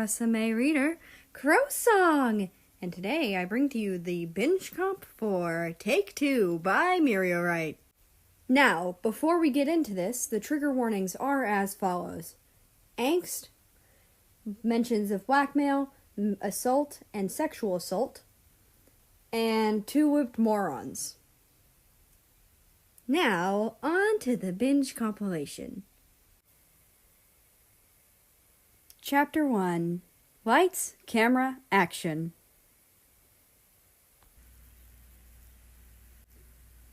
Rusame reader, Crow Song! And today I bring to you the binge comp for Take Two by Muriel. Now, before we get into this, the trigger warnings are as follows. Angst, mentions of blackmail, assault, and sexual assault, and two whipped morons. Now, on to the binge compilation. Chapter 1. Lights, Camera, Action.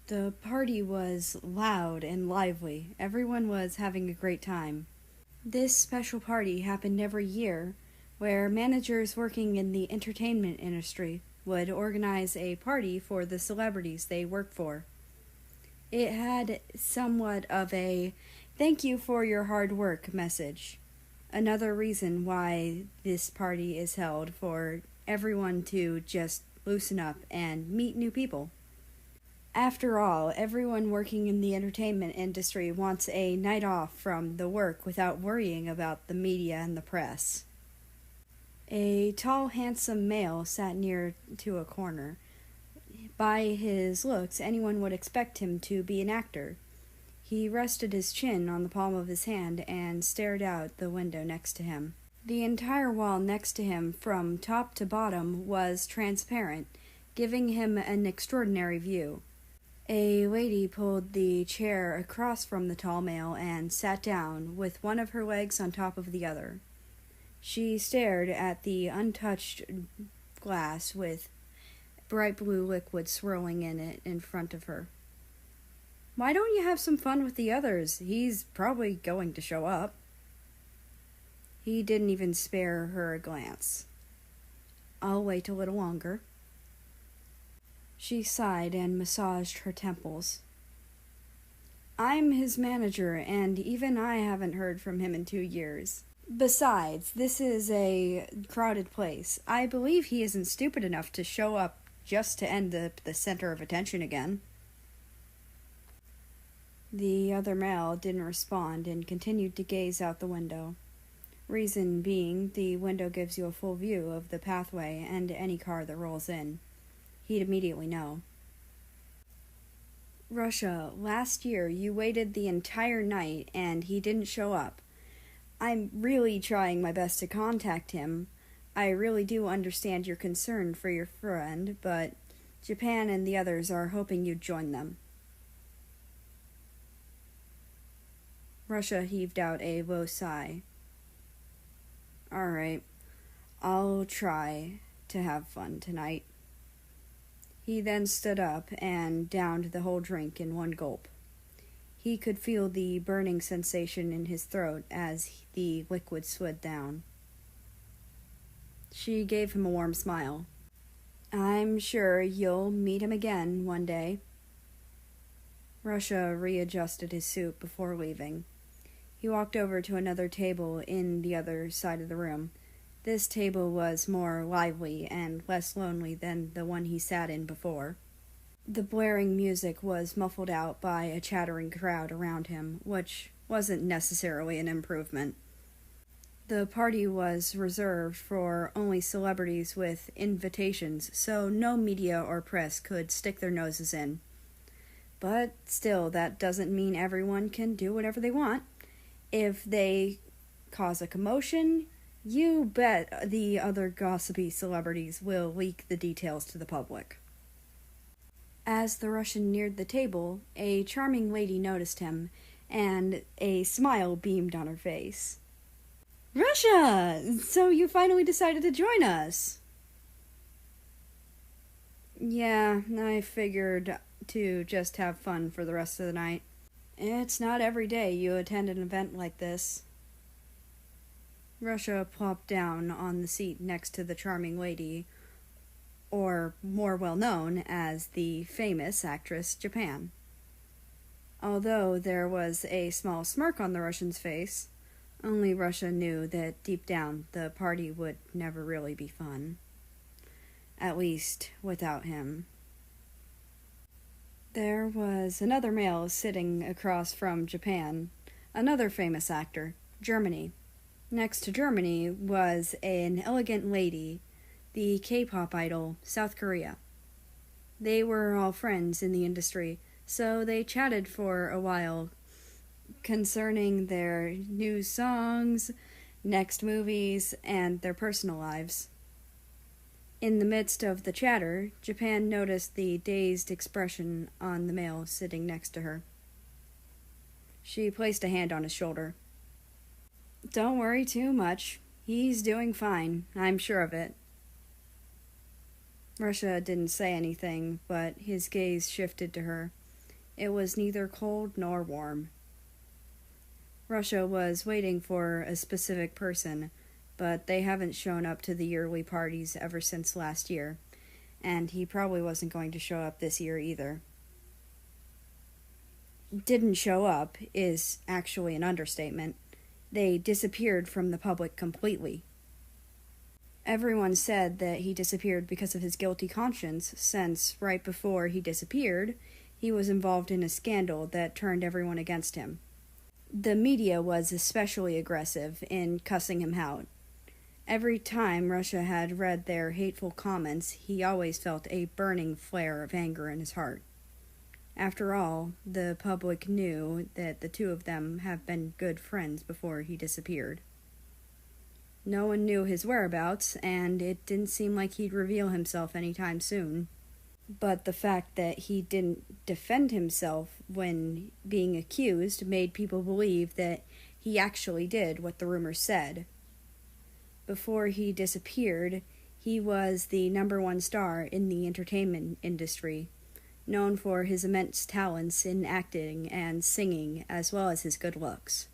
The party was loud and lively. Everyone was having a great time. This special party happened every year, where managers working in the entertainment industry would organize a party for the celebrities they work for. It had somewhat of a thank you for your hard work message. Another reason why this party is held for everyone to just loosen up and meet new people. After all, everyone working in the entertainment industry wants a night off from the work without worrying about the media and the press. A tall, handsome male sat near to a corner. By his looks, anyone would expect him to be an actor. He rested his chin on the palm of his hand and stared out the window next to him. The entire wall next to him, from top to bottom, was transparent, giving him an extraordinary view. A lady pulled the chair across from the tall male and sat down, with one of her legs on top of the other. She stared at the untouched glass with bright blue liquid swirling in it in front of her. Why don't you have some fun with the others? He's probably going to show up. He didn't even spare her a glance. I'll wait a little longer. She sighed and massaged her temples. I'm his manager, and even I haven't heard from him in 2 years. Besides, this is a crowded place. I believe he isn't stupid enough to show up just to end the center of attention again. The other male didn't respond and continued to gaze out the window. Reason being, the window gives you a full view of the pathway and any car that rolls in. He'd immediately know. Russia, last year you waited the entire night and he didn't show up. I'm really trying my best to contact him. I really do understand your concern for your friend, but Japan and the others are hoping you'd join them. Russia heaved out a low sigh. All right, I'll try to have fun tonight. He then stood up and downed the whole drink in one gulp. He could feel the burning sensation in his throat as the liquid slid down. She gave him a warm smile. I'm sure you'll meet him again one day. Russia readjusted his suit before leaving. He walked over to another table in the other side of the room. This table was more lively and less lonely than the one he sat in before. The blaring music was muffled out by a chattering crowd around him, which wasn't necessarily an improvement. The party was reserved for only celebrities with invitations, so no media or press could stick their noses in. But still, that doesn't mean everyone can do whatever they want. If they cause a commotion, you bet the other gossipy celebrities will leak the details to the public. As the Russian neared the table, a charming lady noticed him, and a smile beamed on her face. Russia! So you finally decided to join us? Yeah, I figured to just have fun for the rest of the night. It's not every day you attend an event like this. Russia plopped down on the seat next to the charming lady, or more well known as the famous actress Japan. Although there was a small smirk on the Russian's face, only Russia knew that deep down the party would never really be fun. At least without him. There was another male sitting across from Japan, another famous actor, Germany. Next to Germany was an elegant lady, the K-pop idol, South Korea. They were all friends in the industry, so they chatted for a while concerning their new songs, next movies, and their personal lives. In the midst of the chatter, Japan noticed the dazed expression on the male sitting next to her. She placed a hand on his shoulder. "Don't worry too much. He's doing fine. I'm sure of it." Russia didn't say anything, but his gaze shifted to her. It was neither cold nor warm. Russia was waiting for a specific person, but they haven't shown up to the yearly parties ever since last year, and he probably wasn't going to show up this year either. Didn't show up is actually an understatement. They disappeared from the public completely. Everyone said that he disappeared because of his guilty conscience, since right before he disappeared, he was involved in a scandal that turned everyone against him. The media was especially aggressive in cussing him out. Every time Russia had read their hateful comments, he always felt a burning flare of anger in his heart. After all, the public knew that the two of them have been good friends before he disappeared. No one knew his whereabouts, and it didn't seem like he'd reveal himself anytime soon. But the fact that he didn't defend himself when being accused made people believe that he actually did what the rumors said. Before he disappeared, he was the #1 star in the entertainment industry, known for his immense talents in acting and singing, as well as his good looks.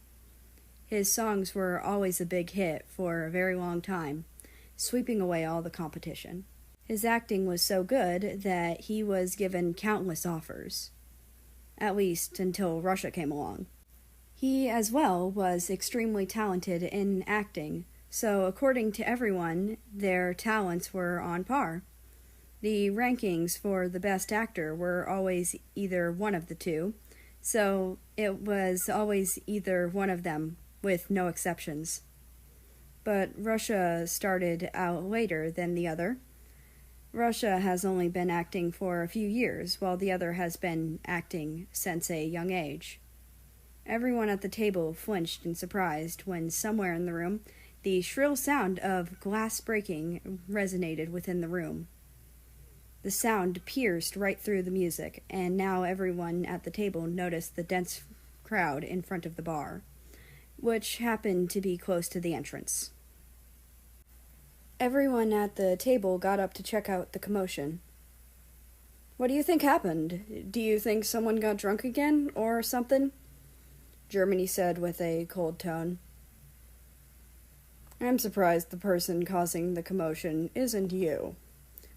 His songs were always a big hit for a very long time, sweeping away all the competition. His acting was so good that he was given countless offers, at least until Russia came along. He, as well, was extremely talented in acting, so according to everyone, their talents were on par. The rankings for the best actor were always either one of the two, so it was always either one of them, with no exceptions. But Russia started out later than the other. Russia has only been acting for a few years, while the other has been acting since a young age. Everyone at the table flinched in surprise when somewhere in the room, the shrill sound of glass breaking resonated within the room. The sound pierced right through the music, and now everyone at the table noticed the dense crowd in front of the bar, which happened to be close to the entrance. Everyone at the table got up to check out the commotion. "What do you think happened? Do you think someone got drunk again, or something?" Germany said with a cold tone. "I'm surprised the person causing the commotion isn't you,"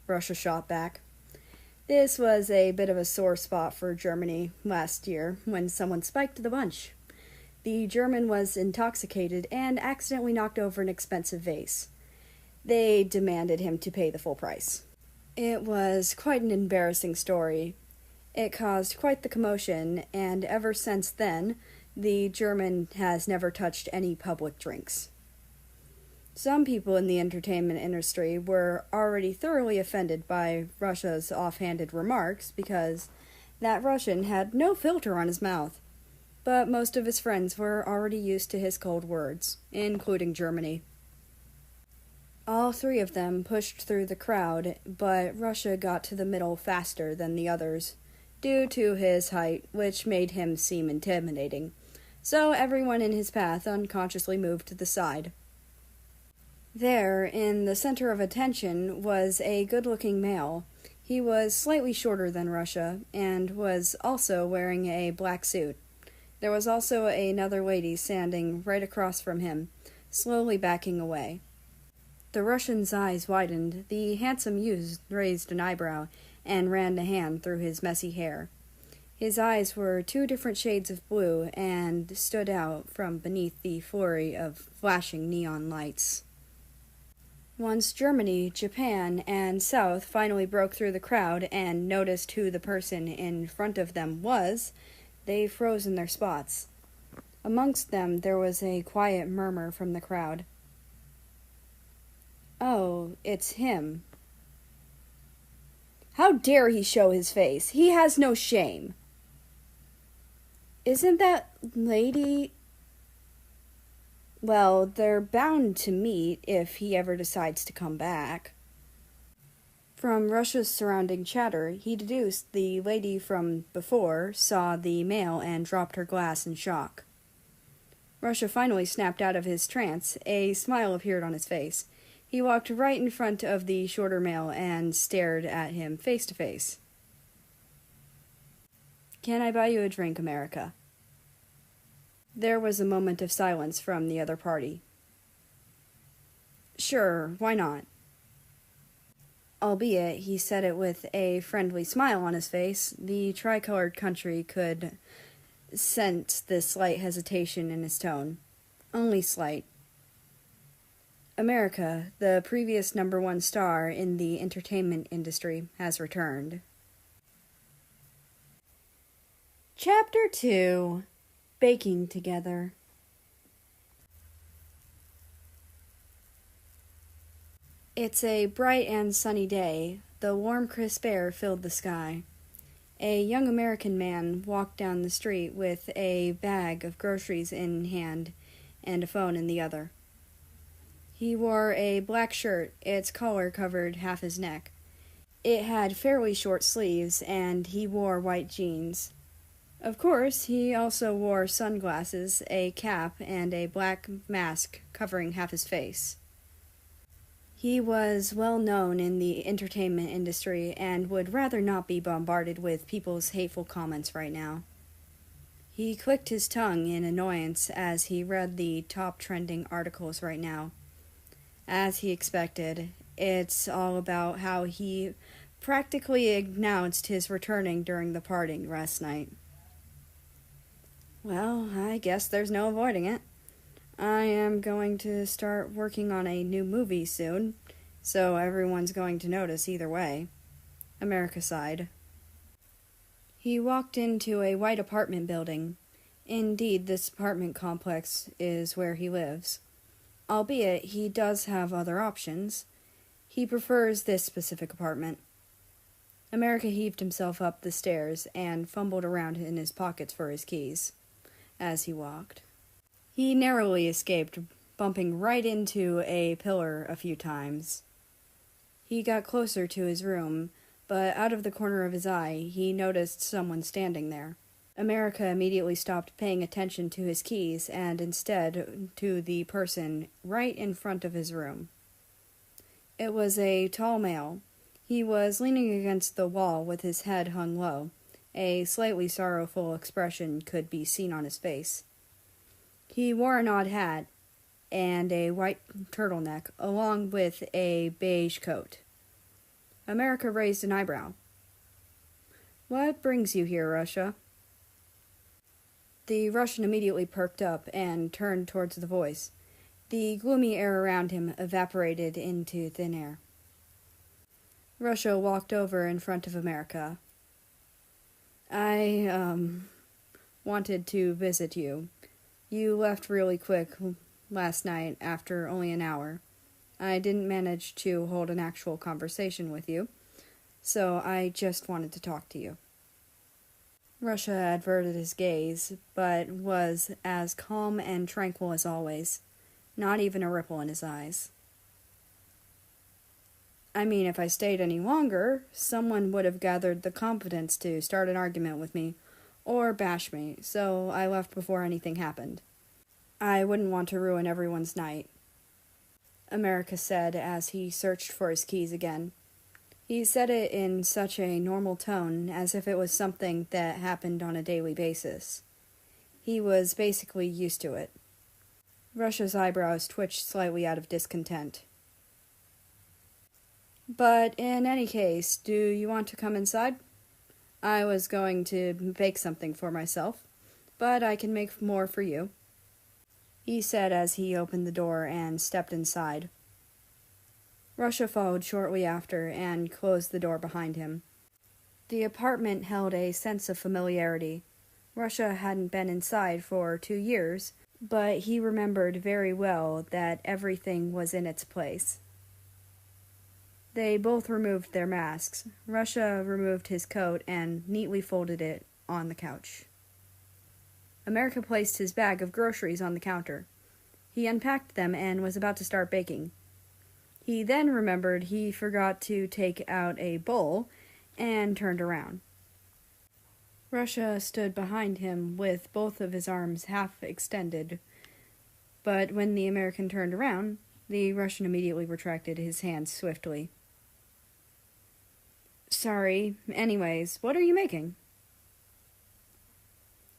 Russia shot back. This was a bit of a sore spot for Germany last year when someone spiked the bunch. The German was intoxicated and accidentally knocked over an expensive vase. They demanded him to pay the full price. It was quite an embarrassing story. It caused quite the commotion, and ever since then, the German has never touched any public drinks. Some people in the entertainment industry were already thoroughly offended by Russia's offhanded remarks because that Russian had no filter on his mouth. But most of his friends were already used to his cold words, including Germany. All three of them pushed through the crowd, but Russia got to the middle faster than the others, due to his height, which made him seem intimidating. So everyone in his path unconsciously moved to the side. There, in the center of attention, was a good-looking male. He was slightly shorter than Russia, and was also wearing a black suit. There was also another lady standing right across from him, slowly backing away. The Russian's eyes widened. The handsome youth raised an eyebrow and ran a hand through his messy hair. His eyes were 2 different shades of blue and stood out from beneath the flurry of flashing neon lights. Once Germany, Japan, and South finally broke through the crowd and noticed who the person in front of them was, they froze in their spots. Amongst them there was a quiet murmur from the crowd. "Oh, it's him." "How dare he show his face? He has no shame." "Isn't that lady—" "Well, they're bound to meet if he ever decides to come back." From Russia's surrounding chatter, he deduced the lady from before saw the male and dropped her glass in shock. Russia finally snapped out of his trance. A smile appeared on his face. He walked right in front of the shorter male and stared at him face to face. "Can I buy you a drink, America?" There was a moment of silence from the other party. "Sure, why not?" Albeit he said it with a friendly smile on his face, the tricolored country could sense the slight hesitation in his tone. Only slight. "America, the previous #1 star in the entertainment industry, has returned." Chapter 2. Baking Together. It's a bright and sunny day. The warm, crisp air filled the sky. A young American man walked down the street with a bag of groceries in hand and a phone in the other. He wore a black shirt. Its collar covered half his neck. It had fairly short sleeves, and he wore white jeans. Of course, he also wore sunglasses, a cap, and a black mask covering half his face. He was well known in the entertainment industry and would rather not be bombarded with people's hateful comments right now. He clicked his tongue in annoyance as he read the top trending articles right now. As he expected, it's all about how he practically announced his returning during the party last night. Well, I guess there's no avoiding it. I am going to start working on a new movie soon, so everyone's going to notice either way. America sighed. He walked into a white apartment building. Indeed, this apartment complex is where he lives. Albeit, he does have other options. He prefers this specific apartment. America heaved himself up the stairs and fumbled around in his pockets for his keys as he walked. He narrowly escaped, bumping right into a pillar a few times. He got closer to his room, but out of the corner of his eye, he noticed someone standing there. America immediately stopped paying attention to his keys and instead to the person right in front of his room. It was a tall male. He was leaning against the wall with his head hung low. A slightly sorrowful expression could be seen on his face. He wore an odd hat and a white turtleneck, along with a beige coat. America raised an eyebrow. "What brings you here, Russia?" The Russian immediately perked up and turned towards the voice. The gloomy air around him evaporated into thin air. Russia walked over in front of America. I wanted to visit you. You left really quick last night after only an hour. I didn't manage to hold an actual conversation with you, so I just wanted to talk to you." Russia averted his gaze, but was as calm and tranquil as always, not even a ripple in his eyes. "I mean, if I stayed any longer, someone would have gathered the confidence to start an argument with me, or bash me, so I left before anything happened. I wouldn't want to ruin everyone's night," America said as he searched for his keys again. He said it in such a normal tone, as if it was something that happened on a daily basis. He was basically used to it. Russia's eyebrows twitched slightly out of discontent. "But in any case, do you want to come inside? I was going to bake something for myself, but I can make more for you," he said as he opened the door and stepped inside. Russia followed shortly after and closed the door behind him. The apartment held a sense of familiarity. Russia hadn't been inside for 2 years, but he remembered very well that everything was in its place. They both removed their masks. Russia removed his coat and neatly folded it on the couch. America placed his bag of groceries on the counter. He unpacked them and was about to start baking. He then remembered he forgot to take out a bowl and turned around. Russia stood behind him with both of his arms half extended, but when the American turned around, the Russian immediately retracted his hands swiftly. Sorry, anyways, what are you making?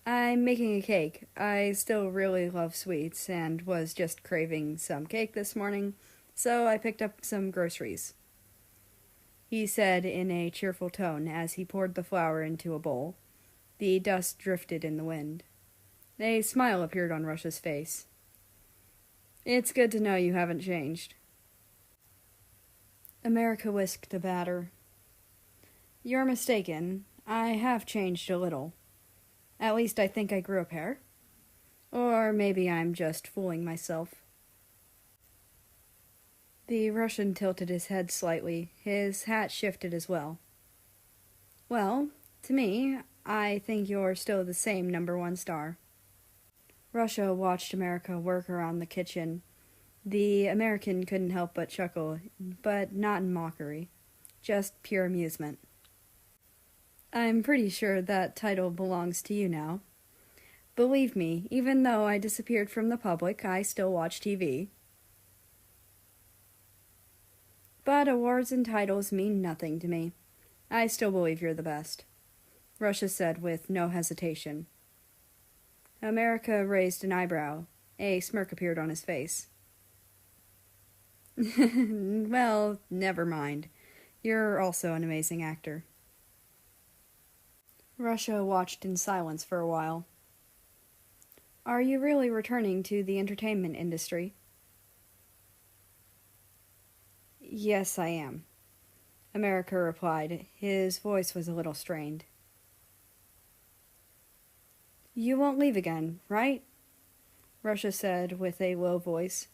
I'm making a cake. I still really love sweets and was just craving some cake this morning, so I picked up some groceries, he said in a cheerful tone as he poured the flour into a bowl. The dust drifted in the wind. A smile appeared on Russia's face. It's good to know you haven't changed. America whisked the batter. You're mistaken. I have changed a little. At least I think I grew a pair. Or maybe I'm just fooling myself. The Russian tilted his head slightly. His hat shifted as well. Well, to me, I think you're still the same #1 star. Russia watched America work around the kitchen. The American couldn't help but chuckle, but not in mockery. Just pure amusement. I'm pretty sure that title belongs to you now. Believe me, even though I disappeared from the public, I still watch TV. But awards and titles mean nothing to me. I still believe you're the best, Russia said with no hesitation. America raised an eyebrow. A smirk appeared on his face. Well, never mind. You're also an amazing actor. Russia watched in silence for a while. Are you really returning to the entertainment industry? Yes, I am, America replied. His voice was a little strained. You won't leave again, right? Russia said with a low voice,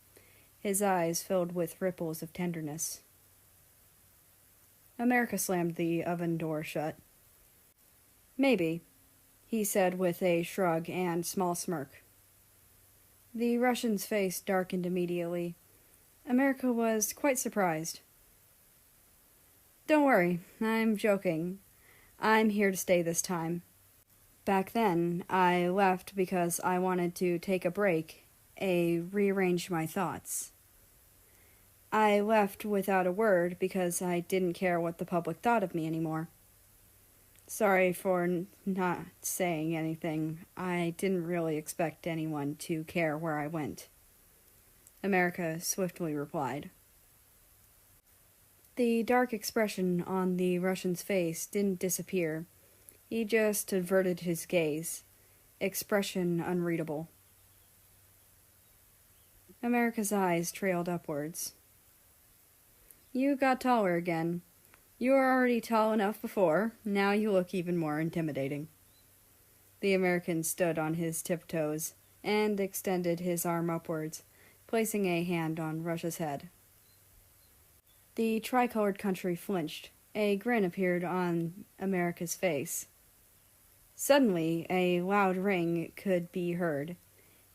his eyes filled with ripples of tenderness. America slammed the oven door shut. Maybe, he said with a shrug and small smirk. The Russian's face darkened immediately. America was quite surprised. Don't worry, I'm joking. I'm here to stay this time. Back then, I left because I wanted to take a break, rearrange my thoughts. I left without a word because I didn't care what the public thought of me anymore. Sorry for not saying anything. I didn't really expect anyone to care where I went, America swiftly replied. The dark expression on the Russian's face didn't disappear. He just averted his gaze, expression unreadable. America's eyes trailed upwards. You got taller again. You were already tall enough before. Now you look even more intimidating. The American stood on his tiptoes and extended his arm upwards, placing a hand on Russia's head. The tricolored country flinched. A grin appeared on America's face. Suddenly, a loud ring could be heard.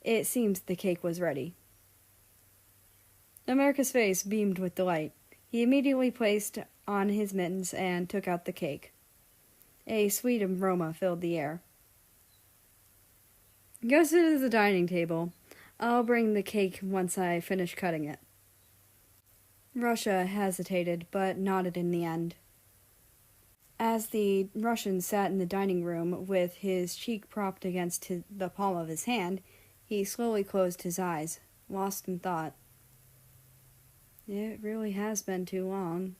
It seemed the cake was ready. America's face beamed with delight. He immediately placed on his mittens and took out the cake. A sweet aroma filled the air. Go sit at the dining table. I'll bring the cake once I finish cutting it. Russia hesitated, but nodded in the end. As the Russian sat in the dining room with his cheek propped against the palm of his hand, he slowly closed his eyes, lost in thought. It really has been too long.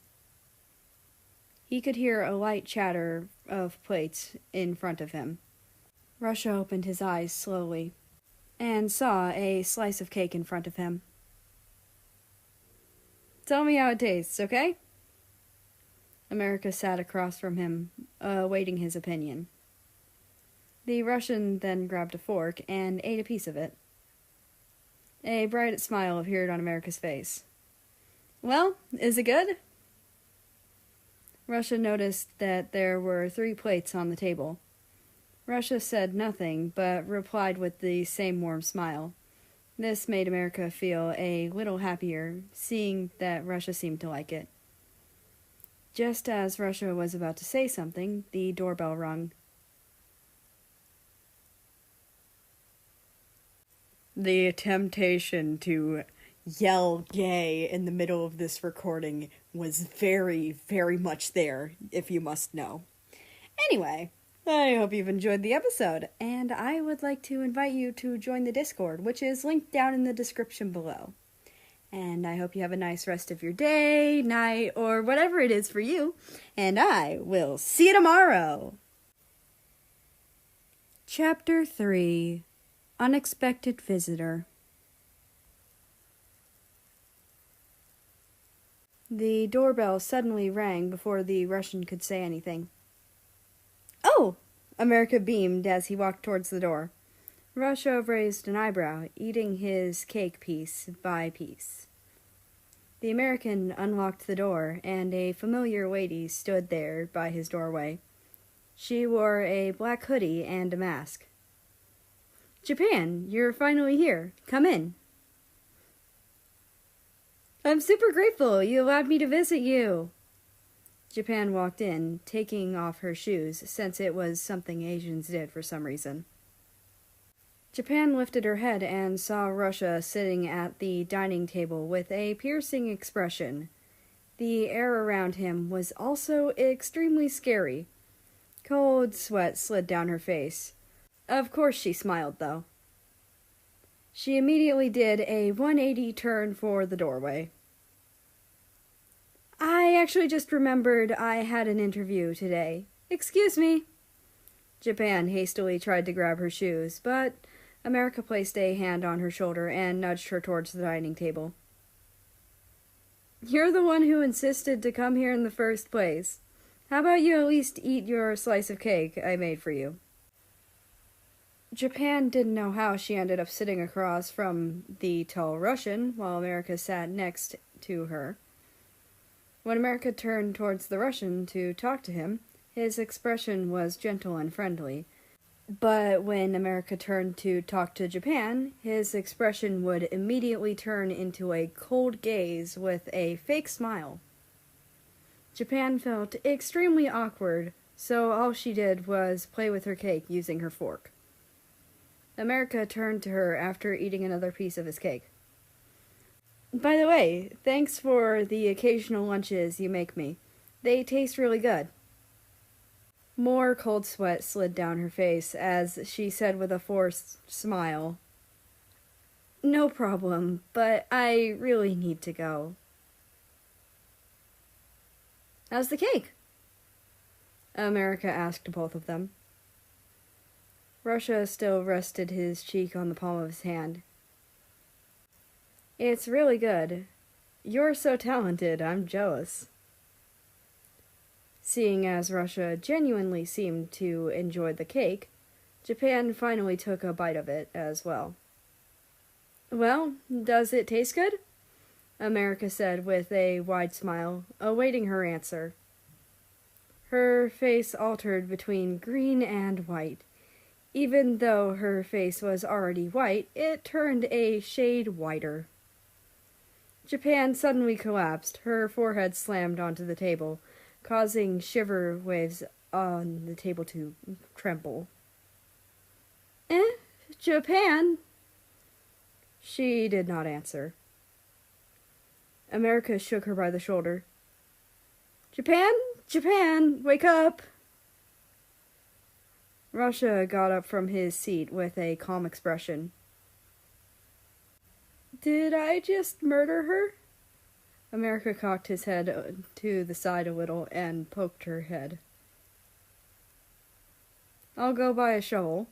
He could hear a light chatter of plates in front of him. Russia opened his eyes slowly and saw a slice of cake in front of him. Tell me how it tastes, okay? America sat across from him, awaiting his opinion. The Russian then grabbed a fork and ate a piece of it. A bright smile appeared on America's face. "Well, is it good?" Russia noticed that there were 3 plates on the table. Russia said nothing, but replied with the same warm smile. This made America feel a little happier, seeing that Russia seemed to like it. Just as Russia was about to say something, the doorbell rung. The temptation to yell gay in the middle of this recording was very, very much there, if you must know. Anyway, I hope you've enjoyed the episode, and I would like to invite you to join the Discord, which is linked down in the description below. And I hope you have a nice rest of your day, night, or whatever it is for you, and I will see you tomorrow! Chapter 3: Unexpected Visitor. The doorbell suddenly rang before the Russian could say anything. "Oh!" America beamed as he walked towards the door. Russia raised an eyebrow, eating his cake piece by piece. The American unlocked the door, and a familiar lady stood there by his doorway. She wore a black hoodie and a mask. "Japan, you're finally here. Come in." "I'm super grateful you allowed me to visit you." Japan walked in, taking off her shoes, since it was something Asians did for some reason. Japan lifted her head and saw Russia sitting at the dining table with a piercing expression. The air around him was also extremely scary. Cold sweat slid down her face. Of course she smiled, though. She immediately did a 180 turn for the doorway. "I actually just remembered I had an interview today. Excuse me." Japan hastily tried to grab her shoes, but America placed a hand on her shoulder and nudged her towards the dining table. "You're the one who insisted to come here in the first place. How about you at least eat your slice of cake I made for you?" Japan didn't know how she ended up sitting across from the tall Russian while America sat next to her. When America turned towards the Russian to talk to him, his expression was gentle and friendly. But when America turned to talk to Japan, his expression would immediately turn into a cold gaze with a fake smile. Japan felt extremely awkward, so all she did was play with her cake using her fork. America turned to her after eating another piece of his cake. "By the way, thanks for the occasional lunches you make me. They taste really good." More cold sweat slid down her face as she said with a forced smile, "No problem, but I really need to go." "How's the cake?" America asked both of them. Russia still rested his cheek on the palm of his hand. "It's really good. You're so talented, I'm jealous." Seeing as Russia genuinely seemed to enjoy the cake, Japan finally took a bite of it as well. "Well, does it taste good?" America said with a wide smile, awaiting her answer. Her face altered between green and white. Even though her face was already white, it turned a shade whiter. Japan suddenly collapsed. Her forehead slammed onto the table, causing shiver waves on the table to tremble. Japan?" She did not answer. America shook her by the shoulder. "Japan? Japan, wake up!" Russia got up from his seat with a calm expression. "Did I just murder her?" America cocked his head to the side a little and poked her head. "I'll go buy a shovel,"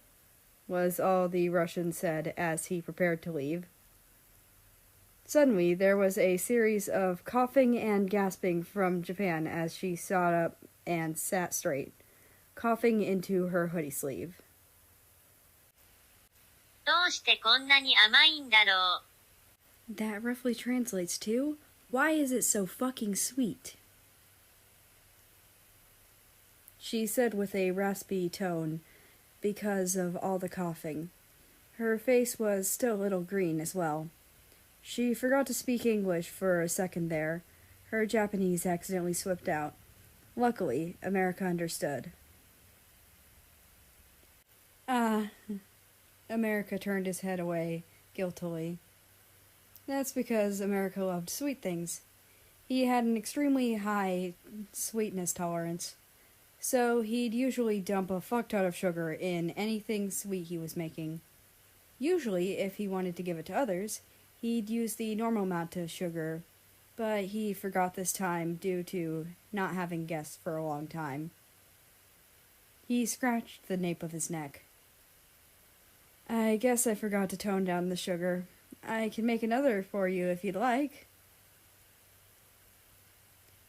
was all the Russian said as he prepared to leave. Suddenly, there was a series of coughing and gasping from Japan as she sat up and sat straight, coughing into her hoodie sleeve. どうしてこんなに甘いんだろう。 That roughly translates to, why is it so fucking sweet? She said with a raspy tone, because of all the coughing. Her face was still a little green as well. She forgot to speak English for a second there. Her Japanese accidentally slipped out. Luckily, America understood. America turned his head away, guiltily. That's because America loved sweet things. He had an extremely high sweetness tolerance, so he'd usually dump a fuck ton of sugar in anything sweet he was making. Usually, if he wanted to give it to others, he'd use the normal amount of sugar, but he forgot this time due to not having guests for a long time. He scratched the nape of his neck. I guess I forgot to tone down the sugar. I can make another for you if you'd like.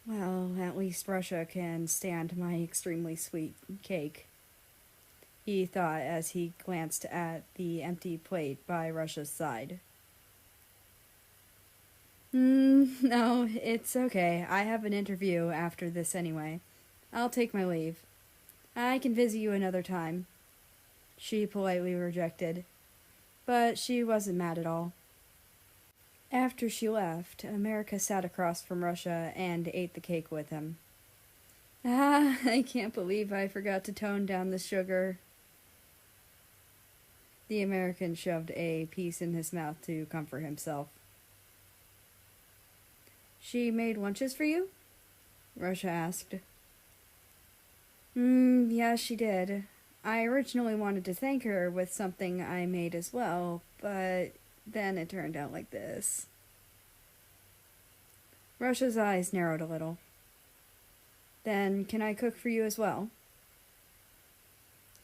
Well, at least Russia can stand my extremely sweet cake, he thought as he glanced at the empty plate by Russia's side. No, it's okay. I have an interview after this anyway. I'll take my leave. I can visit you another time. She politely rejected, but she wasn't mad at all. After she left, America sat across from Russia and ate the cake with him. I can't believe I forgot to tone down the sugar. The American shoved a piece in his mouth to comfort himself. She made lunches for you? Russia asked. Yeah, she did. I originally wanted to thank her with something I made as well, but then it turned out like this. Russia's eyes narrowed a little. Then, can I cook for you as well?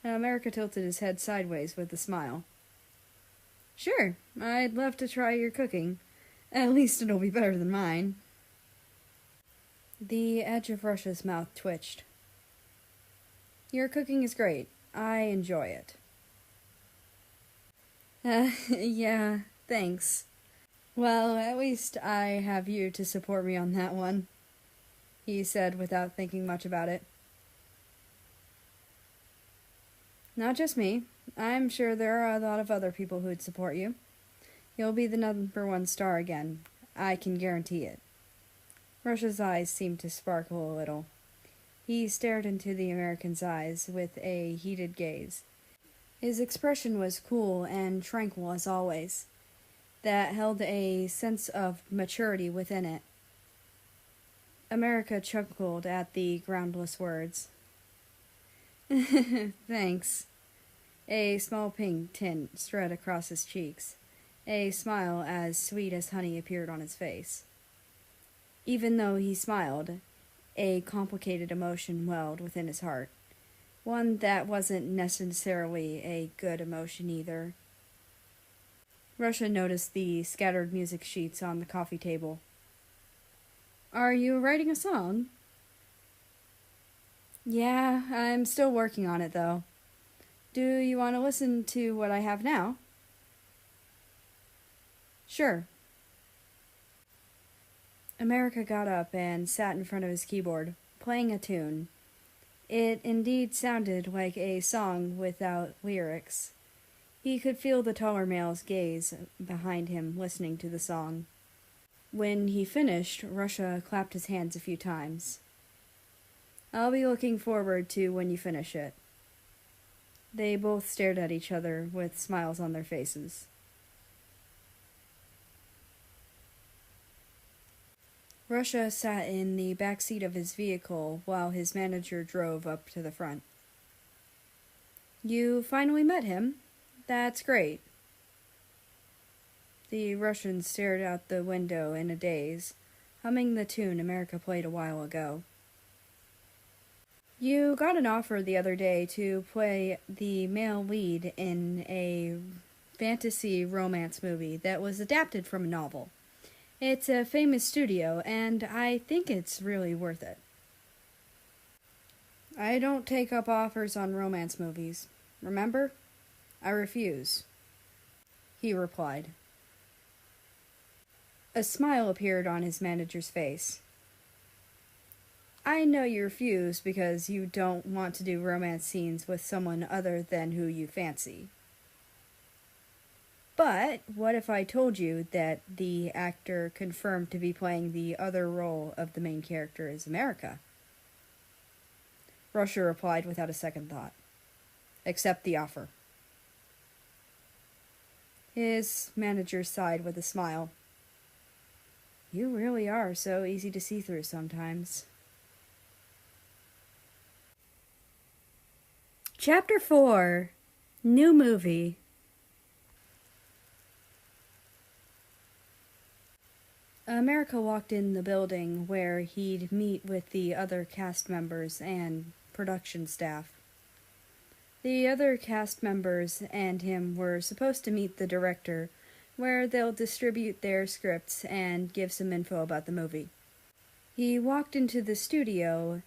America tilted his head sideways with a smile. Sure, I'd love to try your cooking. At least it'll be better than mine. The edge of Russia's mouth twitched. Your cooking is great. I enjoy it. Yeah, thanks. Well, at least I have you to support me on that one, he said without thinking much about it. Not just me. I'm sure there are a lot of other people who'd support you. You'll be the #1 star again. I can guarantee it. Russia's eyes seemed to sparkle a little. He stared into the American's eyes with a heated gaze. His expression was cool and tranquil as always. That held a sense of maturity within it. America chuckled at the groundless words. Thanks. A small pink tint spread across his cheeks. A smile as sweet as honey appeared on his face. Even though he smiled, a complicated emotion welled within his heart. One that wasn't necessarily a good emotion either. Russia noticed the scattered music sheets on the coffee table. Are you writing a song? Yeah, I'm still working on it though. Do you want to listen to what I have now? Sure. America got up and sat in front of his keyboard, playing a tune. It indeed sounded like a song without lyrics. He could feel the taller male's gaze behind him listening to the song. When he finished, Russia clapped his hands a few times. I'll be looking forward to when you finish it. They both stared at each other with smiles on their faces. Russia sat in the back seat of his vehicle while his manager drove up to the front. You finally met him? That's great. The Russian stared out the window in a daze, humming the tune America played a while ago. You got an offer the other day to play the male lead in a fantasy romance movie that was adapted from a novel. It's a famous studio, and I think it's really worth it. I don't take up offers on romance movies. Remember? I refuse. he replied. A smile appeared on his manager's face. I know you refuse because you don't want to do romance scenes with someone other than who you fancy. But what if I told you that the actor confirmed to be playing the other role of the main character is America? Russia replied without a second thought. Accept the offer. His manager sighed with a smile. You really are so easy to see through sometimes. Chapter 4. New Movie. America walked in the building where he'd meet with the other cast members and production staff. The other cast members and him were supposed to meet the director, where they'll distribute their scripts and give some info about the movie. He walked into the studio.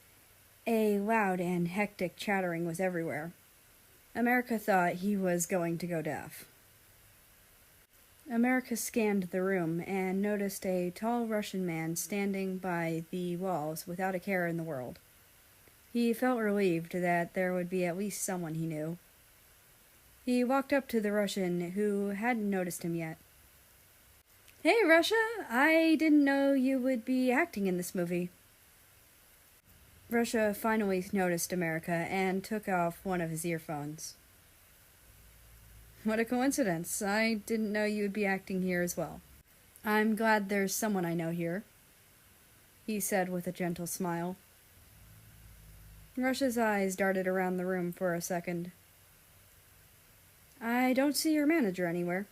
A loud and hectic chattering was everywhere. America thought he was going to go deaf. America scanned the room and noticed a tall Russian man standing by the walls without a care in the world. He felt relieved that there would be at least someone he knew. He walked up to the Russian, who hadn't noticed him yet. Hey, Russia! I didn't know you would be acting in this movie. Russia finally noticed America and took off one of his earphones. What a coincidence. I didn't know you would be acting here as well. I'm glad there's someone I know here, he said with a gentle smile. Russia's eyes darted around the room for a second. I don't see your manager anywhere.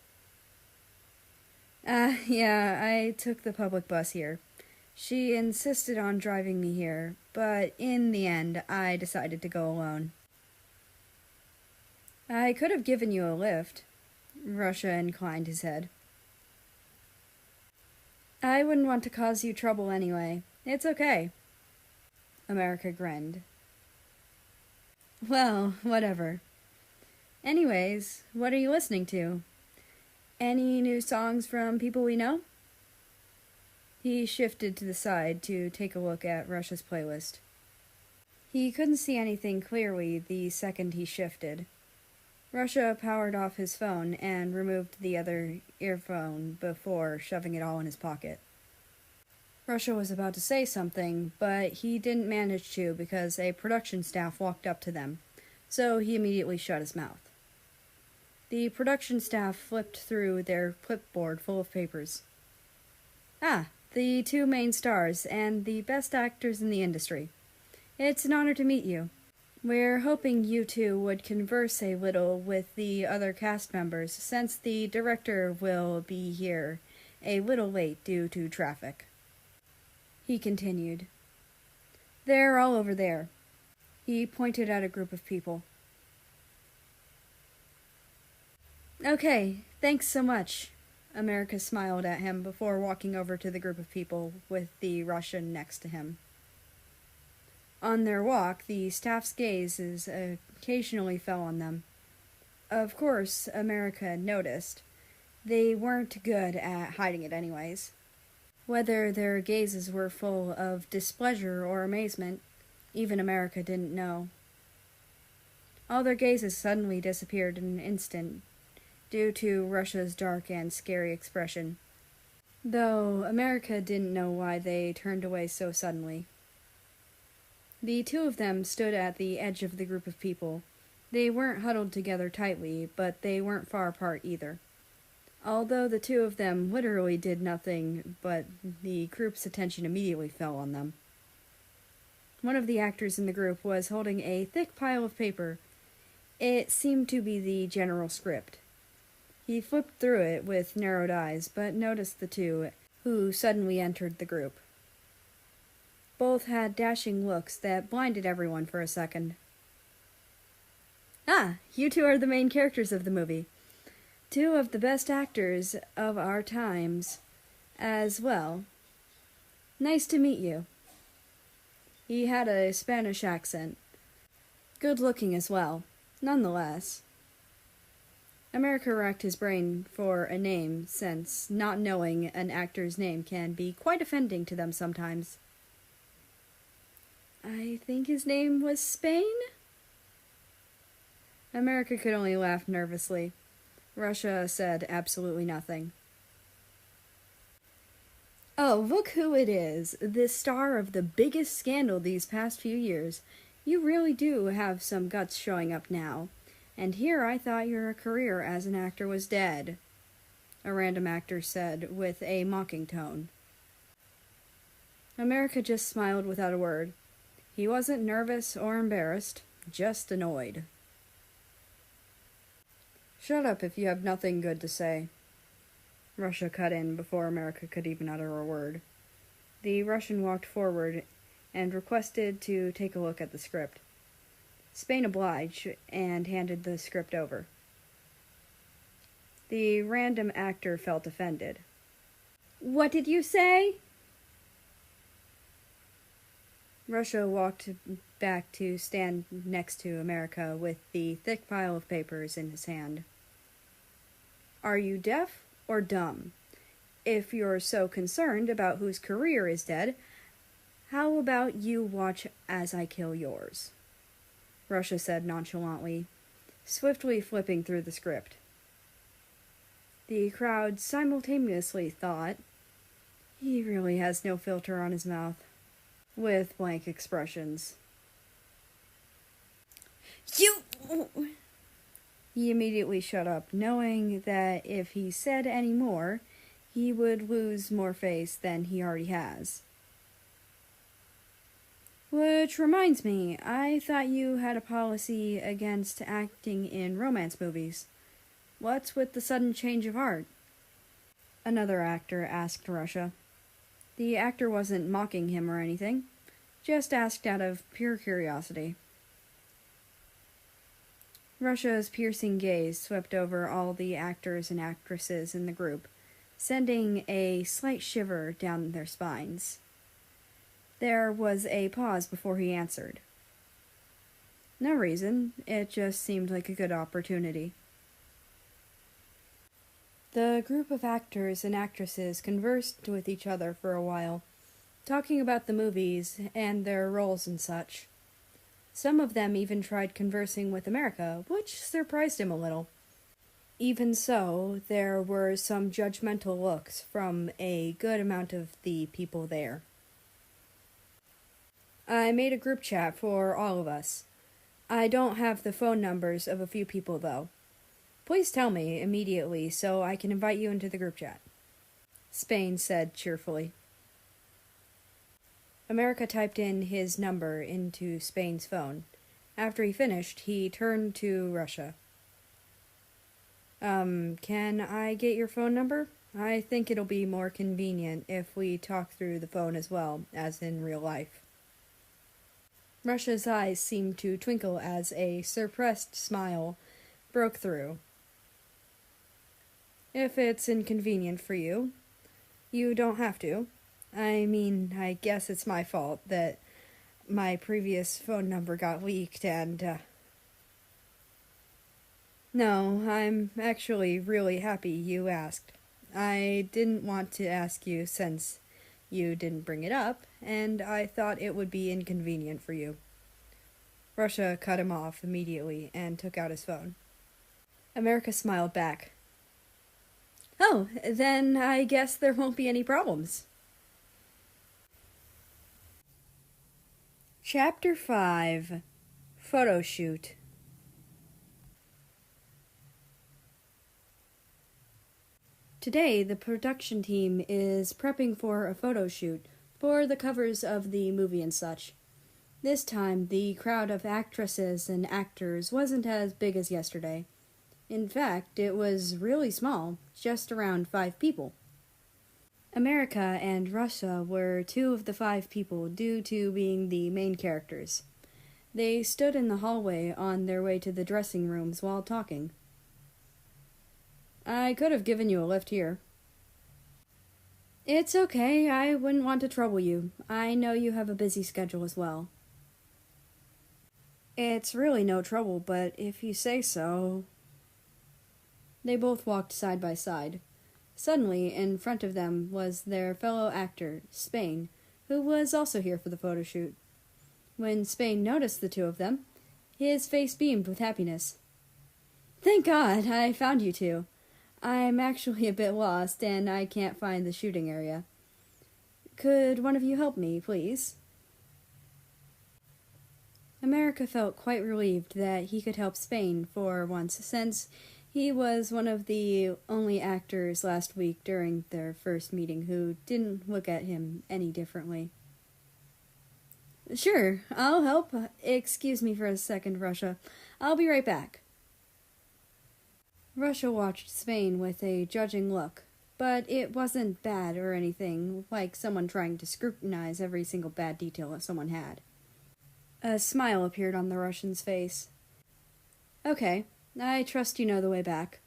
Yeah, I took the public bus here. She insisted on driving me here, but in the end, I decided to go alone. I could have given you a lift. Russia inclined his head. I wouldn't want to cause you trouble anyway. It's okay. America grinned. Well, whatever. Anyways, what are you listening to? Any new songs from people we know? He shifted to the side to take a look at Russia's playlist. He couldn't see anything clearly the second he shifted. Russia powered off his phone and removed the other earphone before shoving it all in his pocket. Russia was about to say something, but he didn't manage to because a production staff walked up to them, so he immediately shut his mouth. The production staff flipped through their clipboard full of papers. Ah, the two main stars and the best actors in the industry. It's an honor to meet you. We're hoping you two would converse a little with the other cast members since the director will be here a little late due to traffic. He continued. They're all over there. He pointed at a group of people. Okay, thanks so much. America smiled at him before walking over to the group of people with the Russian next to him. On their walk, the staff's gazes occasionally fell on them. Of course, America noticed. They weren't good at hiding it anyways. Whether their gazes were full of displeasure or amazement, even America didn't know. All their gazes suddenly disappeared in an instant, due to Russia's dark and scary expression, though America didn't know why they turned away so suddenly. The two of them stood at the edge of the group of people. They weren't huddled together tightly, but they weren't far apart either. Although the two of them literally did nothing, but the group's attention immediately fell on them. One of the actors in the group was holding a thick pile of paper. It seemed to be the general script. He flipped through it with narrowed eyes, but noticed the two, who suddenly entered the group. Both had dashing looks that blinded everyone for a second. Ah, you two are the main characters of the movie. Two of the best actors of our times as well. Nice to meet you. He had a Spanish accent. Good looking as well, nonetheless. America racked his brain for a name, since not knowing an actor's name can be quite offending to them sometimes. I think his name was Spain? America could only laugh nervously. Russia said absolutely nothing. Oh, look who it is, the star of the biggest scandal these past few years. You really do have some guts showing up now. And here I thought your career as an actor was dead, a random actor said with a mocking tone. America just smiled without a word. He wasn't nervous or embarrassed, just annoyed. Shut up if you have nothing good to say. Russia cut in before America could even utter a word. The Russian walked forward and requested to take a look at the script. Spain obliged and handed the script over. The random actor felt offended. What did you say? Russia walked back to stand next to America with the thick pile of papers in his hand. Are you deaf or dumb? If you're so concerned about whose career is dead, how about you watch as I kill yours? Russia said nonchalantly, swiftly flipping through the script. The crowd simultaneously thought, he really has no filter on his mouth, with blank expressions. You... He immediately shut up, knowing that if he said any more, he would lose more face than he already has. Which reminds me, I thought you had a policy against acting in romance movies. What's with the sudden change of heart? Another actor asked Russia. The actor wasn't mocking him or anything, just asked out of pure curiosity. Russia's piercing gaze swept over all the actors and actresses in the group, sending a slight shiver down their spines. There was a pause before he answered. No reason, it just seemed like a good opportunity. The group of actors and actresses conversed with each other for a while, talking about the movies and their roles and such. Some of them even tried conversing with America, which surprised him a little. Even so, there were some judgmental looks from a good amount of the people there. I made a group chat for all of us. I don't have the phone numbers of a few people, though. Please tell me immediately so I can invite you into the group chat. Spain said cheerfully. America typed in his number into Spain's phone. After he finished, he turned to Russia. Can I get your phone number? I think it'll be more convenient if we talk through the phone as well as in real life. Russia's eyes seemed to twinkle as a suppressed smile broke through. If it's inconvenient for you, you don't have to. I mean, I guess it's my fault that my previous phone number got leaked and, No, I'm actually really happy you asked. I didn't want to ask you since you didn't bring it up, and I thought it would be inconvenient for you. Russia cut him off immediately and took out his phone. America smiled back. Oh, then I guess there won't be any problems. Chapter 5. Photo Shoot. Today, the production team is prepping for a photo shoot for the covers of the movie and such. This time, the crowd of actresses and actors wasn't as big as yesterday. In fact, it was really small, just around 5 people. America and Russia were 2 of the 5 people due to being the main characters. They stood in the hallway on their way to the dressing rooms while talking. I could have given you a lift here. It's okay, I wouldn't want to trouble you. I know you have a busy schedule as well. It's really no trouble, but if you say so... They both walked side by side. Suddenly, in front of them was their fellow actor, Spain, who was also here for the photo shoot. When Spain noticed the two of them, his face beamed with happiness. "Thank God, I found you two. I'm actually a bit lost, and I can't find the shooting area. Could one of you help me, please?" America felt quite relieved that he could help Spain for once, since he was one of the only actors last week during their first meeting who didn't look at him any differently. "Sure, I'll help. Excuse me for a second, Russia. I'll be right back." Russia watched Spain with a judging look, but it wasn't bad or anything, like someone trying to scrutinize every single bad detail that someone had. A smile appeared on the Russian's face. "Okay, I trust you know the way back."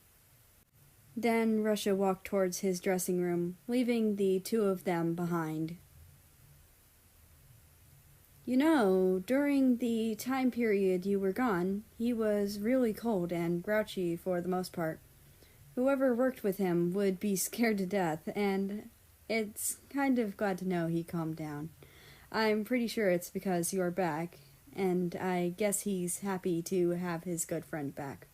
Then Russia walked towards his dressing room, leaving the two of them behind. "You know, during the time period you were gone, he was really cold and grouchy for the most part. Whoever worked with him would be scared to death, and it's kind of glad to know he calmed down. I'm pretty sure it's because you're back, and I guess he's happy to have his good friend back."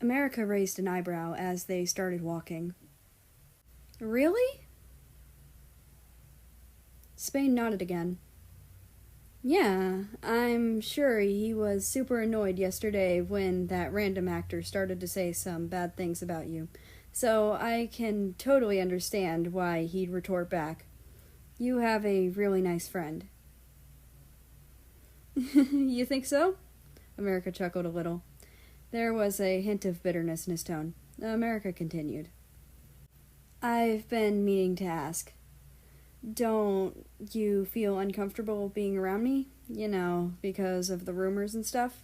America raised an eyebrow as they started walking. "Really?" Spain nodded again. "Yeah, I'm sure he was super annoyed yesterday when that random actor started to say some bad things about you, so I can totally understand why he'd retort back. You have a really nice friend." "You think so?" America chuckled a little. There was a hint of bitterness in his tone. America continued. "I've been meaning to ask. Don't you feel uncomfortable being around me? You know, because of the rumors and stuff?"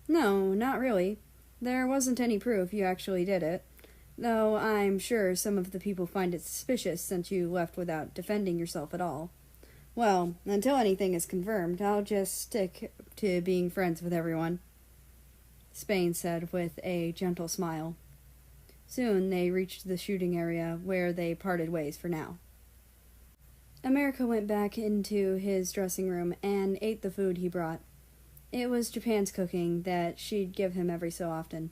"No, not really. There wasn't any proof you actually did it. Though I'm sure some of the people find it suspicious since you left without defending yourself at all. Well, until anything is confirmed, I'll just stick to being friends with everyone," Spain said with a gentle smile. Soon they reached the shooting area, where they parted ways for now. America went back into his dressing room and ate the food he brought. It was Japan's cooking that she'd give him every so often.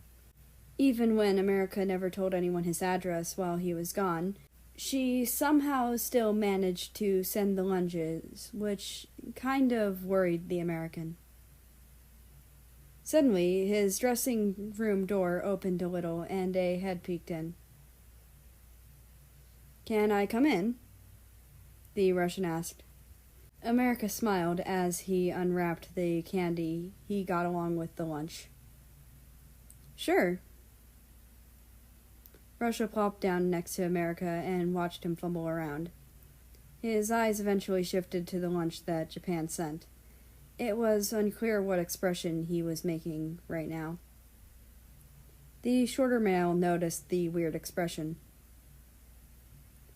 Even when America never told anyone his address while he was gone, she somehow still managed to send the lunches, which kind of worried the American. Suddenly, his dressing room door opened a little, and a head peeked in. "Can I come in?" the Russian asked. America smiled as he unwrapped the candy he got along with the lunch. "Sure." Russia plopped down next to America and watched him fumble around. His eyes eventually shifted to the lunch that Japan sent. It was unclear what expression he was making right now. The shorter male noticed the weird expression.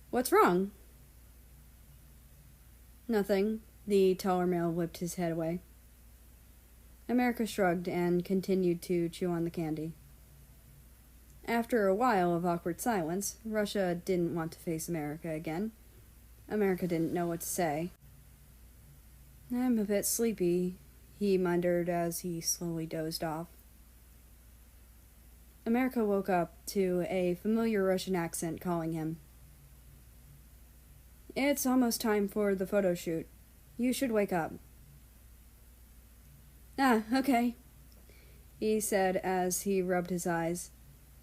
"What's wrong?" "Nothing." The taller male whipped his head away. America shrugged and continued to chew on the candy. After a while of awkward silence, Russia didn't want to face America again. America didn't know what to say. "I'm a bit sleepy," he muttered as he slowly dozed off. America woke up to a familiar Russian accent calling him. "It's almost time for the photo shoot. You should wake up." "Ah, okay," he said as he rubbed his eyes.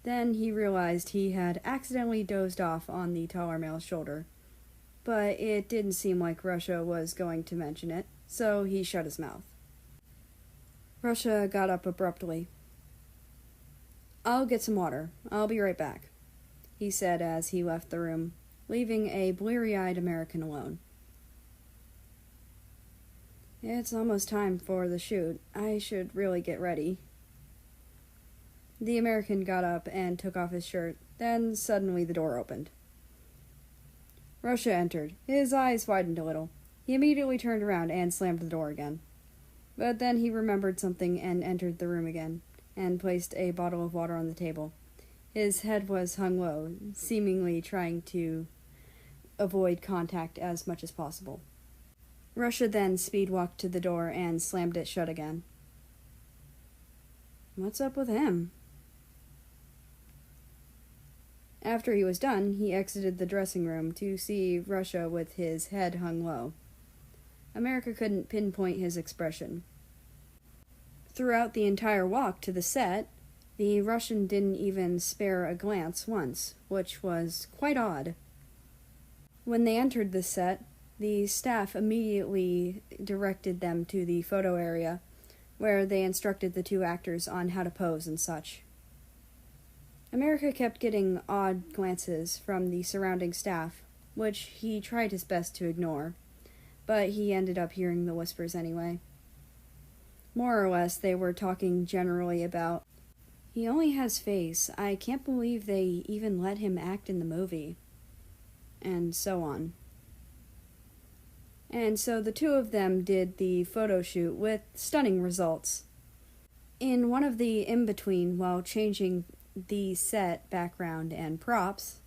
Then he realized he had accidentally dozed off on the taller male's shoulder. But it didn't seem like Russia was going to mention it, so he shut his mouth. Russia got up abruptly. "I'll get some water. I'll be right back," he said as he left the room, leaving a bleary-eyed American alone. "It's almost time for the shoot. I should really get ready." The American got up and took off his shirt. Then suddenly the door opened. Russia entered. His eyes widened a little. He immediately turned around and slammed the door again. But then he remembered something and entered the room again, and placed a bottle of water on the table. His head was hung low, seemingly trying to avoid contact as much as possible. Russia then speed-walked to the door and slammed it shut again. What's up with him? After he was done, he exited the dressing room to see Russia with his head hung low. America couldn't pinpoint his expression. Throughout the entire walk to the set, the Russian didn't even spare a glance once, which was quite odd. When they entered the set, the staff immediately directed them to the photo area, where they instructed the two actors on how to pose and such. America kept getting odd glances from the surrounding staff, which he tried his best to ignore, but he ended up hearing the whispers anyway. More or less, they were talking generally about, "He only has face. I can't believe they even let him act in the movie," and so on. And so the two of them did the photo shoot with stunning results. In one of the in-between, while changing the set, background, and props,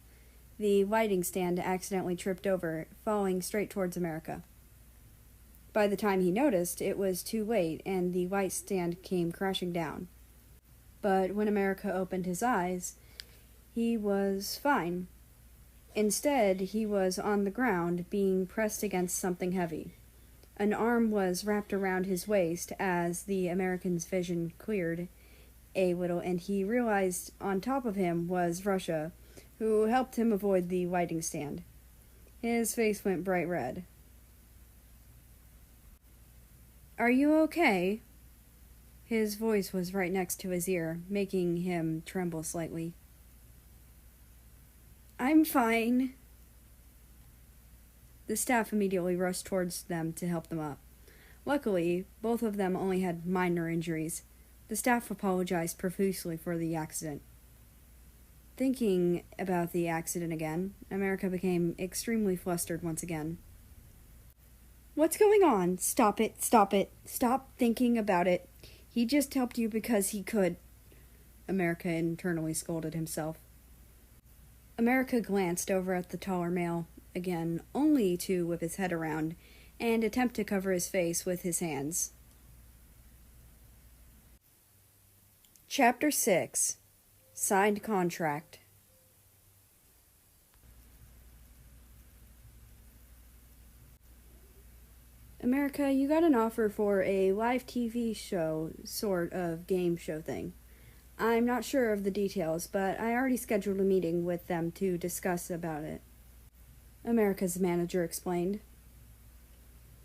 the lighting stand accidentally tripped over, falling straight towards America. By the time he noticed, it was too late, and the light stand came crashing down. But when America opened his eyes, he was fine. Instead, he was on the ground, being pressed against something heavy. An arm was wrapped around his waist as the American's vision cleared a little, and he realized on top of him was Russia, who helped him avoid the lighting stand. His face went bright red. "Are you okay?" His voice was right next to his ear, making him tremble slightly. "I'm fine." The staff immediately rushed towards them to help them up. Luckily, both of them only had minor injuries. The staff apologized profusely for the accident. Thinking about the accident again, America became extremely flustered once again. "What's going on? Stop it, stop it. Stop thinking about it. He just helped you because he could." America internally scolded himself. America glanced over at the taller male again, only to whip his head around and attempt to cover his face with his hands. Chapter 6. Signed Contract. "America, you got an offer for a live TV show, sort of game show thing. I'm not sure of the details, but I already scheduled a meeting with them to discuss about it," America's manager explained.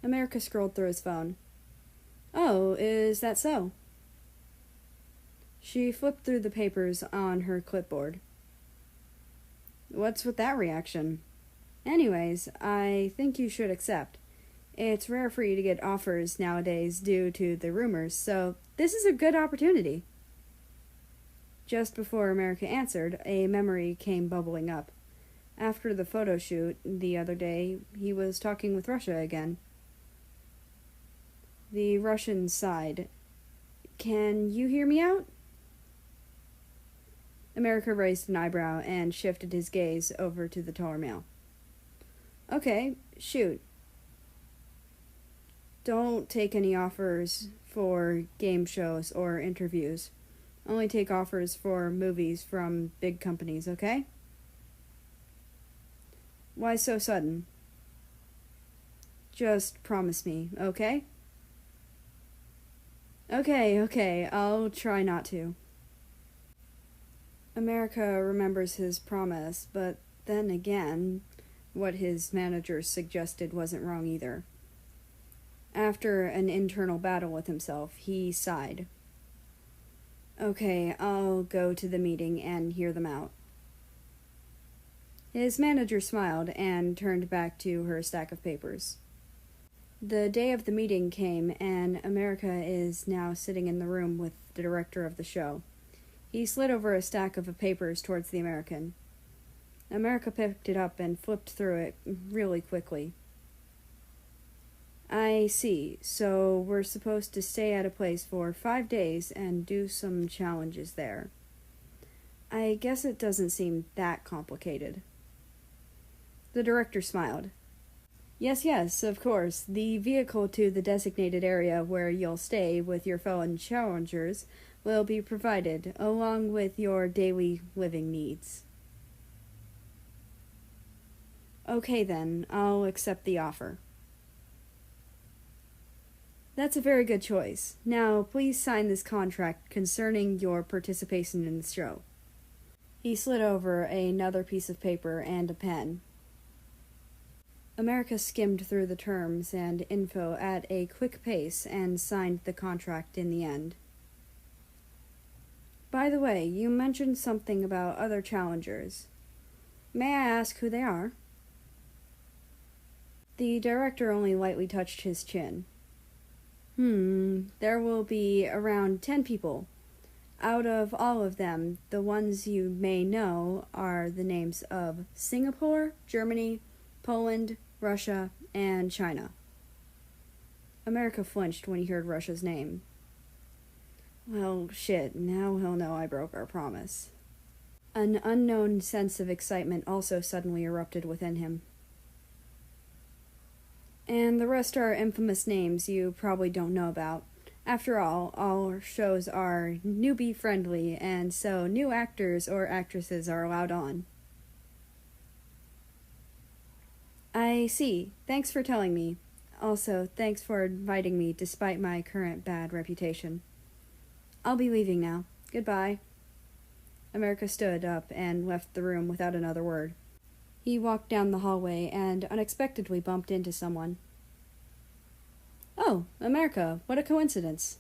America scrolled through his phone. "Oh, is that so?" She flipped through the papers on her clipboard. "What's with that reaction? Anyways, I think you should accept. It's rare for you to get offers nowadays due to the rumors, so this is a good opportunity." Just before America answered, a memory came bubbling up. After the photo shoot the other day, he was talking with Russia again. The Russian sighed. "Can you hear me out?" America raised an eyebrow and shifted his gaze over to the taller male. "Okay, shoot. Don't take any offers for game shows or interviews. Only take offers for movies from big companies, okay?" "Why so sudden?" "Just promise me, okay?" Okay, I'll try not to." America remembers his promise, but then again, what his manager suggested wasn't wrong either. After an internal battle with himself, he sighed. "Okay, I'll go to the meeting and hear them out." His manager smiled and turned back to her stack of papers. The day of the meeting came, and America is now sitting in the room with the director of the show. He slid over a stack of papers towards the American. America picked it up and flipped through it really quickly. I see. So we're supposed to stay at a place for 5 days and do some challenges there. I guess it doesn't seem that complicated. The director smiled. Yes, of course. The vehicle to the designated area where you'll stay with your fellow challengers will be provided, along with your daily living needs. Okay then, I'll accept the offer. That's a very good choice. Now, please sign this contract concerning your participation in the show. He slid over another piece of paper and a pen. America skimmed through the terms and info at a quick pace and signed the contract in the end. By the way, you mentioned something about other challengers. May I ask who they are? The director only lightly touched his chin. There will be around 10 people. Out of all of them, the ones you may know are the names of Singapore, Germany, Poland, Russia, and China. America flinched when he heard Russia's name. Well, shit, now he'll know I broke our promise. An unknown sense of excitement also suddenly erupted within him. And the rest are infamous names you probably don't know about. After all our shows are newbie-friendly, and so new actors or actresses are allowed on. I see. Thanks for telling me. Also, thanks for inviting me despite my current bad reputation. I'll be leaving now. Goodbye. America stood up and left the room without another word. He walked down the hallway and unexpectedly bumped into someone. Oh, America, what a coincidence.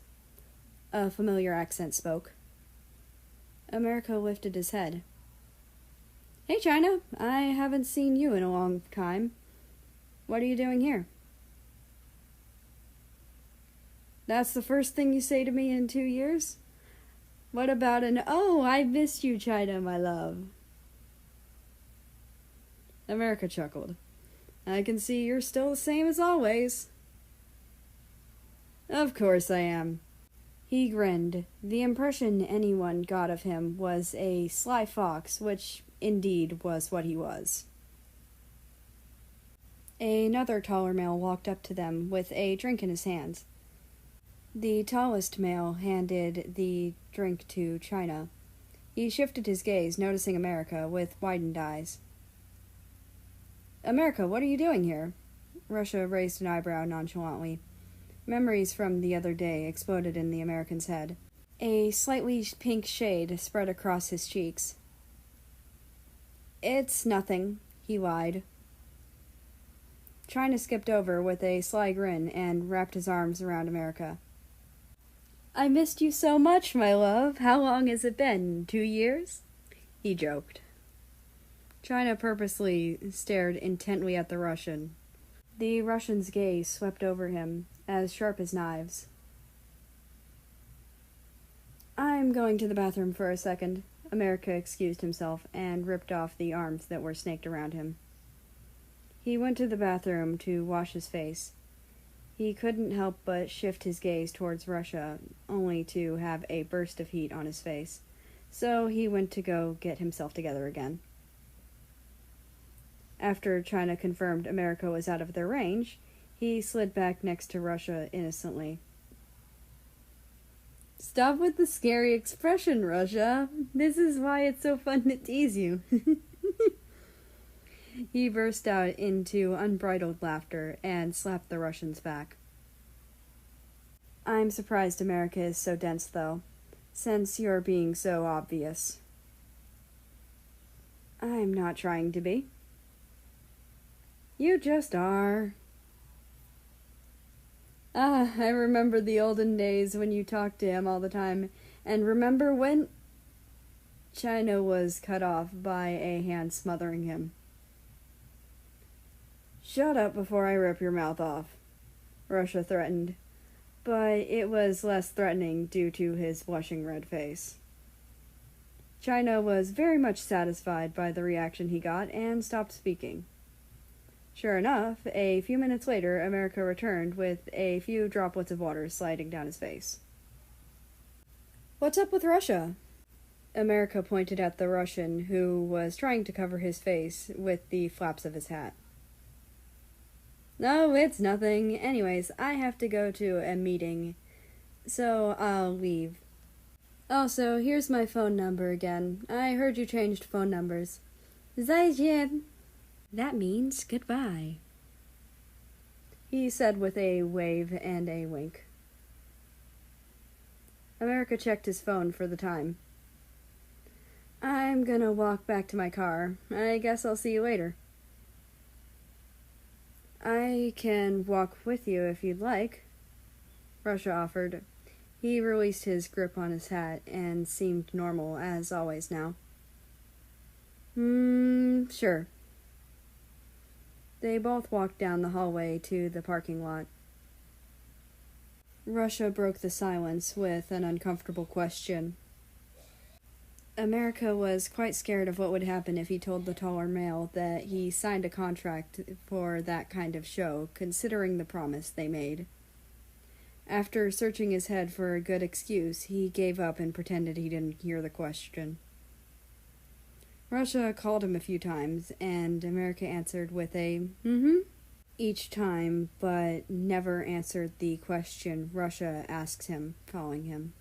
A familiar accent spoke. America lifted his head. Hey, China, I haven't seen you in a long time. What are you doing here? That's the first thing you say to me in 2 years? What about an, oh, I missed you, China, my love? America chuckled. I can see you're still the same as always. Of course I am. He grinned. The impression anyone got of him was a sly fox, which indeed was what he was. Another taller male walked up to them with a drink in his hands. The tallest male handed the drink to China. He shifted his gaze, noticing America with widened eyes. America, what are you doing here? Russia raised an eyebrow nonchalantly. Memories from the other day exploded in the American's head. A slightly pink shade spread across his cheeks. It's nothing, he lied. China skipped over with a sly grin and wrapped his arms around America. I missed you so much, my love. How long has it been? 2 years? He joked. China purposely stared intently at the Russian. The Russian's gaze swept over him, as sharp as knives. I'm going to the bathroom for a second. America excused himself and ripped off the arms that were snaked around him. He went to the bathroom to wash his face. He couldn't help but shift his gaze towards Russia, only to have a burst of heat on his face. So he went to go get himself together again. After China confirmed America was out of their range, he slid back next to Russia innocently. Stop with the scary expression, Russia. This is why it's so fun to tease you. He burst out into unbridled laughter and slapped the Russian's back. I'm surprised America is so dense, though, since you're being so obvious. I'm not trying to be. You just are. I remember the olden days when you talked to him all the time, and remember when... China was cut off by a hand smothering him. Shut up before I rip your mouth off, Russia threatened, but it was less threatening due to his blushing red face. China was very much satisfied by the reaction he got and stopped speaking. Sure enough, a few minutes later, America returned with a few droplets of water sliding down his face. "What's up with Russia?" America pointed at the Russian, who was trying to cover his face with the flaps of his hat. "No, it's nothing. Anyways, I have to go to a meeting, so I'll leave. Also, here's my phone number again. I heard you changed phone numbers. Zaijian." That means goodbye, he said with a wave and a wink. America checked his phone for the time. "I'm gonna walk back to my car. I guess I'll see you later." "I can walk with you if you'd like," Russia offered. He released his grip on his hat and seemed normal as always now. Sure." They both walked down the hallway to the parking lot. Russia broke the silence with an uncomfortable question. America was quite scared of what would happen if he told the taller male that he signed a contract for that kind of show, considering the promise they made. After searching his head for a good excuse, he gave up and pretended he didn't hear the question. Russia called him a few times, and America answered with a each time, but never answered the question Russia asked him, calling him.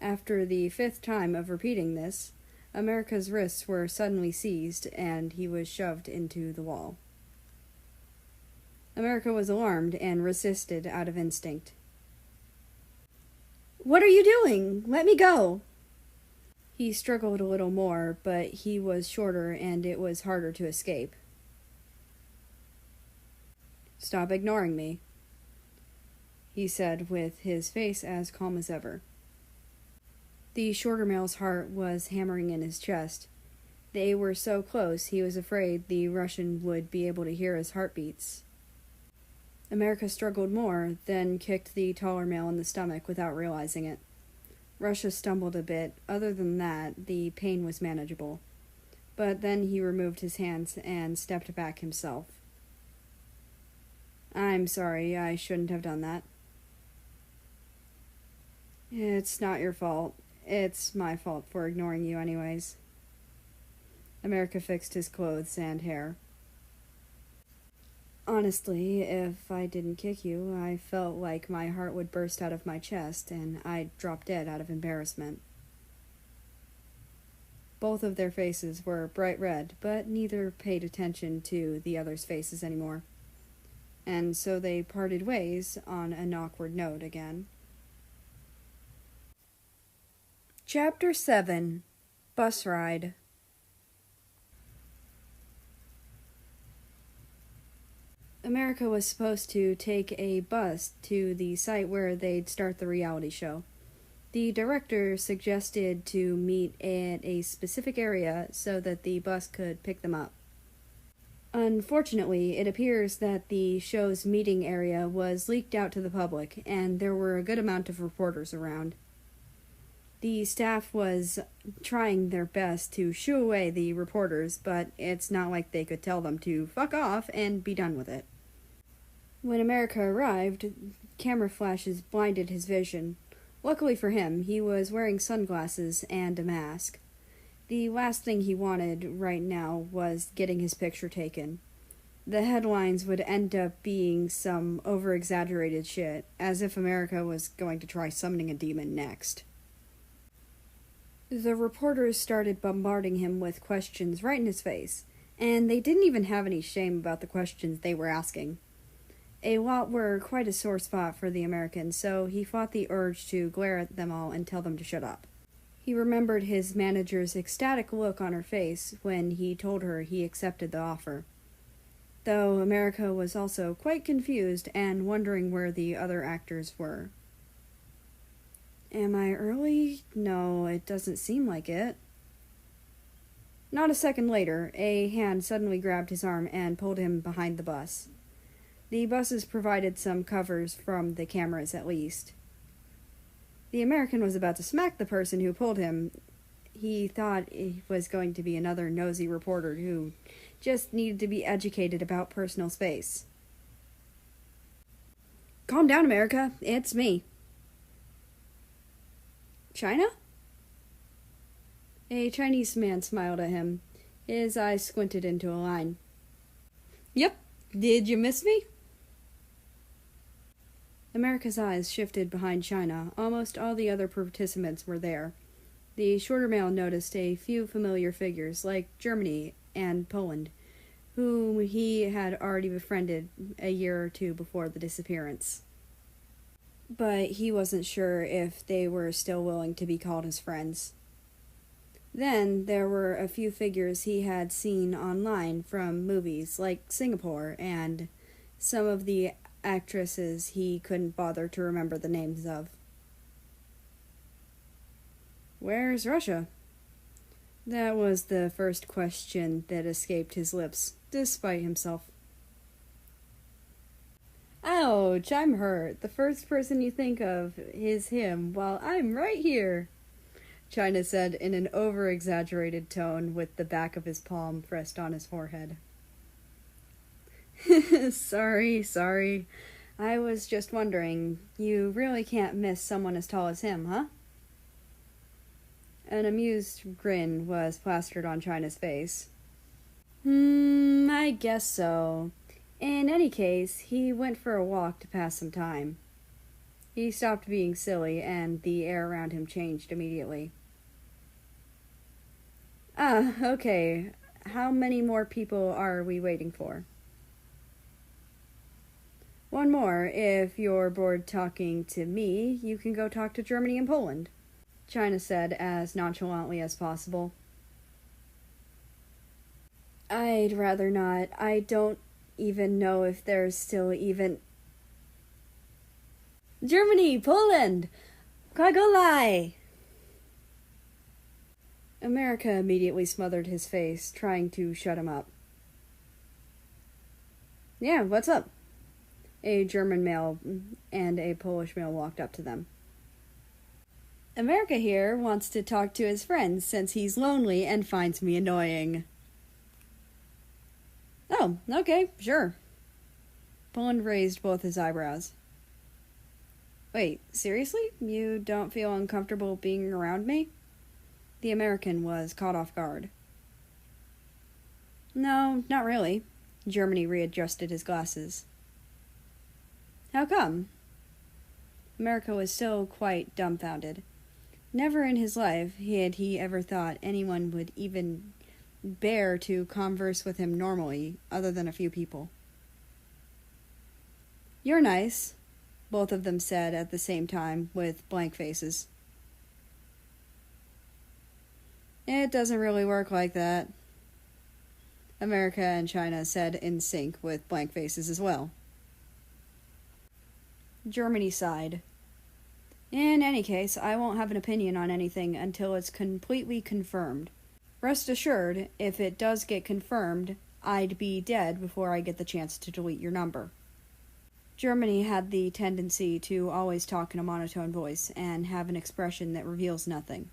After the 5th time of repeating this, America's wrists were suddenly seized, and he was shoved into the wall. America was alarmed and resisted out of instinct. "What are you doing? Let me go!" He struggled a little more, but he was shorter and it was harder to escape. "Stop ignoring me," he said with his face as calm as ever. The shorter male's heart was hammering in his chest. They were so close he was afraid the Russian would be able to hear his heartbeats. America struggled more, then kicked the taller male in the stomach without realizing it. Russia stumbled a bit. Other than that, the pain was manageable. But then he removed his hands and stepped back himself. "I'm sorry, I shouldn't have done that." "It's not your fault. It's my fault for ignoring you anyways." America fixed his clothes and hair. "Honestly, if I didn't kick you, I felt like my heart would burst out of my chest and I'd drop dead out of embarrassment." Both of their faces were bright red, but neither paid attention to the other's faces anymore. And so they parted ways on an awkward note again. Chapter 7. Bus Ride. America was supposed to take a bus to the site where they'd start the reality show. The director suggested to meet at a specific area so that the bus could pick them up. Unfortunately, it appears that the show's meeting area was leaked out to the public, and there were a good amount of reporters around. The staff was trying their best to shoo away the reporters, but it's not like they could tell them to fuck off and be done with it. When America arrived, camera flashes blinded his vision. Luckily for him, he was wearing sunglasses and a mask. The last thing he wanted right now was getting his picture taken. The headlines would end up being some over-exaggerated shit, as if America was going to try summoning a demon next. The reporters started bombarding him with questions right in his face, and they didn't even have any shame about the questions they were asking. A lot were quite a sore spot for the American, so he fought the urge to glare at them all and tell them to shut up. He remembered his manager's ecstatic look on her face when he told her he accepted the offer. Though America was also quite confused and wondering where the other actors were. "Am I early? No, it doesn't seem like it." Not a second later, a hand suddenly grabbed his arm and pulled him behind the bus. The buses provided some covers from the cameras, at least. The American was about to smack the person who pulled him. He thought it was going to be another nosy reporter who just needed to be educated about personal space. Calm down, America. It's me. China? A Chinese man smiled at him. His eyes squinted into a line. Yep. Did you miss me? America's eyes shifted behind China. Almost all the other participants were there. The shorter male noticed a few familiar figures, like Germany and Poland, whom he had already befriended a year or two before the disappearance. But he wasn't sure if they were still willing to be called his friends. Then there were a few figures he had seen online from movies, like Singapore, and some of the actresses he couldn't bother to remember the names of. Where's Russia? That was the first question that escaped his lips, despite himself. Ouch, I'm hurt. The first person you think of is him, while I'm right here, China said in an over-exaggerated tone with the back of his palm pressed on his forehead. Sorry. I was just wondering, you really can't miss someone as tall as him, huh? An amused grin was plastered on China's face. I guess so. In any case, he went for a walk to pass some time. He stopped being silly, and the air around him changed immediately. Okay. How many more people are we waiting for? One more. If you're bored talking to me, you can go talk to Germany and Poland, China said as nonchalantly as possible. I'd rather not. I don't even know if there's still even... Germany! Poland! Kwagolai! America immediately smothered his face, trying to shut him up. Yeah, what's up? A German male and a Polish male walked up to them. America here wants to talk to his friends since he's lonely and finds me annoying. Oh, okay, sure. Poland raised both his eyebrows. Wait, seriously? You don't feel uncomfortable being around me? The American was caught off guard. No, not really. Germany readjusted his glasses. How come? America was still quite dumbfounded. Never in his life had he ever thought anyone would even bear to converse with him normally, other than a few people. You're nice, both of them said at the same time, with blank faces. It doesn't really work like that, America and China said in sync with blank faces as well. Germany sighed. In any case, I won't have an opinion on anything until it's completely confirmed. Rest assured, if it does get confirmed, I'd be dead before I get the chance to delete your number. Germany had the tendency to always talk in a monotone voice and have an expression that reveals nothing.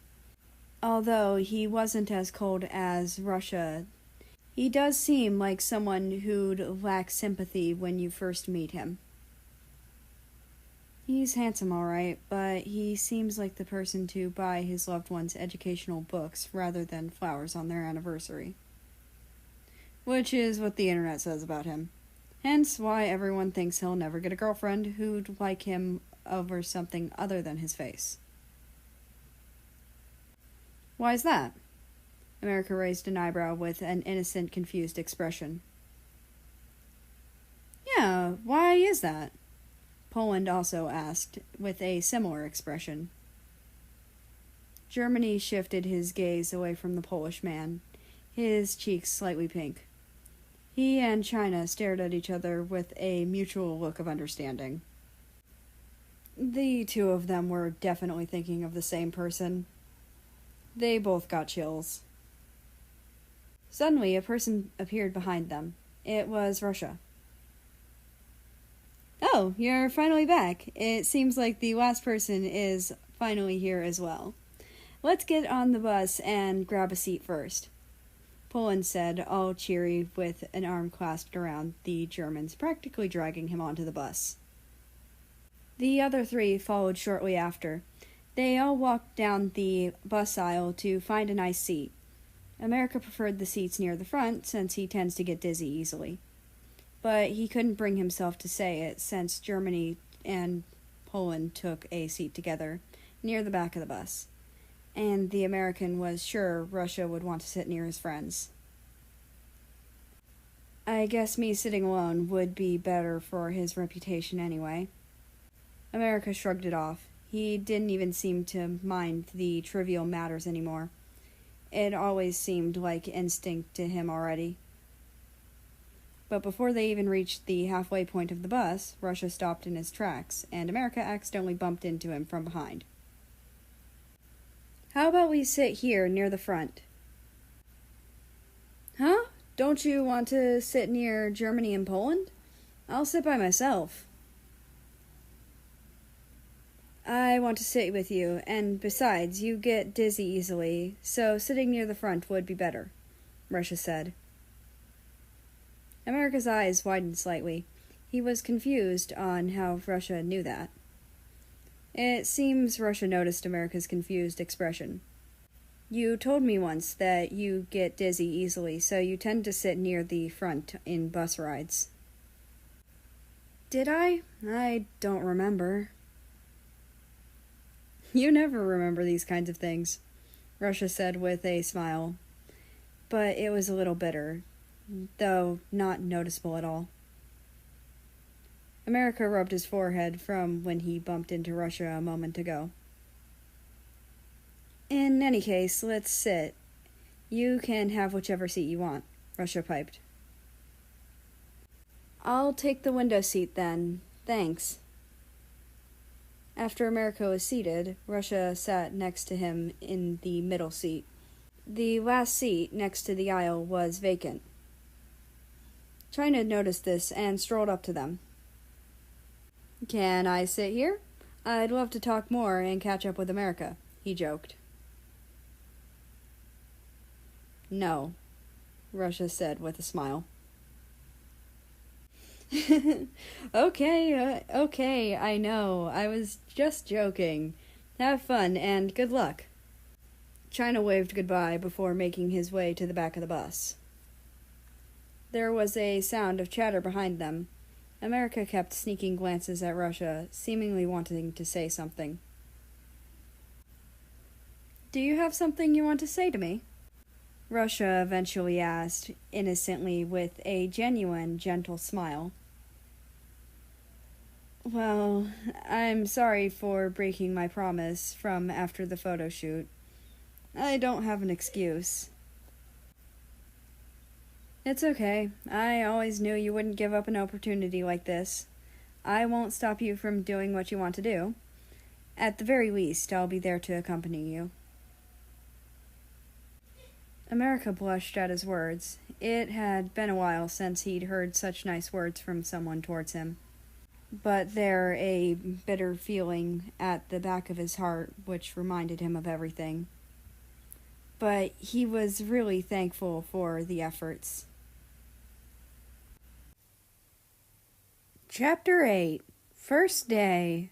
Although he wasn't as cold as Russia, he does seem like someone who'd lack sympathy when you first meet him. He's handsome, all right, but he seems like the person to buy his loved ones educational books rather than flowers on their anniversary. Which is what the internet says about him. Hence why everyone thinks he'll never get a girlfriend who'd like him over something other than his face. Why's that? America raised an eyebrow with an innocent, confused expression. Yeah, why is that? Poland also asked, with a similar expression. Germany shifted his gaze away from the Polish man, his cheeks slightly pink. He and China stared at each other with a mutual look of understanding. The two of them were definitely thinking of the same person. They both got chills. Suddenly, a person appeared behind them. It was Russia. Oh, you're finally back. It seems like the last person is finally here as well. Let's get on the bus and grab a seat first, Poland said, all cheery with an arm clasped around the Germans, practically dragging him onto the bus. The other three followed shortly after. They all walked down the bus aisle to find a nice seat. America preferred the seats near the front, since he tends to get dizzy easily. But he couldn't bring himself to say it, since Germany and Poland took a seat together, near the back of the bus. And the American was sure Russia would want to sit near his friends. I guess me sitting alone would be better for his reputation anyway. America shrugged it off. He didn't even seem to mind the trivial matters anymore. It always seemed like instinct to him already. But before they even reached the halfway point of the bus, Russia stopped in his tracks, and America accidentally bumped into him from behind. How about we sit here near the front? Huh? Don't you want to sit near Germany and Poland? I'll sit by myself. I want to sit with you, and besides, you get dizzy easily, so sitting near the front would be better, Russia said. America's eyes widened slightly. He was confused on how Russia knew that. It seems Russia noticed America's confused expression. You told me once that you get dizzy easily, so you tend to sit near the front in bus rides. Did I? I don't remember. You never remember these kinds of things, Russia said with a smile. But it was a little bitter, though not noticeable at all. America rubbed his forehead from when he bumped into Russia a moment ago. In any case, let's sit. You can have whichever seat you want, Russia piped. I'll take the window seat then. Thanks. After America was seated, Russia sat next to him in the middle seat. The last seat next to the aisle was vacant. China noticed this and strolled up to them. Can I sit here? I'd love to talk more and catch up with America, he joked. No, Russia said with a smile. Okay, I know. I was just joking. Have fun and good luck. China waved goodbye before making his way to the back of the bus. There was a sound of chatter behind them. America kept sneaking glances at Russia, seemingly wanting to say something. Do you have something you want to say to me? Russia eventually asked, innocently with a genuine, gentle smile. Well, I'm sorry for breaking my promise from after the photo shoot. I don't have an excuse. It's okay. I always knew you wouldn't give up an opportunity like this. I won't stop you from doing what you want to do. At the very least, I'll be there to accompany you. America blushed at his words. It had been a while since he'd heard such nice words from someone towards him. But there a bitter feeling at the back of his heart which reminded him of everything. But he was really thankful for the efforts. Chapter 8. First Day.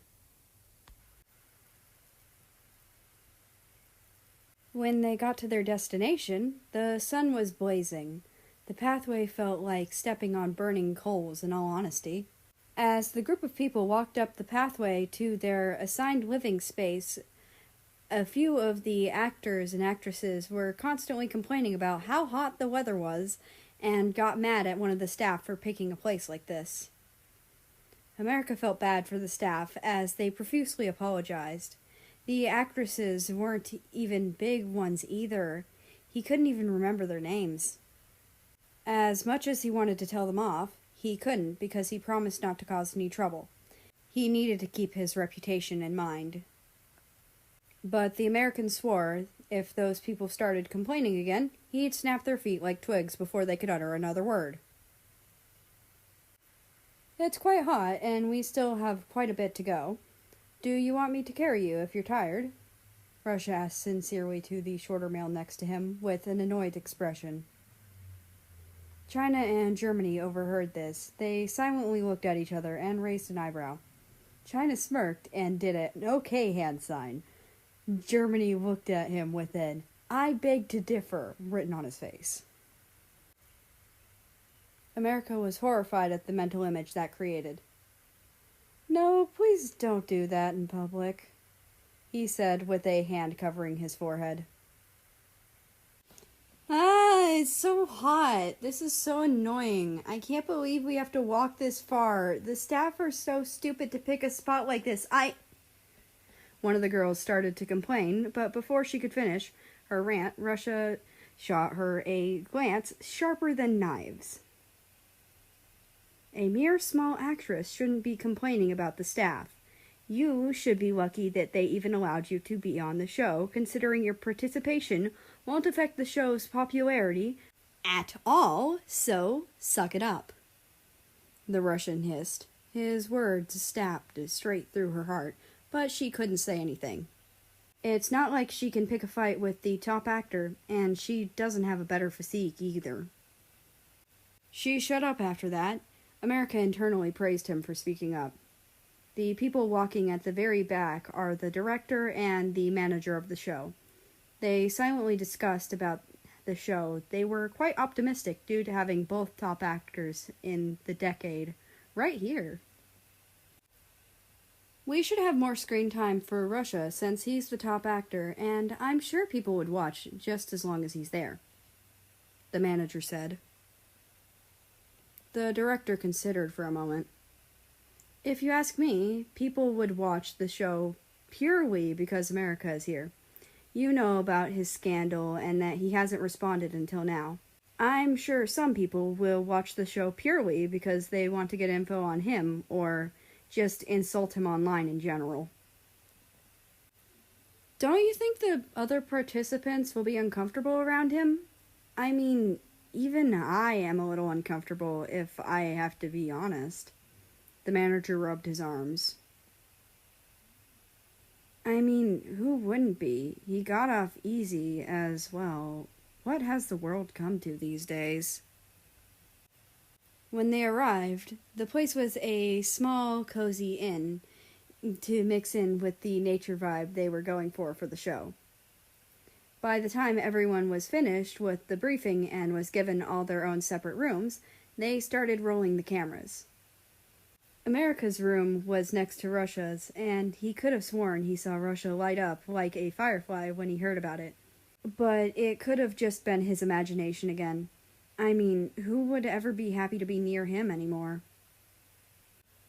When they got to their destination, the sun was blazing. The pathway felt like stepping on burning coals, in all honesty. As the group of people walked up the pathway to their assigned living space, a few of the actors and actresses were constantly complaining about how hot the weather was and got mad at one of the staff for picking a place like this. America felt bad for the staff as they profusely apologized. The actresses weren't even big ones either. He couldn't even remember their names. As much as he wanted to tell them off, he couldn't because he promised not to cause any trouble. He needed to keep his reputation in mind. But the American swore if those people started complaining again, he'd snap their feet like twigs before they could utter another word. It's quite hot, and we still have quite a bit to go. Do you want me to carry you if you're tired? Russia asked sincerely to the shorter male next to him, with an annoyed expression. China and Germany overheard this. They silently looked at each other and raised an eyebrow. China smirked and did an okay hand sign. Germany looked at him with an "I beg to differ" written on his face. America was horrified at the mental image that created. "No, please don't do that in public," he said with a hand covering his forehead. It's so hot. This is so annoying. I can't believe we have to walk this far. The staff are so stupid to pick a spot like this. One of the girls started to complain, but before she could finish her rant, Russia shot her a glance sharper than knives. A mere small actress shouldn't be complaining about the staff. You should be lucky that they even allowed you to be on the show, considering your participation won't affect the show's popularity at all, so suck it up. The Russian hissed. His words stabbed straight through her heart, but she couldn't say anything. It's not like she can pick a fight with the top actor, and she doesn't have a better physique either. She shut up after that. America internally praised him for speaking up. The people walking at the very back are the director and the manager of the show. They silently discussed about the show. They were quite optimistic due to having both top actors in the decade right here. We should have more screen time for Russia since he's the top actor, and I'm sure people would watch just as long as he's there, the manager said. The director considered for a moment. If you ask me, people would watch the show purely because America is here. You know about his scandal and that he hasn't responded until now. I'm sure some people will watch the show purely because they want to get info on him or just insult him online in general. Don't you think the other participants will be uncomfortable around him? I mean, even I am a little uncomfortable if I have to be honest. The manager rubbed his arms. I mean, who wouldn't be? He got off easy as well. What has the world come to these days? When they arrived, the place was a small, cozy inn to mix in with the nature vibe they were going for the show. By the time everyone was finished with the briefing and was given all their own separate rooms, they started rolling the cameras. America's room was next to Russia's, and he could have sworn he saw Russia light up like a firefly when he heard about it. But it could have just been his imagination again. I mean, who would ever be happy to be near him anymore?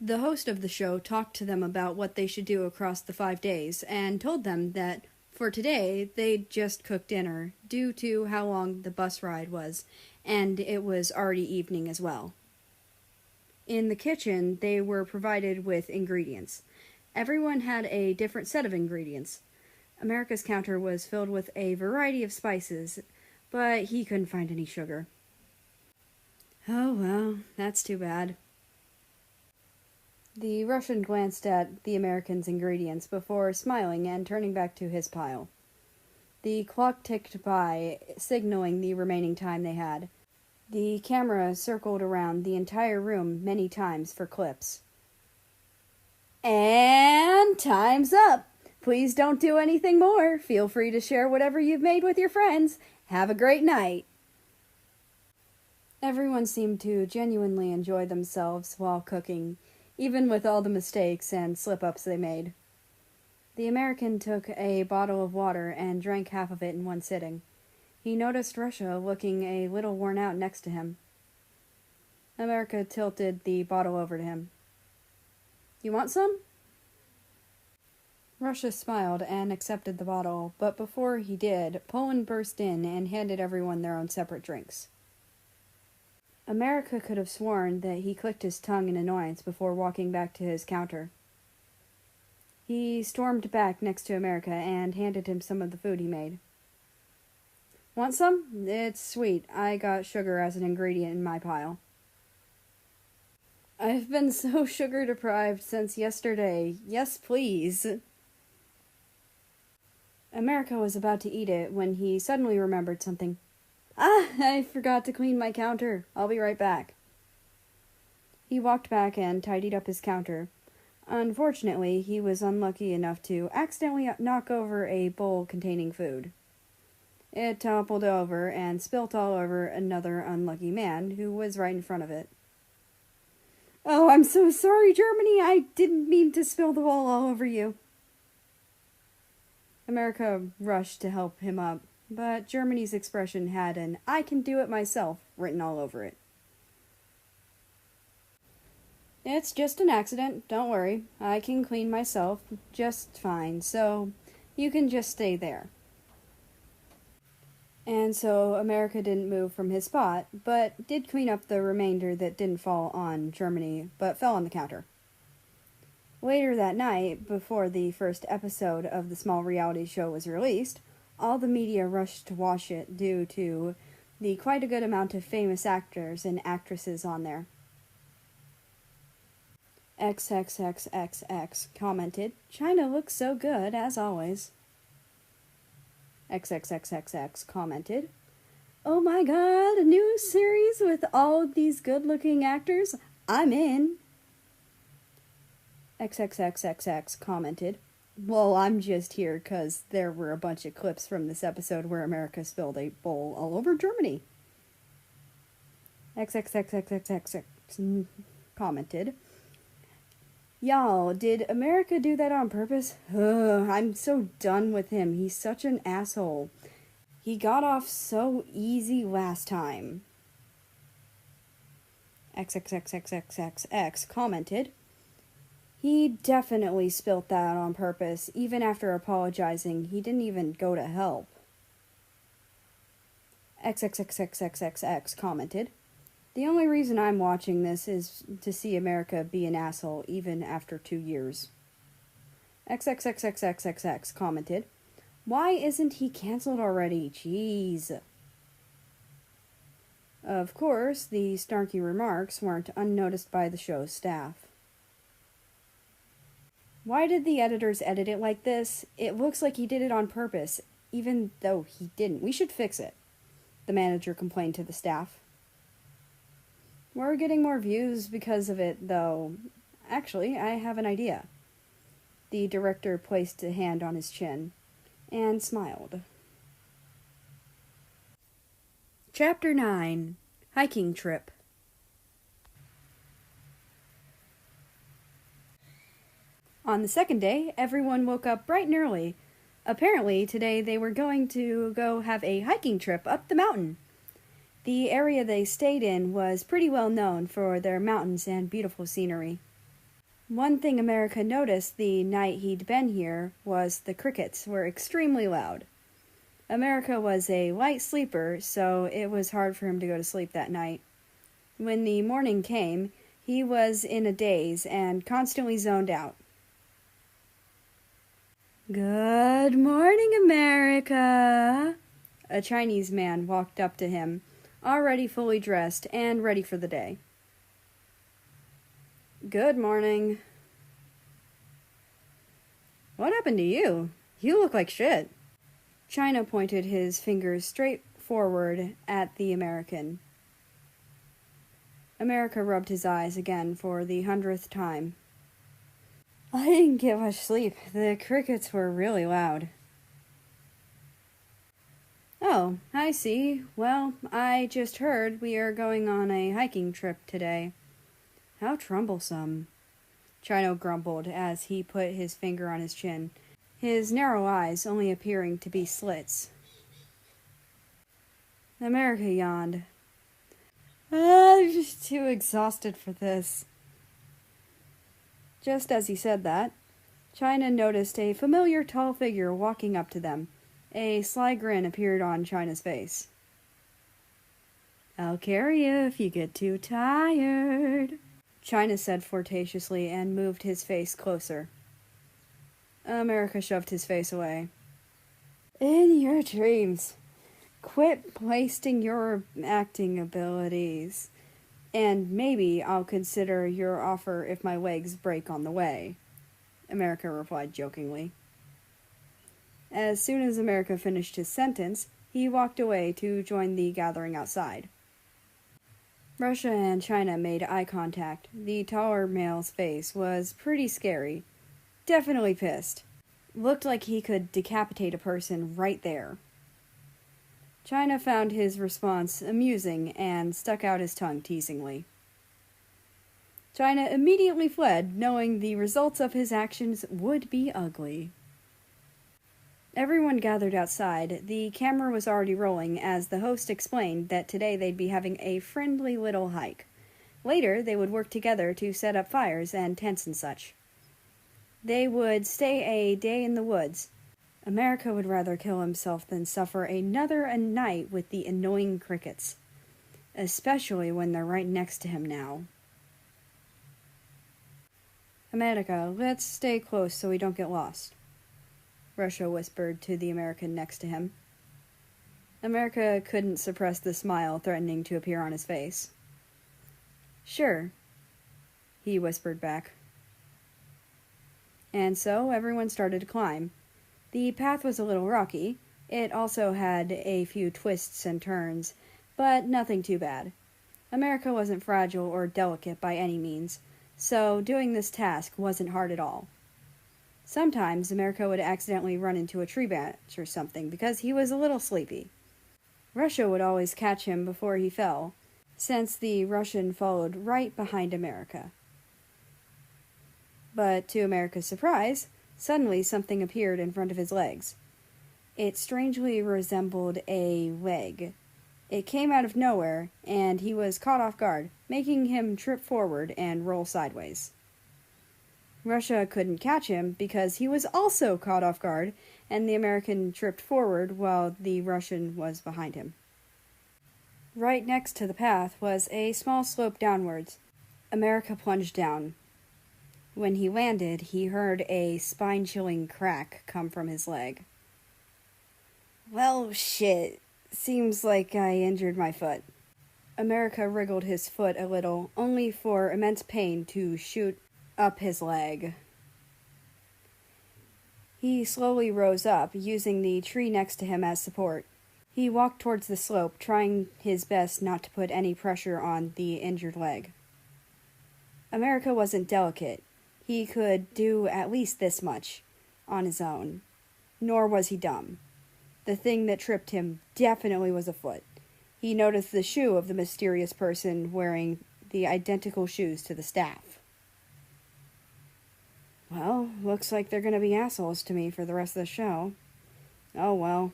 The host of the show talked to them about what they should do across the 5 days, and told them that for today they'd just cook dinner, due to how long the bus ride was, and it was already evening as well. In the kitchen, they were provided with ingredients. Everyone had a different set of ingredients. America's counter was filled with a variety of spices, but he couldn't find any sugar. Oh well, that's too bad. The Russian glanced at the American's ingredients before smiling and turning back to his pile. The clock ticked by, signaling the remaining time they had. The camera circled around the entire room many times for clips. And time's up! Please don't do anything more. Feel free to share whatever you've made with your friends. Have a great night. Everyone seemed to genuinely enjoy themselves while cooking, even with all the mistakes and slip-ups they made. The American took a bottle of water and drank half of it in one sitting. He noticed Russia looking a little worn out next to him. America tilted the bottle over to him. You want some? Russia smiled and accepted the bottle, but before he did, Poland burst in and handed everyone their own separate drinks. America could have sworn that he clicked his tongue in annoyance before walking back to his counter. He stormed back next to America and handed him some of the food he made. Want some? It's sweet. I got sugar as an ingredient in my pile. I've been so sugar-deprived since yesterday. Yes, please. America was about to eat it when he suddenly remembered something. Ah, I forgot to clean my counter. I'll be right back. He walked back and tidied up his counter. Unfortunately, he was unlucky enough to accidentally knock over a bowl containing food. It toppled over and spilt all over another unlucky man who was right in front of it. Oh, I'm so sorry, Germany. I didn't mean to spill the bowl all over you. America rushed to help him up, but Germany's expression had an "I can do it myself" written all over it. It's just an accident, don't worry. I can clean myself just fine, so you can just stay there. And so America didn't move from his spot, but did clean up the remainder that didn't fall on Germany, but fell on the counter. Later that night, before the first episode of the small reality show was released, all the media rushed to watch it due to the quite a good amount of famous actors and actresses on there. XXXXX commented, "China looks so good, as always." XXXXX commented, "Oh my god, a new series with all of these good-looking actors? I'm in." XXXXX commented, "Well, I'm just here 'cause there were a bunch of clips from this episode where America spilled a bowl all over Germany." XXXXX commented, "Y'all, did America do that on purpose? Ugh, I'm so done with him. He's such an asshole. He got off so easy last time." XXXXXX commented, "He definitely spilt that on purpose. Even after apologizing, he didn't even go to help." XXXXXX commented, "The only reason I'm watching this is to see America be an asshole even after 2 years." XXXXXX commented, "Why isn't he canceled already? Jeez." Of course, the snarky remarks weren't unnoticed by the show's staff. "Why did the editors edit it like this? It looks like he did it on purpose, even though he didn't. We should fix it," the manager complained to the staff. "We're getting more views because of it, though. Actually, I have an idea." The director placed a hand on his chin and smiled. Chapter 9. Hiking Trip. On the second day, everyone woke up bright and early. Apparently, today they were going to go have a hiking trip up the mountain. The area they stayed in was pretty well known for their mountains and beautiful scenery. One thing America noticed the night he'd been here was the crickets were extremely loud. America was a light sleeper, so it was hard for him to go to sleep that night. When the morning came, he was in a daze and constantly zoned out. "Good morning, America." A Chinese man walked up to him, already fully dressed and ready for the day. "Good morning." "What happened to you? You look like shit." China pointed his fingers straight forward at the American. America rubbed his eyes again for the 100th time. "I didn't get much sleep. The crickets were really loud." "Oh, I see. Well, I just heard we are going on a hiking trip today." "How troublesome," Chino grumbled as he put his finger on his chin, his narrow eyes only appearing to be slits. America yawned. "I'm just too exhausted for this." Just as he said that, China noticed a familiar tall figure walking up to them. A sly grin appeared on China's face. "I'll carry you if you get too tired," China said flirtatiously and moved his face closer. America shoved his face away. "In your dreams. Quit wasting your acting abilities. And maybe I'll consider your offer if my legs break on the way," America replied jokingly. As soon as America finished his sentence, he walked away to join the gathering outside. Russia and China made eye contact. The taller male's face was pretty scary. Definitely pissed. Looked like he could decapitate a person right there. China found his response amusing and stuck out his tongue teasingly. China immediately fled, knowing the results of his actions would be ugly. Everyone gathered outside. The camera was already rolling as the host explained that today they'd be having a friendly little hike. Later, they would work together to set up fires and tents and such. They would stay a day in the woods. America would rather kill himself than suffer another night with the annoying crickets, especially when they're right next to him now. America, let's stay close so we don't get lost, Russia whispered to the American next to him. America couldn't suppress the smile threatening to appear on his face. Sure, he whispered back. And so everyone started to climb. The path was a little rocky. It also had a few twists and turns, but nothing too bad. America wasn't fragile or delicate by any means, so doing this task wasn't hard at all. Sometimes America would accidentally run into a tree branch or something because he was a little sleepy. Russia would always catch him before he fell, since the Russian followed right behind America. But to America's surprise, suddenly something appeared in front of his legs. It strangely resembled a leg. It came out of nowhere, and he was caught off guard, making him trip forward and roll sideways. Russia couldn't catch him because he was also caught off guard, and the American tripped forward while the Russian was behind him. Right next to the path was a small slope downwards. America plunged down. When he landed, he heard a spine-chilling crack come from his leg. Well, shit. Seems like I injured my foot. America wriggled his foot a little, only for immense pain to shoot up his leg. He slowly rose up, using the tree next to him as support. He walked towards the slope, trying his best not to put any pressure on the injured leg. America wasn't delicate. He could do at least this much on his own. Nor was he dumb. The thing that tripped him definitely was a foot. He noticed the shoe of the mysterious person wearing the identical shoes to the staff. Well, looks like they're going to be assholes to me for the rest of the show. Oh well.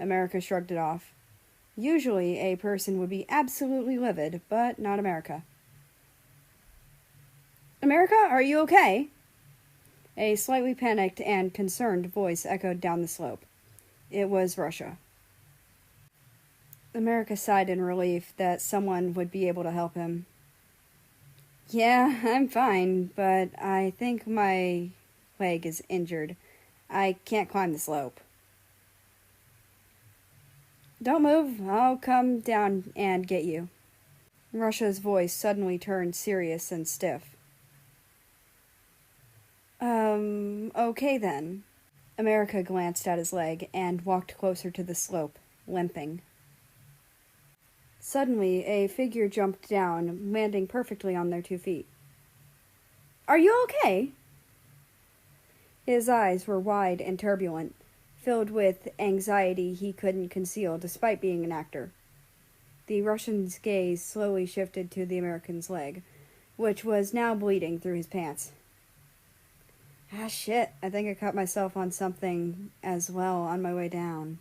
America shrugged it off. Usually a person would be absolutely livid, but not America. America, are you okay? A slightly panicked and concerned voice echoed down the slope. It was Russia. America sighed in relief that someone would be able to help him. Yeah, I'm fine, but I think my leg is injured. I can't climb the slope. Don't move, I'll come down and get you. Russia's voice suddenly turned serious and stiff. Okay then. America glanced at his leg and walked closer to the slope, limping. Suddenly, a figure jumped down, landing perfectly on their 2 feet. Are you okay? His eyes were wide and turbulent, filled with anxiety he couldn't conceal despite being an actor. The Russian's gaze slowly shifted to the American's leg, which was now bleeding through his pants. Ah, shit, I think I cut myself on something as well on my way down.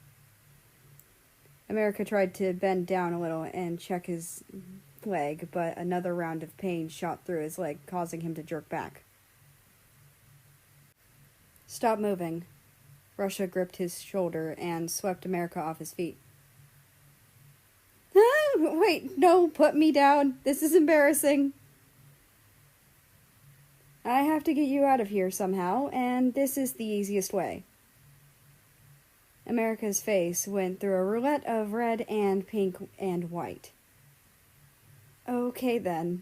America tried to bend down a little and check his leg, but another round of pain shot through his leg, causing him to jerk back. Stop moving. Russia gripped his shoulder and swept America off his feet. Ah, wait, no, put me down. This is embarrassing. I have to get you out of here somehow, and this is the easiest way. America's face went through a roulette of red and pink and white. Okay then.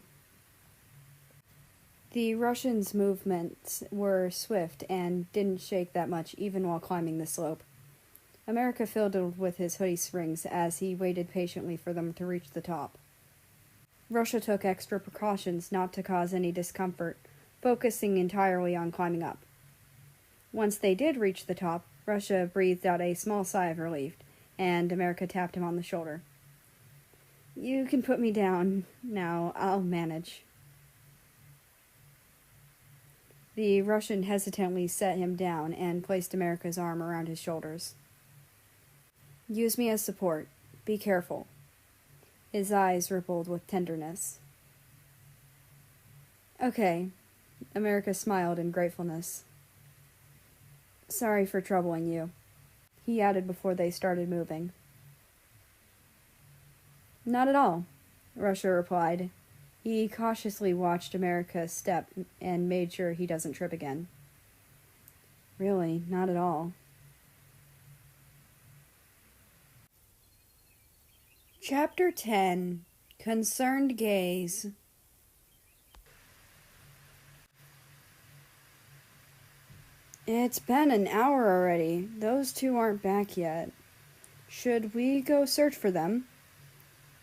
The Russians' movements were swift and didn't shake that much even while climbing the slope. America fiddled with his hoodie strings as he waited patiently for them to reach the top. Russia took extra precautions not to cause any discomfort, focusing entirely on climbing up. Once they did reach the top, Russia breathed out a small sigh of relief, and America tapped him on the shoulder. "You can put me down now. I'll manage." The Russian hesitantly set him down and placed America's arm around his shoulders. "Use me as support. Be careful." His eyes rippled with tenderness. "Okay." America smiled in gratefulness. "Sorry for troubling you," he added before they started moving. "Not at all," Russia replied. He cautiously watched America step and made sure he doesn't trip again. "Really, not at all." Chapter 10. Concerned Gaze. "It's been an hour already. Those two aren't back yet. Should we go search for them?"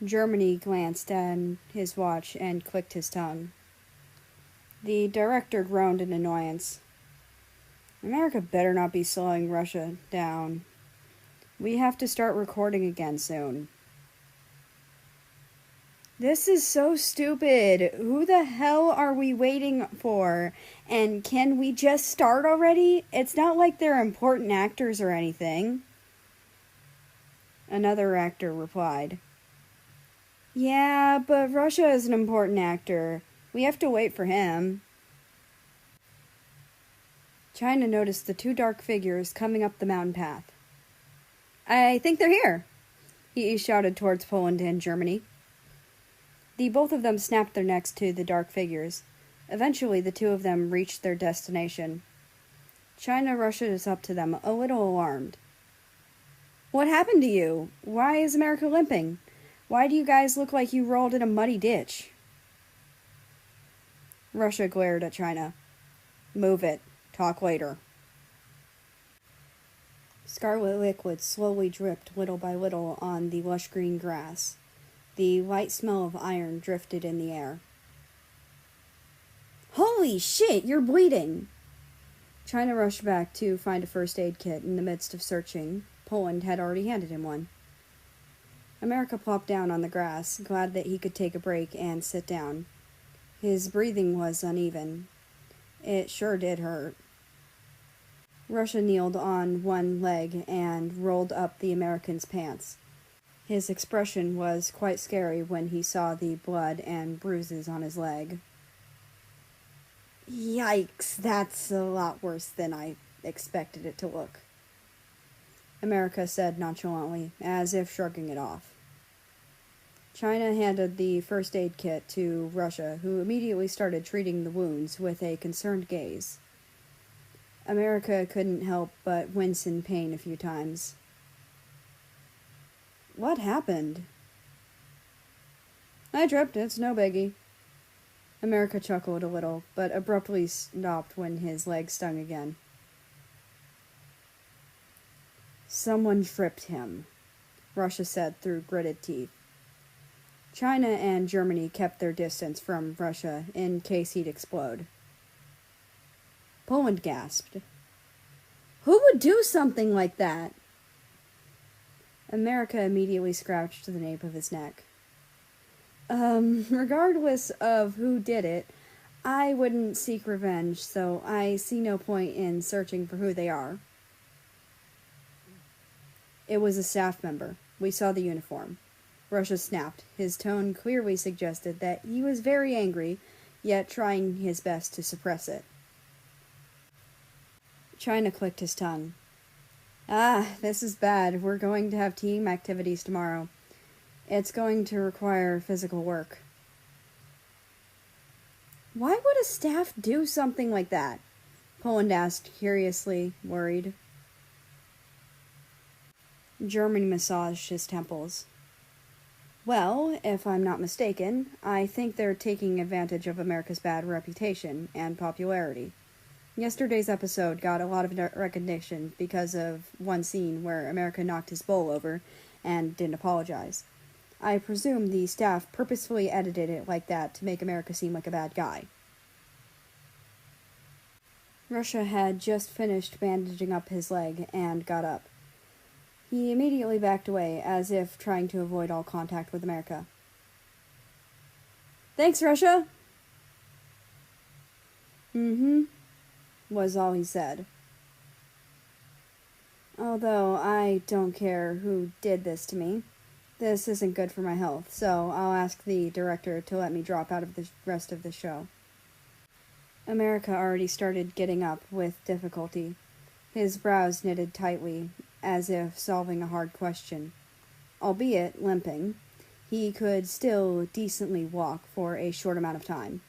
Germany glanced at his watch and clicked his tongue. The director groaned in annoyance. "America better not be slowing Russia down. We have to start recording again soon." "This is so stupid. Who the hell are we waiting for? And can we just start already? It's not like they're important actors or anything." Another actor replied. "Yeah, but Russia is an important actor. We have to wait for him." China noticed the two dark figures coming up the mountain path. "I think they're here," he shouted towards Poland and Germany. The both of them snapped their necks to the dark figures. Eventually, the two of them reached their destination. China rushes up to them, a little alarmed. "What happened to you? Why is America limping? Why do you guys look like you rolled in a muddy ditch?" Russia glared at China. "Move it. Talk later." Scarlet liquid slowly dripped little by little on the lush green grass. The light smell of iron drifted in the air. "Holy shit, you're bleeding!" China rushed back to find a first aid kit. In the midst of searching, Poland had already handed him one. America plopped down on the grass, glad that he could take a break and sit down. His breathing was uneven. It sure did hurt. Russia kneeled on one leg and rolled up the American's pants. His expression was quite scary when he saw the blood and bruises on his leg. "Yikes, that's a lot worse than I expected it to look," America said nonchalantly, as if shrugging it off. China handed the first aid kit to Russia, who immediately started treating the wounds with a concerned gaze. America couldn't help but wince in pain a few times. "What happened?" "I tripped, it's no biggie." America chuckled a little, but abruptly stopped when his leg stung again. "Someone tripped him," Russia said through gritted teeth. China and Germany kept their distance from Russia in case he'd explode. Poland gasped. "Who would do something like that?" America immediately scratched the nape of his neck. Regardless of who did it, I wouldn't seek revenge, so I see no point in searching for who they are." "It was a staff member. We saw the uniform." Russia snapped. His tone clearly suggested that he was very angry, yet trying his best to suppress it. China clicked his tongue. This is bad. We're going to have team activities tomorrow. It's going to require physical work." "Why would a staff do something like that?" Poland asked, curiously, worried. Germany massaged his temples. Well, if I'm not mistaken, I think they're taking advantage of America's bad reputation and popularity. Yesterday's episode got a lot of recognition because of one scene where America knocked his bowl over and didn't apologize. I presume the staff purposefully edited it like that to make America seem like a bad guy. Russia had just finished bandaging up his leg and got up. He immediately backed away, as if trying to avoid all contact with America. "Thanks, Russia!" "Mm-hmm," was all he said. "Although I don't care who did this to me. This isn't good for my health, so I'll ask the director to let me drop out of the rest of the show." America already started getting up with difficulty. His brows knitted tightly, as if solving a hard question. Albeit limping, he could still decently walk for a short amount of time.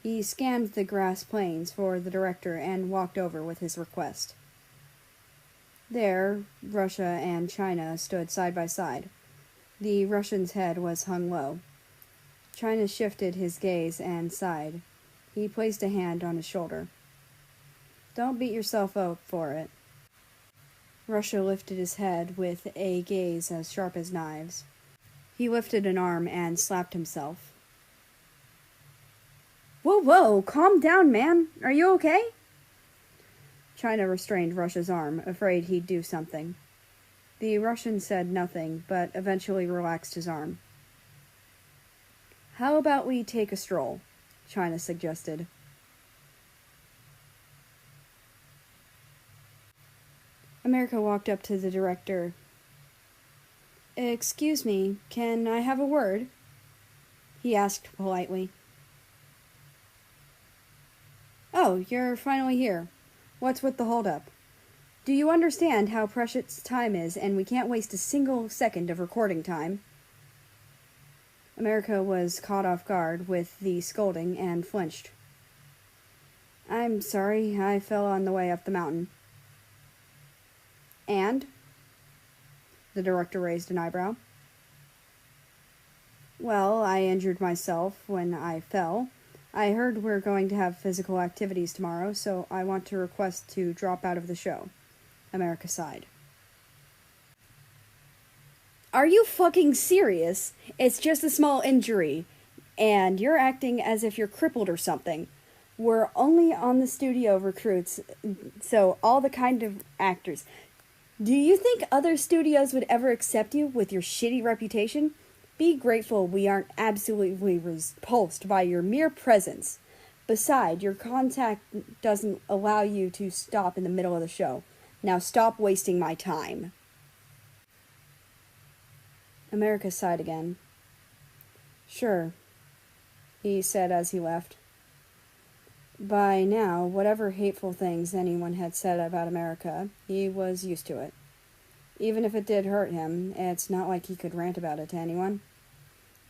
He scanned the grass plains for the director and walked over with his request. There, Russia and China stood side by side. The Russian's head was hung low. China shifted his gaze and sighed. He placed a hand on his shoulder. "Don't beat yourself up for it." Russia lifted his head with a gaze as sharp as knives. He lifted an arm and slapped himself. Whoa, calm down, man. Are you okay?" China restrained Russia's arm, afraid he'd do something. The Russian said nothing, but eventually relaxed his arm. "How about we take a stroll?" China suggested. America walked up to the director. "Excuse me, can I have a word?" he asked politely. "Oh, you're finally here. What's with the holdup? Do you understand how precious time is, and we can't waste a single second of recording time?" America was caught off guard with the scolding and flinched. "I'm sorry, I fell on the way up the mountain." "And?" The director raised an eyebrow. "Well, I injured myself when I fell. I heard we're going to have physical activities tomorrow, so I want to request to drop out of the show." America sighed. "Are you fucking serious? It's just a small injury, and you're acting as if you're crippled or something. We're only on the studio recruits, so all the kind of actors. Do you think other studios would ever accept you with your shitty reputation? Be grateful we aren't absolutely repulsed by your mere presence. Besides, your contact doesn't allow you to stop in the middle of the show. Now stop wasting my time." America sighed again. "Sure," he said as he left. By now, whatever hateful things anyone had said about America, he was used to it. Even if it did hurt him, it's not like he could rant about it to anyone.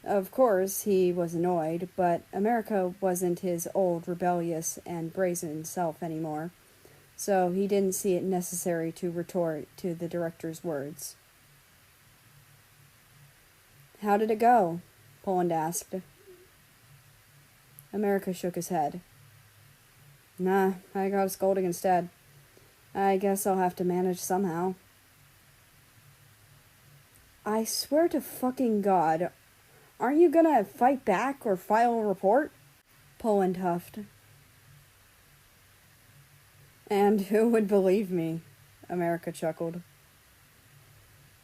Of course, he was annoyed, but America wasn't his old rebellious and brazen self anymore, so he didn't see it necessary to retort to the director's words. "How did it go?" Poland asked. America shook his head. "Nah, I got a scolding instead. I guess I'll have to manage somehow." "I swear to fucking God, aren't you gonna fight back or file a report?" Poland huffed. "And who would believe me?" America chuckled.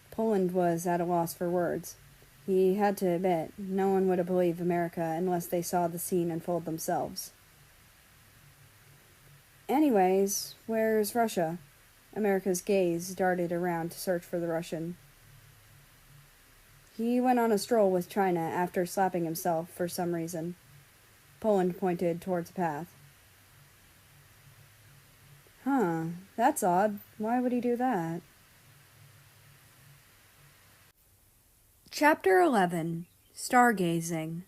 Poland was at a loss for words. He had to admit, no one would have believed America unless they saw the scene unfold themselves. "Anyways, where's Russia?" America's gaze darted around to search for the Russian. "He went on a stroll with China after slapping himself for some reason." Poland pointed towards the path. "Huh, that's odd. Why would he do that?" Chapter 11. Stargazing.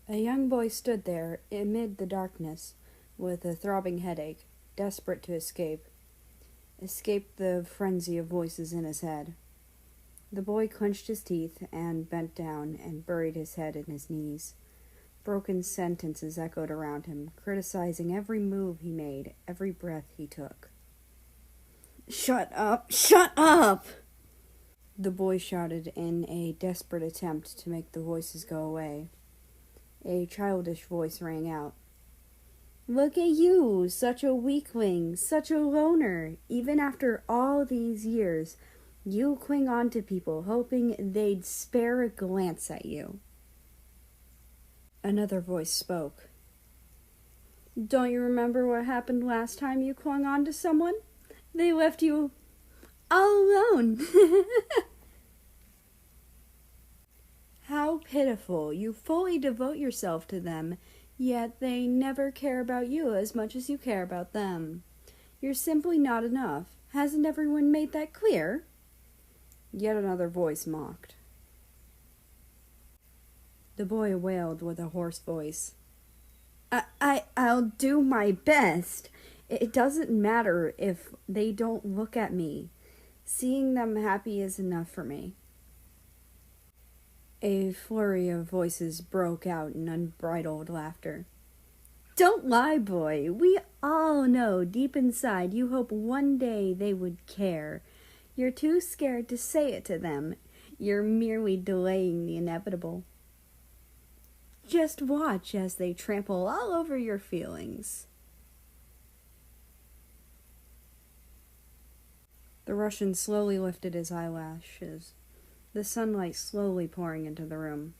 A young boy stood there amid the darkness, with a throbbing headache, desperate to escape. escaped the frenzy of voices in his head. The boy clenched his teeth and bent down and buried his head in his knees. Broken sentences echoed around him, criticizing every move he made, every breath he took. "Shut up! Shut up!" the boy shouted in a desperate attempt to make the voices go away. A childish voice rang out. "Look at you, such a weakling, such a loner. Even after all these years, you cling on to people, hoping they'd spare a glance at you." Another voice spoke. "Don't you remember what happened last time you clung on to someone? They left you all alone." "How pitiful. You fully devote yourself to them, yet they never care about you as much as you care about them. You're simply not enough. Hasn't everyone made that clear?" Yet another voice mocked. The boy wailed with a hoarse voice. I'll do my best. It doesn't matter if they don't look at me. Seeing them happy is enough for me." A flurry of voices broke out in unbridled laughter. "Don't lie, boy. We all know deep inside you hope one day they would care. You're too scared to say it to them. You're merely delaying the inevitable. Just watch as they trample all over your feelings." The Russian slowly lifted his eyelashes, the sunlight slowly pouring into the room.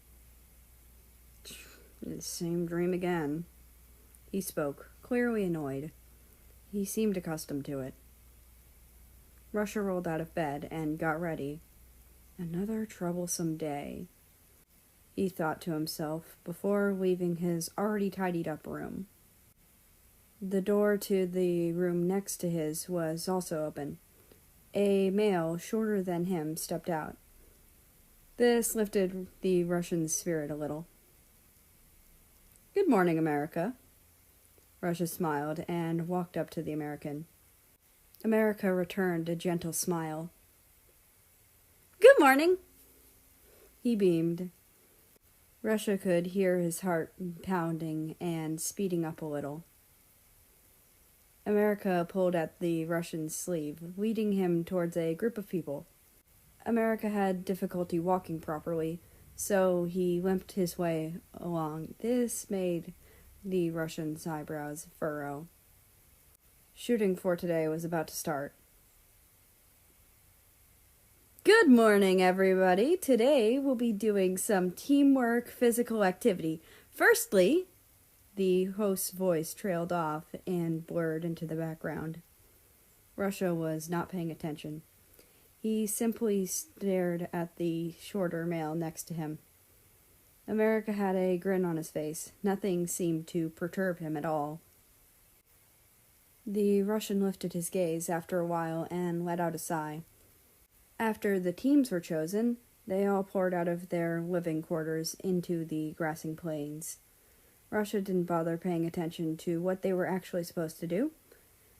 "The same dream again," he spoke, clearly annoyed. He seemed accustomed to it. Russia rolled out of bed and got ready. Another troublesome day, he thought to himself before leaving his already tidied up room. The door to the room next to his was also open. A male, shorter than him, stepped out. This lifted the Russian's spirit a little. "Good morning, America." Russia smiled and walked up to the American. America returned a gentle smile. "Good morning." He beamed. Russia could hear his heart pounding and speeding up a little. America pulled at the Russian's sleeve, leading him towards a group of people. America had difficulty walking properly, so he limped his way along. This made the Russian's eyebrows furrow. Shooting for today was about to start. "Good morning, everybody. Today we'll be doing some teamwork physical activity. Firstly," the host's voice trailed off and blurred into the background. Russia was not paying attention. He simply stared at the shorter male next to him. America had a grin on his face. Nothing seemed to perturb him at all. The Russian lifted his gaze after a while and let out a sigh. After the teams were chosen, they all poured out of their living quarters into the grassy plains. Russia didn't bother paying attention to what they were actually supposed to do.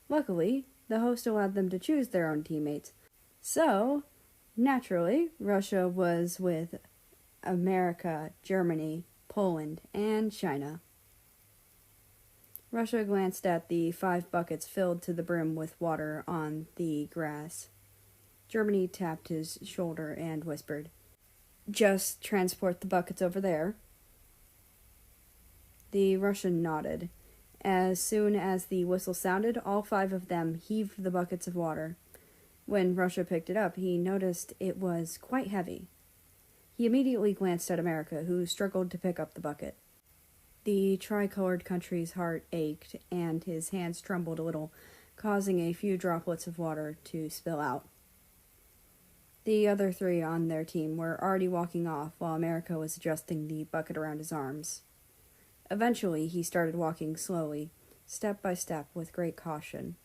Luckily, the host allowed them to choose their own teammates. So, naturally, Russia was with America, Germany, Poland, and China. Russia glanced at the 5 buckets filled to the brim with water on the grass. Germany tapped his shoulder and whispered, "Just transport the buckets over there." The Russian nodded. As soon as the whistle sounded, all 5 of them heaved the buckets of water. When Russia picked it up, he noticed it was quite heavy. He immediately glanced at America, who struggled to pick up the bucket. The tricolored country's heart ached, and his hands trembled a little, causing a few droplets of water to spill out. The other 3 on their team were already walking off while America was adjusting the bucket around his arms. Eventually, he started walking slowly, step by step, with great caution.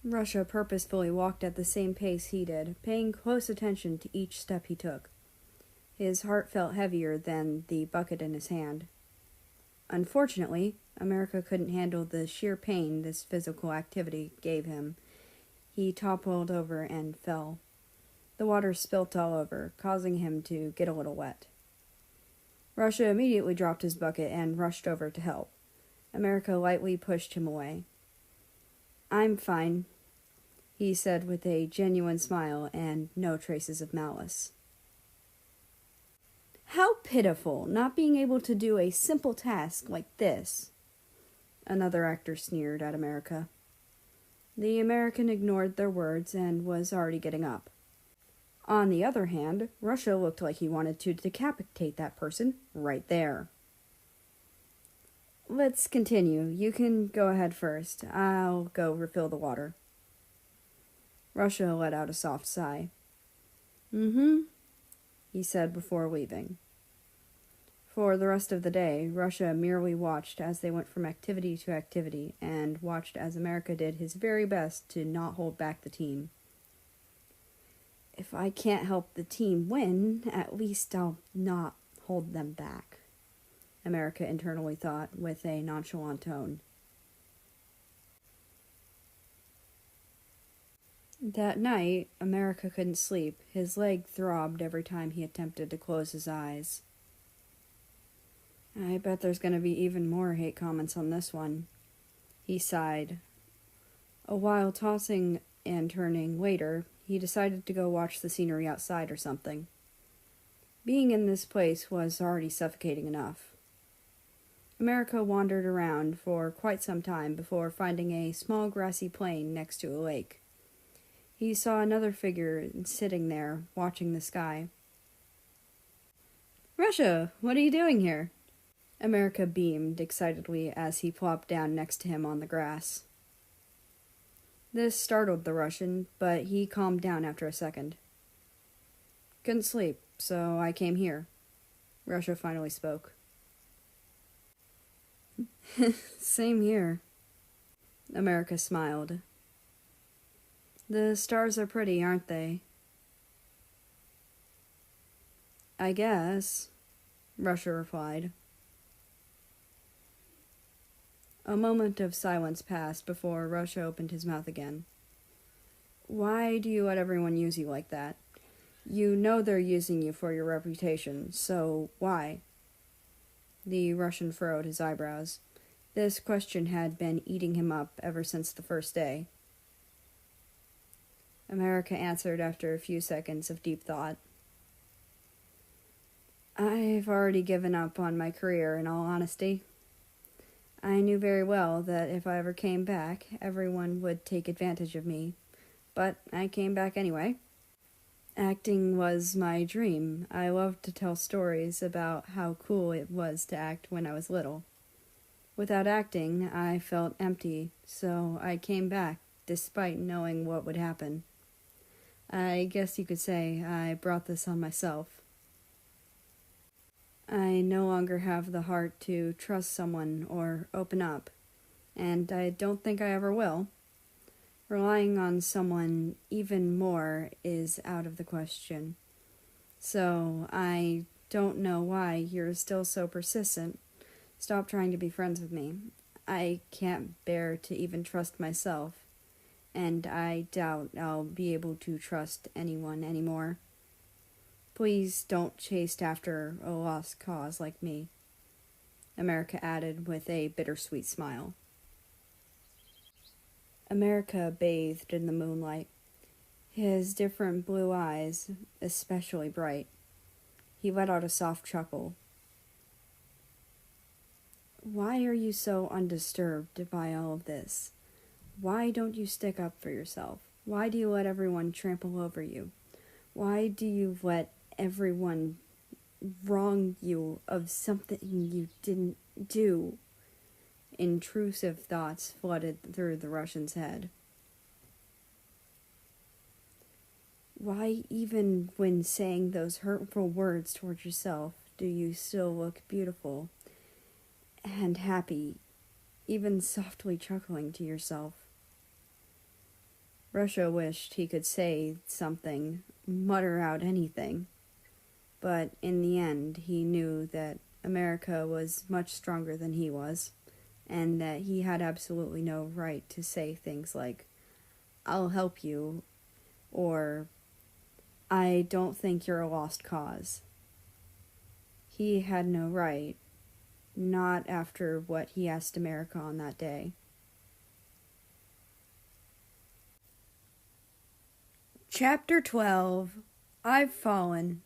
Russia purposefully walked at the same pace he did, paying close attention to each step he took. His heart felt heavier than the bucket in his hand. Unfortunately, America couldn't handle the sheer pain this physical activity gave him. He toppled over and fell. The water spilt all over, causing him to get a little wet. Russia immediately dropped his bucket and rushed over to help. America lightly pushed him away. "I'm fine," he said with a genuine smile and no traces of malice. "How pitiful, not being able to do a simple task like this," another actor sneered at America. The American ignored their words and was already getting up. On the other hand, Russia looked like he wanted to decapitate that person right there. "Let's continue. You can go ahead first. I'll go refill the water." Russia let out a soft sigh. He said before leaving. For the rest of the day, Russia merely watched as they went from activity to activity, and watched as America did his very best to not hold back the team. "If I can't help the team win, at least I'll not hold them back," America internally thought with a nonchalant tone. That night, America couldn't sleep. His leg throbbed every time he attempted to close his eyes. "I bet there's going to be even more hate comments on this one," he sighed. A while tossing and turning later, he decided to go watch the scenery outside or something. Being in this place was already suffocating enough. America wandered around for quite some time before finding a small grassy plain next to a lake. He saw another figure sitting there, watching the sky. "Russia, what are you doing here?" America beamed excitedly as he plopped down next to him on the grass. This startled the Russian, but he calmed down after a second. "Couldn't sleep, so I came here." Russia finally spoke. "Same here." America smiled. "The stars are pretty, aren't they?" "I guess," Russia replied. A moment of silence passed before Russia opened his mouth again. "Why do you let everyone use you like that? You know they're using you for your reputation, so why?" The Russian furrowed his eyebrows. This question had been eating him up ever since the first day. America answered after a few seconds of deep thought. "I've already given up on my career, in all honesty. I knew very well that if I ever came back, everyone would take advantage of me, but I came back anyway. Acting was my dream. I loved to tell stories about how cool it was to act when I was little. Without acting, I felt empty, so I came back, despite knowing what would happen. I guess you could say I brought this on myself. I no longer have the heart to trust someone or open up, and I don't think I ever will. Relying on someone even more is out of the question. So I don't know why you're still so persistent. Stop trying to be friends with me. I can't bear to even trust myself, and I doubt I'll be able to trust anyone anymore. Please don't chase after a lost cause like me," America added with a bittersweet smile. America bathed in the moonlight, his different blue eyes especially bright. He let out a soft chuckle. "Why are you so undisturbed by all of this? Why don't you stick up for yourself? Why do you let everyone trample over you? Why do you let everyone wrong you of something you didn't do?" Intrusive thoughts flooded through the Russian's head. Why, even when saying those hurtful words towards yourself, do you still look beautiful and happy, even softly chuckling to yourself? Russia wished he could say something, mutter out anything. But in the end, he knew that America was much stronger than he was, and that he had absolutely no right to say things like, I'll help you, or I don't think you're a lost cause. He had no right, not after what he asked America on that day. Chapter 12. I've Fallen.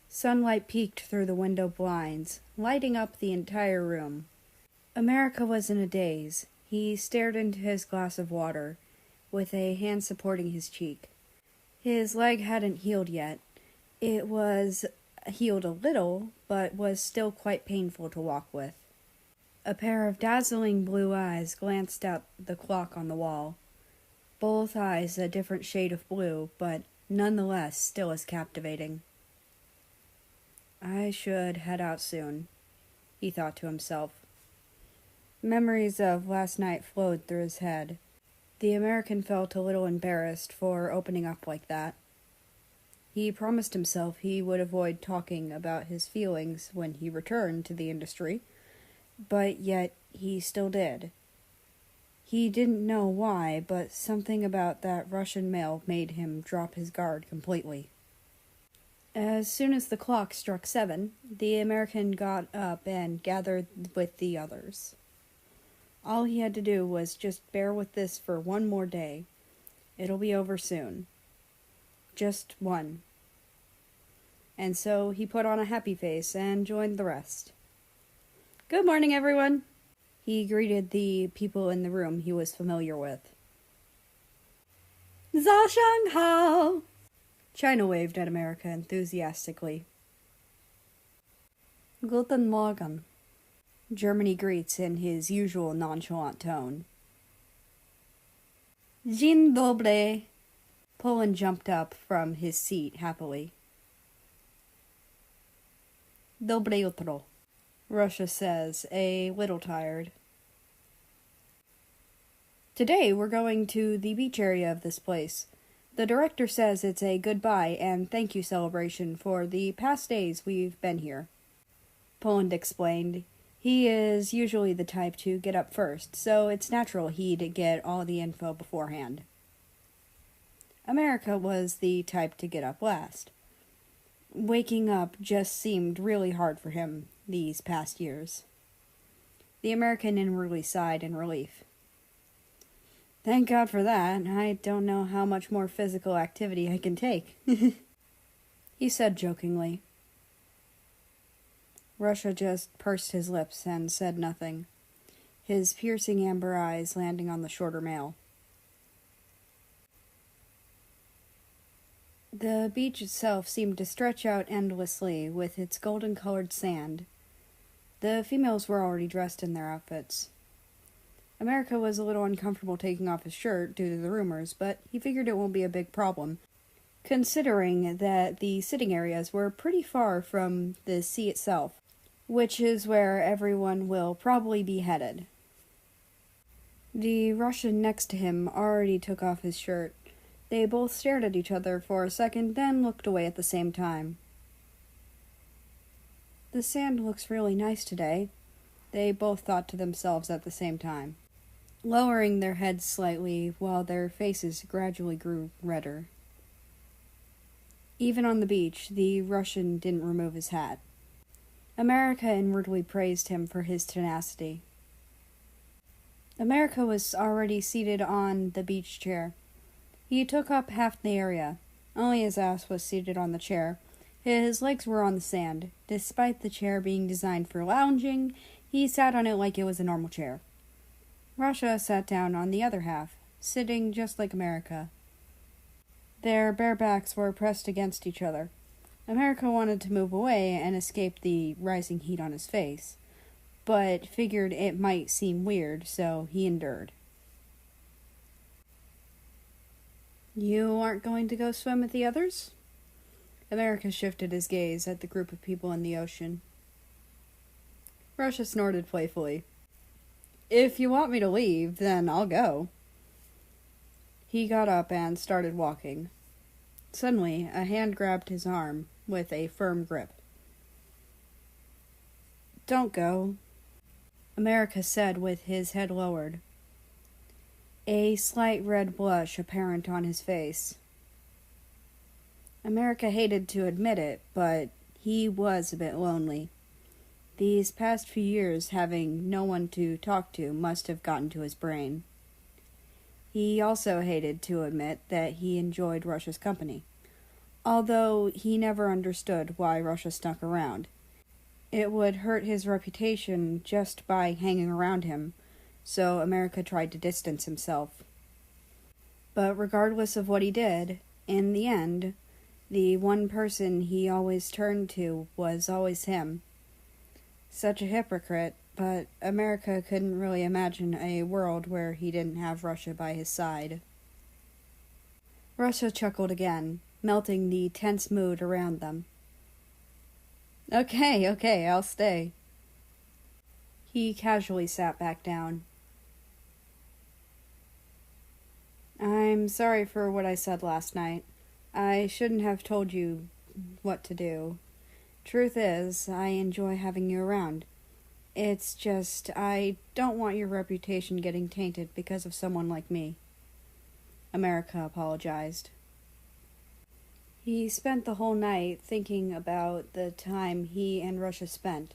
Sunlight peeked through the window blinds, lighting up the entire room. America was in a daze. He stared into his glass of water, with a hand supporting his cheek. His leg hadn't healed yet. It was healed a little, but was still quite painful to walk with. A pair of dazzling blue eyes glanced at the clock on the wall. Both eyes a different shade of blue, but nonetheless still as captivating. I should head out soon, he thought to himself. Memories of last night flowed through his head. The American felt a little embarrassed for opening up like that. He promised himself he would avoid talking about his feelings when he returned to the industry, but yet he still did. He didn't know why, but something about that Russian male made him drop his guard completely. As soon as the clock struck 7, the American got up and gathered with the others. All he had to do was just bear with this for one more day. It'll be over soon. Just one. And so he put on a happy face and joined the rest. Good morning, everyone. He greeted the people in the room he was familiar with. Zhao. China waved at America enthusiastically. Guten Morgen. Germany greets in his usual nonchalant tone. Dzień dobry. Poland jumped up from his seat happily. Dobre jutro, Russia says, a little tired. Today we're going to the beach area of this place. The director says it's a goodbye and thank you celebration for the past days we've been here. Poland explained. He is usually the type to get up first, so it's natural he'd get all the info beforehand. America was the type to get up last. Waking up just seemed really hard for him these past years. The American inwardly sighed in relief. Thank God for that. I don't know how much more physical activity I can take, he said jokingly. Russia just pursed his lips and said nothing, his piercing amber eyes landing on the shorter male. The beach itself seemed to stretch out endlessly with its golden-colored sand. The females were already dressed in their outfits. America was a little uncomfortable taking off his shirt due to the rumors, but he figured it won't be a big problem, considering that the sitting areas were pretty far from the sea itself, which is where everyone will probably be headed. The Russian next to him already took off his shirt. They both stared at each other for a second, then looked away at the same time. The sand looks really nice today, they both thought to themselves at the same time, lowering their heads slightly while their faces gradually grew redder. Even on the beach, the Russian didn't remove his hat. America inwardly praised him for his tenacity. America was already seated on the beach chair. He took up half the area. Only his ass was seated on the chair. His legs were on the sand. Despite the chair being designed for lounging, he sat on it like it was a normal chair. Russia sat down on the other half, sitting just like America. Their bare backs were pressed against each other. America wanted to move away and escape the rising heat on his face, but figured it might seem weird, so he endured. You aren't going to go swim with the others? America shifted his gaze at the group of people in the ocean. Russia snorted playfully. If you want me to leave, then I'll go. He got up and started walking. Suddenly, a hand grabbed his arm with a firm grip. Don't go. America said with his head lowered, a slight red blush apparent on his face. America hated to admit it, but he was a bit lonely. These past few years, having no one to talk to must have gotten to his brain. He also hated to admit that he enjoyed Russia's company, although he never understood why Russia stuck around. It would hurt his reputation just by hanging around him, so America tried to distance himself. But regardless of what he did, in the end, the one person he always turned to was always him. Such a hypocrite, but America couldn't really imagine a world where he didn't have Russia by his side. Russia chuckled again, melting the tense mood around them. Okay, I'll stay. He casually sat back down. I'm sorry for what I said last night. I shouldn't have told you what to do. Truth is, I enjoy having you around. It's just, I don't want your reputation getting tainted because of someone like me. America apologized. He spent the whole night thinking about the time he and Russia spent,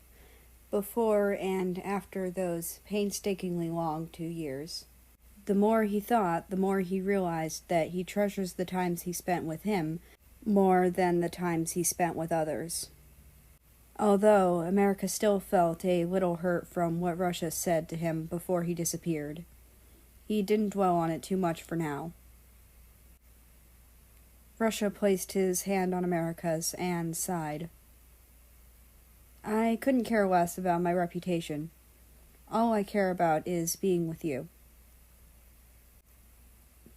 before and after those painstakingly long 2 years. The more he thought, the more he realized that he treasures the times he spent with him more than the times he spent with others. Although America still felt a little hurt from what Russia said to him before he disappeared, he didn't dwell on it too much for now. Russia placed his hand on America's and sighed. I couldn't care less about my reputation. All I care about is being with you.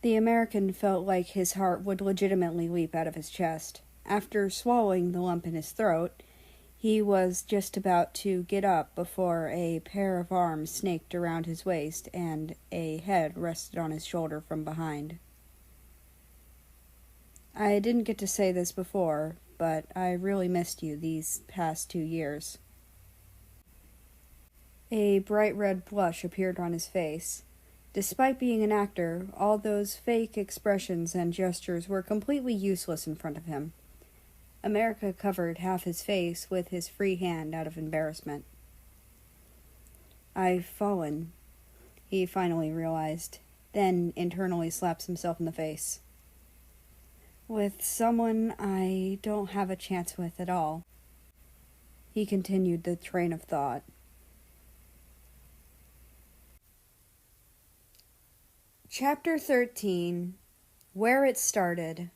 The American felt like his heart would legitimately leap out of his chest. After swallowing the lump in his throat, he was just about to get up before a pair of arms snaked around his waist and a head rested on his shoulder from behind. I didn't get to say this before, but I really missed you these past 2 years. A bright red blush appeared on his face. Despite being an actor, all those fake expressions and gestures were completely useless in front of him. America covered half his face with his free hand out of embarrassment. I've fallen, he finally realized, then internally slaps himself in the face. With someone I don't have a chance with at all. He continued the train of thought. Chapter 13. Where It Started.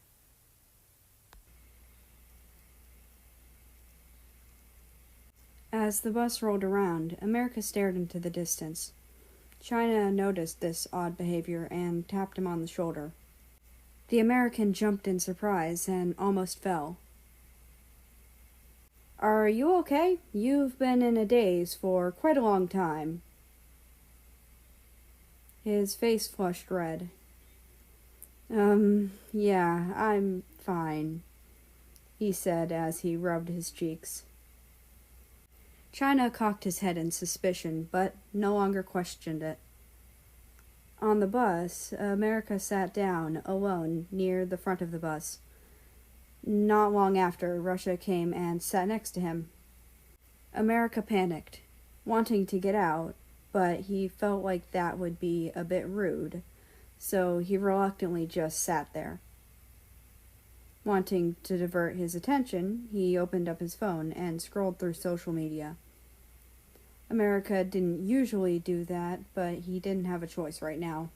As the bus rolled around, America stared into the distance. China noticed this odd behavior and tapped him on the shoulder. The American jumped in surprise and almost fell. Are you okay? You've been in a daze for quite a long time. His face flushed red. Yeah, I'm fine, he said as he rubbed his cheeks. China cocked his head in suspicion, but no longer questioned it. On the bus, America sat down, alone, near the front of the bus. Not long after, Russia came and sat next to him. America panicked, wanting to get out, but he felt like that would be a bit rude, so he reluctantly just sat there. Wanting to divert his attention, he opened up his phone and scrolled through social media. America didn't usually do that, but he didn't have a choice right now.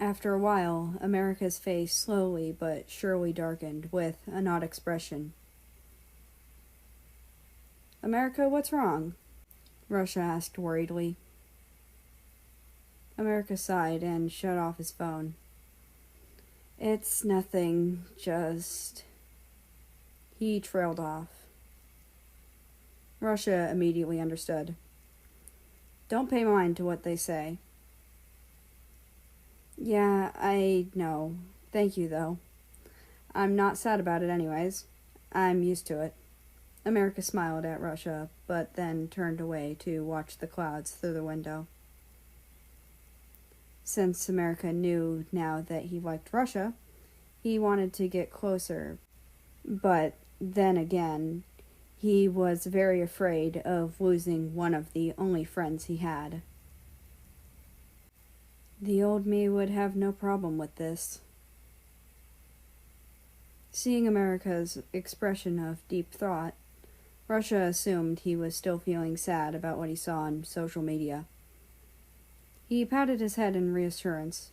After a while, America's face slowly but surely darkened with an odd expression. America, what's wrong? Russia asked worriedly. America sighed and shut off his phone. It's nothing, just... He trailed off. Russia immediately understood. Don't pay mind to what they say. Yeah, I know. Thank you, though. I'm not sad about it anyways. I'm used to it. America smiled at Russia, but then turned away to watch the clouds through the window. Since America knew now that he liked Russia, he wanted to get closer, but then again, he was very afraid of losing one of the only friends he had. The old me would have no problem with this. Seeing America's expression of deep thought, Russia assumed he was still feeling sad about what he saw on social media. He patted his head in reassurance.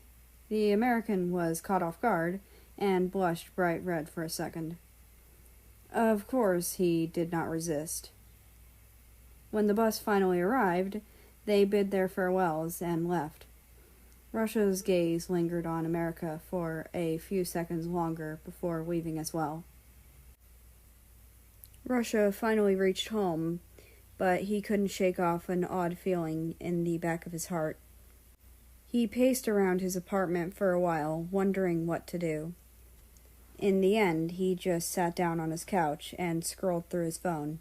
The American was caught off guard and blushed bright red for a second. Of course, he did not resist. When the bus finally arrived, they bid their farewells and left. Russia's gaze lingered on America for a few seconds longer before leaving as well. Russia finally reached home, but he couldn't shake off an odd feeling in the back of his heart. He paced around his apartment for a while, wondering what to do. In the end, he just sat down on his couch and scrolled through his phone.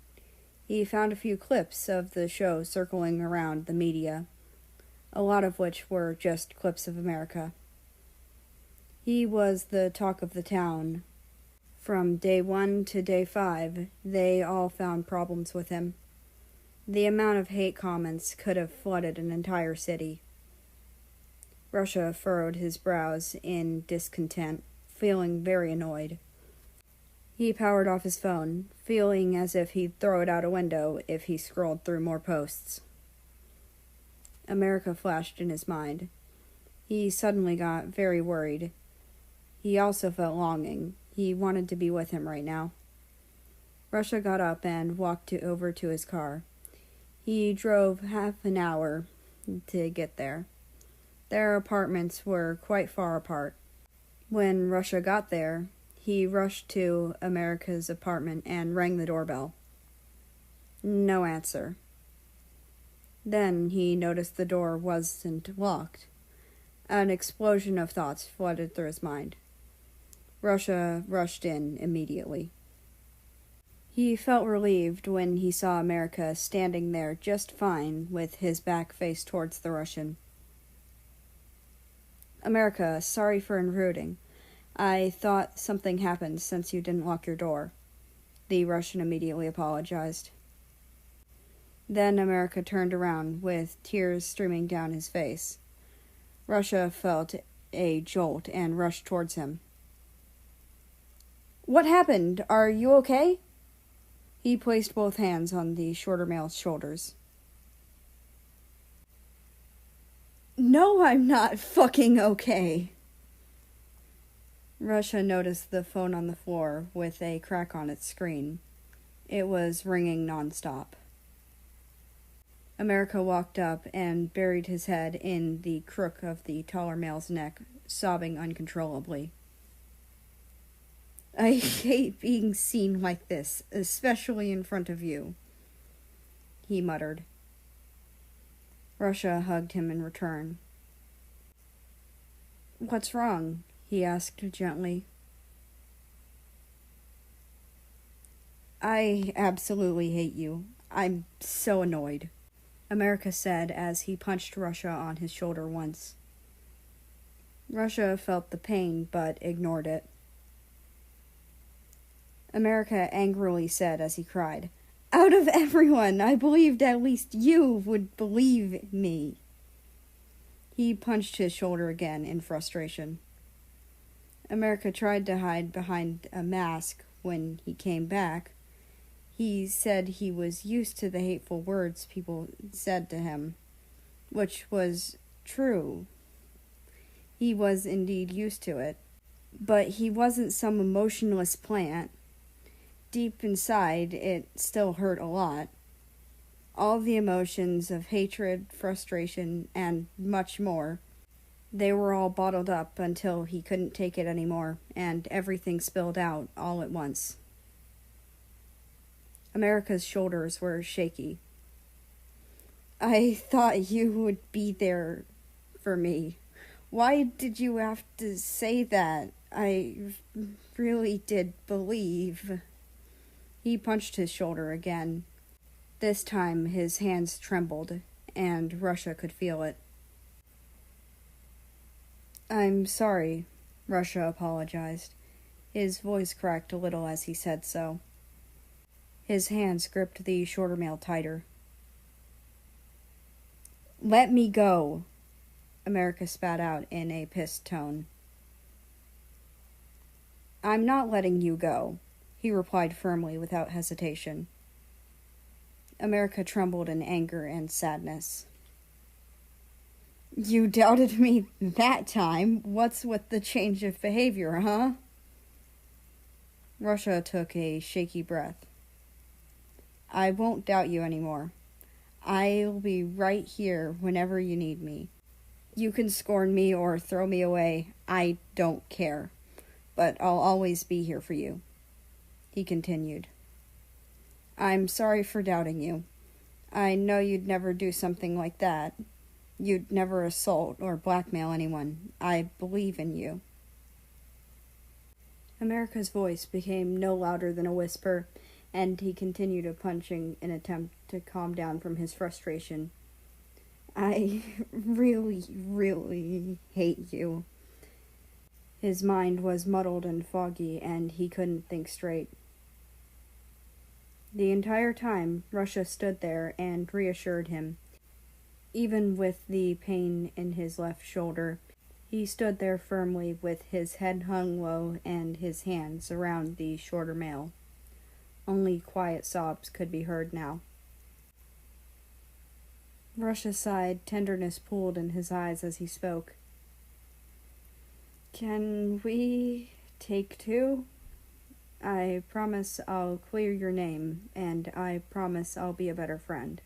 He found a few clips of the show circling around the media, a lot of which were just clips of America. He was the talk of the town. From day 1 to day 5, they all found problems with him. The amount of hate comments could have flooded an entire city. Russia furrowed his brows in discontent, feeling very annoyed. He powered off his phone, feeling as if he'd throw it out a window if he scrolled through more posts. America flashed in his mind. He suddenly got very worried. He also felt longing. He wanted to be with him right now. Russia got up and walked over to his car. He drove half an hour to get there. Their apartments were quite far apart. When Russia got there, he rushed to America's apartment and rang the doorbell. No answer. Then he noticed the door wasn't locked. An explosion of thoughts flooded through his mind. Russia rushed in immediately. He felt relieved when he saw America standing there just fine with his back faced towards the Russian. America, sorry for intruding. I thought something happened since you didn't lock your door. The Russian immediately apologized. Then America turned around with tears streaming down his face. Russia felt a jolt and rushed towards him. What happened? Are you okay? He placed both hands on the shorter male's shoulders. No, I'm not fucking okay. Russia noticed the phone on the floor with a crack on its screen. It was ringing nonstop. America walked up and buried his head in the crook of the taller male's neck, sobbing uncontrollably. I hate being seen like this, especially in front of you, he muttered. Russia hugged him in return. What's wrong? He asked gently. I absolutely hate you. I'm so annoyed, America said as he punched Russia on his shoulder once. Russia felt the pain but ignored it. America angrily said as he cried, Out of everyone, I believed at least you would believe me. He punched his shoulder again in frustration. America tried to hide behind a mask when he came back. He said he was used to the hateful words people said to him, which was true. He was indeed used to it, but he wasn't some emotionless plant. Deep inside, it still hurt a lot. All the emotions of hatred, frustration, and much more. They were all bottled up until he couldn't take it anymore, and everything spilled out all at once. America's shoulders were shaky. I thought you would be there for me. Why did you have to say that? I really did believe. He punched his shoulder again. This time his hands trembled, and Russia could feel it. "I'm sorry," Russia apologized. His voice cracked a little as he said so. His hands gripped the shoulder mail tighter. "Let me go," America spat out in a pissed tone. "I'm not letting you go," he replied firmly without hesitation. America trembled in anger and sadness. "You doubted me that time. What's with the change of behavior, huh?" Russia took a shaky breath. "I won't doubt you anymore. I'll be right here whenever you need me. You can scorn me or throw me away. I don't care. But I'll always be here for you," he continued. "I'm sorry for doubting you. I know you'd never do something like that. You'd never assault or blackmail anyone. I believe in you." America's voice became no louder than a whisper, and he continued punching in an attempt to calm down from his frustration. "I really hate you." His mind was muddled and foggy, and he couldn't think straight. The entire time, Russia stood there and reassured him. Even with the pain in his left shoulder, he stood there firmly with his head hung low and his hands around the shorter mail. Only quiet sobs could be heard now. Russia sighed, tenderness pooled in his eyes as he spoke. "Can we take two? I promise I'll clear your name, and I promise I'll be a better friend."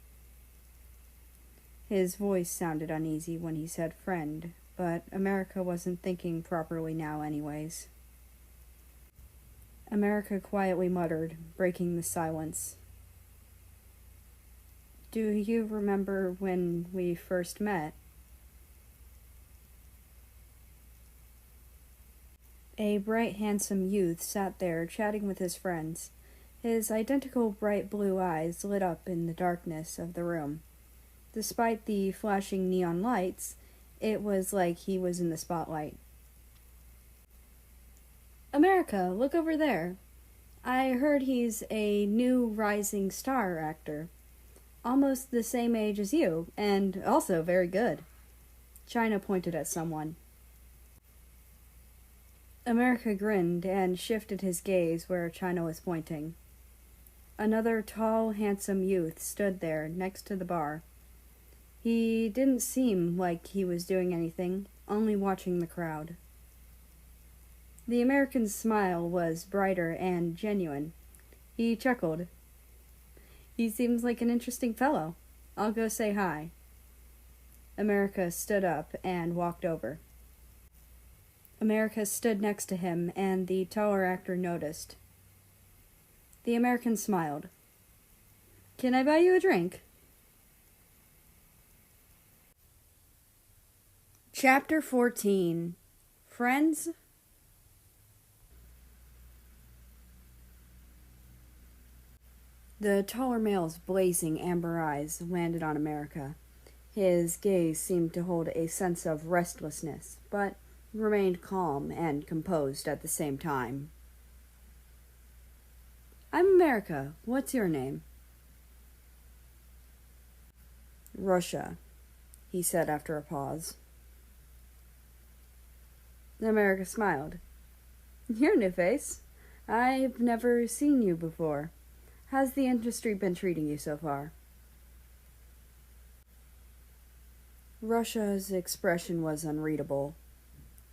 His voice sounded uneasy when he said friend, but America wasn't thinking properly now anyways. America quietly muttered, breaking the silence. "Do you remember when we first met?" A bright, handsome youth sat there chatting with his friends. His identical bright blue eyes lit up in the darkness of the room. Despite the flashing neon lights, it was like he was in the spotlight. "America, look over there. I heard he's a new rising star actor. Almost the same age as you, and also very good." China pointed at someone. America grinned and shifted his gaze where China was pointing. Another tall, handsome youth stood there next to the bar. He didn't seem like he was doing anything, only watching the crowd. The American's smile was brighter and genuine. He chuckled. "He seems like an interesting fellow. I'll go say hi." America stood up and walked over. America stood next to him, and the taller actor noticed. The American smiled. "Can I buy you a drink?" Chapter 14. Friends? The taller male's blazing amber eyes landed on America. His gaze seemed to hold a sense of restlessness, but remained calm and composed at the same time. "I'm America. What's your name?" "Russia," he said after a pause. America smiled. "You're a new face. I've never seen you before. How's the industry been treating you so far?" Russia's expression was unreadable.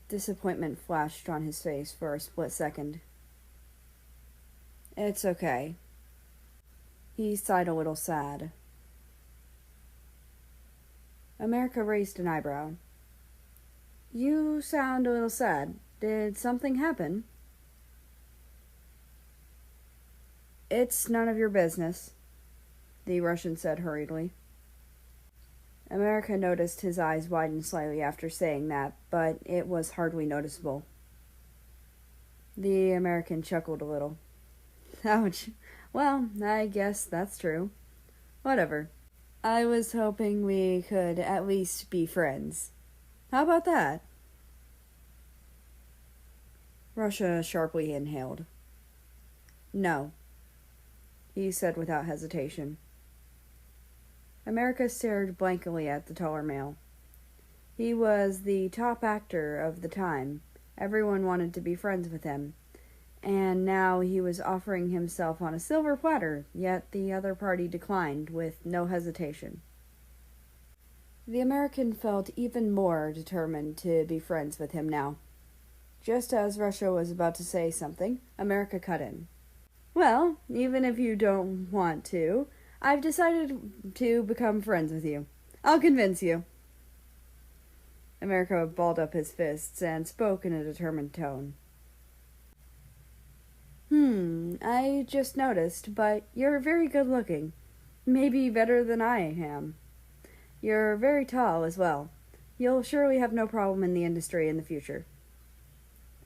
Disappointment flashed on his face for a split second. "It's okay." He sighed a little sad. America raised an eyebrow. "You sound a little sad. Did something happen?" "It's none of your business," the Russian said hurriedly. America noticed his eyes widen slightly after saying that, but it was hardly noticeable. The American chuckled a little. "Ouch. Well, I guess that's true. Whatever. I was hoping we could at least be friends. How about that? Russia sharply inhaled. No, he said without hesitation. America stared blankly at the taller male. He was the top actor of the time. Everyone wanted to be friends with him. And now he was offering himself on a silver platter, yet the other party declined with no hesitation. The American felt even more determined to be friends with him now. Just as Russia was about to say something, America cut in. Well, even if you don't want to, I've decided to become friends with you. I'll convince you. America balled up his fists and spoke in a determined tone. I just noticed, but you're very good looking. Maybe better than I am. You're very tall as well. You'll surely have no problem in the industry in the future.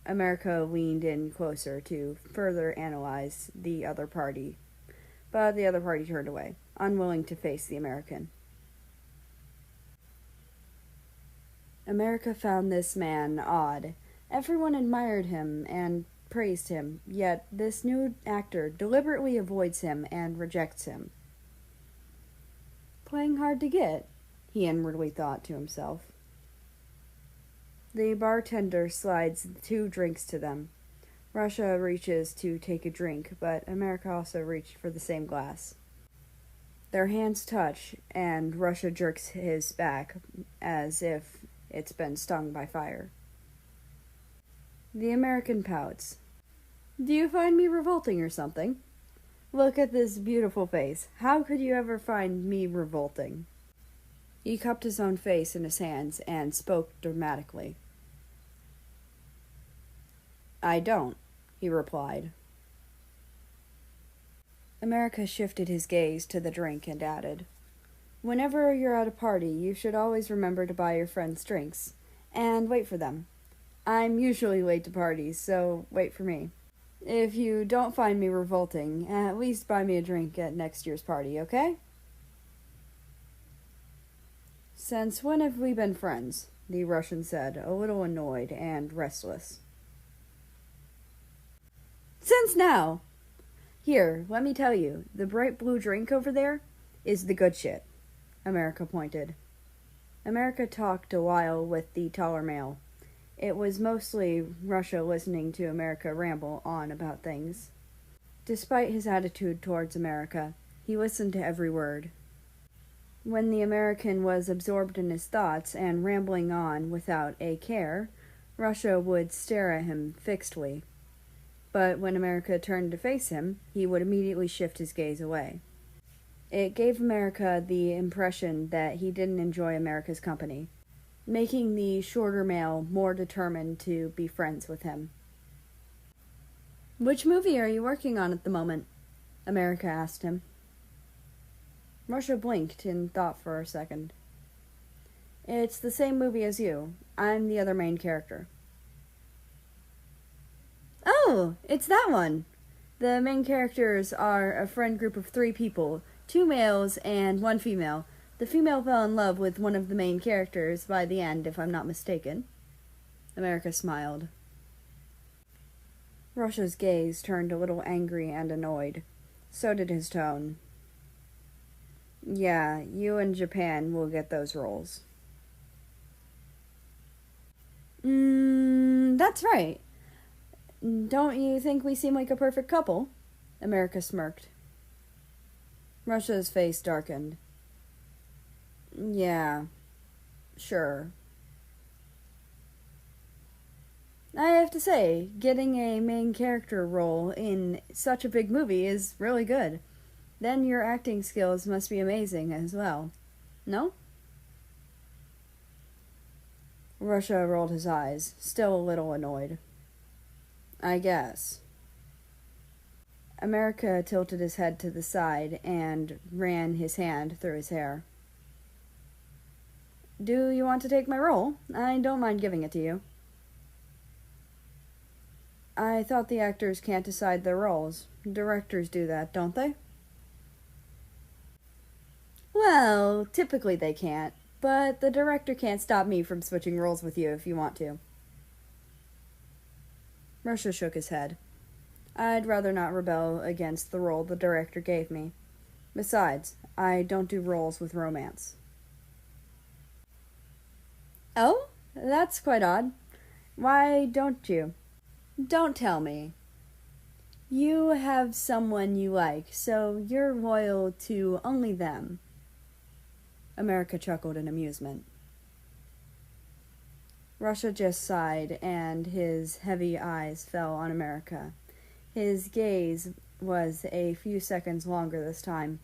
America leaned in closer to further analyze the other party, but the other party turned away, unwilling to face the American. America found this man odd. Everyone admired him and praised him, yet this new actor deliberately avoids him and rejects him. Playing hard to get, he inwardly thought to himself. The bartender slides 2 drinks to them. Russia reaches to take a drink, but America also reached for the same glass. Their hands touch, and Russia jerks his back as if it's been stung by fire. The American pouts. Do you find me revolting or something? Look at this beautiful face. How could you ever find me revolting? He cupped his own face in his hands and spoke dramatically. I don't, he replied. America shifted his gaze to the drink and added, Whenever you're at a party, you should always remember to buy your friends drinks, and wait for them. I'm usually late to parties, so wait for me. If you don't find me revolting, at least buy me a drink at next year's party, okay? Since when have we been friends? The Russian said, a little annoyed and restless. Since now! Here, let me tell you, the bright blue drink over there is the good shit, America pointed. America talked a while with the taller male. It was mostly Russia listening to America ramble on about things. Despite his attitude towards America, he listened to every word. When the American was absorbed in his thoughts and rambling on without a care, Russia would stare at him fixedly. But when America turned to face him, he would immediately shift his gaze away. It gave America the impression that he didn't enjoy America's company, making the shorter male more determined to be friends with him. Which movie are you working on at the moment? America asked him. Russia blinked in thought for a second. It's the same movie as you. I'm the other main character. Oh, it's that one! The main characters are a friend group of 3 people, 2 males and 1 female. The female fell in love with one of the main characters by the end, if I'm not mistaken. America smiled. Russia's gaze turned a little angry and annoyed. So did his tone. Yeah, you and Japan will get those roles. That's right. Don't you think we seem like a perfect couple? America smirked. Russia's face darkened. Yeah, sure. I have to say, getting a main character role in such a big movie is really good. Then your acting skills must be amazing as well. No? Russia rolled his eyes, still a little annoyed. I guess. America tilted his head to the side and ran his hand through his hair. Do you want to take my role? I don't mind giving it to you. I thought the actors can't decide their roles. Directors do that, don't they? Well, typically they can't, but the director can't stop me from switching roles with you if you want to. Russia shook his head. I'd rather not rebel against the role the director gave me. Besides, I don't do roles with romance. Oh? That's quite odd. Why don't you? Don't tell me. You have someone you like, so you're loyal to only them. America chuckled in amusement. Russia just sighed, and his heavy eyes fell on America. His gaze was a few seconds longer this time.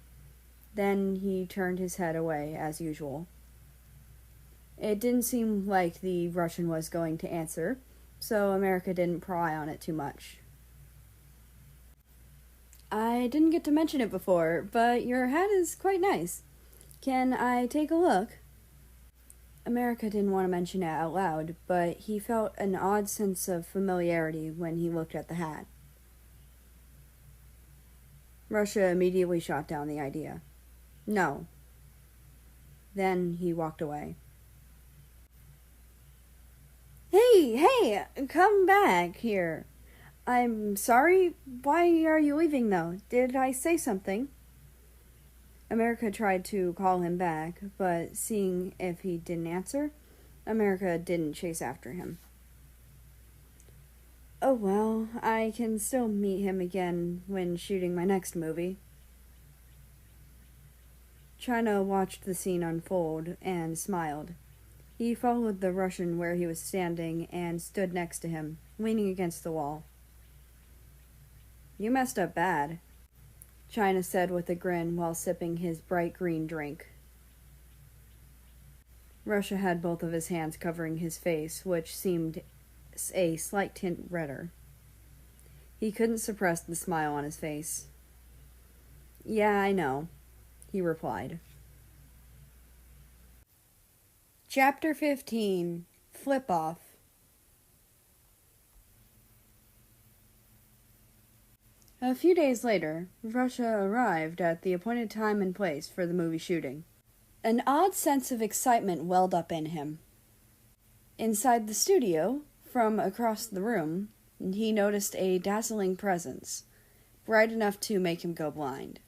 Then he turned his head away, as usual. It didn't seem like the Russian was going to answer, so America didn't pry on it too much. I didn't get to mention it before, but your hat is quite nice. Can I take a look? America didn't want to mention it out loud, but he felt an odd sense of familiarity when he looked at the hat. Russia immediately shot down the idea. No. Then he walked away. Hey, come back here. I'm sorry. Why are you leaving, though? Did I say something? America tried to call him back, but seeing if he didn't answer, America didn't chase after him. Oh well, I can still meet him again when shooting my next movie. China watched the scene unfold and smiled. He followed the Russian where he was standing and stood next to him, leaning against the wall. You messed up bad, China said with a grin while sipping his bright green drink. Russia had both of his hands covering his face, which seemed a slight tint redder. He couldn't suppress the smile on his face. Yeah, I know, he replied. Chapter 15. Flip Off. A few days later, Russia arrived at the appointed time and place for the movie shooting. An odd sense of excitement welled up in him. Inside the studio, from across the room, he noticed a dazzling presence, bright enough to make him go blind.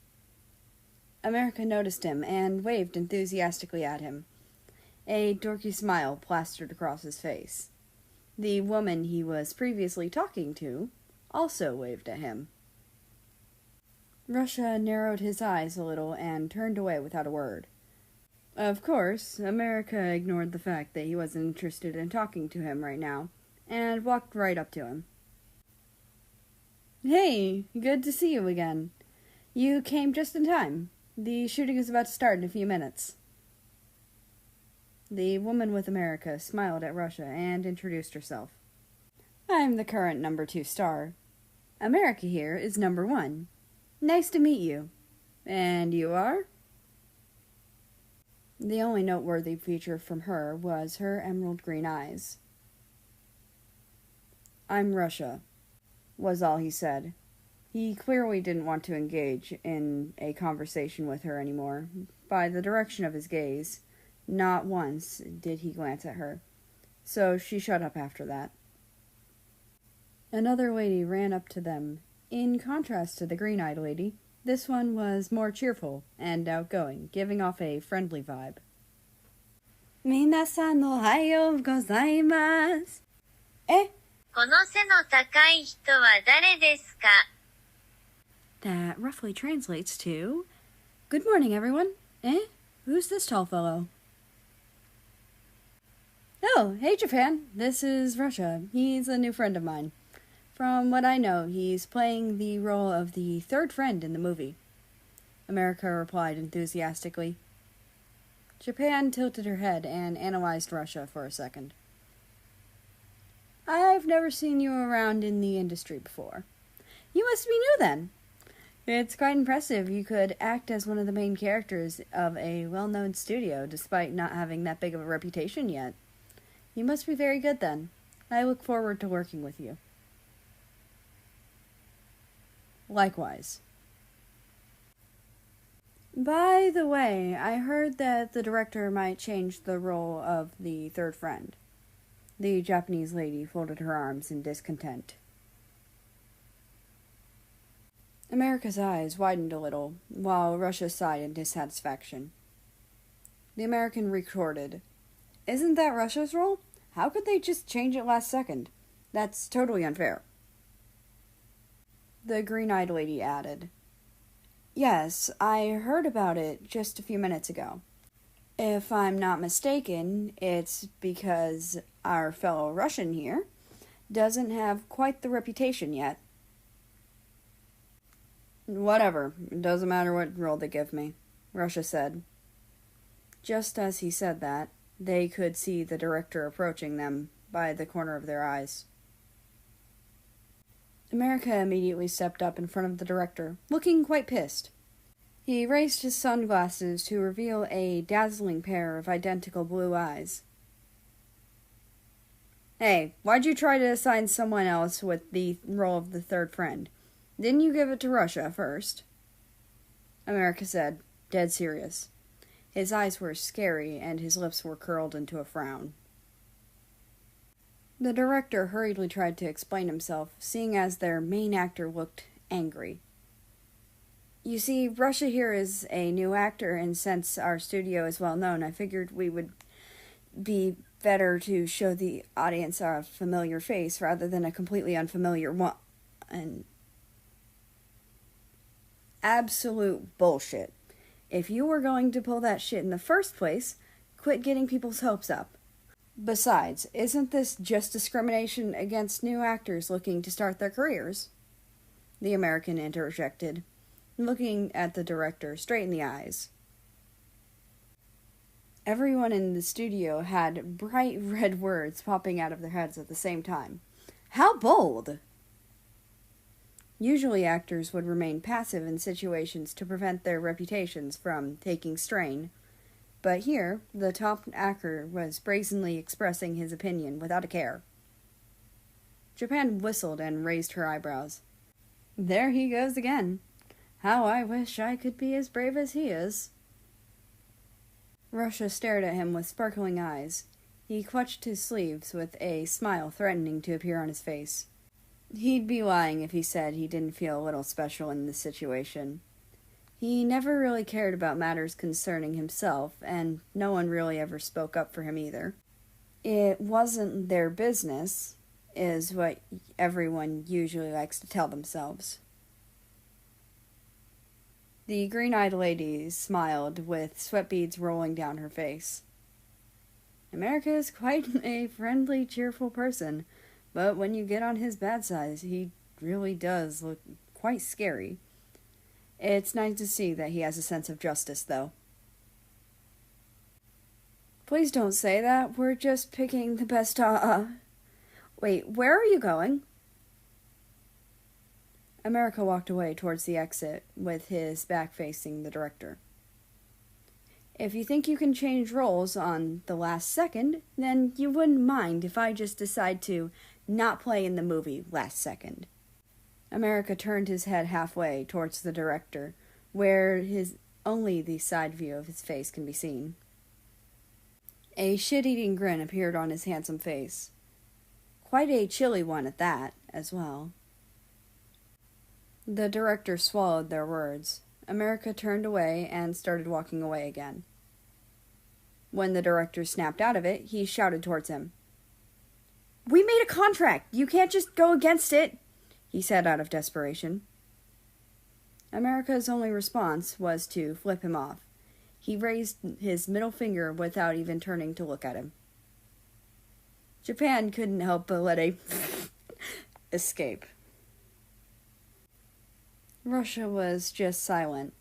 America noticed him and waved enthusiastically at him. A dorky smile plastered across his face. The woman he was previously talking to also waved at him. Russia narrowed his eyes a little and turned away without a word. Of course, America ignored the fact that he wasn't interested in talking to him right now, and walked right up to him. Hey, good to see you again. You came just in time. The shooting is about to start in a few minutes. The woman with America smiled at Russia and introduced herself. I'm the current number 2 star. America here is number 1. Nice to meet you. And you are? The only noteworthy feature from her was her emerald green eyes. I'm Russia, was all he said. He clearly didn't want to engage in a conversation with her anymore. By the direction of his gaze, not once did he glance at her, so she shut up after that. Another lady ran up to them. In contrast to the green-eyed lady, this one was more cheerful and outgoing, giving off a friendly vibe. Minasan ohayou gozaimasu. この背の高い人は誰ですか? That roughly translates to, Good morning, everyone. Who's this tall fellow? Oh, hey Japan, this is Russia. He's a new friend of mine. From what I know, he's playing the role of the third friend in the movie. America replied enthusiastically. Japan tilted her head and analyzed Russia for a second. I've never seen you around in the industry before. You must be new then. It's quite impressive you could act as one of the main characters of a well-known studio despite not having that big of a reputation yet. You must be very good then. I look forward to working with you. Likewise. By the way, I heard that the director might change the role of the third friend. The Japanese lady folded her arms in discontent. America's eyes widened a little, while Russia sighed in dissatisfaction. The American retorted, "Isn't that Russia's role? How could they just change it last second? That's totally unfair." The green-eyed lady added, "Yes, I heard about it just a few minutes ago. If I'm not mistaken, it's because our fellow Russian here doesn't have quite the reputation yet." "Whatever, it doesn't matter what role they give me," Russia said. Just as he said that, they could see the director approaching them by the corner of their eyes. America immediately stepped up in front of the director, looking quite pissed. He raised his sunglasses to reveal a dazzling pair of identical blue eyes. "Hey, why'd you try to assign someone else with the role of the third friend? Didn't you give it to Russia first?" America said, dead serious. His eyes were scary, and his lips were curled into a frown. The director hurriedly tried to explain himself, seeing as their main actor looked angry. "You see, Russia here is a new actor, and since our studio is well known, I figured we would be better to show the audience a familiar face rather than a completely unfamiliar one." And absolute bullshit. If you were going to pull that shit in the first place, quit getting people's hopes up. Besides, isn't this just discrimination against new actors looking to start their careers? The American interjected, looking at the director straight in the eyes. Everyone in the studio had bright red words popping out of their heads at the same time. How bold! Usually actors would remain passive in situations to prevent their reputations from taking strain. But here, the top actor was brazenly expressing his opinion without a care. Japan whistled and raised her eyebrows. "There he goes again. How I wish I could be as brave as he is." Russia stared at him with sparkling eyes. He clutched his sleeves with a smile threatening to appear on his face. He'd be lying if he said he didn't feel a little special in this situation. He never really cared about matters concerning himself, and no one really ever spoke up for him either. It wasn't their business, is what everyone usually likes to tell themselves. The green-eyed lady smiled with sweat beads rolling down her face. "America is quite a friendly, cheerful person, but when you get on his bad side, he really does look quite scary. It's nice to see that he has a sense of justice, though." "Please don't say that. We're just picking the best, Wait, where are you going?" America walked away towards the exit, with his back facing the director. "If you think you can change roles on the last second, then you wouldn't mind if I just decide to not play in the movie last second." America turned his head halfway towards the director, where only the side view of his face can be seen. A shit-eating grin appeared on his handsome face. Quite a chilly one at that, as well. The director swallowed their words. America turned away and started walking away again. When the director snapped out of it, he shouted towards him. "We made a contract! You can't just go against it!" he said out of desperation. America's only response was to flip him off. He raised his middle finger without even turning to look at him. Japan couldn't help but let a escape. Russia was just silent.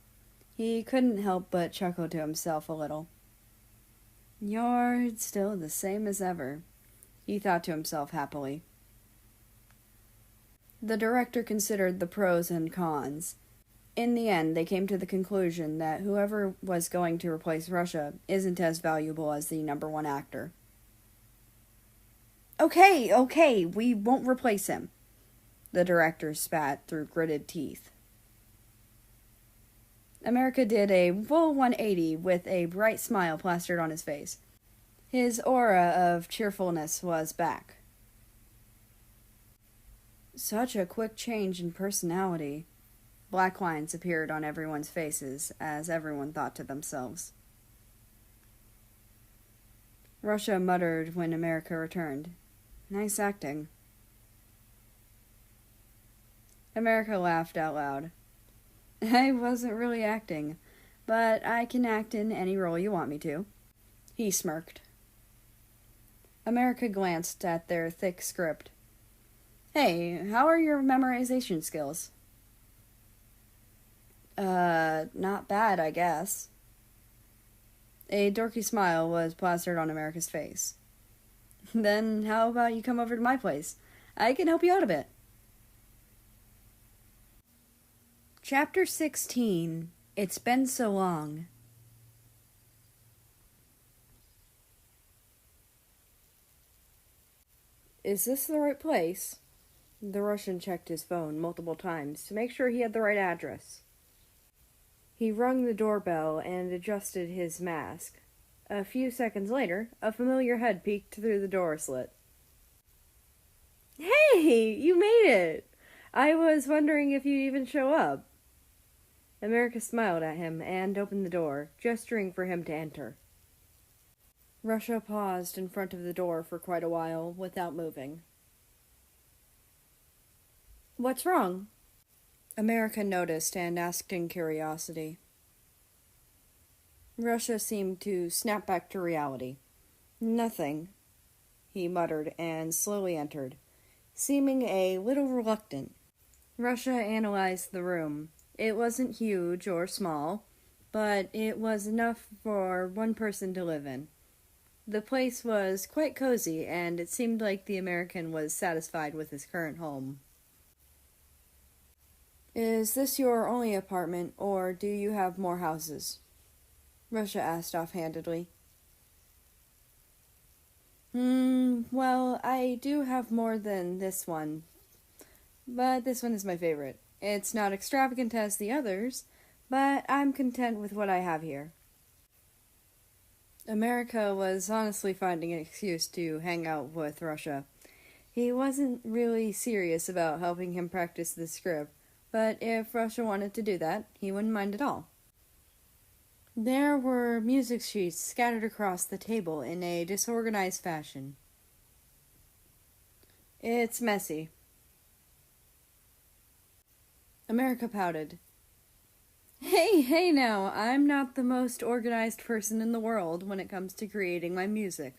He couldn't help but chuckle to himself a little. "You're still the same as ever," he thought to himself happily. The director considered the pros and cons. In the end, they came to the conclusion that whoever was going to replace Russia isn't as valuable as the number one actor. Okay, we won't replace him," the director spat through gritted teeth. America did a full 180 with a bright smile plastered on his face. His aura of cheerfulness was back. Such a quick change in personality. Black lines appeared on everyone's faces as everyone thought to themselves. Russia muttered when America returned. Nice acting. America laughed out loud. I wasn't really acting, but I can act in any role you want me to. He smirked. America glanced at their thick script. Hey, how are your memorization skills? Not bad, I guess. A dorky smile was plastered on America's face. Then how about you come over to my place? I can help you out a bit. Chapter 16. It's Been So Long. Is this the right place? The Russian checked his phone multiple times to make sure he had the right address. He rung the doorbell and adjusted his mask. A few seconds later, a familiar head peeked through the door slit. Hey, you made it! I was wondering if you'd even show up. America smiled at him and opened the door, gesturing for him to enter. Russia paused in front of the door for quite a while without moving. What's wrong? America noticed and asked in curiosity. Russia seemed to snap back to reality. Nothing, he muttered and slowly entered, seeming a little reluctant. Russia analyzed the room. It wasn't huge or small, but it was enough for one person to live in. The place was quite cozy, and it seemed like the American was satisfied with his current home. Is this your only apartment, or do you have more houses? Russia asked offhandedly. Well, I do have more than this one, but this one is my favorite. It's not extravagant as the others, but I'm content with what I have here. America was honestly finding an excuse to hang out with Russia. He wasn't really serious about helping him practice the script, but if Russia wanted to do that, he wouldn't mind at all. There were music sheets scattered across the table in a disorganized fashion. It's messy. America pouted. Hey now, I'm not the most organized person in the world when it comes to creating my music.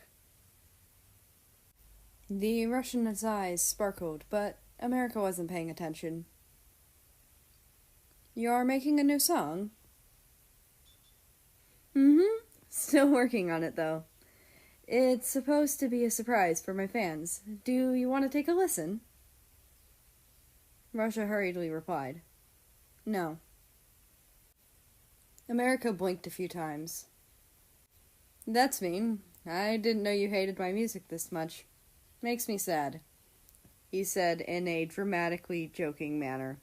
The Russian's eyes sparkled, but America wasn't paying attention. You're making a new song? Still working on it, though. It's supposed to be a surprise for my fans. Do you want to take a listen? Russia hurriedly replied. No. America blinked a few times. That's mean. I didn't know you hated my music this much. Makes me sad, he said in a dramatically joking manner.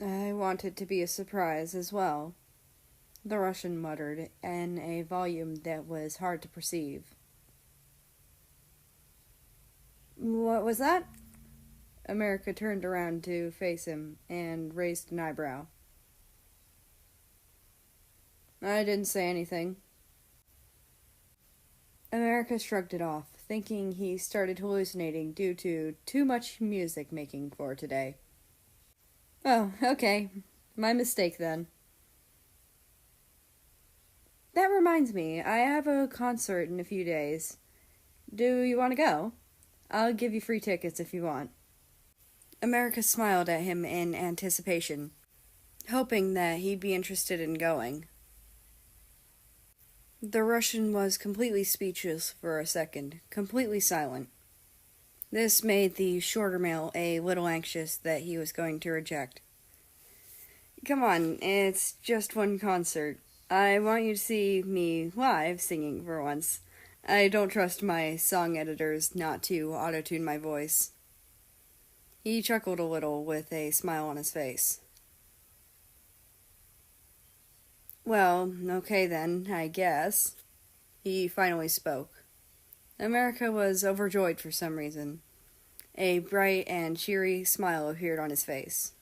I want it to be a surprise as well, the Russian muttered in a volume that was hard to perceive. What was that? America turned around to face him and raised an eyebrow. I didn't say anything. America shrugged it off, thinking he started hallucinating due to too much music making for today. Oh, okay. My mistake then. That reminds me, I have a concert in a few days. Do you want to go? I'll give you free tickets if you want. America smiled at him in anticipation, hoping that he'd be interested in going. The Russian was completely speechless for a second, completely silent. This made the shorter male a little anxious that he was going to reject. Come on, it's just one concert. I want you to see me live singing for once. I don't trust my song editors not to auto-tune my voice. He chuckled a little with a smile on his face. Well, okay then, I guess. He finally spoke. America was overjoyed for some reason. A bright and cheery smile appeared on his face.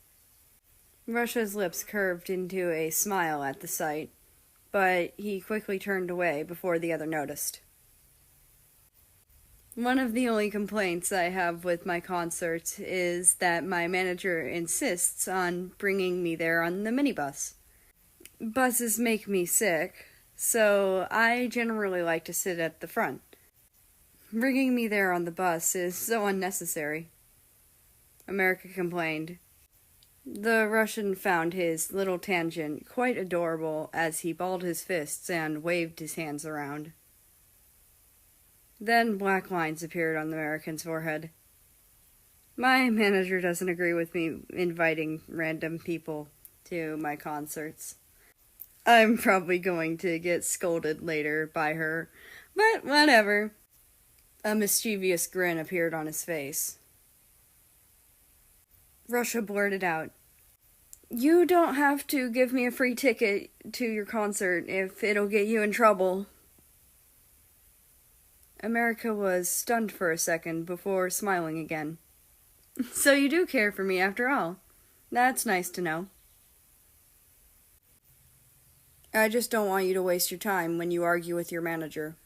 Russia's lips curved into a smile at the sight, but he quickly turned away before the other noticed. One of the only complaints I have with my concerts is that my manager insists on bringing me there on the minibus. Buses make me sick, so I generally like to sit at the front. Bringing me there on the bus is so unnecessary. America complained. The Russian found his little tangent quite adorable as he balled his fists and waved his hands around. Then black lines appeared on the American's forehead. My manager doesn't agree with me inviting random people to my concerts. I'm probably going to get scolded later by her, but whatever. A mischievous grin appeared on his face. Russia blurted out, "You don't have to give me a free ticket to your concert if it'll get you in trouble." America was stunned for a second before smiling again. "So you do care for me after all. That's nice to know." "I just don't want you to waste your time when you argue with your manager,"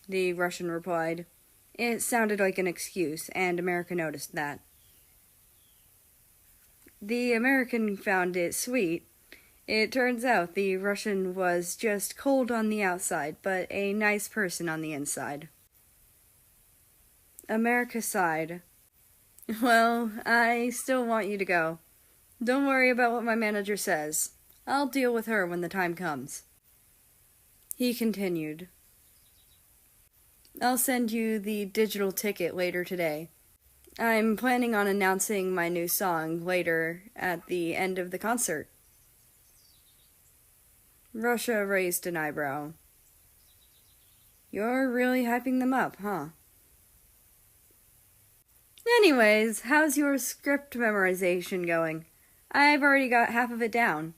the Russian replied. It sounded like an excuse, and America noticed that. The American found it sweet. It turns out the Russian was just cold on the outside, but a nice person on the inside. America sighed. "Well, I still want you to go. Don't worry about what my manager says. I'll deal with her when the time comes." He continued, "I'll send you the digital ticket later today. I'm planning on announcing my new song later at the end of the concert." Russia raised an eyebrow. "You're really hyping them up, huh?" "Anyways, how's your script memorization going? I've already got half of it down."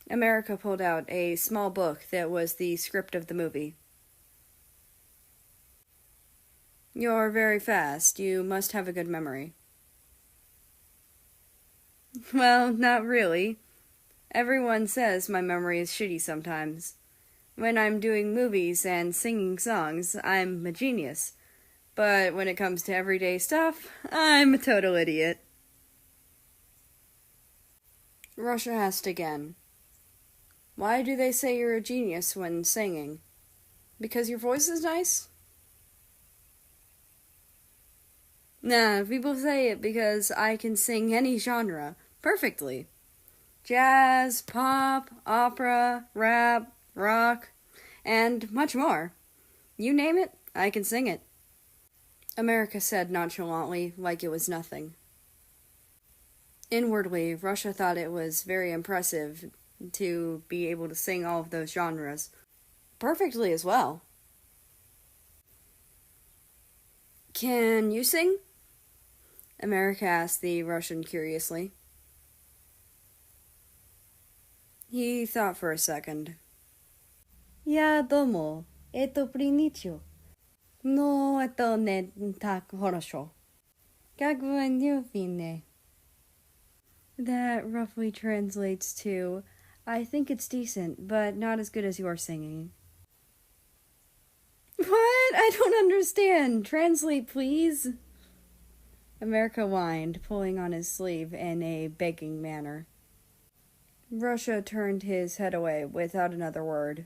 America pulled out a small book that was the script of the movie. "You're very fast. You must have a good memory." "Well, not really. Everyone says my memory is shitty sometimes. When I'm doing movies and singing songs, I'm a genius. But when it comes to everyday stuff, I'm a total idiot." Russia asked again, "Why do they say you're a genius when singing? Because your voice is nice?" "Nah, people say it because I can sing any genre perfectly. Jazz, pop, opera, rap, rock, and much more. You name it, I can sing it." America said nonchalantly, like it was nothing. Inwardly, Russia thought it was very impressive to be able to sing all of those genres perfectly as well. "Can you sing?" America asked the Russian curiously. He thought for a second. "Я домо, это приничо. Но это не так хорошо. Как вы не?" That roughly translates to, "I think it's decent, but not as good as your singing." "What? I don't understand. Translate, please." America whined, pulling on his sleeve in a begging manner. Russia turned his head away without another word.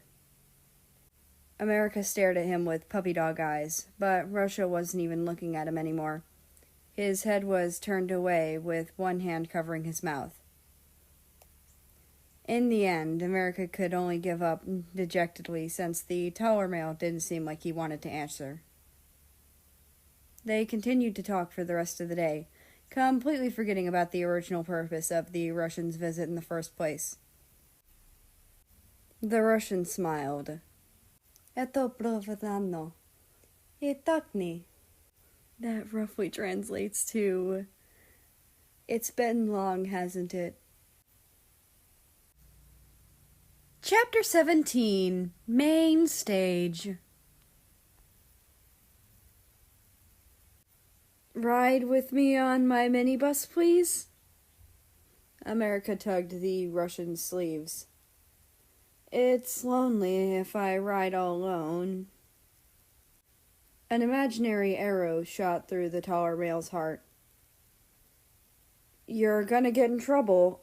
America stared at him with puppy dog eyes, but Russia wasn't even looking at him anymore. His head was turned away with one hand covering his mouth. In the end, America could only give up dejectedly since the taller male didn't seem like he wanted to answer. They continued to talk for the rest of the day, completely forgetting about the original purpose of the Russian's visit in the first place. The Russian smiled. "Это правда. И так не." That roughly translates to, "It's been long, hasn't it?" Chapter 17, Main Stage. Ride with me on my minibus, please? America tugged the Russian's sleeves. It's lonely if I ride all alone. An imaginary arrow shot through the taller male's heart. You're gonna get in trouble.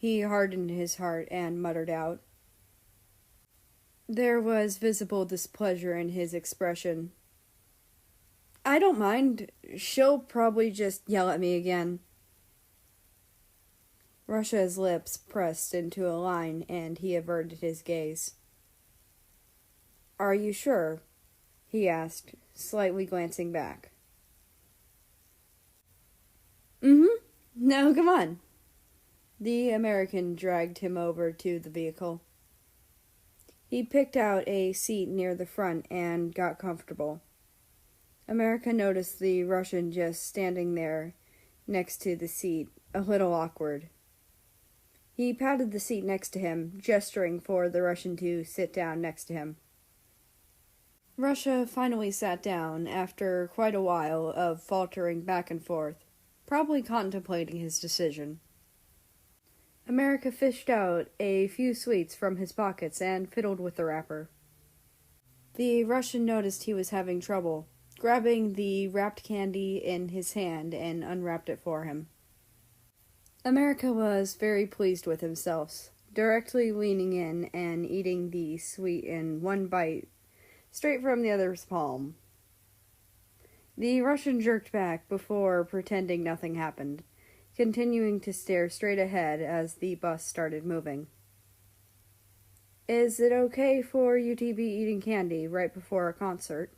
He hardened his heart and muttered out. There was visible displeasure in his expression. I don't mind. She'll probably just yell at me again. Russia's lips pressed into a line, and he averted his gaze. Are you sure? He asked, slightly glancing back. Now come on. The American dragged him over to the vehicle. He picked out a seat near the front and got comfortable. America noticed the Russian just standing there next to the seat, a little awkward. He patted the seat next to him, gesturing for the Russian to sit down next to him. Russia finally sat down after quite a while of faltering back and forth, probably contemplating his decision. America fished out a few sweets from his pockets and fiddled with the wrapper. The Russian noticed he was having trouble, grabbing the wrapped candy in his hand and unwrapped it for him. America was very pleased with himself, directly leaning in and eating the sweet in one bite, straight from the other's palm. The Russian jerked back before pretending nothing happened, continuing to stare straight ahead as the bus started moving. Is it okay for you to be eating candy right before a concert?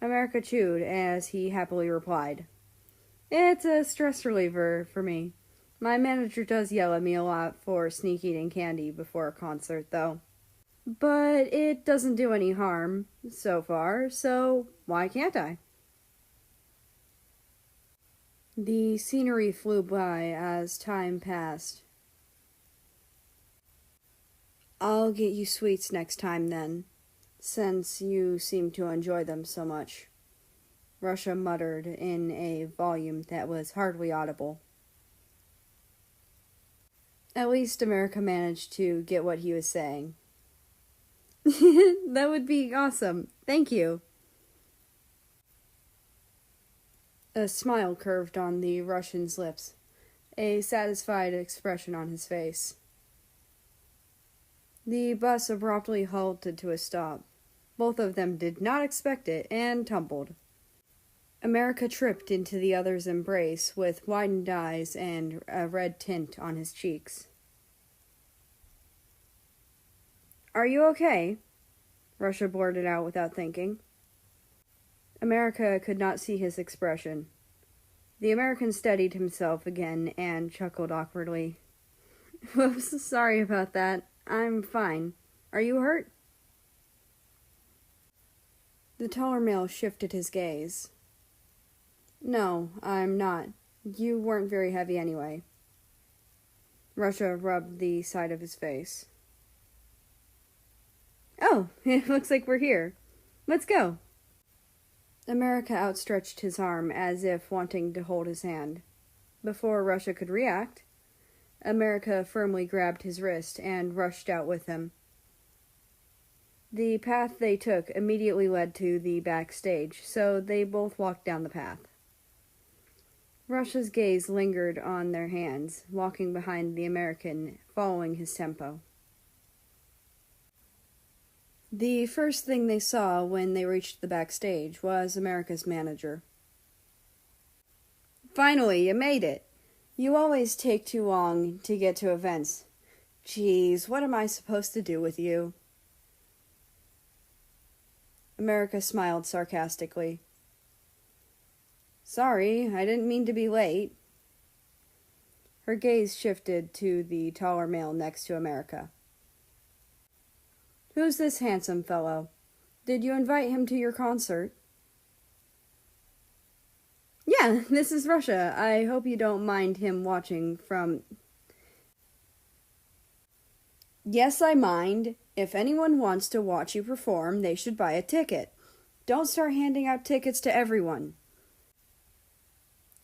America chewed as he happily replied. It's a stress reliever for me. My manager does yell at me a lot for sneak eating candy before a concert, though. But it doesn't do any harm so far, so why can't I? The scenery flew by as time passed. I'll get you sweets next time, then, since you seem to enjoy them so much. Russia muttered in a volume that was hardly audible. At least America managed to get what he was saying. That would be awesome. Thank you. A smile curved on the Russian's lips, a satisfied expression on his face. The bus abruptly halted to a stop. Both of them did not expect it and tumbled. America tripped into the other's embrace with widened eyes and a red tint on his cheeks. Are you okay? Russia blurted out without thinking. America could not see his expression. The American steadied himself again and chuckled awkwardly. Whoops, sorry about that. I'm fine. Are you hurt? The taller male shifted his gaze. No, I'm not. You weren't very heavy anyway. Russia rubbed the side of his face. Oh, it looks like we're here. Let's go. America outstretched his arm as if wanting to hold his hand. Before Russia could react, America firmly grabbed his wrist and rushed out with him. The path they took immediately led to the backstage, so they both walked down the path. Russia's gaze lingered on their hands, walking behind the American, following his tempo. The first thing they saw when they reached the backstage was America's manager. Finally, you made it! You always take too long to get to events. Geez, what am I supposed to do with you? America smiled sarcastically. Sorry, I didn't mean to be late. Her gaze shifted to the taller male next to America. Who's this handsome fellow? Did you invite him to your concert? Yeah, this is Russia. I hope you don't mind him watching from... Yes, I mind. If anyone wants to watch you perform, they should buy a ticket. Don't start handing out tickets to everyone.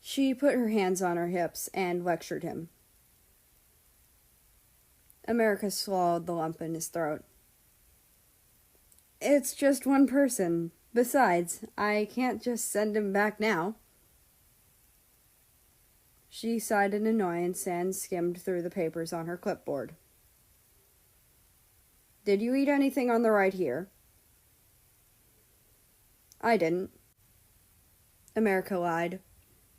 She put her hands on her hips and lectured him. America swallowed the lump in his throat. It's just one person. Besides, I can't just send him back now. She sighed in annoyance and skimmed through the papers on her clipboard. Did you eat anything on the ride here? I didn't. America lied.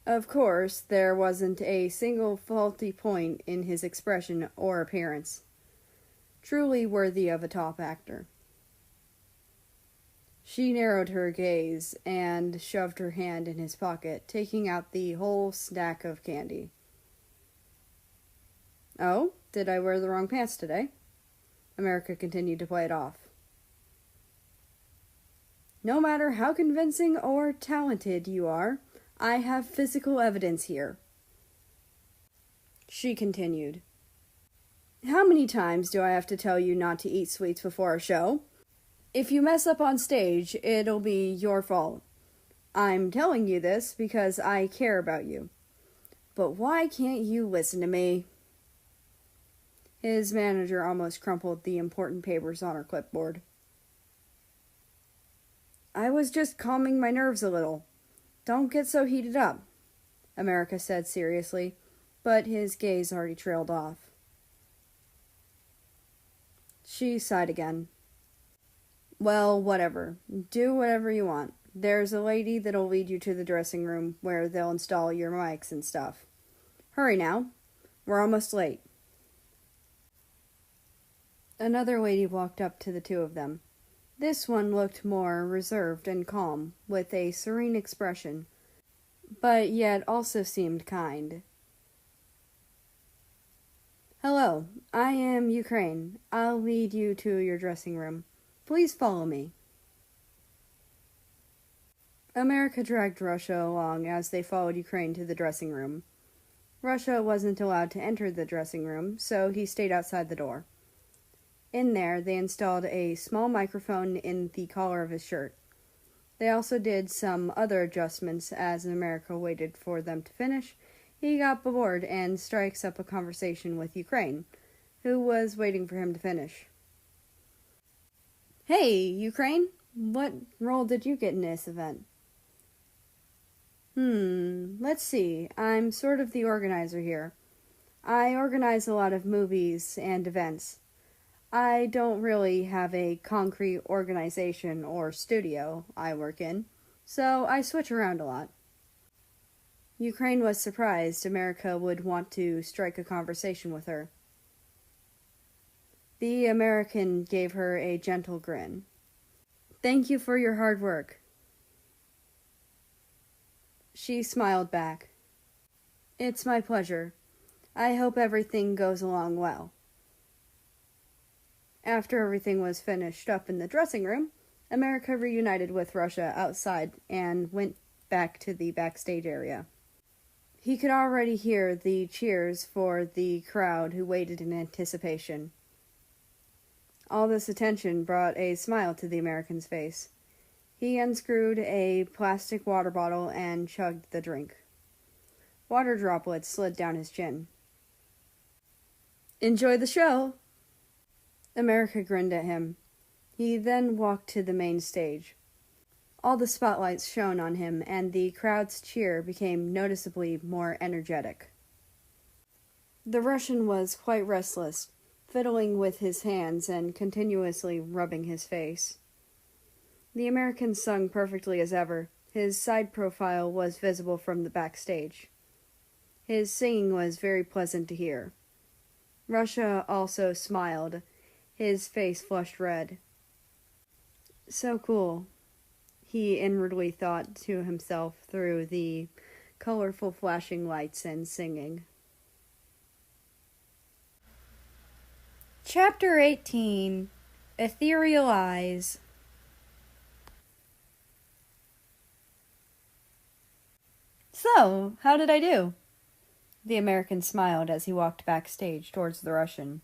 Of course, there wasn't a single faulty point in his expression or appearance. Truly worthy of a top actor. She narrowed her gaze and shoved her hand in his pocket, taking out the whole stack of candy. Oh, did I wear the wrong pants today? America continued to play it off. No matter how convincing or talented you are, I have physical evidence here. She continued. How many times do I have to tell you not to eat sweets before a show? If you mess up on stage, it'll be your fault. I'm telling you this because I care about you. But why can't you listen to me? His manager almost crumpled the important papers on her clipboard. I was just calming my nerves a little. Don't get so heated up, America said seriously, but his gaze already trailed off. She sighed again. Well, whatever. Do whatever you want. There's a lady that'll lead you to the dressing room where they'll install your mics and stuff. Hurry now. We're almost late. Another lady walked up to the two of them. This one looked more reserved and calm, with a serene expression, but yet also seemed kind. Hello, I am Ukraine. I'll lead you to your dressing room. Please follow me. America dragged Russia along as they followed Ukraine to the dressing room. Russia wasn't allowed to enter the dressing room, so he stayed outside the door. In there, they installed a small microphone in the collar of his shirt. They also did some other adjustments as America waited for them to finish. He got bored and strikes up a conversation with Ukraine, who was waiting for him to finish. Hey, Ukraine, what role did you get in this event? Let's see. I'm sort of the organizer here. I organize a lot of movies and events. I don't really have a concrete organization or studio I work in, so I switch around a lot. Ukraine was surprised America would want to strike a conversation with her. The American gave her a gentle grin. Thank you for your hard work. She smiled back. It's my pleasure. I hope everything goes along well. After everything was finished up in the dressing room, America reunited with Russia outside and went back to the backstage area. He could already hear the cheers for the crowd who waited in anticipation. All this attention brought a smile to the American's face. He unscrewed a plastic water bottle and chugged the drink. Water droplets slid down his chin. Enjoy the show! America grinned at him. He then walked to the main stage. All the spotlights shone on him, and the crowd's cheer became noticeably more energetic. The Russian was quite restless, fiddling with his hands and continuously rubbing his face. The American sung perfectly as ever. His side profile was visible from the backstage. His singing was very pleasant to hear. Russia also smiled. His face flushed red. So cool, he inwardly thought to himself through the colorful flashing lights and singing. Chapter 18. Ethereal Eyes. So, how did I do? The American smiled as he walked backstage towards the Russian.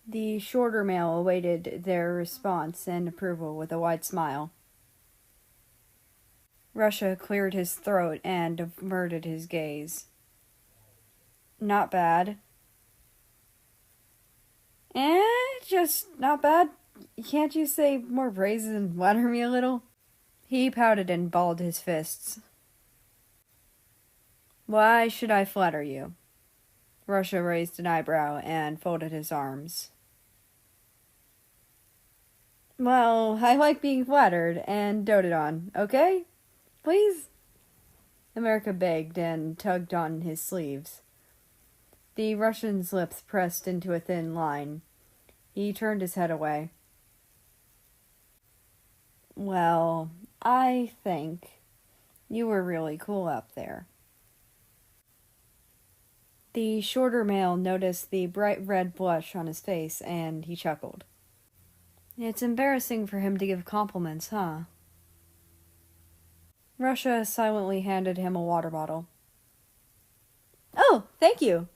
The shorter male awaited their response and approval with a wide smile. Russia cleared his throat and averted his gaze. Not bad. Just not bad. Can't you say more praises and flatter me a little? He pouted and balled his fists. Why should I flatter you? Russia raised an eyebrow and folded his arms. Well, I like being flattered and doted on, okay? Please? America begged and tugged on his sleeves. The Russian's lips pressed into a thin line. He turned his head away. Well, I think you were really cool up there. The shorter male noticed the bright red blush on his face, and he chuckled. It's embarrassing for him to give compliments, huh? Russia silently handed him a water bottle. Oh, thank you!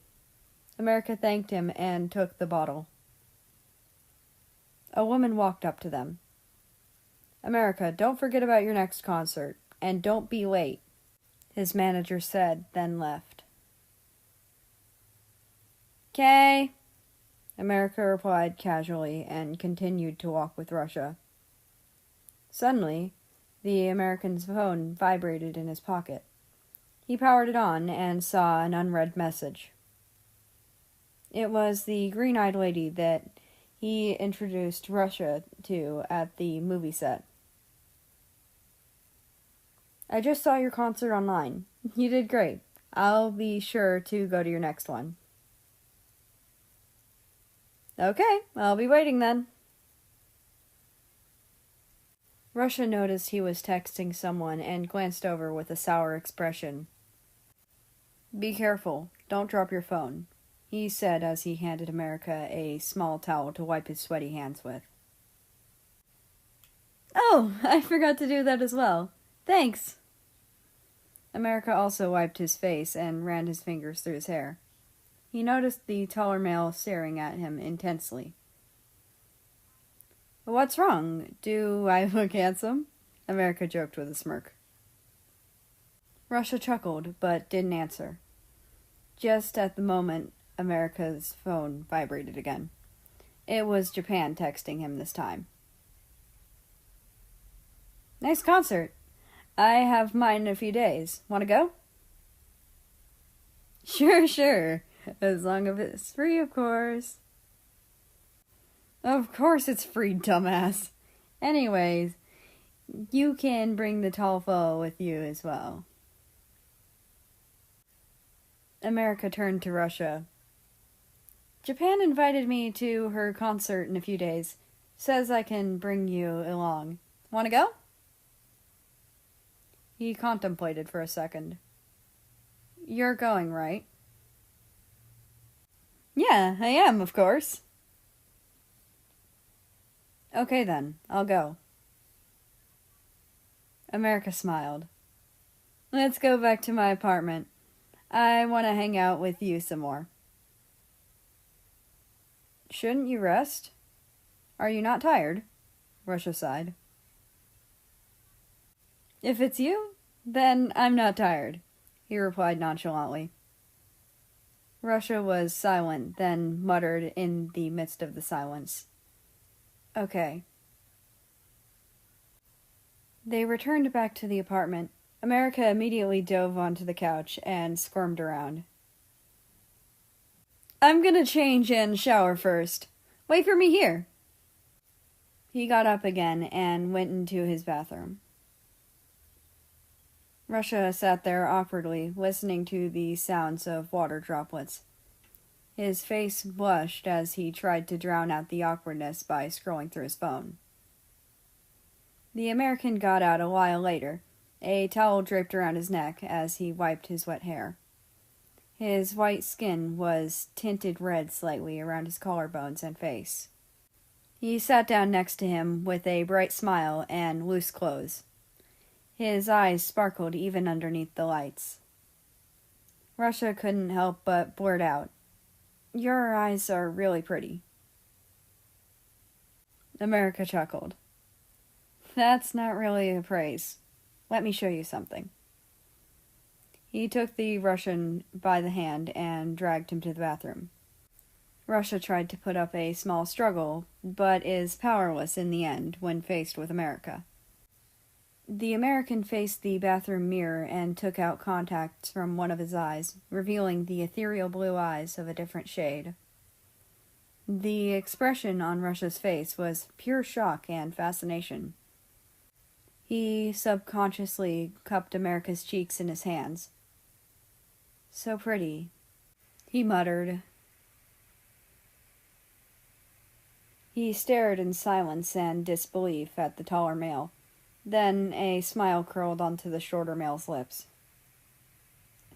America thanked him and took the bottle. A woman walked up to them. America, don't forget about your next concert, and don't be late, his manager said, then left. "'Kay," America replied casually and continued to walk with Russia. Suddenly, the American's phone vibrated in his pocket. He powered it on and saw an unread message. It was the green-eyed lady that he introduced Russia to at the movie set. I just saw your concert online. You did great. I'll be sure to go to your next one. Okay, I'll be waiting then. Russia noticed he was texting someone and glanced over with a sour expression. Be careful. Don't drop your phone, he said as he handed America a small towel to wipe his sweaty hands with. Oh, I forgot to do that as well. Thanks. America also wiped his face and ran his fingers through his hair. He noticed the taller male staring at him intensely. What's wrong? Do I look handsome? America joked with a smirk. Russia chuckled, but didn't answer. Just at the moment, America's phone vibrated again. It was Japan texting him this time. Nice concert. I have mine in a few days. Want to go? Sure. As long as it's free, of course. Of course it's free, dumbass. Anyways, you can bring the tall fellow with you as well. America turned to Russia. Japan invited me to her concert in a few days. Says I can bring you along. Want to go? He contemplated for a second. You're going, right? Yeah, I am, of course. Okay then, I'll go. America smiled. Let's go back to my apartment. I want to hang out with you some more. Shouldn't you rest? Are you not tired? Russia sighed. If it's you, then I'm not tired, he replied nonchalantly. Russia was silent, then muttered in the midst of the silence. Okay. They returned back to the apartment. America immediately dove onto the couch and squirmed around. I'm gonna change and shower first. Wait for me here. He got up again and went into his bathroom. Russia sat there awkwardly, listening to the sounds of water droplets. His face blushed as he tried to drown out the awkwardness by scrolling through his phone. The American got out a while later, a towel draped around his neck as he wiped his wet hair. His white skin was tinted red slightly around his collarbones and face. He sat down next to him with a bright smile and loose clothes. His eyes sparkled even underneath the lights. Russia couldn't help but blurt out, Your eyes are really pretty. America chuckled. That's not really a praise. Let me show you something. He took the Russian by the hand and dragged him to the bathroom. Russia tried to put up a small struggle, but is powerless in the end when faced with America. The American faced the bathroom mirror and took out contacts from one of his eyes, revealing the ethereal blue eyes of a different shade. The expression on Russia's face was pure shock and fascination. He subconsciously cupped America's cheeks in his hands. So pretty, he muttered. He stared in silence and disbelief at the taller male. Then a smile curled onto the shorter male's lips.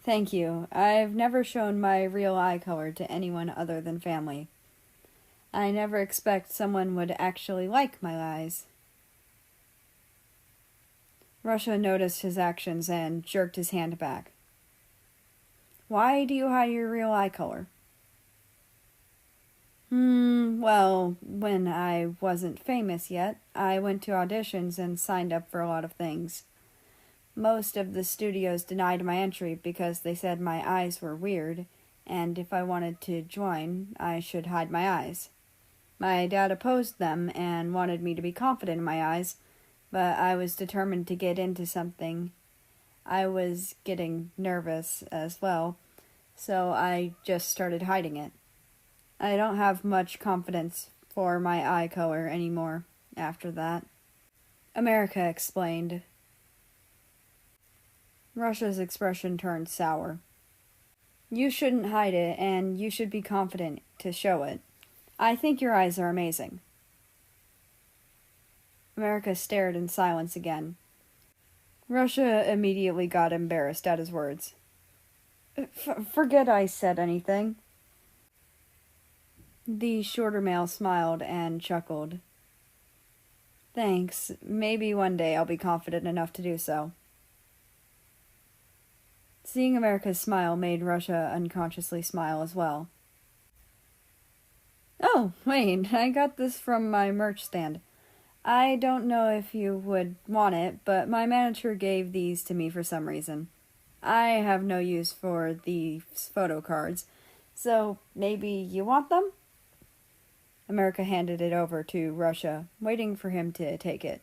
Thank you. I've never shown my real eye color to anyone other than family. I never expect someone would actually like my eyes. Russia noticed his actions and jerked his hand back. Why do you hide your real eye color? Well, when I wasn't famous yet, I went to auditions and signed up for a lot of things. Most of the studios denied my entry because they said my eyes were weird, and if I wanted to join, I should hide my eyes. My dad opposed them and wanted me to be confident in my eyes, but I was determined to get into something. I was getting nervous as well, so I just started hiding it. I don't have much confidence for my eye color anymore after that. America explained. Russia's expression turned sour. You shouldn't hide it, and you should be confident to show it. I think your eyes are amazing. America stared in silence again. Russia immediately got embarrassed at his words. Forget I said anything. The shorter male smiled and chuckled. Thanks. Maybe one day I'll be confident enough to do so. Seeing America's smile made Russia unconsciously smile as well. Oh, wait, I got this from my merch stand. I don't know if you would want it, but my manager gave these to me for some reason. I have no use for these photo cards, so maybe you want them? America handed it over to Russia, waiting for him to take it.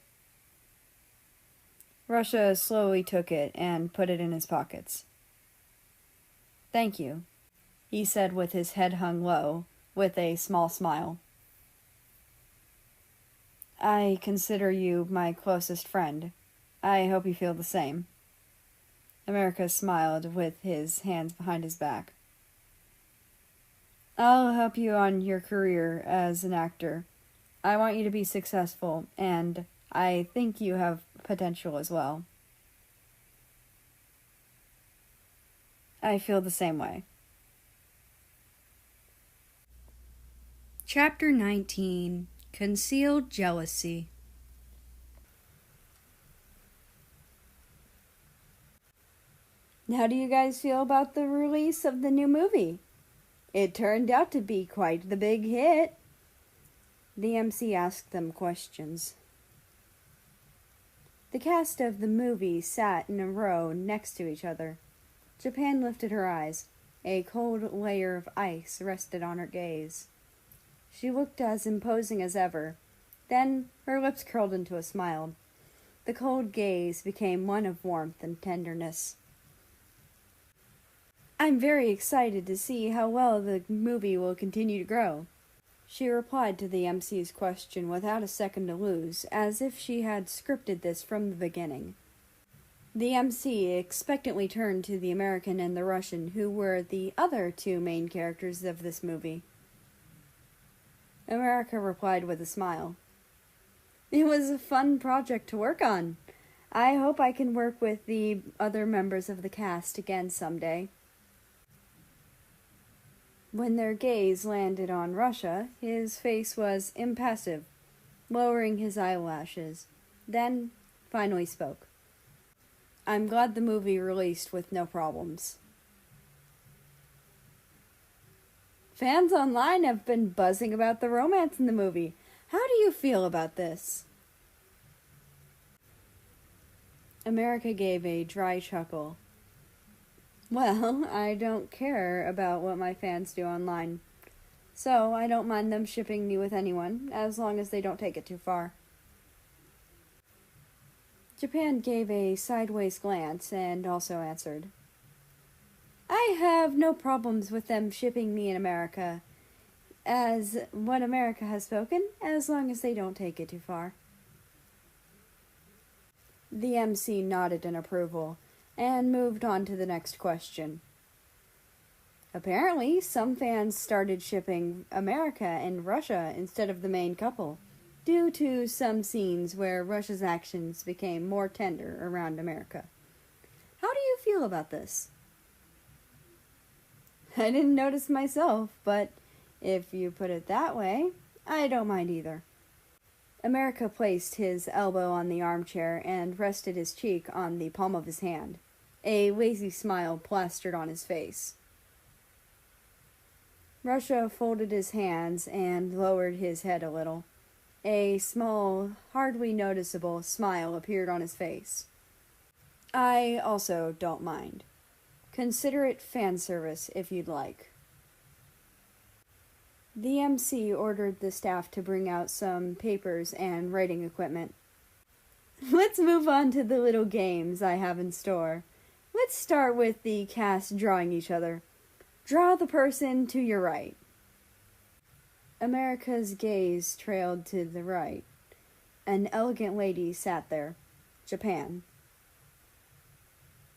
Russia slowly took it and put it in his pockets. Thank you, he said with his head hung low, with a small smile. I consider you my closest friend. I hope you feel the same. America smiled with his hands behind his back. I'll help you on your career as an actor. I want you to be successful, and I think you have potential as well. I feel the same way. Chapter 19. Concealed Jealousy. How do you guys feel about the release of the new movie? It turned out to be quite the big hit. The MC asked them questions. The cast of the movie sat in a row next to each other. Japan lifted her eyes. A cold layer of ice rested on her gaze. She looked as imposing as ever. Then her lips curled into a smile. The cold gaze became one of warmth and tenderness. I'm very excited to see how well the movie will continue to grow. She replied to the MC's question without a second to lose, as if she had scripted this from the beginning. The MC expectantly turned to the American and the Russian, who were the other two main characters of this movie. America replied with a smile. It was a fun project to work on. I hope I can work with the other members of the cast again someday. When their gaze landed on Russia, his face was impassive, lowering his eyelashes, then finally spoke. I'm glad the movie released with no problems. Fans online have been buzzing about the romance in the movie. How do you feel about this? America gave a dry chuckle. Well, I don't care about what my fans do online, so I don't mind them shipping me with anyone, as long as they don't take it too far. Japan gave a sideways glance and also answered, I have no problems with them shipping me in America, as what America has spoken, as long as they don't take it too far. The MC nodded in approval and moved on to the next question. Apparently, some fans started shipping America and Russia instead of the main couple, due to some scenes where Russia's actions became more tender around America. How do you feel about this? I didn't notice myself, but if you put it that way, I don't mind either. America placed his elbow on the armchair and rested his cheek on the palm of his hand. A lazy smile plastered on his face. Russia folded his hands and lowered his head a little. A small, hardly noticeable smile appeared on his face. I also don't mind. Consider it fan service if you'd like. The MC ordered the staff to bring out some papers and writing equipment. Let's move on to the little games I have in store. Let's start with the cast drawing each other. Draw the person to your right. America's gaze trailed to the right. An elegant lady sat there. Japan.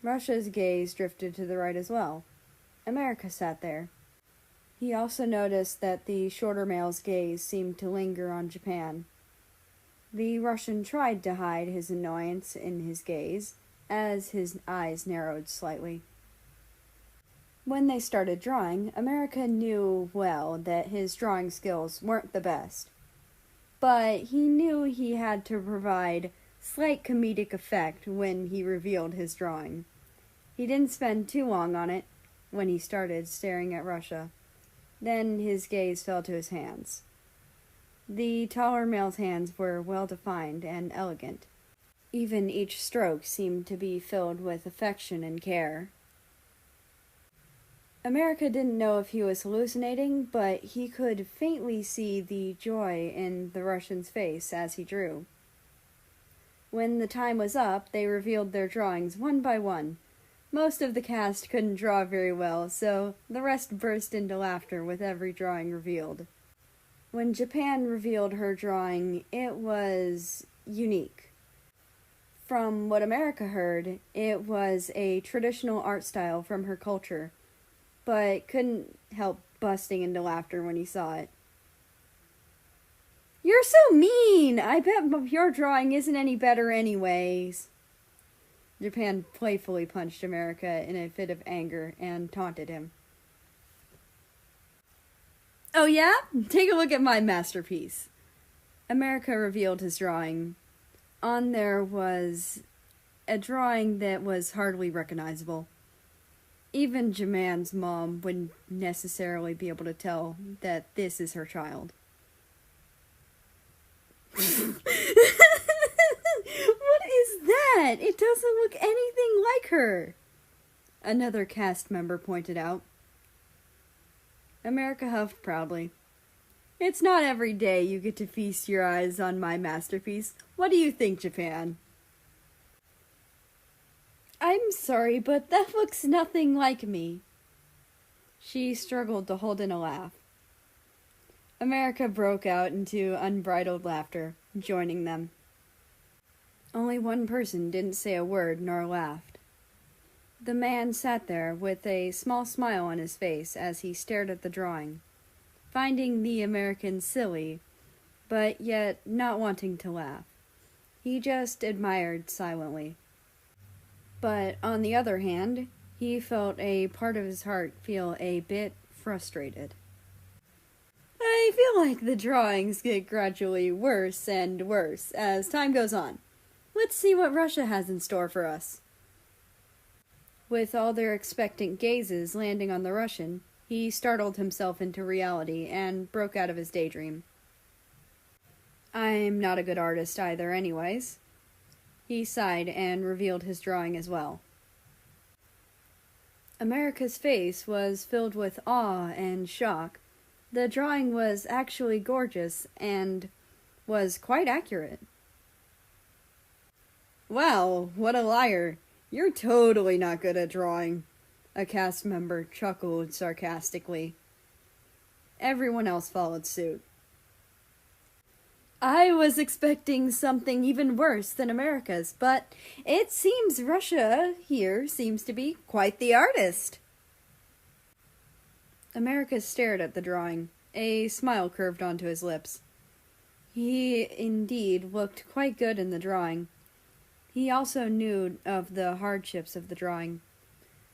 Russia's gaze drifted to the right as well. America sat there. He also noticed that the shorter male's gaze seemed to linger on Japan. The Russian tried to hide his annoyance in his gaze, as his eyes narrowed slightly. When they started drawing, America knew well that his drawing skills weren't the best. But he knew he had to provide slight comedic effect when he revealed his drawing. He didn't spend too long on it when he started staring at Russia. Then his gaze fell to his hands. The taller male's hands were well-defined and elegant. Even each stroke seemed to be filled with affection and care. America didn't know if he was hallucinating, but he could faintly see the joy in the Russian's face as he drew. When the time was up, they revealed their drawings one by one. Most of the cast couldn't draw very well, so the rest burst into laughter with every drawing revealed. When Japan revealed her drawing, it was unique. From what America heard, it was a traditional art style from her culture, but couldn't help busting into laughter when he saw it. You're so mean! I bet your drawing isn't any better anyways. Japan playfully punched America in a fit of anger and taunted him. Oh yeah? Take a look at my masterpiece. America revealed his drawing. On there was a drawing that was hardly recognizable. Even Jaman's mom wouldn't necessarily be able to tell that this is her child. What is that? It doesn't look anything like her, another cast member pointed out. America huffed proudly. It's not every day you get to feast your eyes on my masterpiece. What do you think, Japan? I'm sorry, but that looks nothing like me. She struggled to hold in a laugh. America broke out into unbridled laughter, joining them. Only one person didn't say a word nor laughed. The man sat there with a small smile on his face as he stared at the drawing, finding the American silly, but yet not wanting to laugh. He just admired silently. But on the other hand, he felt a part of his heart feel a bit frustrated. I feel like the drawings get gradually worse and worse as time goes on. Let's see what Russia has in store for us. With all their expectant gazes landing on the Russian, he startled himself into reality and broke out of his daydream. I'm not a good artist either anyways. He sighed and revealed his drawing as well. America's face was filled with awe and shock. The drawing was actually gorgeous and was quite accurate. Wow, what a liar. You're totally not good at drawing, a cast member chuckled sarcastically. Everyone else followed suit. I was expecting something even worse than America's, but it seems Russia here seems to be quite the artist. America stared at the drawing. A smile curved onto his lips. He indeed looked quite good in the drawing. He also knew of the hardships of the drawing.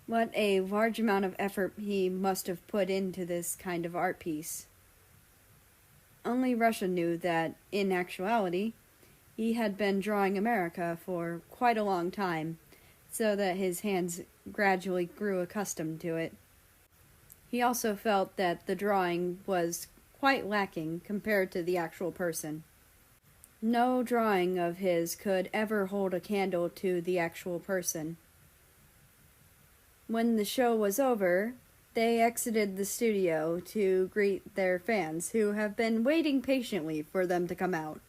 What a large amount of effort he must have put into this kind of art piece. Only Russia knew that, in actuality, he had been drawing America for quite a long time, so that his hands gradually grew accustomed to it. He also felt that the drawing was quite lacking compared to the actual person. No drawing of his could ever hold a candle to the actual person. When the show was over, they exited the studio to greet their fans, who have been waiting patiently for them to come out.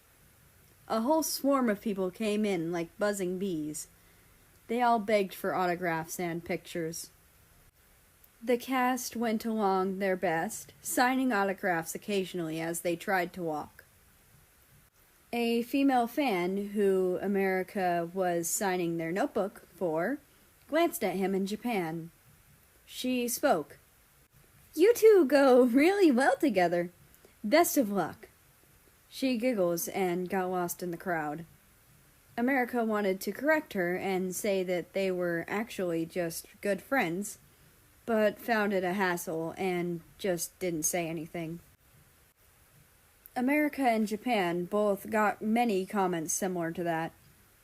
A whole swarm of people came in like buzzing bees. They all begged for autographs and pictures. The cast went along their best, signing autographs occasionally as they tried to walk. A female fan, who America was signing their notebook for, glanced at him in Japan. She spoke. You two go really well together. Best of luck. She giggles and got lost in the crowd. America wanted to correct her and say that they were actually just good friends, but found it a hassle and just didn't say anything. America and Japan both got many comments similar to that.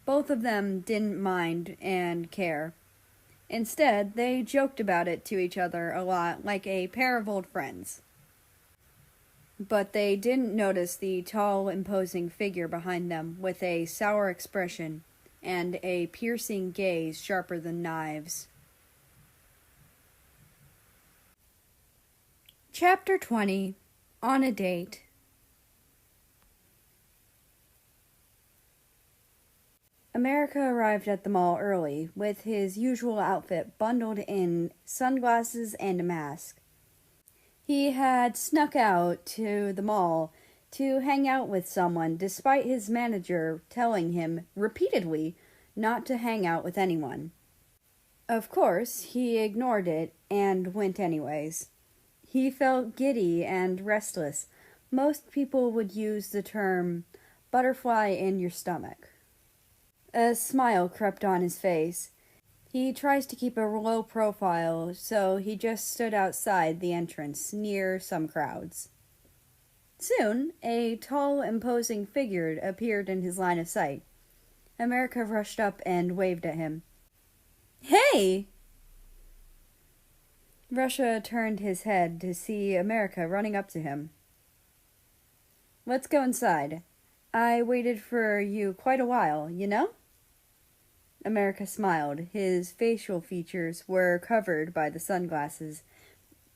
Both of them didn't mind and care. Instead, they joked about it to each other a lot, like a pair of old friends. But they didn't notice the tall, imposing figure behind them with a sour expression and a piercing gaze sharper than knives. Chapter 20. On a Date. America arrived at the mall early, with his usual outfit bundled in sunglasses and a mask. He had snuck out to the mall to hang out with someone, despite his manager telling him repeatedly not to hang out with anyone. Of course, he ignored it and went anyways. He felt giddy and restless. Most people would use the term butterfly in your stomach. A smile crept on his face. He tries to keep a low profile, so he just stood outside the entrance, near some crowds. Soon, a tall, imposing figure appeared in his line of sight. America rushed up and waved at him. Hey! Russia turned his head to see America running up to him. Let's go inside. I waited for you quite a while, you know? America smiled. His facial features were covered by the sunglasses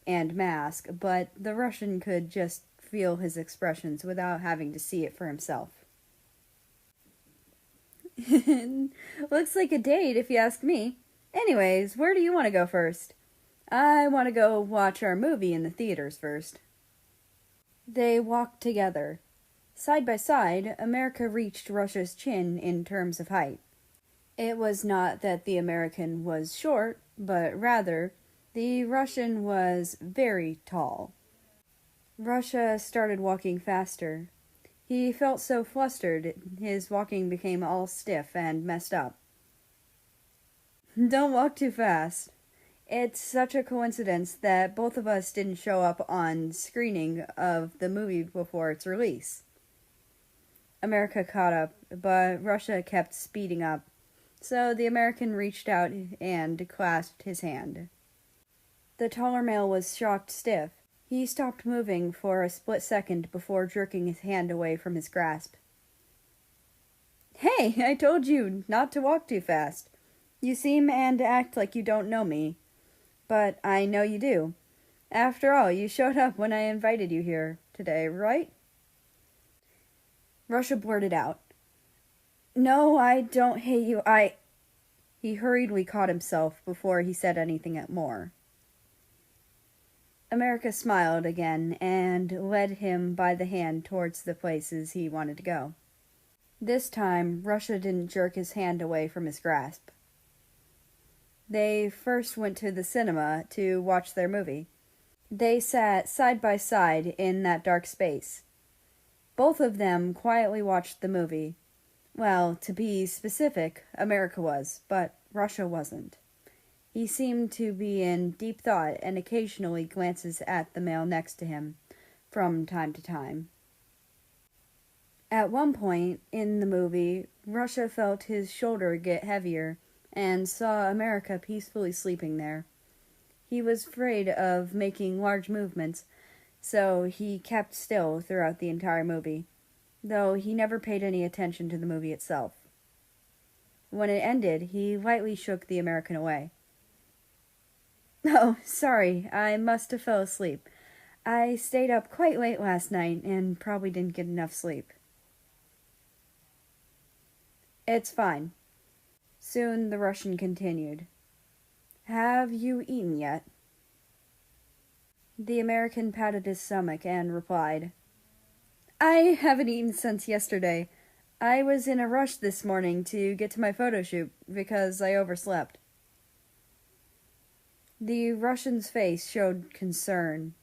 and mask, but the Russian could just feel his expressions without having to see it for himself. Looks like a date, if you ask me. Anyways, where do you want to go first? I want to go watch our movie in the theaters first. They walked together. Side by side, America reached Russia's chin in terms of height. It was not that the American was short, but rather, the Russian was very tall. Russia started walking faster. He felt so flustered, his walking became all stiff and messed up. Don't walk too fast. It's such a coincidence that both of us didn't show up on screening of the movie before its release. America caught up, but Russia kept speeding up, so the American reached out and clasped his hand. The taller male was shocked stiff. He stopped moving for a split second before jerking his hand away from his grasp. Hey, I told you not to walk too fast. You seem and act like you don't know me, but I know you do. After all, you showed up when I invited you here today, right? Russia blurted out. No, I don't hate you, He hurriedly caught himself before he said anything more. America smiled again and led him by the hand towards the places he wanted to go. This time, Russia didn't jerk his hand away from his grasp. They first went to the cinema to watch their movie. They sat side by side in that dark space. Both of them quietly watched the movie. Well, to be specific, America was, but Russia wasn't. He seemed to be in deep thought and occasionally glances at the male next to him, from time to time. At one point in the movie, Russia felt his shoulder get heavier and saw America peacefully sleeping there. He was afraid of making large movements, so he kept still throughout the entire movie, though he never paid any attention to the movie itself. When it ended, he lightly shook the American away. Oh, sorry, I must have fell asleep. I stayed up quite late last night and probably didn't get enough sleep. It's fine. Soon the Russian continued. Have you eaten yet? The American patted his stomach and replied, I haven't eaten since yesterday. I was in a rush this morning to get to my photo shoot because I overslept. The Russian's face showed concern.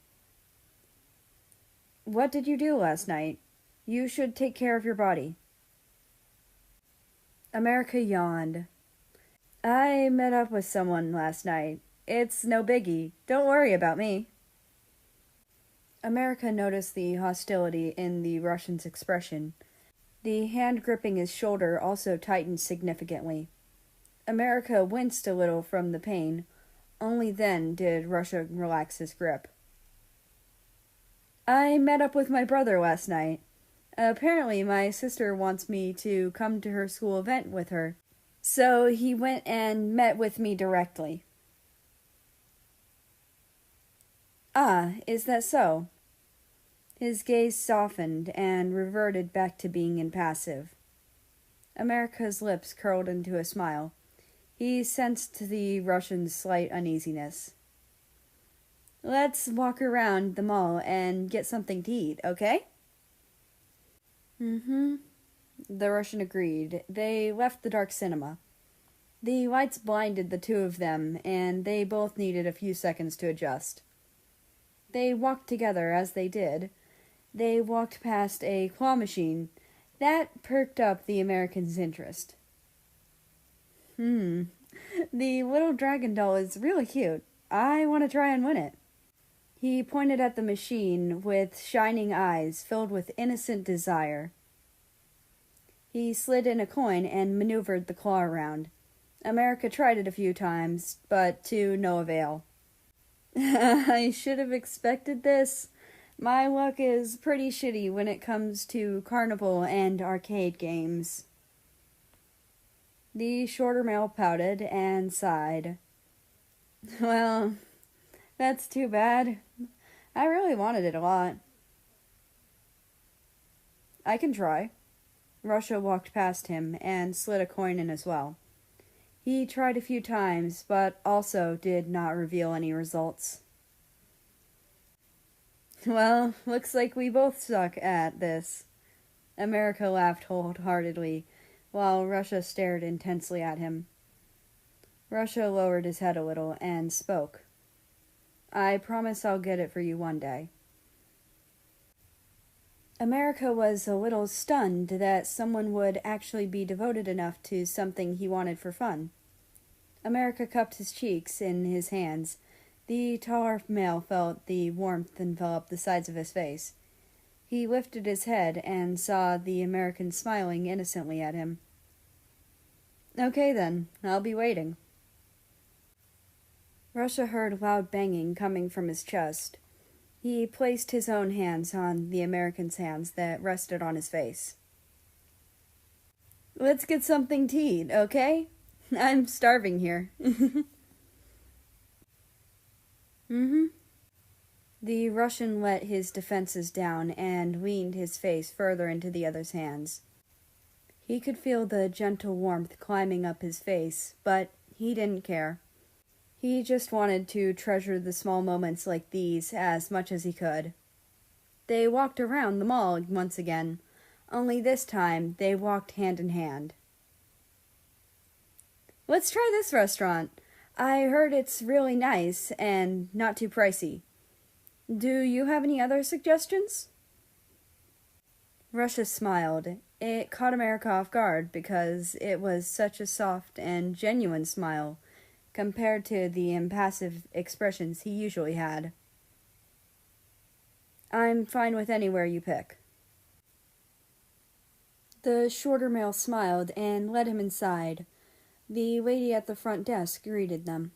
What did you do last night? You should take care of your body. America yawned. I met up with someone last night. It's no biggie. Don't worry about me. America noticed the hostility in the Russian's expression. The hand gripping his shoulder also tightened significantly. America winced a little from the pain. Only then did Russia relax his grip. I met up with my brother last night. Apparently my sister wants me to come to her school event with her, so he went and met with me directly. Ah, is that so? His gaze softened and reverted back to being impassive. America's lips curled into a smile. He sensed the Russian's slight uneasiness. Let's walk around the mall and get something to eat, okay? The Russian agreed. They left the dark cinema. The lights blinded the two of them, and they both needed a few seconds to adjust. They walked together as they did. They walked past a claw machine. That perked up the American's interest. The little dragon doll is really cute. I want to try and win it. He pointed at the machine with shining eyes filled with innocent desire. He slid in a coin and maneuvered the claw around. America tried it a few times, but to no avail. I should have expected this. My luck is pretty shitty when it comes to carnival and arcade games. The shorter male pouted and sighed. Well, that's too bad. I really wanted it a lot. I can try. Russia walked past him and slid a coin in as well. He tried a few times, but also did not reveal any results. Well, looks like we both suck at this. America laughed wholeheartedly, while Russia stared intensely at him. Russia lowered his head a little and spoke. I promise I'll get it for you one day. America was a little stunned that someone would actually be devoted enough to something he wanted for fun. America cupped his cheeks in his hands. The taller male felt the warmth envelop the sides of his face. He lifted his head and saw the American smiling innocently at him. Okay then, I'll be waiting. Russia heard loud banging coming from his chest. He placed his own hands on the American's hands that rested on his face. Let's get something to eat, okay? I'm starving here. The Russian let his defenses down and leaned his face further into the other's hands. He could feel the gentle warmth climbing up his face, but he didn't care. He just wanted to treasure the small moments like these as much as he could. They walked around the mall once again, only this time they walked hand in hand. Let's try this restaurant. I heard it's really nice and not too pricey. Do you have any other suggestions? Russia smiled. It caught America off guard because it was such a soft and genuine smile compared to the impassive expressions he usually had. I'm fine with anywhere you pick. The shorter male smiled and led him inside. The lady at the front desk greeted them.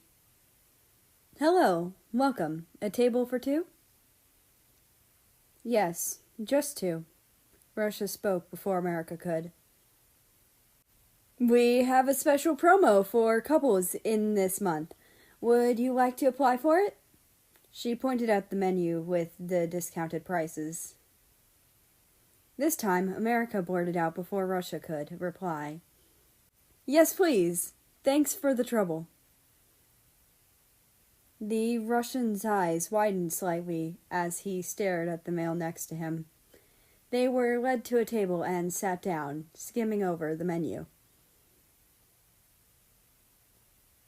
Hello, welcome. A table for two? Yes, just two. Russia spoke before America could. We have a special promo for couples in this month. Would you like to apply for it? She pointed out the menu with the discounted prices. This time, America blurted out before Russia could reply. Yes, please. Thanks for the trouble. The Russian's eyes widened slightly as he stared at the male next to him. They were led to a table and sat down, skimming over the menu.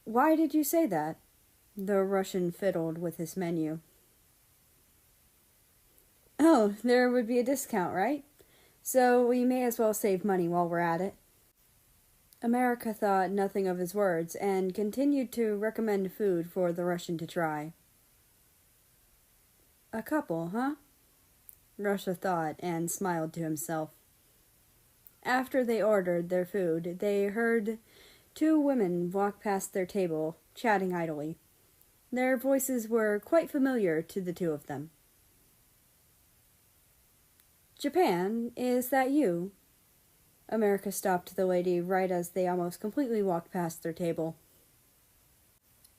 Why did you say that? The Russian fiddled with his menu. Oh, there would be a discount, right? So we may as well save money while we're at it. America thought nothing of his words and continued to recommend food for the Russian to try. A couple, huh? Russia thought and smiled to himself. After they ordered their food, they heard two women walk past their table, chatting idly. Their voices were quite familiar to the two of them. Japan, is that you? America stopped the lady right as they almost completely walked past their table.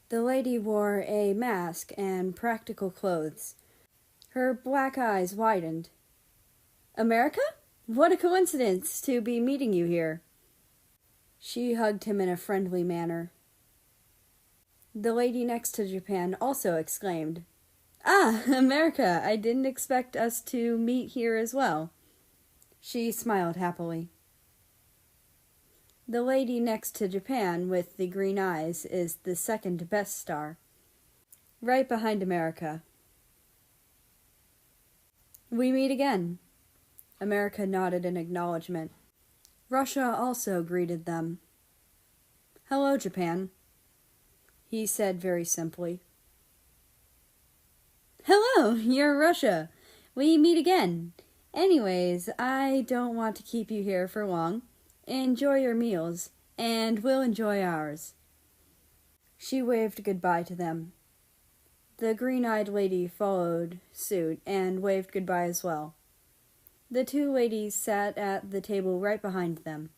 The lady wore a mask and practical clothes. Her black eyes widened. America? What a coincidence to be meeting you here. She hugged him in a friendly manner. The lady next to Japan also exclaimed, Ah, America, I didn't expect us to meet here as well. She smiled happily. The lady next to Japan with the green eyes is the second best star, right behind America. We meet again. America nodded in acknowledgement. Russia also greeted them. Hello, Japan, he said very simply. Hello, you're Russia. We meet again. Anyways, I don't want to keep you here for long. Enjoy your meals, and we'll enjoy ours. She waved goodbye to them. The green-eyed lady followed suit and waved goodbye as well. The two ladies sat at the table right behind them.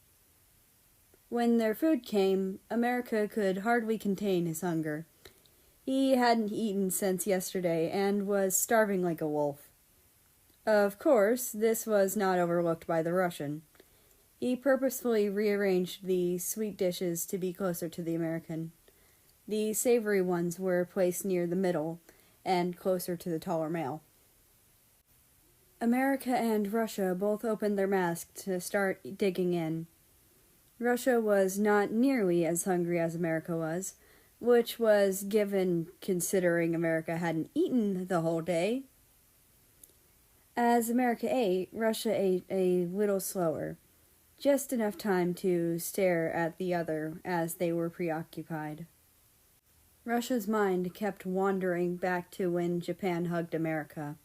When their food came, America could hardly contain his hunger. He hadn't eaten since yesterday and was starving like a wolf. Of course, this was not overlooked by the Russian. He purposefully rearranged the sweet dishes to be closer to the American. The savory ones were placed near the middle and closer to the taller male. America and Russia both opened their masks to start digging in. Russia was not nearly as hungry as America was, which was given considering America hadn't eaten the whole day. As America ate, Russia ate a little slower, just enough time to stare at the other as they were preoccupied. Russia's mind kept wandering back to when Japan hugged America.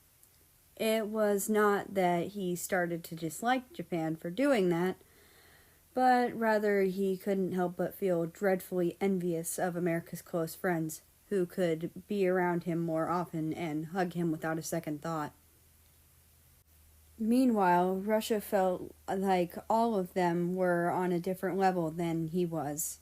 It was not that he started to dislike Japan for doing that, but rather he couldn't help but feel dreadfully envious of America's close friends, who could be around him more often and hug him without a second thought. Meanwhile, Russia felt like all of them were on a different level than he was.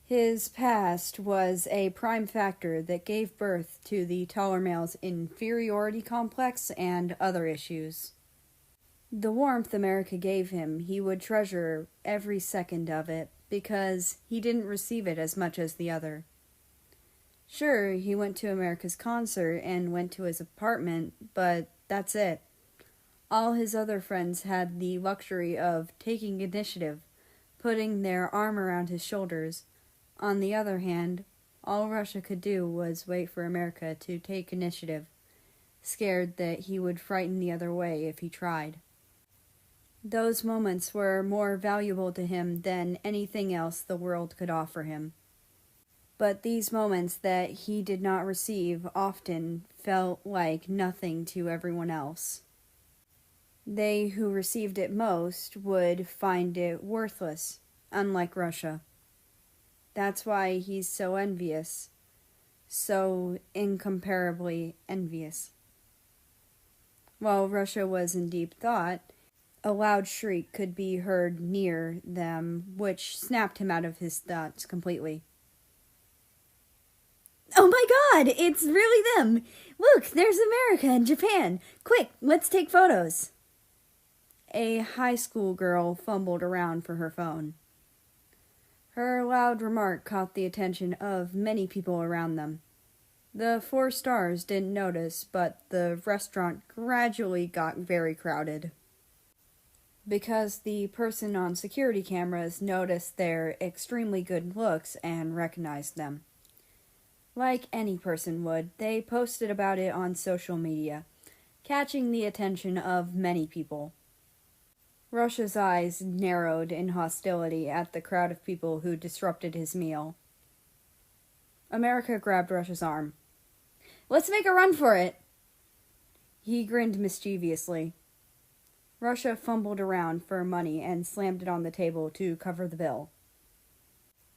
His past was a prime factor that gave birth to the taller male's inferiority complex and other issues. The warmth America gave him, he would treasure every second of it because he didn't receive it as much as the other. Sure, he went to America's concert and went to his apartment, but that's it. All his other friends had the luxury of taking initiative, putting their arm around his shoulders. On the other hand, all Russia could do was wait for America to take initiative, scared that he would frighten the other way if he tried. Those moments were more valuable to him than anything else the world could offer him. But these moments that he did not receive often felt like nothing to everyone else. They who received it most would find it worthless, unlike Russia. That's why he's so envious, so incomparably envious. While Russia was in deep thought, a loud shriek could be heard near them, which snapped him out of his thoughts completely. "Oh my God, it's really them! Look, there's America and Japan! Quick, let's take photos!" A high school girl fumbled around for her phone. Her loud remark caught the attention of many people around them. The 4 stars didn't notice, but the restaurant gradually got very crowded. Because the person on security cameras noticed their extremely good looks and recognized them. Like any person would, they posted about it on social media, catching the attention of many people. Russia's eyes narrowed in hostility at the crowd of people who disrupted his meal. America grabbed Russia's arm. "Let's make a run for it!" He grinned mischievously. Russia fumbled around for money and slammed it on the table to cover the bill.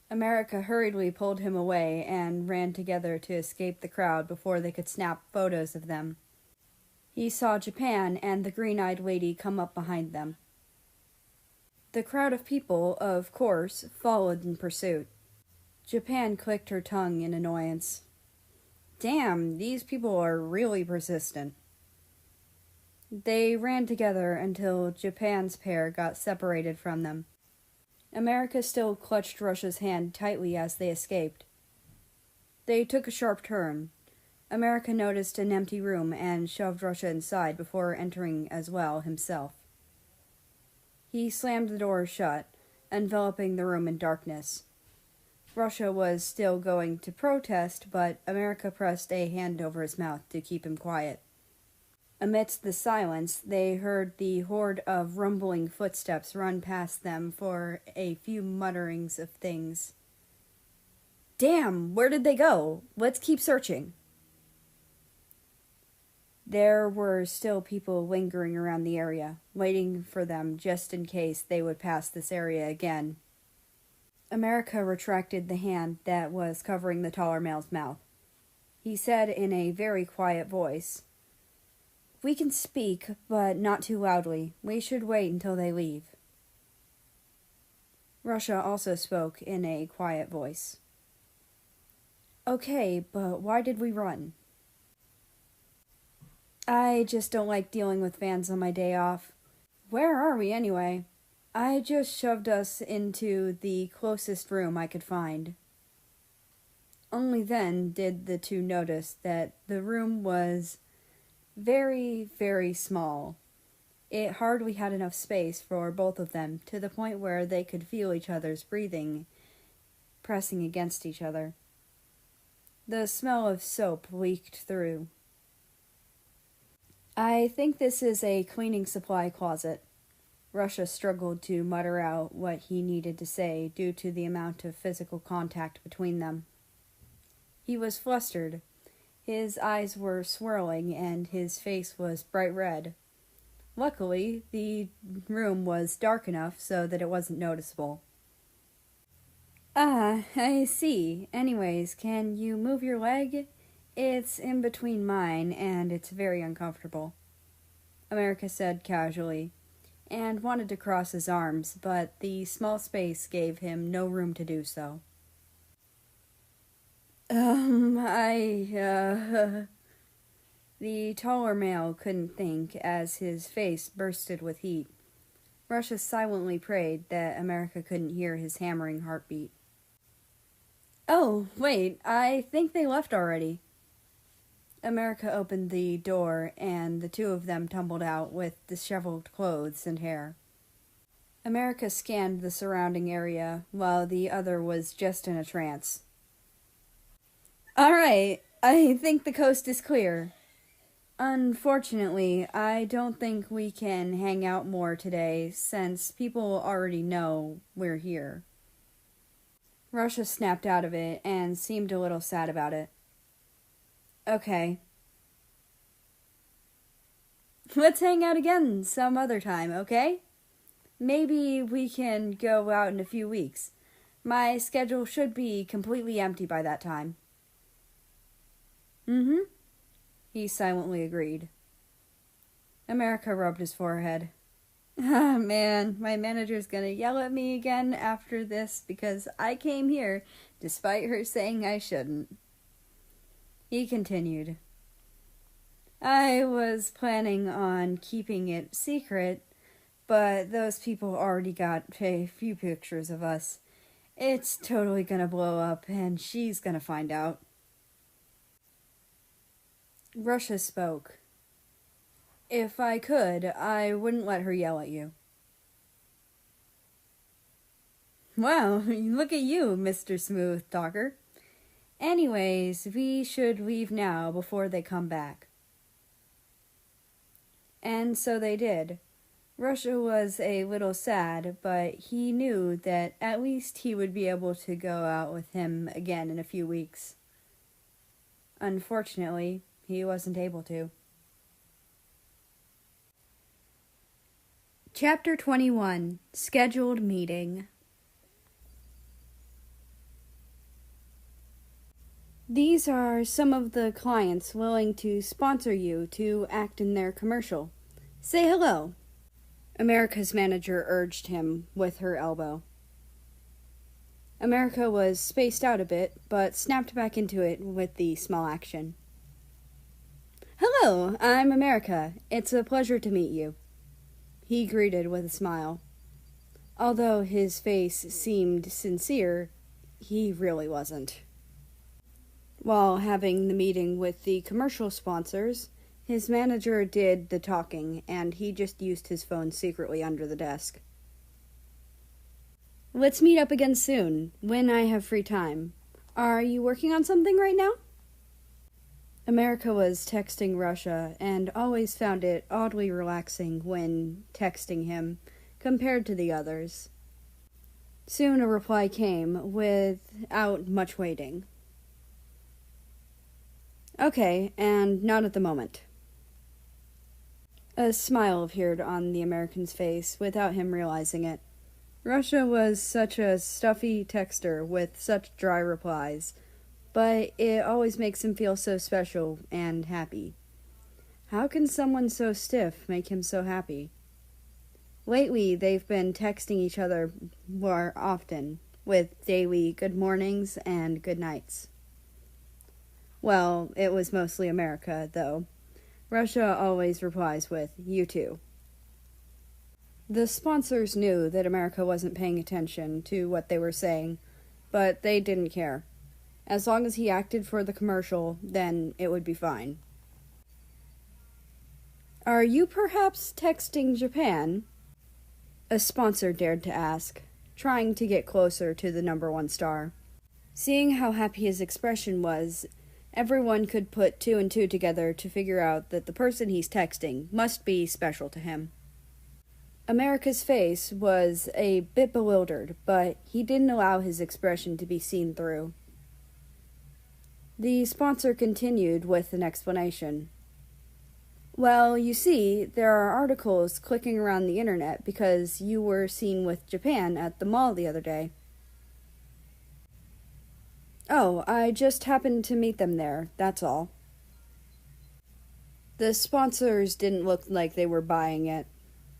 America hurriedly pulled him away and ran together to escape the crowd before they could snap photos of them. He saw Japan and the green-eyed lady come up behind them. The crowd of people, of course, followed in pursuit. Japan clicked her tongue in annoyance. Damn, these people are really persistent. They ran together until Japan's pair got separated from them. America still clutched Russia's hand tightly as they escaped. They took a sharp turn. America noticed an empty room and shoved Russia inside before entering as well himself. He slammed the door shut, enveloping the room in darkness. Russia was still going to protest, but America pressed a hand over his mouth to keep him quiet. Amidst the silence, they heard the horde of rumbling footsteps run past them for a few mutterings of things. "Damn, where did they go? Let's keep searching." There were still people lingering around the area, waiting for them just in case they would pass this area again. America retracted the hand that was covering the taller male's mouth. He said in a very quiet voice, "We can speak, but not too loudly. We should wait until they leave." Russia also spoke in a quiet voice. "Okay, but why did we run?" "I just don't like dealing with fans on my day off. Where are we anyway? I just shoved us into the closest room I could find." Only then did the two notice that the room was very, very small. It hardly had enough space for both of them, to the point where they could feel each other's breathing pressing against each other. The smell of soap leaked through. "I think this is a cleaning supply closet." Russia struggled to mutter out what he needed to say due to the amount of physical contact between them. He was flustered. His eyes were swirling and his face was bright red. Luckily, the room was dark enough so that it wasn't noticeable. Ah, I see. Anyways, can you move your leg? It's in between mine, and it's very uncomfortable, America said casually, and wanted to cross his arms, but the small space gave him no room to do so. The taller male couldn't think as his face bursted with heat. Russia silently prayed that America couldn't hear his hammering heartbeat. Oh, wait, I think they left already. America opened the door, and the two of them tumbled out with disheveled clothes and hair. America scanned the surrounding area, while the other was just in a trance. All right, I think the coast is clear. Unfortunately, I don't think we can hang out more today, since people already know we're here. Russia snapped out of it and seemed a little sad about it. Okay. Let's hang out again some other time, okay? Maybe we can go out in a few weeks. My schedule should be completely empty by that time. Mm-hmm. He silently agreed. America rubbed his forehead. Ah, man, my manager's gonna yell at me again after this because I came here despite her saying I shouldn't. He continued. I was planning on keeping it secret, but those people already got a few pictures of us. It's totally gonna blow up, and she's gonna find out. Russia spoke. If I could, I wouldn't let her yell at you. Wow, look at you, Mr. Smooth Talker. Anyways, we should leave now before they come back. And so they did. Russia was a little sad, but he knew that at least he would be able to go out with him again in a few weeks. Unfortunately, he wasn't able to. Chapter 21. Scheduled Meeting. These are some of the clients willing to sponsor you to act in their commercial. Say hello. America's manager urged him with her elbow. America was spaced out a bit, but snapped back into it with the small action. Hello, I'm America. It's a pleasure to meet you. He greeted with a smile. Although his face seemed sincere, he really wasn't. While having the meeting with the commercial sponsors, his manager did the talking, and he just used his phone secretly under the desk. Let's meet up again soon, when I have free time. Are you working on something right now? America was texting Russia, and always found it oddly relaxing when texting him, compared to the others. Soon a reply came, without much waiting. Okay, and not at the moment. A smile appeared on the American's face, without him realizing it. Russia was such a stuffy texter with such dry replies, but it always makes him feel so special and happy. How can someone so stiff make him so happy? Lately, they've been texting each other more often, with daily good mornings and good nights. Well, it was mostly America, though. Russia always replies with, you too. The sponsors knew that America wasn't paying attention to what they were saying, but they didn't care. As long as he acted for the commercial, then it would be fine. Are you perhaps texting Japan? A sponsor dared to ask, trying to get closer to the number one star. Seeing how happy his expression was, everyone could put two and two together to figure out that the person he's texting must be special to him. America's face was a bit bewildered, but he didn't allow his expression to be seen through. The sponsor continued with an explanation. Well, you see, there are articles clicking around the internet because you were seen with Japan at the mall the other day. Oh, I just happened to meet them there, that's all. The sponsors didn't look like they were buying it.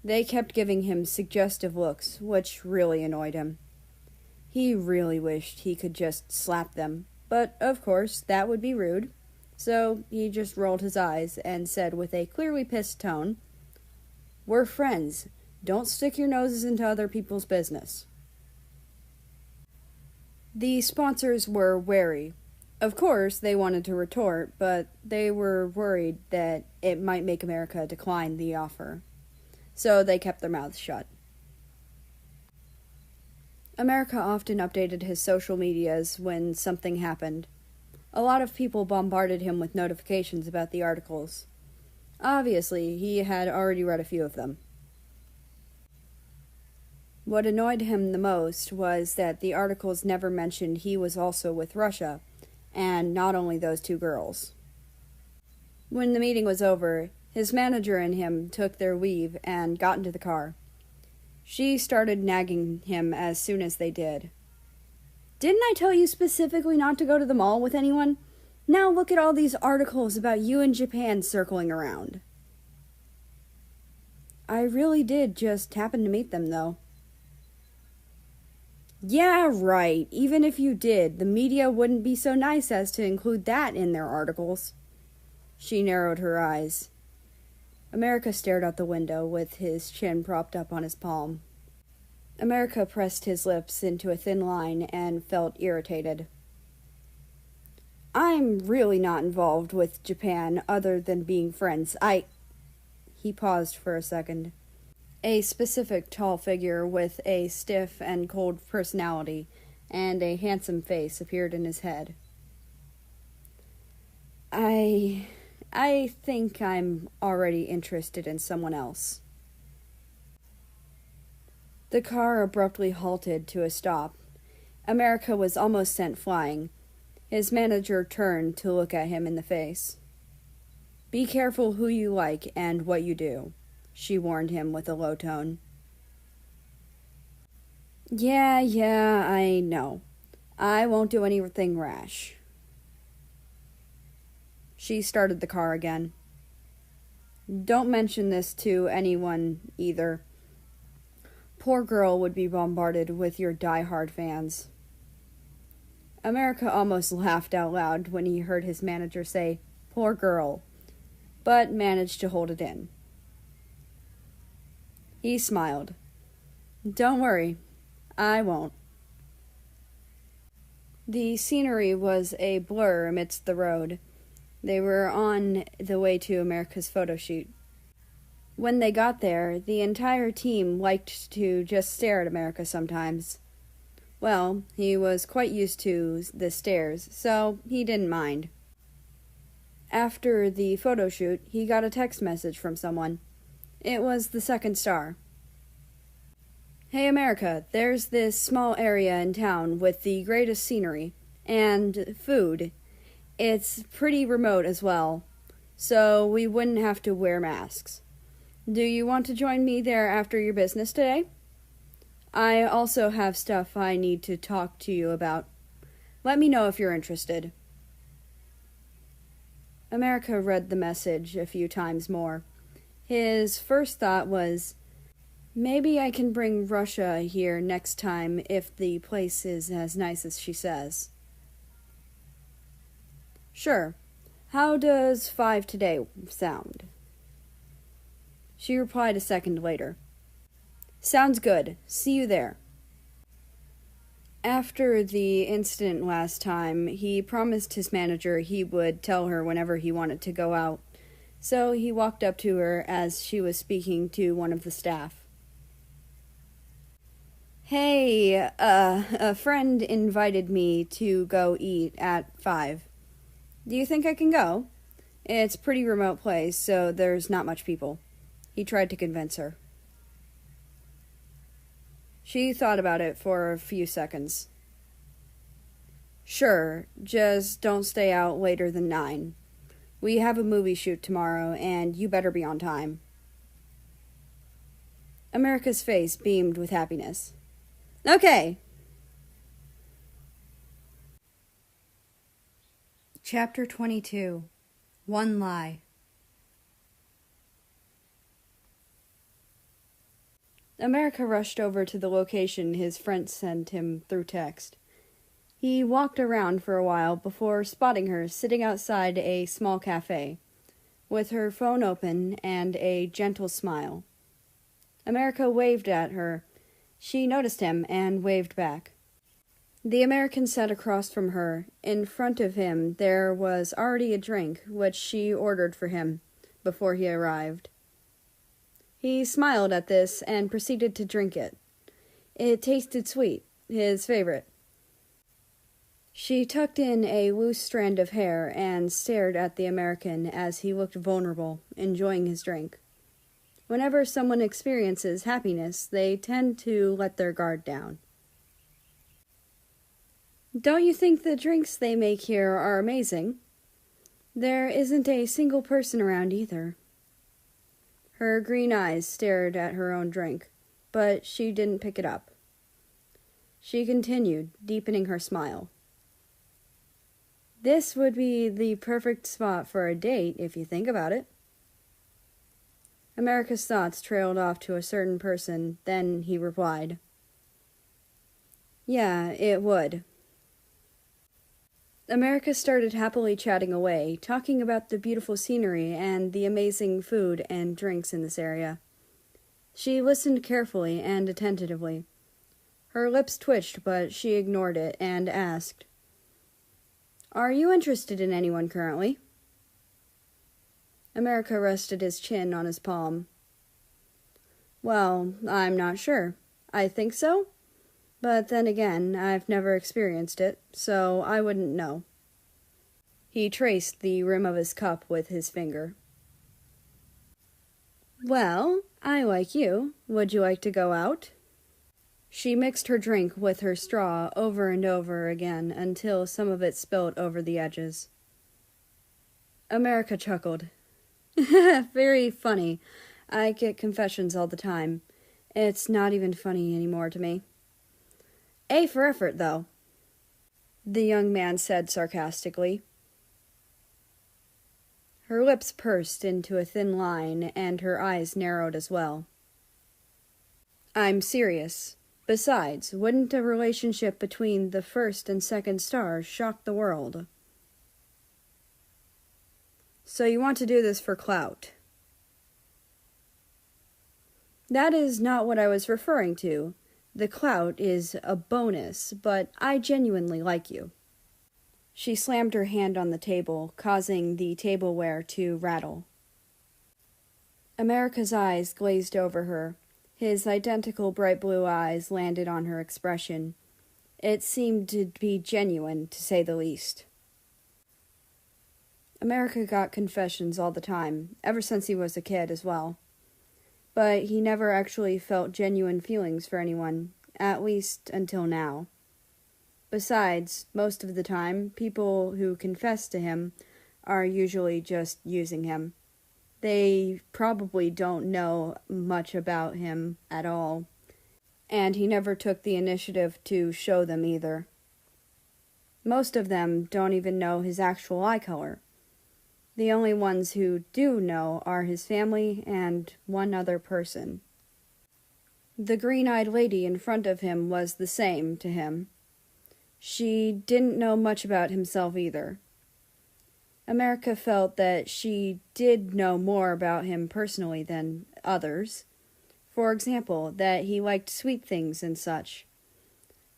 They kept giving him suggestive looks, which really annoyed him. He really wished he could just slap them, but of course that would be rude. So he just rolled his eyes and said with a clearly pissed tone, "We're friends. Don't stick your noses into other people's business." The sponsors were wary. Of course, they wanted to retort, but they were worried that it might make America decline the offer. So they kept their mouths shut. America often updated his social medias when something happened. A lot of people bombarded him with notifications about the articles. Obviously, he had already read a few of them. What annoyed him the most was that the articles never mentioned he was also with Russia, and not only those two girls. When the meeting was over, his manager and him took their leave and got into the car. She started nagging him as soon as they did. "Didn't I tell you specifically not to go to the mall with anyone? Now look at all these articles about you in Japan circling around." "I really did just happen to meet them, though." "Yeah, right. Even if you did, the media wouldn't be so nice as to include that in their articles." She narrowed her eyes. America stared out the window with his chin propped up on his palm. America pressed his lips into a thin line and felt irritated. "I'm really not involved with Japan other than being friends. He paused for a second. A specific tall figure with a stiff and cold personality and a handsome face appeared in his head. I think I'm already interested in someone else." The car abruptly halted to a stop. America was almost sent flying. His manager turned to look at him in the face. "Be careful who you like and what you do," she warned him with a low tone. Yeah, I know. I won't do anything rash." She started the car again. "Don't mention this to anyone, either. Poor girl would be bombarded with your die-hard fans." America almost laughed out loud when he heard his manager say, "Poor girl," but managed to hold it in. He smiled. "Don't worry, I won't." The scenery was a blur amidst the road. They were on the way to America's photo shoot. When they got there, the entire team liked to just stare at America sometimes. Well, he was quite used to the stares, so he didn't mind. After the photo shoot, he got a text message from someone. It was the second star. "Hey America, there's this small area in town with the greatest scenery and food. It's pretty remote as well, so we wouldn't have to wear masks. Do you want to join me there after your business today? I also have stuff I need to talk to you about. Let me know if you're interested." America read the message a few times more. His first thought was, maybe I can bring Russia here next time if the place is as nice as she says. "Sure. How does 5 today sound?" She replied a second later. "Sounds good. See you there." After the incident last time, he promised his manager he would tell her whenever he wanted to go out, so he walked up to her as she was speaking to one of the staff. "Hey, a friend invited me to go eat at 5. Do you think I can go? It's a pretty remote place, so there's not much people." He tried to convince her. She thought about it for a few seconds. "Sure, just don't stay out later than 9. We have a movie shoot tomorrow, and you better be on time." America's face beamed with happiness. "Okay." Chapter 22. One Lie. America rushed over to the location his friend sent him through text. He walked around for a while before spotting her sitting outside a small cafe, with her phone open and a gentle smile. America waved at her. She noticed him and waved back. The American sat across from her. In front of him there was already a drink, which she ordered for him before he arrived. He smiled at this and proceeded to drink it. It tasted sweet, his favorite. She tucked in a loose strand of hair and stared at the American as he looked vulnerable, enjoying his drink. Whenever someone experiences happiness, they tend to let their guard down. Don't you think the drinks they make here are amazing? There isn't a single person around either. Her green eyes stared at her own drink, but she didn't pick it up. She continued, deepening her smile. This would be the perfect spot for a date, if you think about it. America's thoughts trailed off to a certain person, then he replied. Yeah, it would. America started happily chatting away, talking about the beautiful scenery and the amazing food and drinks in this area. She listened carefully and attentively. Her lips twitched, but she ignored it and asked, Are you interested in anyone currently? America rested his chin on his palm. Well, I'm not sure. I think so. But then again, I've never experienced it, so I wouldn't know. He traced the rim of his cup with his finger. Well, I like you. Would you like to go out? She mixed her drink with her straw over and over again until some of it spilled over the edges. America chuckled. Very funny. I get confessions all the time. It's not even funny anymore to me. A for effort, though, the young man said sarcastically. Her lips pursed into a thin line, and her eyes narrowed as well. I'm serious. Besides, wouldn't a relationship between the first and second stars shock the world? So you want to do this for clout? That is not what I was referring to. The clout is a bonus, but I genuinely like you. She slammed her hand on the table, causing the tableware to rattle. America's eyes glazed over her. His identical bright blue eyes landed on her expression. It seemed to be genuine, to say the least. America got confessions all the time, ever since he was a kid as well. But he never actually felt genuine feelings for anyone, at least until now. Besides, most of the time, people who confess to him are usually just using him. They probably don't know much about him at all, and he never took the initiative to show them either. Most of them don't even know his actual eye color. The only ones who do know are his family and one other person. The green-eyed lady in front of him was the same to him. She didn't know much about himself either. America felt that she did know more about him personally than others. For example, that he liked sweet things and such.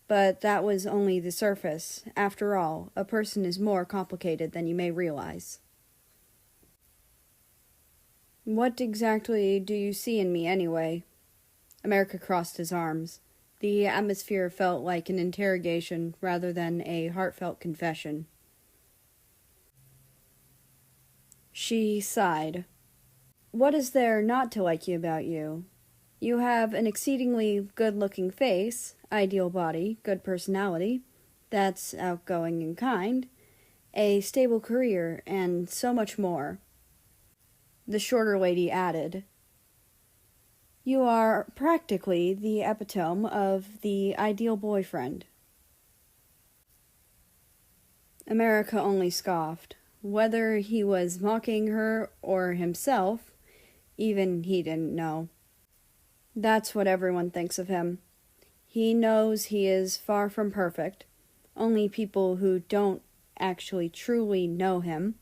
But that was only the surface. After all, a person is more complicated than you may realize. What exactly do you see in me, anyway? America crossed his arms. The atmosphere felt like an interrogation rather than a heartfelt confession. She sighed. What is there not to like you about you? You have an exceedingly good-looking face, ideal body, good personality, that's outgoing and kind, a stable career, and so much more. The shorter lady added, You are practically the epitome of the ideal boyfriend. America only scoffed. Whether he was mocking her or himself, even he didn't know. That's what everyone thinks of him. He knows he is far from perfect. Only people who don't actually truly know him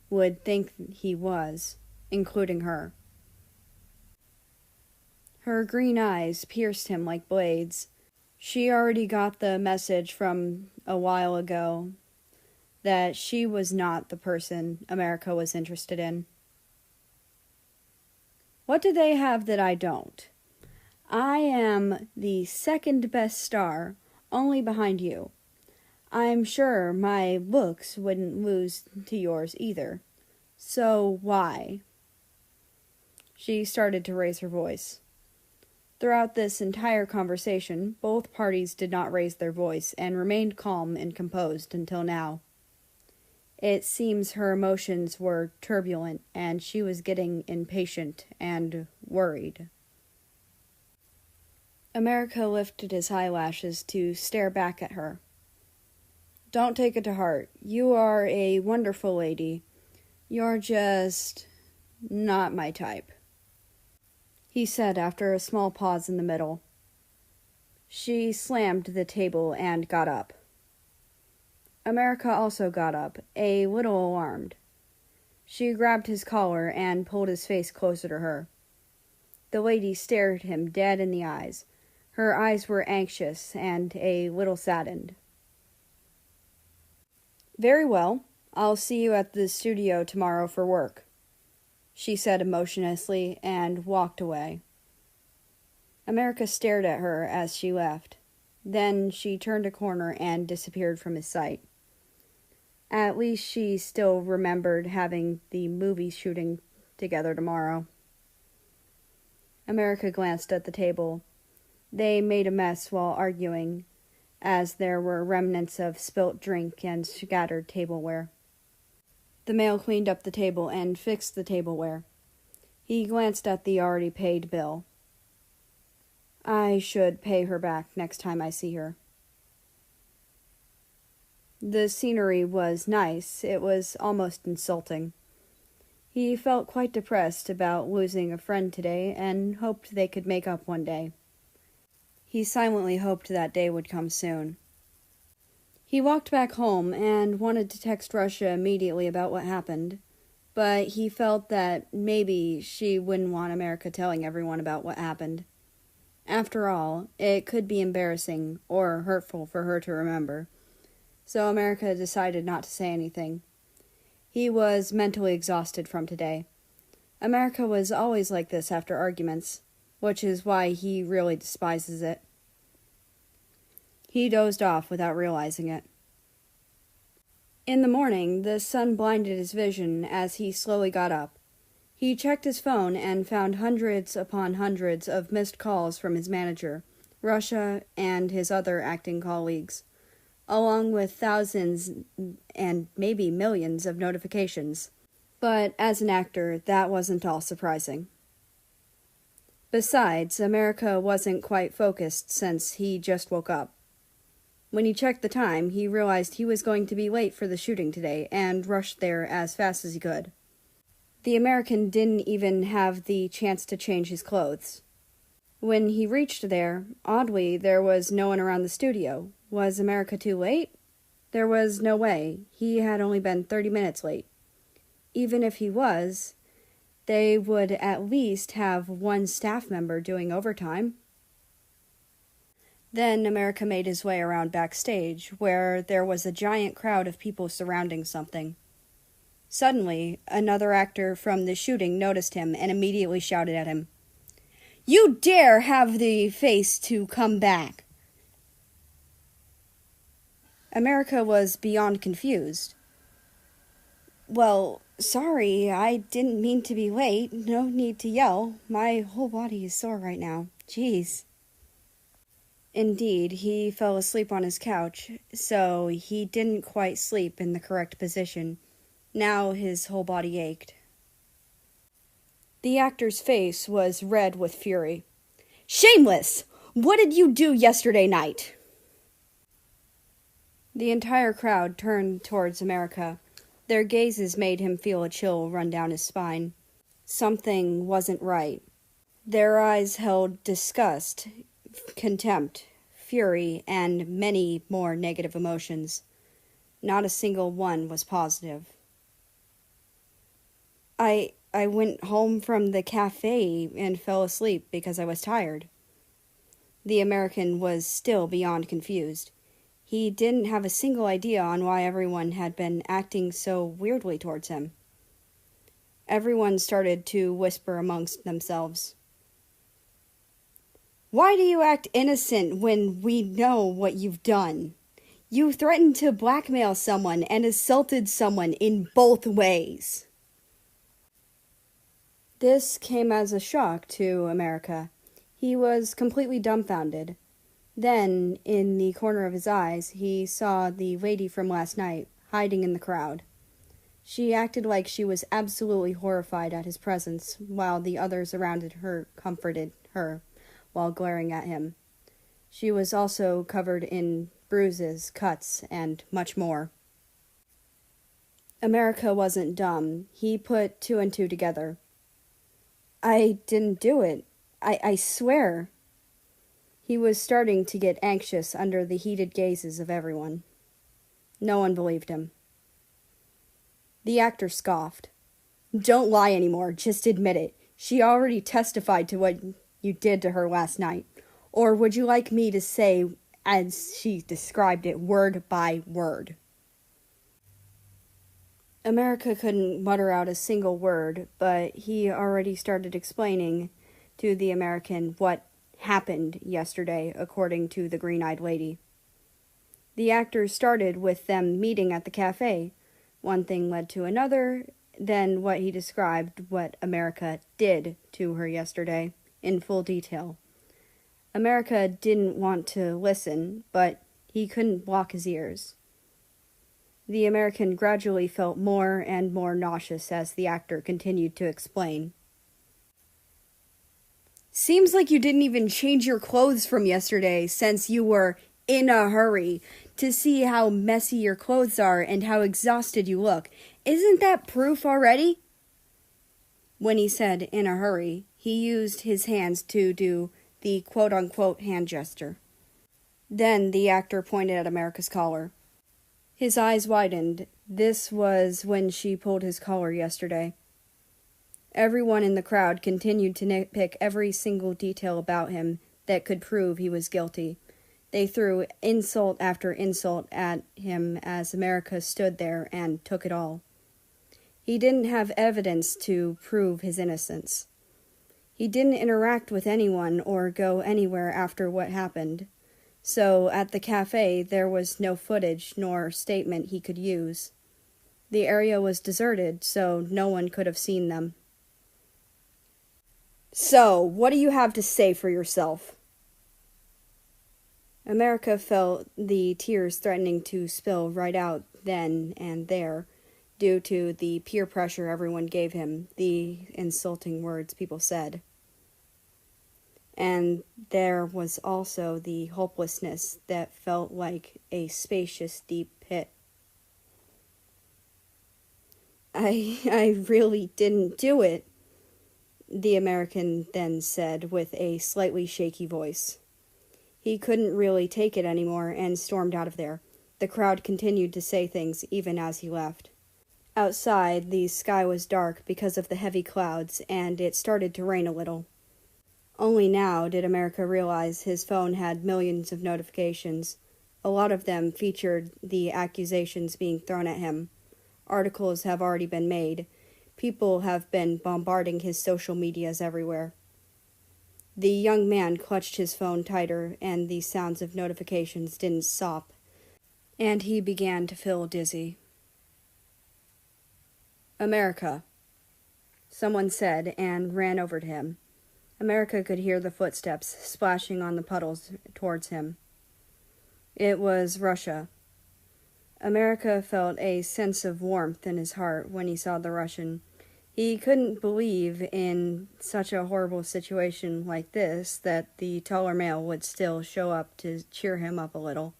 would think he was, including her. Her green eyes pierced him like blades. She already got the message from a while ago that she was not the person America was interested in. What do they have that I don't? I am the second best star, only behind you. I'm sure my looks wouldn't lose to yours either. So why? She started to raise her voice. Throughout this entire conversation, both parties did not raise their voice and remained calm and composed until now. It seems her emotions were turbulent and she was getting impatient and worried. America lifted his eyelashes to stare back at her. Don't take it to heart. You are a wonderful lady. You're just not my type, he said after a small pause in the middle. She slammed the table and got up. America also got up, a little alarmed. She grabbed his collar and pulled his face closer to her. The lady stared him dead in the eyes. Her eyes were anxious and a little saddened. Very well. I'll see you at the studio tomorrow for work, she said emotionlessly and walked away. America stared at her as she left. Then she turned a corner and disappeared from his sight. At least she still remembered having the movie shooting together tomorrow. America glanced at the table. They made a mess while arguing, as there were remnants of spilt drink and scattered tableware. The male cleaned up the table and fixed the tableware. He glanced at the already paid bill. I should pay her back next time I see her. The scenery was nice. It was almost insulting. He felt quite depressed about losing a friend today and hoped they could make up one day. He silently hoped that day would come soon. He walked back home and wanted to text Russia immediately about what happened, but he felt that maybe she wouldn't want America telling everyone about what happened. After all, it could be embarrassing or hurtful for her to remember, so America decided not to say anything. He was mentally exhausted from today. America was always like this after arguments, which is why he really despises it. He dozed off without realizing it. In the morning, the sun blinded his vision as he slowly got up. He checked his phone and found hundreds upon hundreds of missed calls from his manager, Russia, and his other acting colleagues, along with thousands and maybe millions of notifications. But as an actor, that wasn't all surprising. Besides, America wasn't quite focused since he just woke up. When he checked the time, he realized he was going to be late for the shooting today and rushed there as fast as he could. The American didn't even have the chance to change his clothes. When he reached there, oddly, there was no one around the studio. Was America too late? There was no way. He had only been 30 minutes late. Even if he was, they would at least have one staff member doing overtime. Then America made his way around backstage, where there was a giant crowd of people surrounding something. Suddenly, another actor from the shooting noticed him and immediately shouted at him, "You dare have the face to come back!" America was beyond confused. Well, sorry, I didn't mean to be late. No need to yell. My whole body is sore right now. Jeez. Indeed, he fell asleep on his couch, so he didn't quite sleep in the correct position. Now his whole body ached. The actor's face was red with fury. "Shameless! What did you do yesterday night?" The entire crowd turned towards America. Their gazes made him feel a chill run down his spine. Something wasn't right. Their eyes held disgust, contempt, fury, and many more negative emotions. Not a single one was positive. I went home from the cafe and fell asleep because I was tired. The American was still beyond confused. He didn't have a single idea on why everyone had been acting so weirdly towards him. Everyone started to whisper amongst themselves. "Why do you act innocent when we know what you've done? You threatened to blackmail someone and assaulted someone in both ways." This came as a shock to America. He was completely dumbfounded. Then, in the corner of his eyes, he saw the lady from last night, hiding in the crowd. She acted like she was absolutely horrified at his presence, while the others around her comforted her, while glaring at him. She was also covered in bruises, cuts, and much more. America wasn't dumb. He put two and two together. "I didn't do it. I swear." He was starting to get anxious under the heated gazes of everyone. No one believed him. The actor scoffed. "Don't lie anymore, just admit it. She already testified to what you did to her last night. Or would you like me to say, as she described it, word by word?" America couldn't mutter out a single word, but he already started explaining to the American what happened yesterday, according to the green-eyed lady. The actors started with them meeting at the cafe. One thing led to another, then what he described what America did to her yesterday, in full detail. America didn't want to listen, but he couldn't block his ears. The American gradually felt more and more nauseous as the actor continued to explain. "Seems like you didn't even change your clothes from yesterday, since you were in a hurry to see how messy your clothes are and how exhausted you look. Isn't that proof already?" When he said "in a hurry," he used his hands to do the quote-unquote hand gesture. Then the actor pointed at America's collar. His eyes widened. This was when she pulled his collar yesterday. Everyone in the crowd continued to nitpick every single detail about him that could prove he was guilty. They threw insult after insult at him as America stood there and took it all. He didn't have evidence to prove his innocence. He didn't interact with anyone or go anywhere after what happened. So at the cafe there was no footage nor statement he could use. The area was deserted, so no one could have seen them. "So, what do you have to say for yourself?" America felt the tears threatening to spill right out then and there, due to the peer pressure everyone gave him, the insulting words people said. And there was also the hopelessness that felt like a spacious, deep pit. I really didn't do it," the American then said with a slightly shaky voice. He couldn't really take it anymore and stormed out of there. The crowd continued to say things even as he left. Outside, the sky was dark because of the heavy clouds, and it started to rain a little. Only now did America realize his phone had millions of notifications. A lot of them featured the accusations being thrown at him. Articles have already been made. People have been bombarding his social medias everywhere. The young man clutched his phone tighter, and the sounds of notifications didn't stop, and he began to feel dizzy. "America," someone said, and ran over to him. America could hear the footsteps splashing on the puddles towards him. It was Russia. America felt a sense of warmth in his heart when he saw the Russian. He couldn't believe in such a horrible situation like this that the taller male would still show up to cheer him up a little.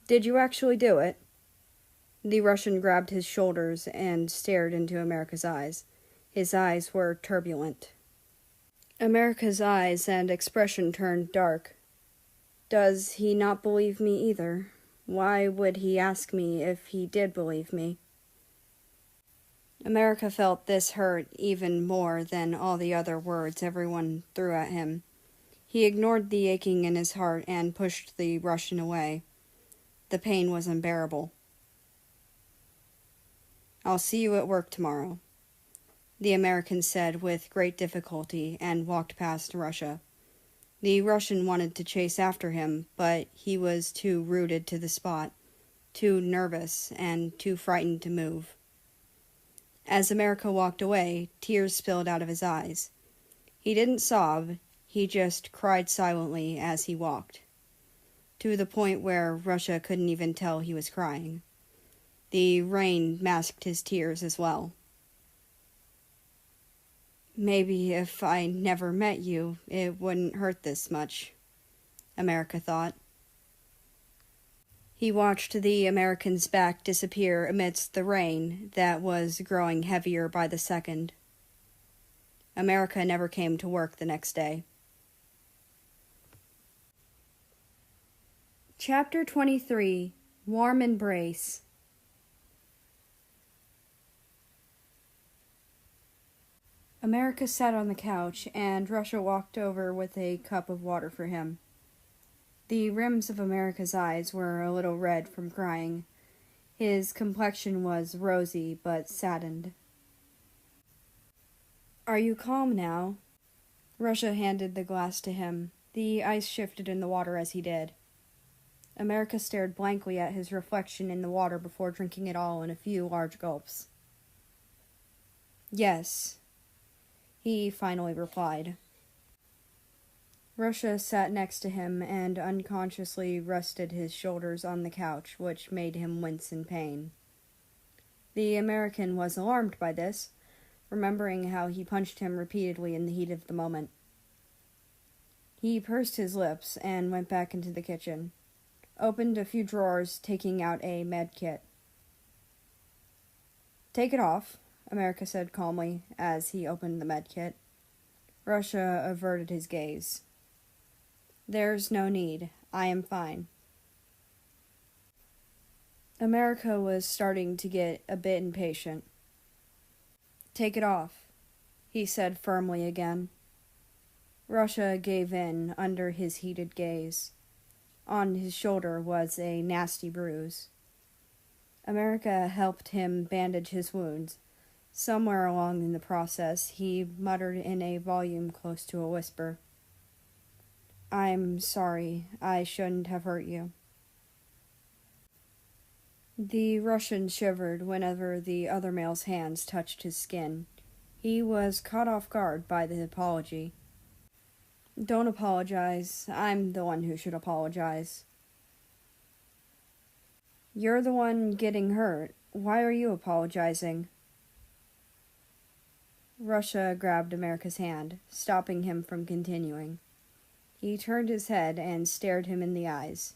Did you actually do it? The Russian grabbed his shoulders and stared into America's eyes. His eyes were turbulent. America's eyes and expression turned dark. Does he not believe me either? Why would he ask me if he did believe me? America felt this hurt even more than all the other words everyone threw at him. He ignored the aching in his heart and pushed the Russian away. The pain was unbearable. I'll see you at work tomorrow, the American said with great difficulty and walked past Russia. The Russian wanted to chase after him, but he was too rooted to the spot, too nervous, and too frightened to move. As America walked away, tears spilled out of his eyes. He didn't sob, he just cried silently as he walked, to the point where Russia couldn't even tell he was crying. The rain masked his tears as well. Maybe if I never met you, it wouldn't hurt this much, America thought. He watched the American's back disappear amidst the rain that was growing heavier by the second. America never came to work the next day. Chapter 23, Warm Embrace. America sat on the couch, and Russia walked over with a cup of water for him. The rims of America's eyes were a little red from crying. His complexion was rosy but saddened. Are you calm now? Russia handed the glass to him. The ice shifted in the water as he did. America stared blankly at his reflection in the water before drinking it all in a few large gulps. Yes, he finally replied. Russia sat next to him and unconsciously rested his shoulders on the couch, which made him wince in pain. The American was alarmed by this, remembering how he punched him repeatedly in the heat of the moment. He pursed his lips and went back into the kitchen, opened a few drawers, taking out a med kit. Take it off, America said calmly as he opened the med kit. Russia averted his gaze. There's no need. I am fine. America was starting to get a bit impatient. Take it off, he said firmly again. Russia gave in under his heated gaze. On his shoulder was a nasty bruise. America helped him bandage his wounds. Somewhere along in the process, he muttered in a volume close to a whisper. I'm sorry. I shouldn't have hurt you. The Russian shivered whenever the other male's hands touched his skin. He was caught off guard by the apology. Don't apologize. I'm the one who should apologize. You're the one getting hurt. Why are you apologizing? Russia grabbed America's hand, stopping him from continuing. He turned his head and stared him in the eyes.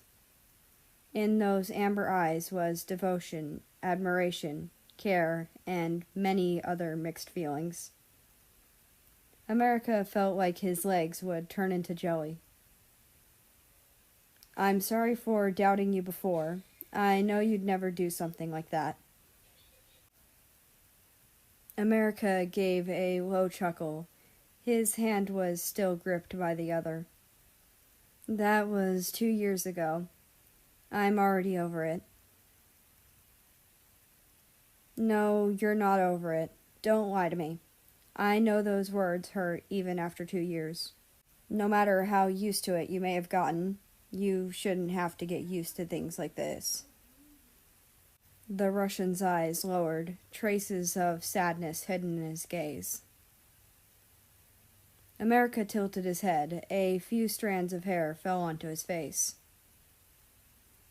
In those amber eyes was devotion, admiration, care, and many other mixed feelings. America felt like his legs would turn into jelly. I'm sorry for doubting you before. I know you'd never do something like that. America gave a low chuckle. His hand was still gripped by the other. That was 2 years ago. I'm already over it. No, you're not over it. Don't lie to me. I know those words hurt even after 2 years. No matter how used to it you may have gotten, you shouldn't have to get used to things like this. The Russian's eyes lowered, traces of sadness hidden in his gaze. America tilted his head. A few strands of hair fell onto his face.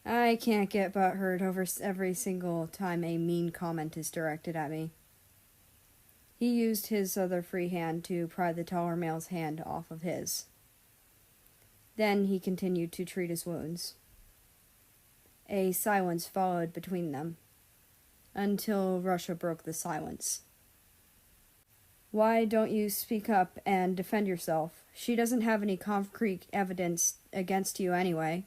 I can't get butthurt over every single time a mean comment is directed at me. He used his other free hand to pry the taller male's hand off of his. Then he continued to treat his wounds. A silence followed between them, until Russia broke the silence. Why don't you speak up and defend yourself? She doesn't have any concrete evidence against you anyway.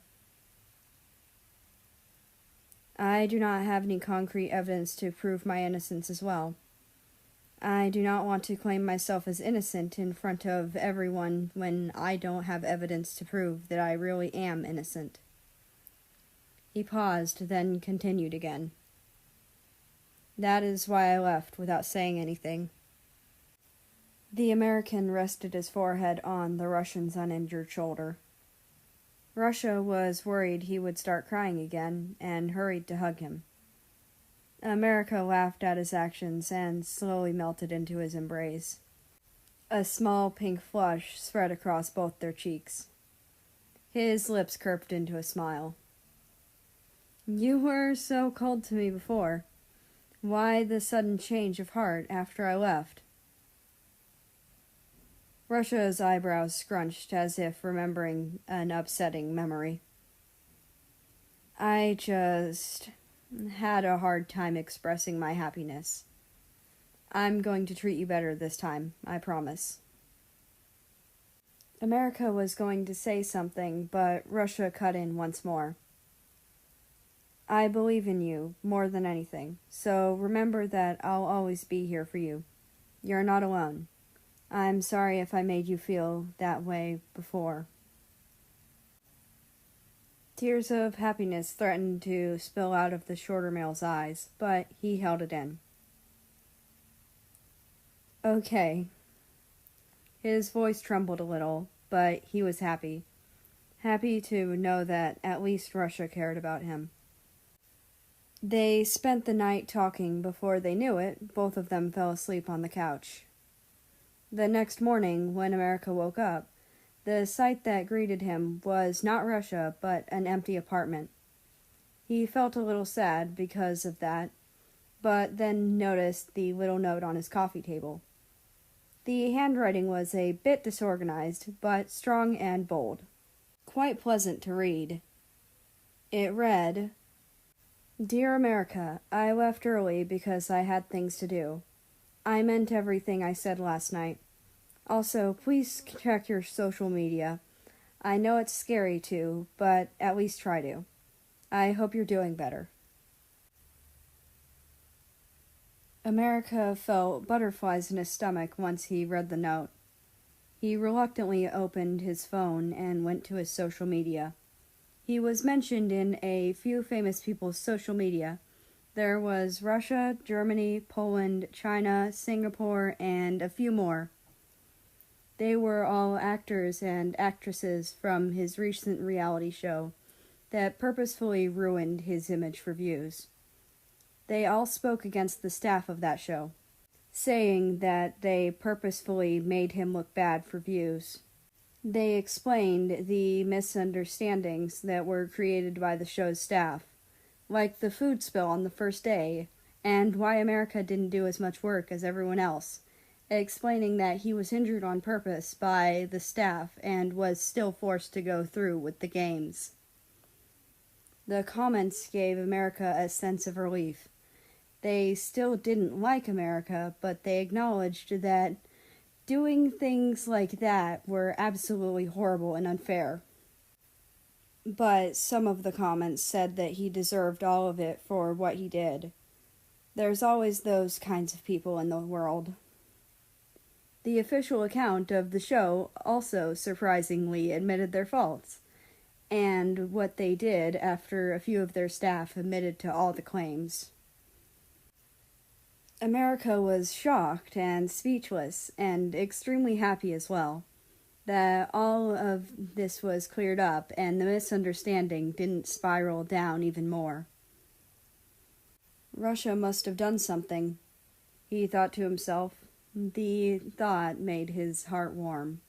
I do not have any concrete evidence to prove my innocence as well. I do not want to claim myself as innocent in front of everyone when I don't have evidence to prove that I really am innocent. He paused, then continued again. That is why I left without saying anything. The American rested his forehead on the Russian's uninjured shoulder. Russia was worried he would start crying again, and hurried to hug him. America laughed at his actions and slowly melted into his embrace. A small pink flush spread across both their cheeks. His lips curved into a smile. You were so cold to me before. Why the sudden change of heart after I left? Russia's eyebrows scrunched as if remembering an upsetting memory. I just had a hard time expressing my happiness. I'm going to treat you better this time, I promise. America was going to say something, but Russia cut in once more. I believe in you more than anything, so remember that I'll always be here for you. You're not alone. I'm sorry if I made you feel that way before. Tears of happiness threatened to spill out of the shorter male's eyes, but he held it in. Okay. His voice trembled a little, but he was happy. Happy to know that at least Russia cared about him. They spent the night talking. Before they knew it, both of them fell asleep on the couch. The next morning, when America woke up, the sight that greeted him was not Russia, but an empty apartment. He felt a little sad because of that, but then noticed the little note on his coffee table. The handwriting was a bit disorganized, but strong and bold. Quite pleasant to read. It read, Dear America, I left early because I had things to do. I meant everything I said last night. Also, please check your social media. I know it's scary too, but at least try to. I hope you're doing better. America felt butterflies in his stomach once he read the note. He reluctantly opened his phone and went to his social media. He was mentioned in a few famous people's social media. There was Russia, Germany, Poland, China, Singapore, and a few more. They were all actors and actresses from his recent reality show that purposefully ruined his image for views. They all spoke against the staff of that show, saying that they purposefully made him look bad for views. They explained the misunderstandings that were created by the show's staff, like the food spill on the first day, and why America didn't do as much work as everyone else, explaining that he was injured on purpose by the staff and was still forced to go through with the games. The comments gave America a sense of relief. They still didn't like America, but they acknowledged that doing things like that were absolutely horrible and unfair. But some of the comments said that he deserved all of it for what he did. There's always those kinds of people in the world. The official account of the show also surprisingly admitted their faults, and what they did after a few of their staff admitted to all the claims. America was shocked and speechless, and extremely happy as well, that all of this was cleared up and the misunderstanding didn't spiral down even more. Russia must have done something, he thought to himself. The thought made his heart warm.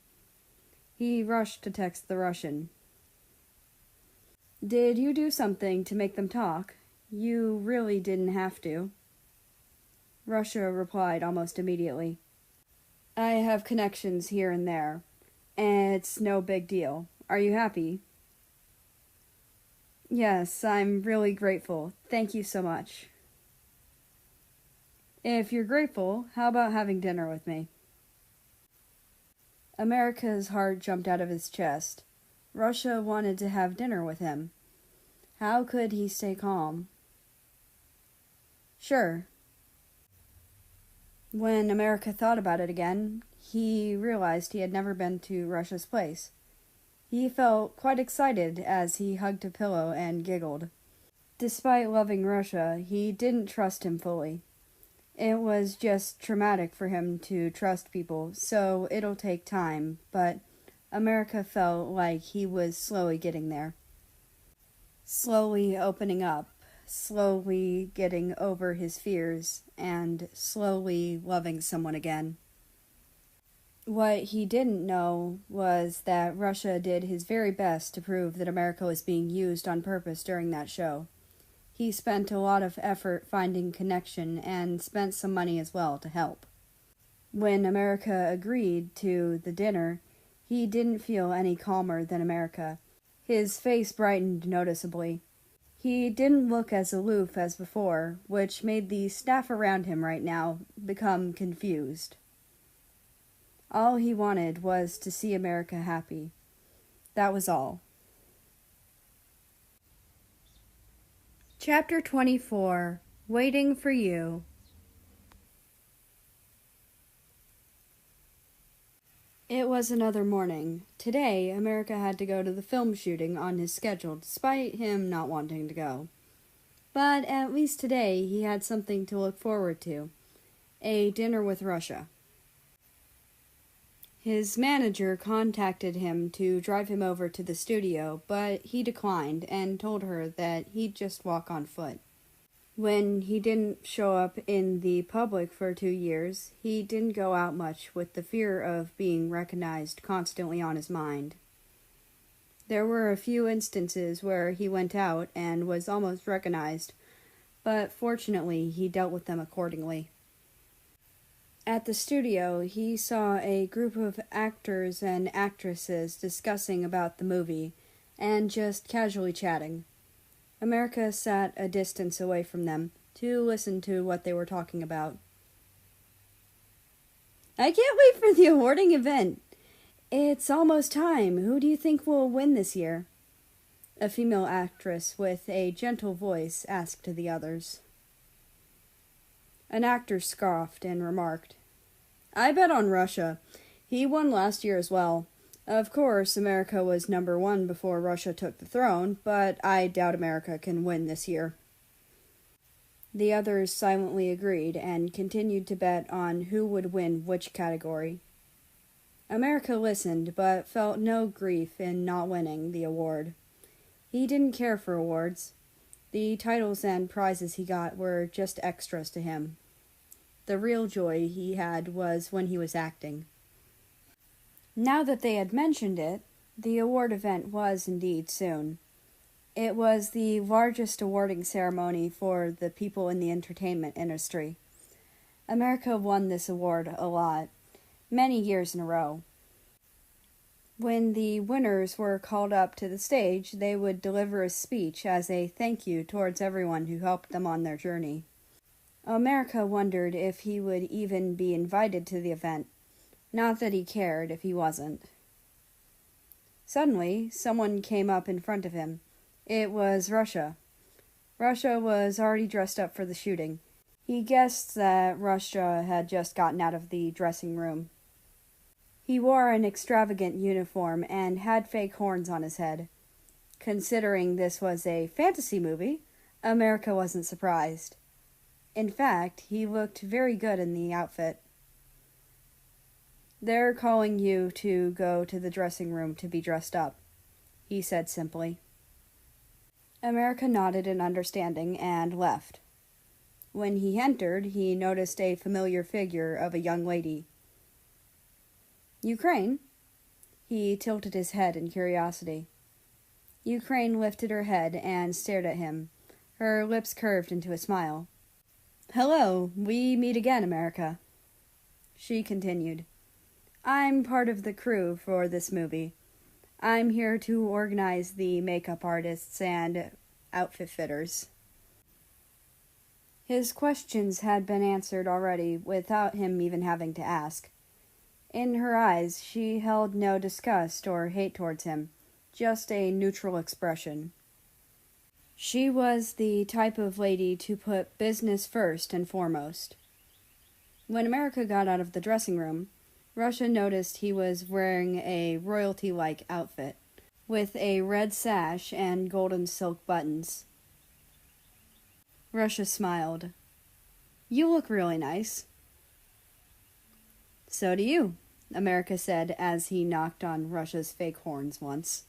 He rushed to text the Russian. Did you do something to make them talk? You really didn't have to. Russia replied almost immediately. I have connections here and there, and it's no big deal. Are you happy? Yes, I'm really grateful. Thank you so much. If you're grateful, how about having dinner with me? America's heart jumped out of his chest. Russia wanted to have dinner with him. How could he stay calm? Sure. When America thought about it again, he realized he had never been to Russia's place. He felt quite excited as he hugged a pillow and giggled. Despite loving Russia, he didn't trust him fully. It was just traumatic for him to trust people, so it'll take time, but America felt like he was slowly getting there. Slowly opening up, slowly getting over his fears, and slowly loving someone again. What he didn't know was that Russia did his very best to prove that America was being used on purpose during that show. He spent a lot of effort finding connection and spent some money as well to help. When America agreed to the dinner, he didn't feel any calmer than America. His face brightened noticeably. He didn't look as aloof as before, which made the staff around him right now become confused. All he wanted was to see America happy. That was all. Chapter 24, Waiting for You. It was another morning. Today, America had to go to the film shooting on his schedule, despite him not wanting to go. But at least today, he had something to look forward to. A dinner with Russia. His manager contacted him to drive him over to the studio, but he declined and told her that he'd just walk on foot. When he didn't show up in the public for 2 years, he didn't go out much with the fear of being recognized constantly on his mind. There were a few instances where he went out and was almost recognized, but fortunately he dealt with them accordingly. At the studio, he saw a group of actors and actresses discussing about the movie and just casually chatting. America sat a distance away from them to listen to what they were talking about. I can't wait for the awarding event. It's almost time. Who do you think will win this year? A female actress with a gentle voice asked the others. An actor scoffed and remarked, I bet on Russia. He won last year as well. Of course, America was number 1 before Russia took the throne, but I doubt America can win this year. The others silently agreed and continued to bet on who would win which category. America listened, but felt no grief in not winning the award. He didn't care for awards. The titles and prizes he got were just extras to him. The real joy he had was when he was acting. Now that they had mentioned it, the award event was indeed soon. It was the largest awarding ceremony for the people in the entertainment industry. America won this award a lot, many years in a row. When the winners were called up to the stage, they would deliver a speech as a thank you towards everyone who helped them on their journey. America wondered if he would even be invited to the event. Not that he cared if he wasn't. Suddenly, someone came up in front of him. It was Russia. Russia was already dressed up for the shooting. He guessed that Russia had just gotten out of the dressing room. He wore an extravagant uniform and had fake horns on his head. Considering this was a fantasy movie, America wasn't surprised. In fact, he looked very good in the outfit. They're calling you to go to the dressing room to be dressed up, he said simply. America nodded in understanding and left. When he entered, he noticed a familiar figure of a young lady. Ukraine? He tilted his head in curiosity. Ukraine lifted her head and stared at him. Her lips curved into a smile. Hello, we meet again, America. She continued. I'm part of the crew for this movie. I'm here to organize the makeup artists and outfit fitters. His questions had been answered already without him even having to ask. In her eyes, she held no disgust or hate towards him, just a neutral expression. She was the type of lady to put business first and foremost. When America got out of the dressing room, Russia noticed he was wearing a royalty-like outfit, with a red sash and golden silk buttons. Russia smiled. "You look really nice." "So do you," America said as he knocked on Russia's fake horns once.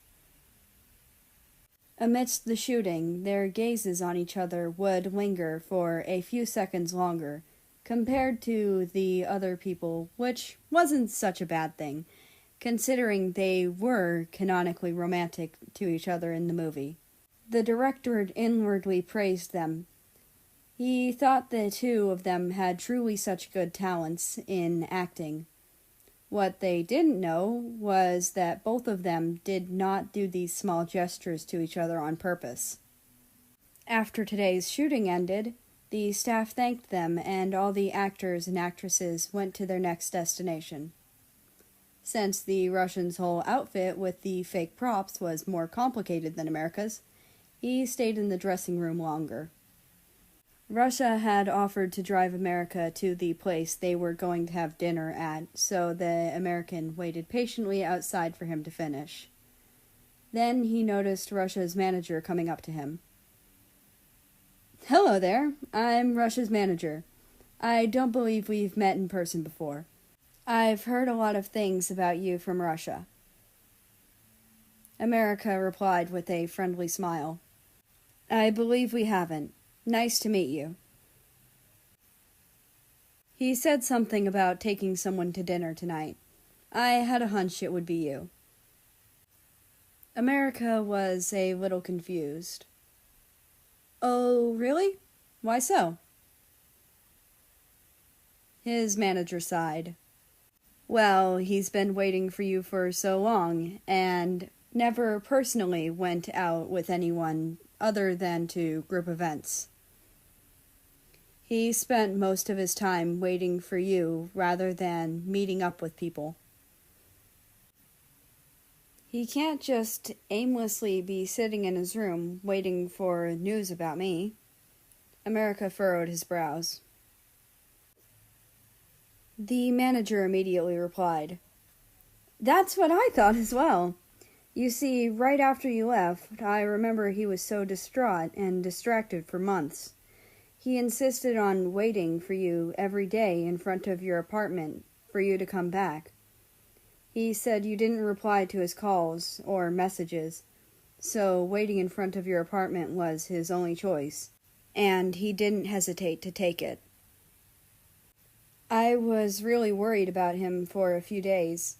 Amidst the shooting, their gazes on each other would linger for a few seconds longer, compared to the other people, which wasn't such a bad thing, considering they were canonically romantic to each other in the movie. The director inwardly praised them. He thought the two of them had truly such good talents in acting. What they didn't know was that both of them did not do these small gestures to each other on purpose. After today's shooting ended, the staff thanked them, and all the actors and actresses went to their next destination. Since the Russian's whole outfit with the fake props was more complicated than America's, he stayed in the dressing room longer. Russia had offered to drive America to the place they were going to have dinner at, so the American waited patiently outside for him to finish. Then he noticed Russia's manager coming up to him. "Hello there, I'm Russia's manager. I don't believe we've met in person before. I've heard a lot of things about you from Russia." America replied with a friendly smile. "I believe we haven't. Nice to meet you." He said something about taking someone to dinner tonight. I had a hunch it would be you. America was a little confused. "Oh, really? Why so?" His manager sighed. "Well, he's been waiting for you for so long, and never personally went out with anyone other than to group events. He spent most of his time waiting for you rather than meeting up with people. He can't just aimlessly be sitting in his room waiting for news about me." America furrowed his brows. The manager immediately replied, "That's what I thought as well. You see, right after you left, I remember he was so distraught and distracted for months. He insisted on waiting for you every day in front of your apartment for you to come back. He said you didn't reply to his calls or messages, so waiting in front of your apartment was his only choice, and he didn't hesitate to take it. I was really worried about him for a few days.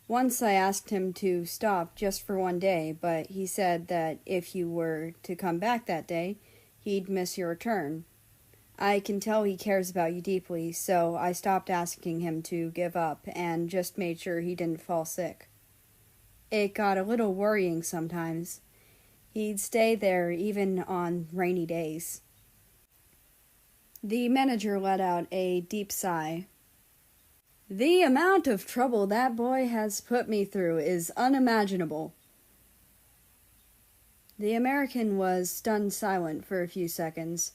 Once I asked him to stop just for one day, but he said that if you were to come back that day, he'd miss your return. I can tell he cares about you deeply, so I stopped asking him to give up and just made sure he didn't fall sick. It got a little worrying sometimes. He'd stay there even on rainy days." The manager let out a deep sigh. "The amount of trouble that boy has put me through is unimaginable." The American was stunned silent for a few seconds.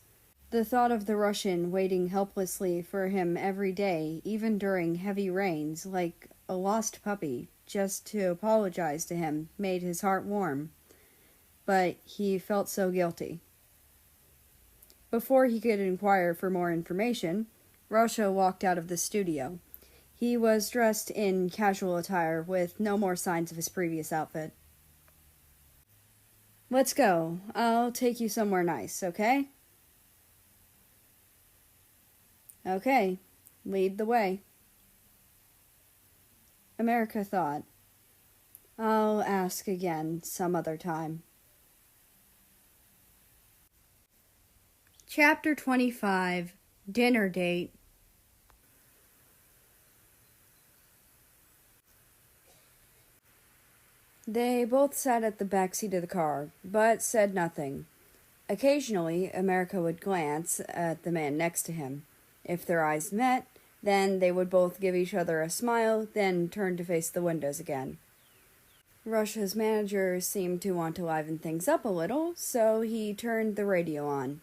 The thought of the Russian waiting helplessly for him every day, even during heavy rains, like a lost puppy, just to apologize to him, made his heart warm. But he felt so guilty. Before he could inquire for more information, Russia walked out of the studio. He was dressed in casual attire with no more signs of his previous outfit. "Let's go. I'll take you somewhere nice, okay?" "Okay, lead the way." America thought, "I'll ask again some other time." Chapter 25, Dinner Date. They both sat at the back seat of the car, but said nothing. Occasionally, America would glance at the man next to him. If their eyes met, then they would both give each other a smile, then turn to face the windows again. Russia's manager seemed to want to liven things up a little, so he turned the radio on.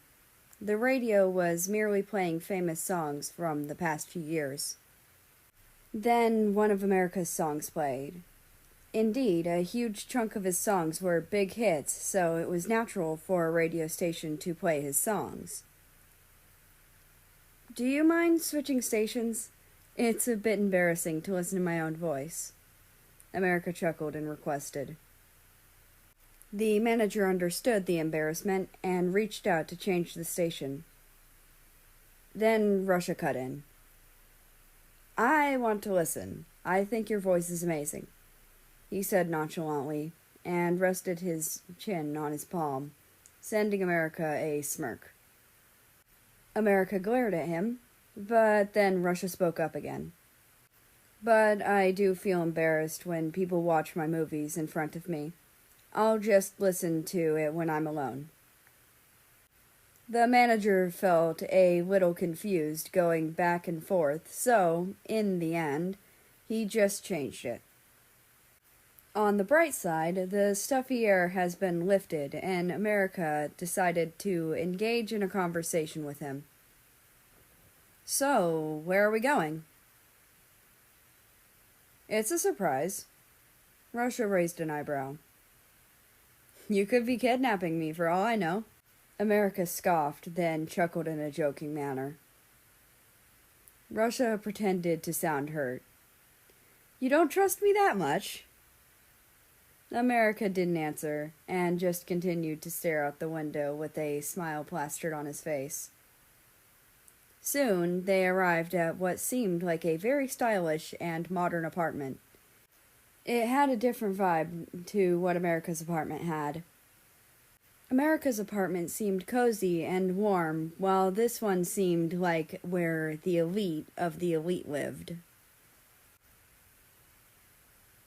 The radio was merely playing famous songs from the past few years. Then one of America's songs played. Indeed, a huge chunk of his songs were big hits, so it was natural for a radio station to play his songs. Do you mind switching stations? It's a bit embarrassing to listen to my own voice. America chuckled and requested. The manager understood the embarrassment and reached out to change the station. Then Russia cut in. I want to listen. I think your voice is amazing, he said nonchalantly, and rested his chin on his palm, sending America a smirk. America glared at him, but then Russia spoke up again. But I do feel embarrassed when people watch my movies in front of me. I'll just listen to it when I'm alone. The manager felt a little confused going back and forth, so, in the end, he just changed it. On the bright side, the stuffy air has been lifted, and America decided to engage in a conversation with him. So, where are we going? It's a surprise. Russia raised an eyebrow. You could be kidnapping me for all I know. America scoffed, then chuckled in a joking manner. Russia pretended to sound hurt. You don't trust me that much? America didn't answer, and just continued to stare out the window with a smile plastered on his face. Soon, they arrived at what seemed like a very stylish and modern apartment. It had a different vibe to what America's apartment had. America's apartment seemed cozy and warm, while this one seemed like where the elite of the elite lived.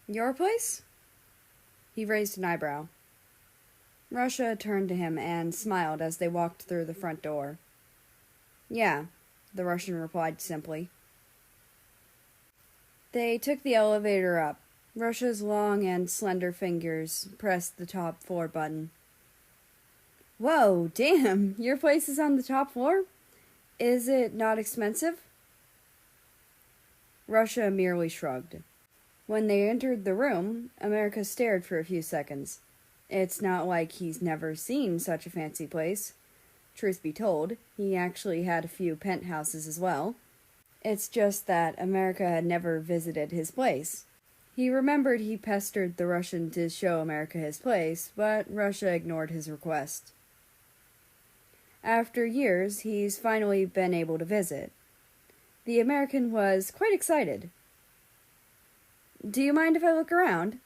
Your place? He raised an eyebrow. Russia turned to him and smiled as they walked through the front door. Yeah, the Russian replied simply. They took the elevator up. Russia's long and slender fingers pressed the top floor button. Whoa, damn, your place is on the top floor? Is it not expensive? Russia merely shrugged. When they entered the room, America stared for a few seconds. It's not like he's never seen such a fancy place. Truth be told, he actually had a few penthouses as well. It's just that America had never visited his place. He remembered he pestered the Russian to show America his place, but Russia ignored his request. After years, he's finally been able to visit. The American was quite excited. Do you mind if I look around?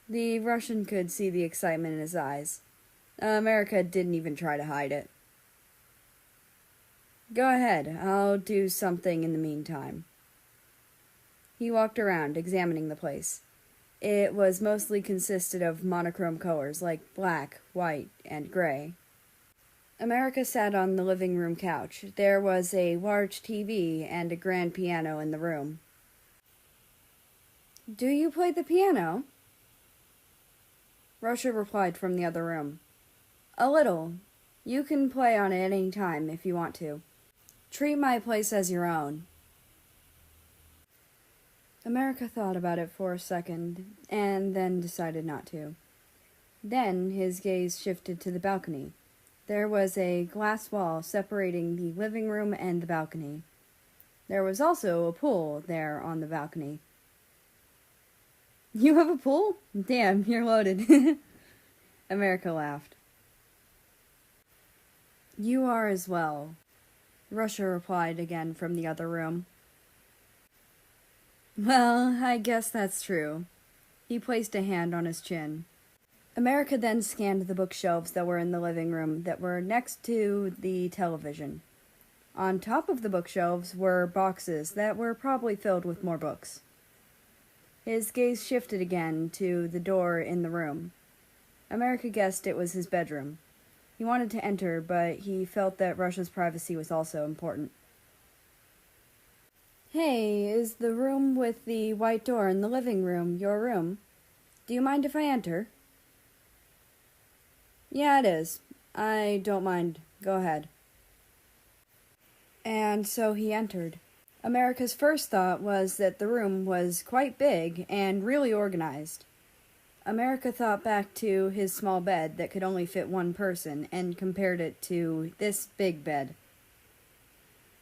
The Russian could see the excitement in his eyes. America didn't even try to hide it. Go ahead, I'll do something in the meantime. He walked around, examining the place. It was mostly consisted of monochrome colors like black, white, and gray. America sat on the living room couch. There was a large TV and a grand piano in the room. Do you play the piano? Russia replied from the other room. A little. You can play on it any time if you want to. Treat my place as your own. America thought about it for a second, and then decided not to. Then his gaze shifted to the balcony. There was a glass wall separating the living room and the balcony. There was also a pool there on the balcony. You have a pool? Damn, you're loaded. America laughed. You are as well, Russia replied again from the other room. Well, I guess that's true. He placed a hand on his chin. America then scanned the bookshelves that were in the living room that were next to the television. On top of the bookshelves were boxes that were probably filled with more books. His gaze shifted again to the door in the room. America guessed it was his bedroom. He wanted to enter, but he felt that Russia's privacy was also important. Hey, is the room with the white door in the living room your room? Do you mind if I enter? Yeah, it is. I don't mind. Go ahead. And so he entered. America's first thought was that the room was quite big and really organized. America thought back to his small bed that could only fit one person and compared it to this big bed.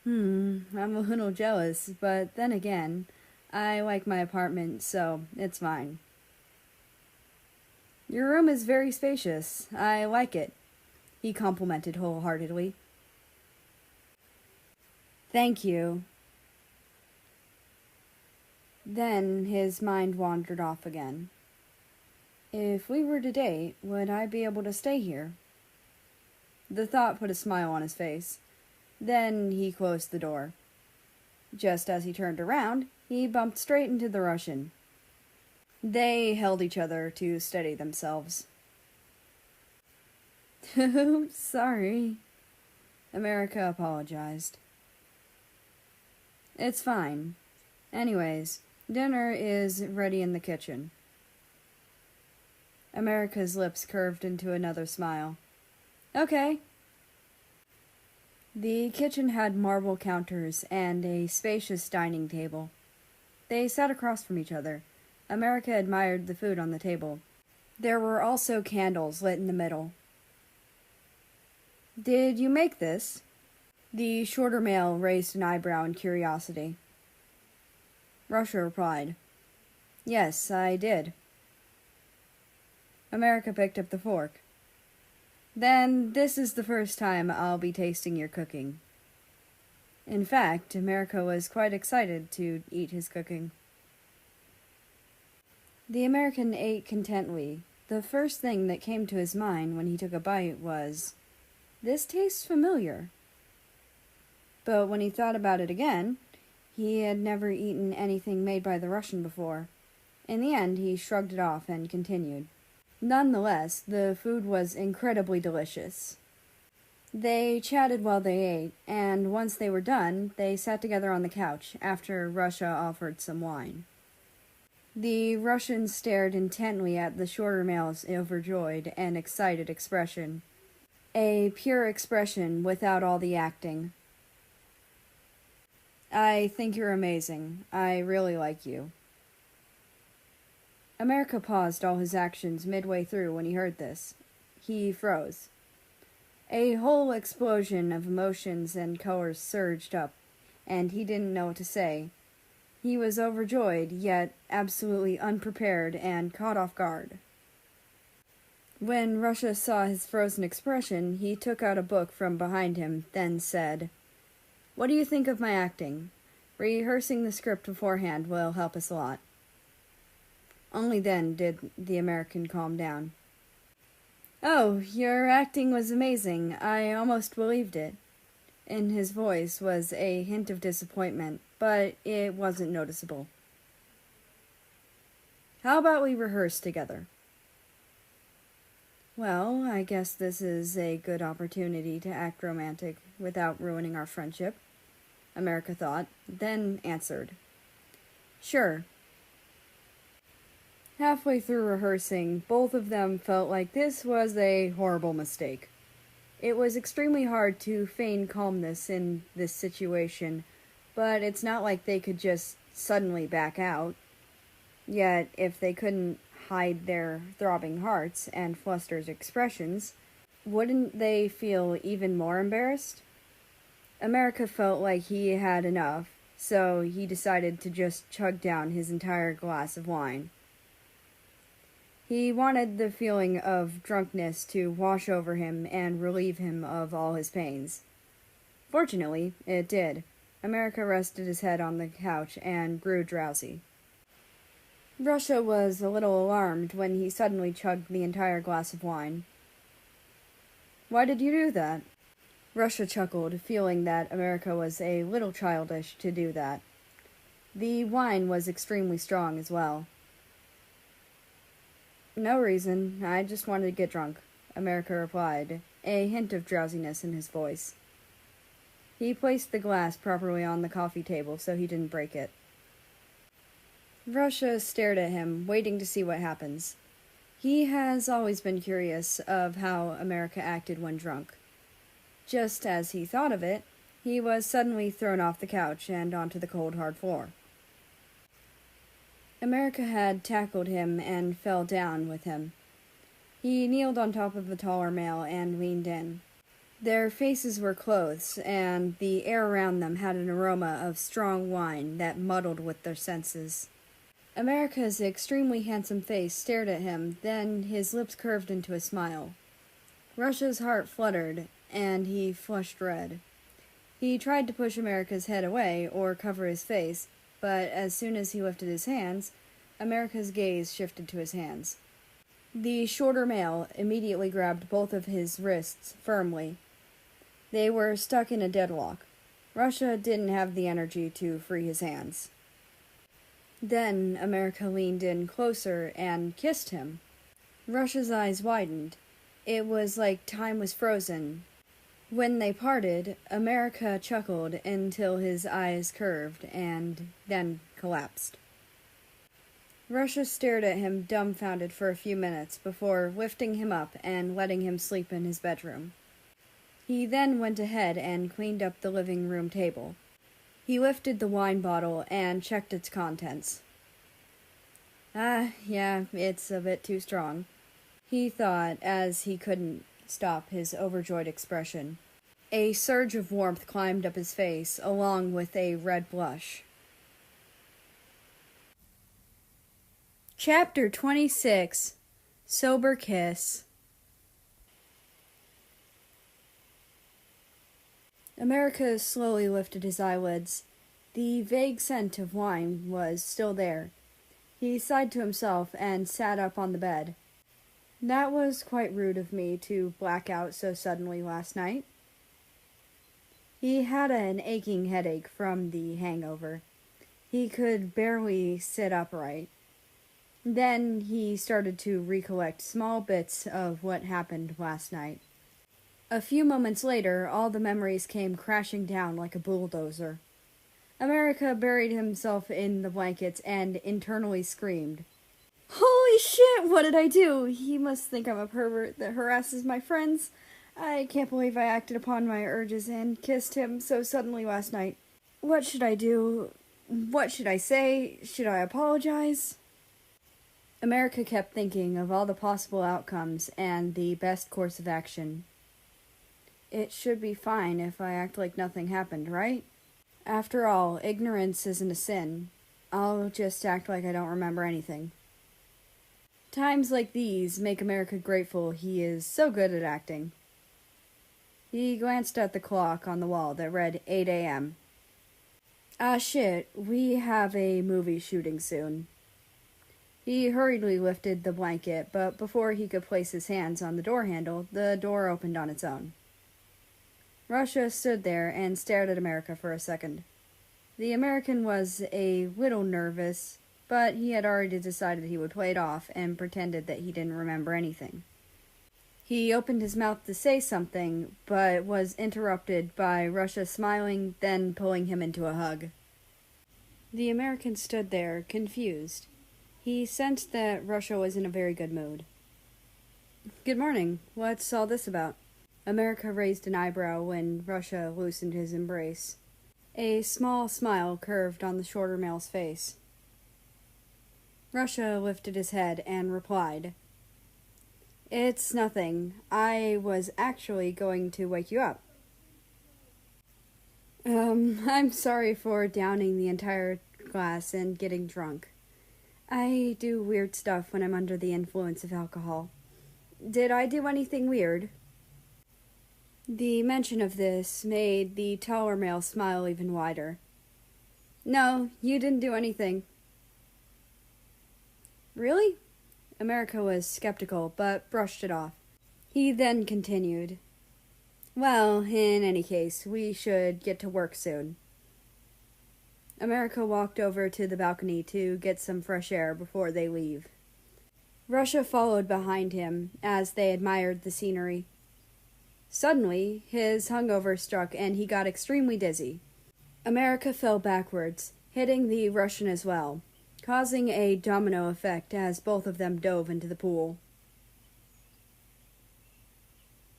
I'm a little jealous, but then again, I like my apartment, so it's fine. Your room is very spacious. I like it, he complimented wholeheartedly. Thank you. Then his mind wandered off again. If we were to date, would I be able to stay here? The thought put a smile on his face. Then he closed the door. Just as he turned around, he bumped straight into the Russian. They held each other to steady themselves. Sorry. America apologized. It's fine. Anyways, dinner is ready in the kitchen. America's lips curved into another smile. Okay. The kitchen had marble counters and a spacious dining table. They sat across from each other. America admired the food on the table. There were also candles lit in the middle. Did you make this? The shorter male raised an eyebrow in curiosity. Russia replied, Yes, I did. America picked up the fork. Then this is the first time I'll be tasting your cooking. In fact, America was quite excited to eat his cooking. The American ate contentedly. The first thing that came to his mind when he took a bite was, This tastes familiar. But when he thought about it again, he had never eaten anything made by the Russian before. In the end, he shrugged it off and continued. Nonetheless, the food was incredibly delicious. They chatted while they ate, and once they were done, they sat together on the couch after Russia offered some wine. The Russian stared intently at the shorter male's overjoyed and excited expression. A pure expression without all the acting. I think you're amazing. I really like you. America paused all his actions midway through when he heard this. He froze. A whole explosion of emotions and colors surged up, and he didn't know what to say. He was overjoyed, yet absolutely unprepared and caught off guard. When Russia saw his frozen expression, he took out a book from behind him, then said, What do you think of my acting? Rehearsing the script beforehand will help us a lot. Only then did the American calm down. Oh, your acting was amazing. I almost believed it. In his voice was a hint of disappointment, but it wasn't noticeable. How about we rehearse together? Well, I guess this is a good opportunity to act romantic without ruining our friendship, America thought, then answered. Sure. Halfway through rehearsing, both of them felt like this was a horrible mistake. It was extremely hard to feign calmness in this situation, but it's not like they could just suddenly back out. Yet, if they couldn't hide their throbbing hearts and flustered expressions, wouldn't they feel even more embarrassed? America felt like he had enough, so he decided to just chug down his entire glass of wine. He wanted the feeling of drunkenness to wash over him and relieve him of all his pains. Fortunately, it did. America rested his head on the couch and grew drowsy. Russia was a little alarmed when he suddenly chugged the entire glass of wine. Why did you do that? Russia chuckled, feeling that America was a little childish to do that. The wine was extremely strong as well. No reason. I just wanted to get drunk, America replied, a hint of drowsiness in his voice. He placed the glass properly on the coffee table so he didn't break it. Russia stared at him, waiting to see what happens. He has always been curious of how America acted when drunk. Just as he thought of it, he was suddenly thrown off the couch and onto the cold, hard floor. America had tackled him and fell down with him. He kneeled on top of the taller male and leaned in. Their faces were clothes, and the air around them had an aroma of strong wine that muddled with their senses. America's extremely handsome face stared at him, then his lips curved into a smile. Russia's heart fluttered, and he flushed red. He tried to push America's head away or cover his face, but as soon as he lifted his hands, America's gaze shifted to his hands. The shorter male immediately grabbed both of his wrists firmly. They were stuck in a deadlock. Russia didn't have the energy to free his hands. Then America leaned in closer and kissed him. Russia's eyes widened. It was like time was frozen. When they parted, America chuckled until his eyes curved and then collapsed. Russia stared at him dumbfounded for a few minutes before lifting him up and letting him sleep in his bedroom. He then went ahead and cleaned up the living room table. He lifted the wine bottle and checked its contents. Yeah, it's a bit too strong, he thought as he couldn't stop his overjoyed expression. A surge of warmth climbed up his face, along with a red blush. Chapter 26. Sober Kiss. America slowly lifted his eyelids. The vague scent of wine was still there. He sighed to himself and sat up on the bed. That was quite rude of me to black out so suddenly last night. He had an aching headache from the hangover. He could barely sit upright. Then he started to recollect small bits of what happened last night. A few moments later, all the memories came crashing down like a bulldozer. America buried himself in the blankets and internally screamed. Holy shit, what did I do? He must think I'm a pervert that harasses my friends. I can't believe I acted upon my urges and kissed him so suddenly last night. What should I do? What should I say? Should I apologize? America kept thinking of all the possible outcomes and the best course of action. It should be fine if I act like nothing happened, right? After all, ignorance isn't a sin. I'll just act like I don't remember anything. Times like these make America grateful he is so good at acting. He glanced at the clock on the wall that read 8 a.m. Ah shit, we have a movie shooting soon. He hurriedly lifted the blanket, but before he could place his hands on the door handle, the door opened on its own. Russia stood there and stared at America for a second. The American was a little nervous, but he had already decided he would play it off and pretended that he didn't remember anything. He opened his mouth to say something, but was interrupted by Russia smiling, then pulling him into a hug. The American stood there, confused. He sensed that Russia was in a very good mood. Good morning. What's all this about? America raised an eyebrow when Russia loosened his embrace. A small smile curved on the shorter male's face. Russia lifted his head and replied, It's nothing. I was actually going to wake you up. I'm sorry for downing the entire glass and getting drunk. I do weird stuff when I'm under the influence of alcohol. Did I do anything weird? The mention of this made the taller male smile even wider. No, you didn't do anything. Really? America was skeptical, but brushed it off. He then continued. Well, in any case, we should get to work soon. America walked over to the balcony to get some fresh air before they leave. Russia followed behind him as they admired the scenery. Suddenly, his hungover struck and he got extremely dizzy. America fell backwards, hitting the Russian as well, causing a domino effect as both of them dove into the pool.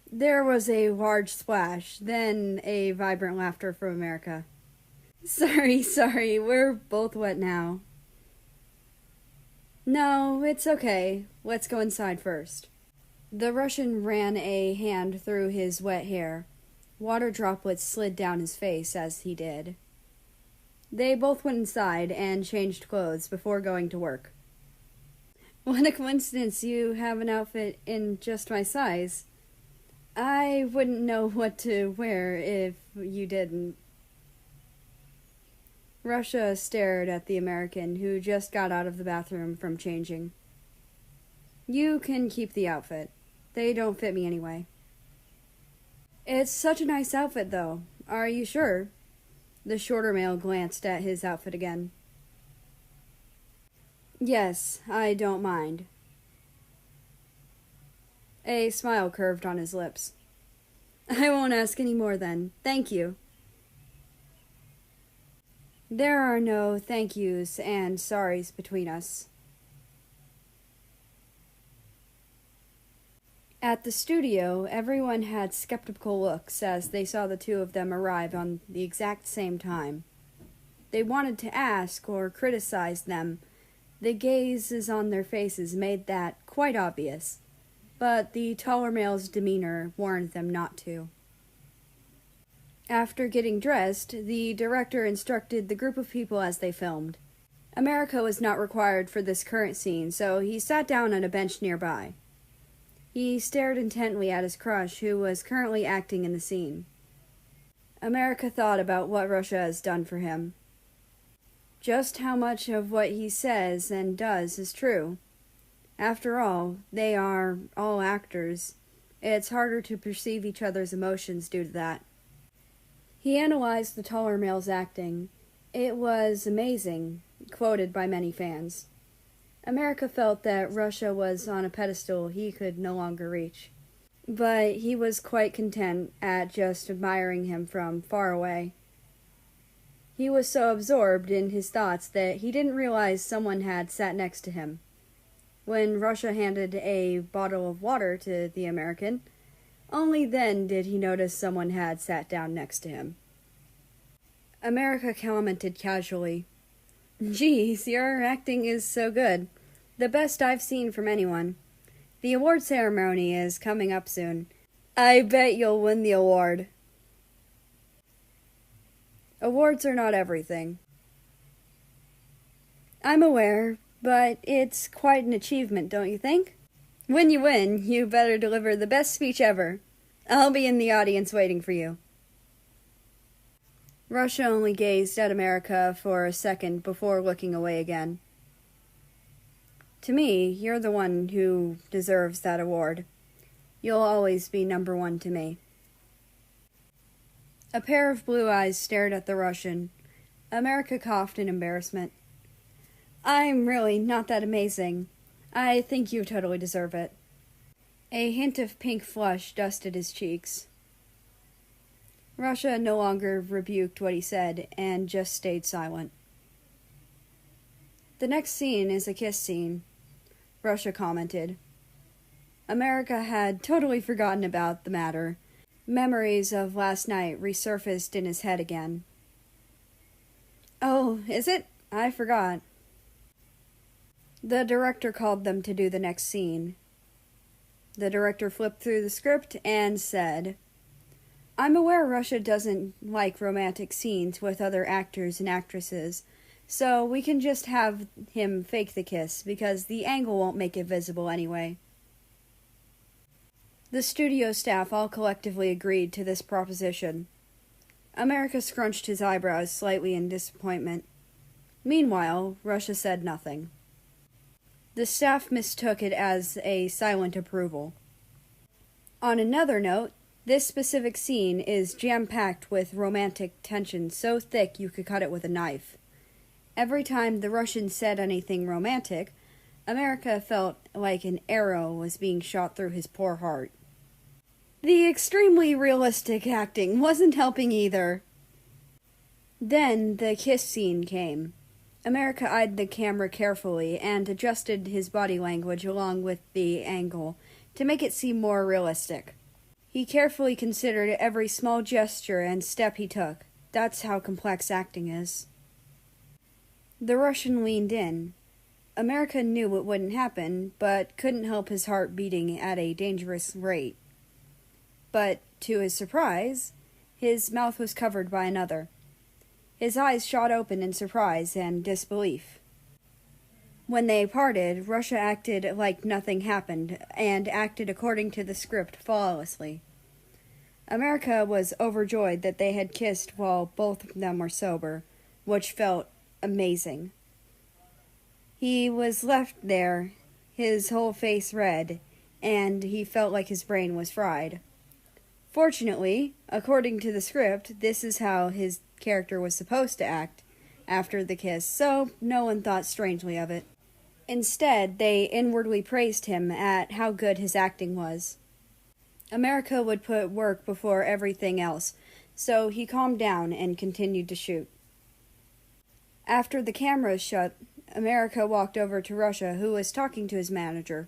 There was a large splash, then a vibrant laughter from America. Sorry, we're both wet now. No, it's okay. Let's go inside first. The Russian ran a hand through his wet hair. Water droplets slid down his face as he did. They both went inside and changed clothes before going to work. What a coincidence you have an outfit in just my size. I wouldn't know what to wear if you didn't. Russia stared at the American, who just got out of the bathroom from changing. You can keep the outfit. They don't fit me anyway. It's such a nice outfit, though. Are you sure? The shorter male glanced at his outfit again. Yes, I don't mind. A smile curved on his lips. I won't ask any more then. Thank you. There are no thank yous and sorries between us. At the studio, everyone had skeptical looks as they saw the two of them arrive on the exact same time. They wanted to ask or criticize them. The gazes on their faces made that quite obvious, but the taller male's demeanor warned them not to. After getting dressed, the director instructed the group of people as they filmed. America was not required for this current scene, so he sat down on a bench nearby. He stared intently at his crush, who was currently acting in the scene. America thought about what Russia has done for him. Just how much of what he says and does is true. After all, they are all actors. It's harder to perceive each other's emotions due to that. He analyzed the taller male's acting. It was amazing, quoted by many fans. America felt that Russia was on a pedestal he could no longer reach. But he was quite content at just admiring him from far away. He was so absorbed in his thoughts that he didn't realize someone had sat next to him. When Russia handed a bottle of water to the American, only then did he notice someone had sat down next to him. America commented casually, "Geez, your acting is so good. The best I've seen from anyone. The award ceremony is coming up soon. I bet you'll win the award." Awards are not everything. I'm aware, but it's quite an achievement, don't you think? When you win, you better deliver the best speech ever. I'll be in the audience waiting for you. Russia only gazed at America for a second before looking away again. To me, you're the one who deserves that award. You'll always be number one to me. A pair of blue eyes stared at the Russian. America coughed in embarrassment. I'm really not that amazing. I think you totally deserve it. A hint of pink flush dusted his cheeks. Russia no longer rebuked what he said and just stayed silent. The next scene is a kiss scene, Russia commented. America had totally forgotten about the matter. Memories of last night resurfaced in his head again. Oh, is it? I forgot. The director called them to do the next scene. The director flipped through the script and said, I'm aware Russia doesn't like romantic scenes with other actors and actresses, so we can just have him fake the kiss because the angle won't make it visible anyway. The studio staff all collectively agreed to this proposition. America scrunched his eyebrows slightly in disappointment. Meanwhile, Russia said nothing. The staff mistook it as a silent approval. On another note, this specific scene is jam-packed with romantic tension so thick you could cut it with a knife. Every time the Russian said anything romantic, America felt like an arrow was being shot through his poor heart. The extremely realistic acting wasn't helping either. Then the kiss scene came. America eyed the camera carefully and adjusted his body language along with the angle to make it seem more realistic. He carefully considered every small gesture and step he took. That's how complex acting is. The Russian leaned in. America knew it wouldn't happen, but couldn't help his heart beating at a dangerous rate. But, to his surprise, his mouth was covered by another. His eyes shot open in surprise and disbelief. When they parted, Russia acted like nothing happened, and acted according to the script flawlessly. America was overjoyed that they had kissed while both of them were sober, which felt amazing. He was left there, his whole face red, and he felt like his brain was fried. Fortunately, according to the script, this is how his character was supposed to act after the kiss, so no one thought strangely of it. Instead, they inwardly praised him at how good his acting was. America would put work before everything else, so he calmed down and continued to shoot. After the cameras shut, America walked over to Russia, who was talking to his manager.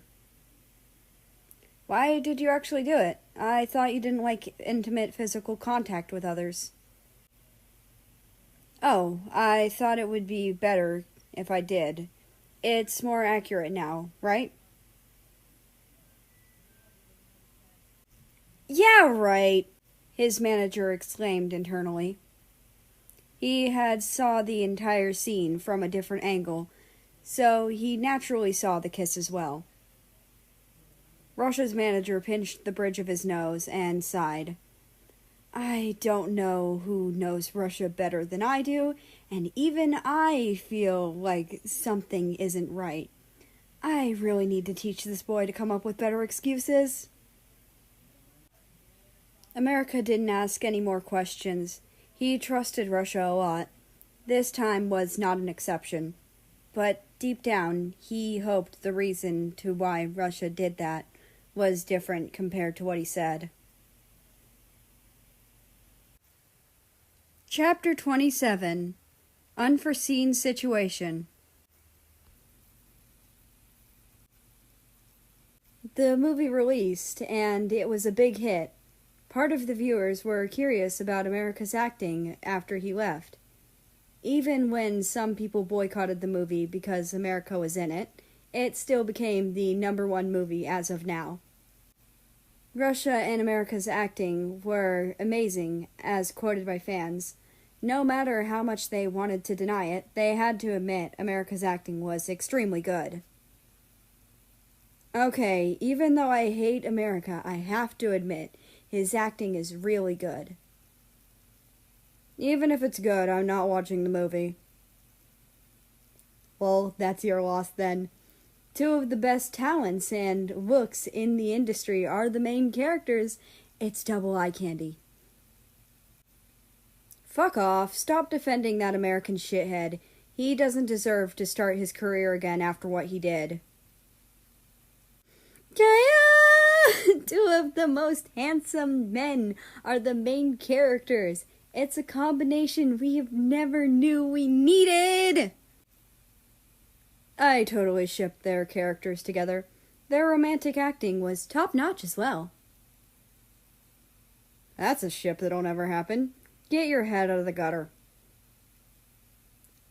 "Why did you actually do it? I thought you didn't like intimate physical contact with others." "Oh, I thought it would be better if I did. It's more accurate now, right?" "Yeah, right," his manager exclaimed internally. He had saw the entire scene from a different angle, so he naturally saw the kiss as well. Russia's manager pinched the bridge of his nose and sighed. "I don't know who knows Russia better than I do, and even I feel like something isn't right. I really need to teach this boy to come up with better excuses." America didn't ask any more questions. He trusted Russia a lot. This time was not an exception. But deep down, he hoped the reason to why Russia did that was different compared to what he said. Chapter 27. Unforeseen Situation. The movie released, and it was a big hit. Part of the viewers were curious about America's acting after he left. Even when some people boycotted the movie because America was in it, it still became the #1 movie as of now. Russia and America's acting were amazing, as quoted by fans. No matter how much they wanted to deny it, they had to admit America's acting was extremely good. Okay, even though I hate America, I have to admit, his acting is really good. Even if it's good, I'm not watching the movie. Well, that's your loss then. Two of the best talents and looks in the industry are the main characters. It's double eye candy. Fuck off. Stop defending that American shithead. He doesn't deserve to start his career again after what he did. Two of the most handsome men are the main characters. It's a combination we never knew we needed. I totally shipped their characters together. Their romantic acting was top-notch as well. That's a ship that'll never happen. Get your head out of the gutter.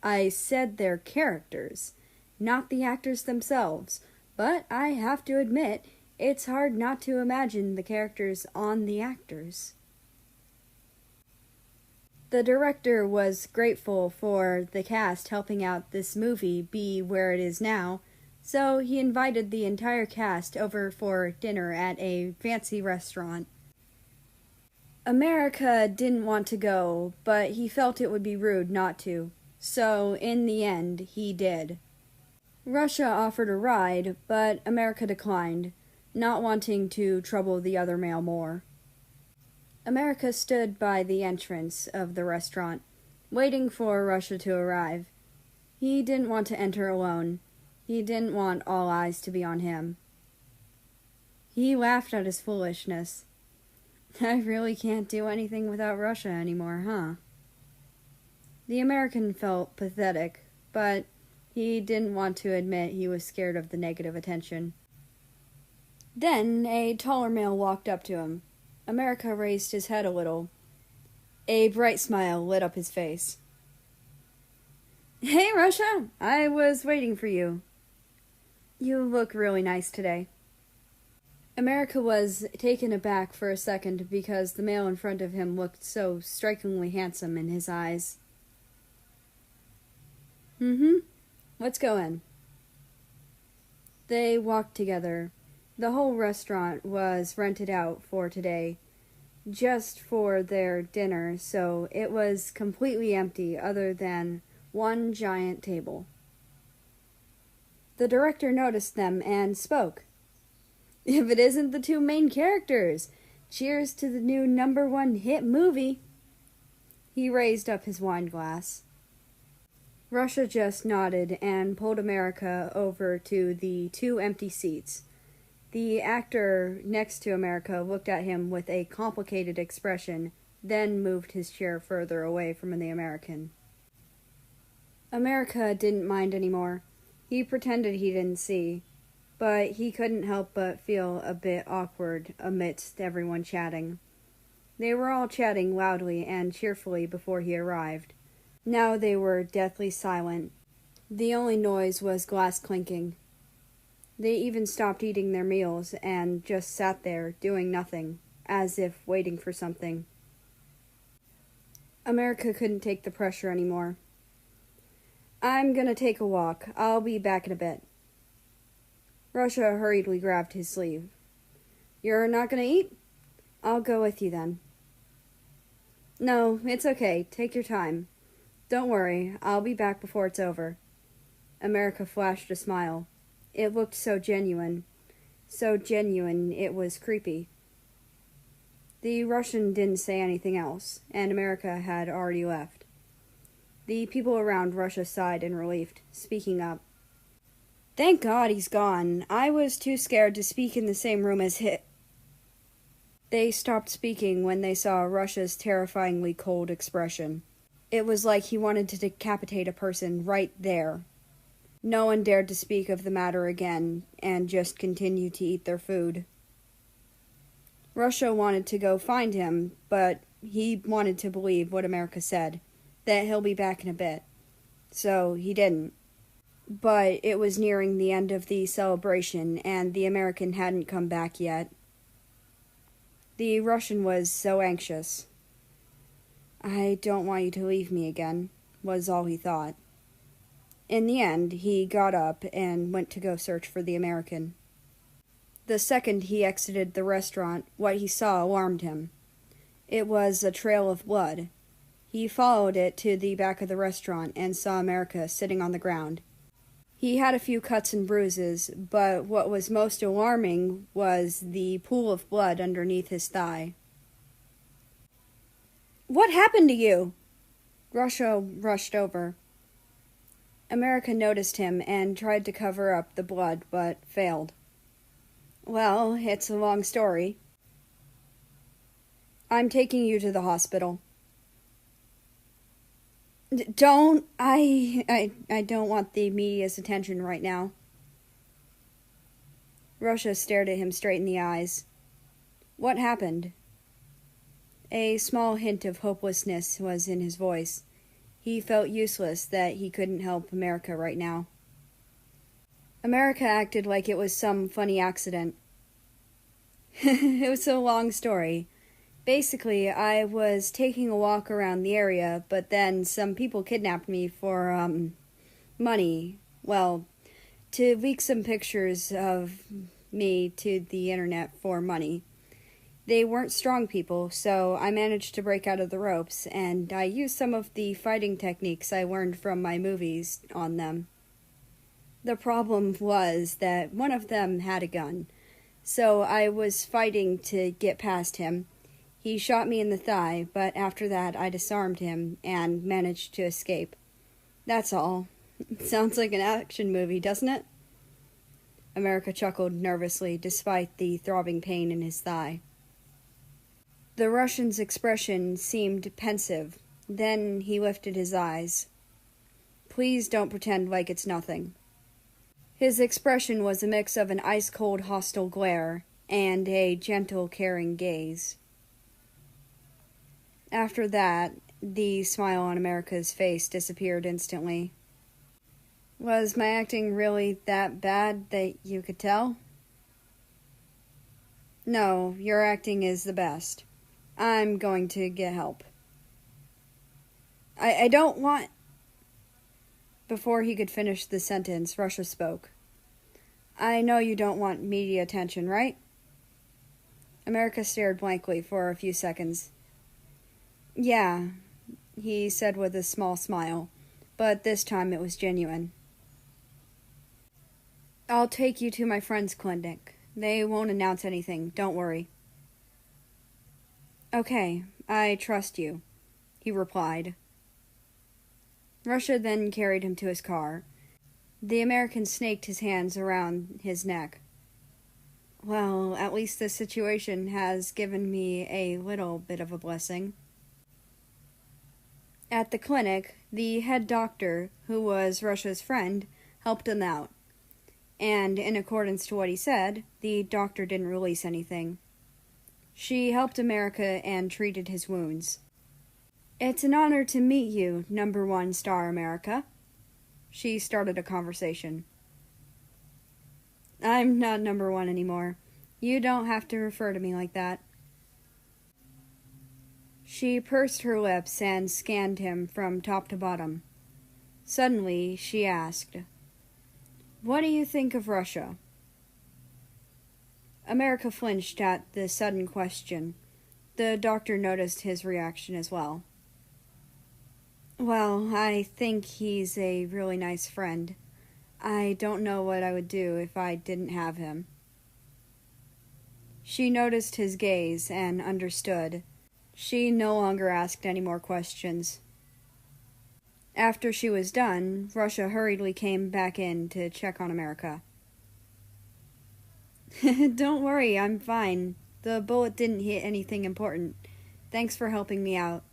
I said their characters, not the actors themselves, but I have to admit, it's hard not to imagine the characters on the actors. The director was grateful for the cast helping out this movie be where it is now, so he invited the entire cast over for dinner at a fancy restaurant. America didn't want to go, but he felt it would be rude not to, so in the end, he did. Russia offered a ride, but America declined, not wanting to trouble the other male more. America stood by the entrance of the restaurant, waiting for Russia to arrive. He didn't want to enter alone. He didn't want all eyes to be on him. He laughed at his foolishness. I really can't do anything without Russia anymore, huh? The American felt pathetic, but he didn't want to admit he was scared of the negative attention. Then a taller male walked up to him. America raised his head a little. A bright smile lit up his face. Hey, Russia! I was waiting for you. You look really nice today. America was taken aback for a second because the male in front of him looked so strikingly handsome in his eyes. Let's go in. They walked together. The whole restaurant was rented out for today, just for their dinner, so it was completely empty other than one giant table. The director noticed them and spoke. If it isn't the two main characters, cheers to the new #1 hit movie. He raised up his wine glass. Russia just nodded and pulled America over to the two empty seats. The actor next to America looked at him with a complicated expression, then moved his chair further away from the American. America didn't mind anymore. He pretended he didn't see, but he couldn't help but feel a bit awkward amidst everyone chatting. They were all chatting loudly and cheerfully before he arrived. Now they were deathly silent. The only noise was glass clinking. They even stopped eating their meals and just sat there doing nothing, as if waiting for something. America couldn't take the pressure anymore. I'm gonna take a walk. I'll be back in a bit. Russia hurriedly grabbed his sleeve. You're not gonna eat? I'll go with you then. No, it's okay. Take your time. Don't worry, I'll be back before it's over. America flashed a smile. It looked so genuine. So genuine it was creepy. The Russian didn't say anything else, and America had already left. The people around Russia sighed in relief, speaking up. Thank God he's gone. I was too scared to speak in the same room as him. They stopped speaking when they saw Russia's terrifyingly cold expression. It was like he wanted to decapitate a person right there. No one dared to speak of the matter again, and just continued to eat their food. Russia wanted to go find him, but he wanted to believe what America said, that he'll be back in a bit. So he didn't. But it was nearing the end of the celebration, and the American hadn't come back yet. The Russian was so anxious. I don't want you to leave me again, was all he thought. In the end, he got up and went to go search for the American. The second he exited the restaurant, what he saw alarmed him. It was a trail of blood. He followed it to the back of the restaurant and saw America sitting on the ground. He had a few cuts and bruises, but what was most alarming was the pool of blood underneath his thigh. What happened to you? Russia rushed over. America noticed him and tried to cover up the blood, but failed. Well, it's a long story. I'm taking you to the hospital. Don't. I don't want the media's attention right now. Russia stared at him straight in the eyes. What happened? A small hint of hopelessness was in his voice. He felt useless that he couldn't help America right now. America acted like it was some funny accident. It was a long story. Basically, I was taking a walk around the area, but then some people kidnapped me for, money. Well, to leak some pictures of me to the internet for money. They weren't strong people, so I managed to break out of the ropes, and I used some of the fighting techniques I learned from my movies on them. The problem was that one of them had a gun, so I was fighting to get past him. He shot me in the thigh, but after that I disarmed him and managed to escape. That's all. Sounds like an action movie, doesn't it? America chuckled nervously, despite the throbbing pain in his thigh. The Russian's expression seemed pensive. Then he lifted his eyes. Please don't pretend like it's nothing. His expression was a mix of an ice-cold hostile glare and a gentle caring gaze. After that, the smile on America's face disappeared instantly. Was my acting really that bad that you could tell? No, your acting is the best. I'm going to get help. I don't want... Before he could finish the sentence, Russia spoke. I know you don't want media attention, right? America stared blankly for a few seconds. Yeah, he said with a small smile, but this time it was genuine. I'll take you to my friend's clinic. They won't announce anything, don't worry. Okay, I trust you, he replied. Russia then carried him to his car. The American snaked his hands around his neck. Well, at least this situation has given me a little bit of a blessing. At the clinic, the head doctor, who was Russia's friend, helped him out. And in accordance to what he said, the doctor didn't release anything. She helped America and treated his wounds. It's an honor to meet you, number 1 star America. She started a conversation. I'm not number 1 anymore. You don't have to refer to me like that. She pursed her lips and scanned him from top to bottom. Suddenly, she asked, What do you think of Russia? America flinched at the sudden question. The doctor noticed his reaction as well. Well, I think he's a really nice friend. I don't know what I would do if I didn't have him. She noticed his gaze and understood. She no longer asked any more questions. After she was done, Russia hurriedly came back in to check on America. Don't worry, I'm fine. The bullet didn't hit anything important. Thanks for helping me out.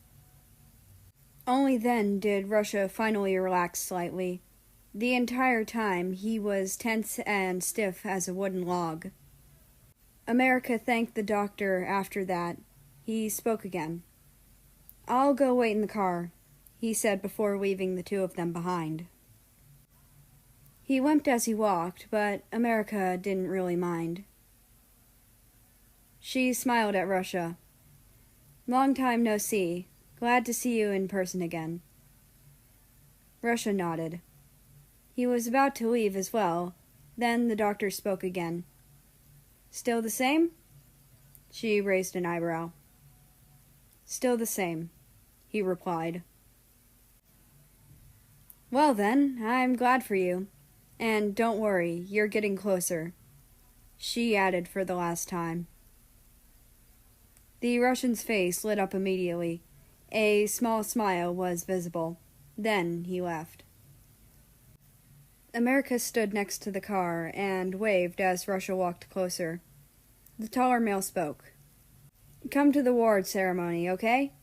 Only then did Russia finally relax slightly. The entire time he was tense and stiff as a wooden log. America thanked the doctor after that. He spoke again. I'll go wait in the car, he said before leaving the two of them behind. He limped as he walked, but America didn't really mind. She smiled at Russia. Long time no see. Glad to see you in person again. Russia nodded. He was about to leave as well. Then the doctor spoke again. Still the same? She raised an eyebrow. Still the same, he replied. Well then, I'm glad for you. And don't worry, you're getting closer, she added for the last time. The Russian's face lit up immediately. A small smile was visible. Then he left. America stood next to the car and waved as Russia walked closer. The taller male spoke. Come to the award ceremony, okay?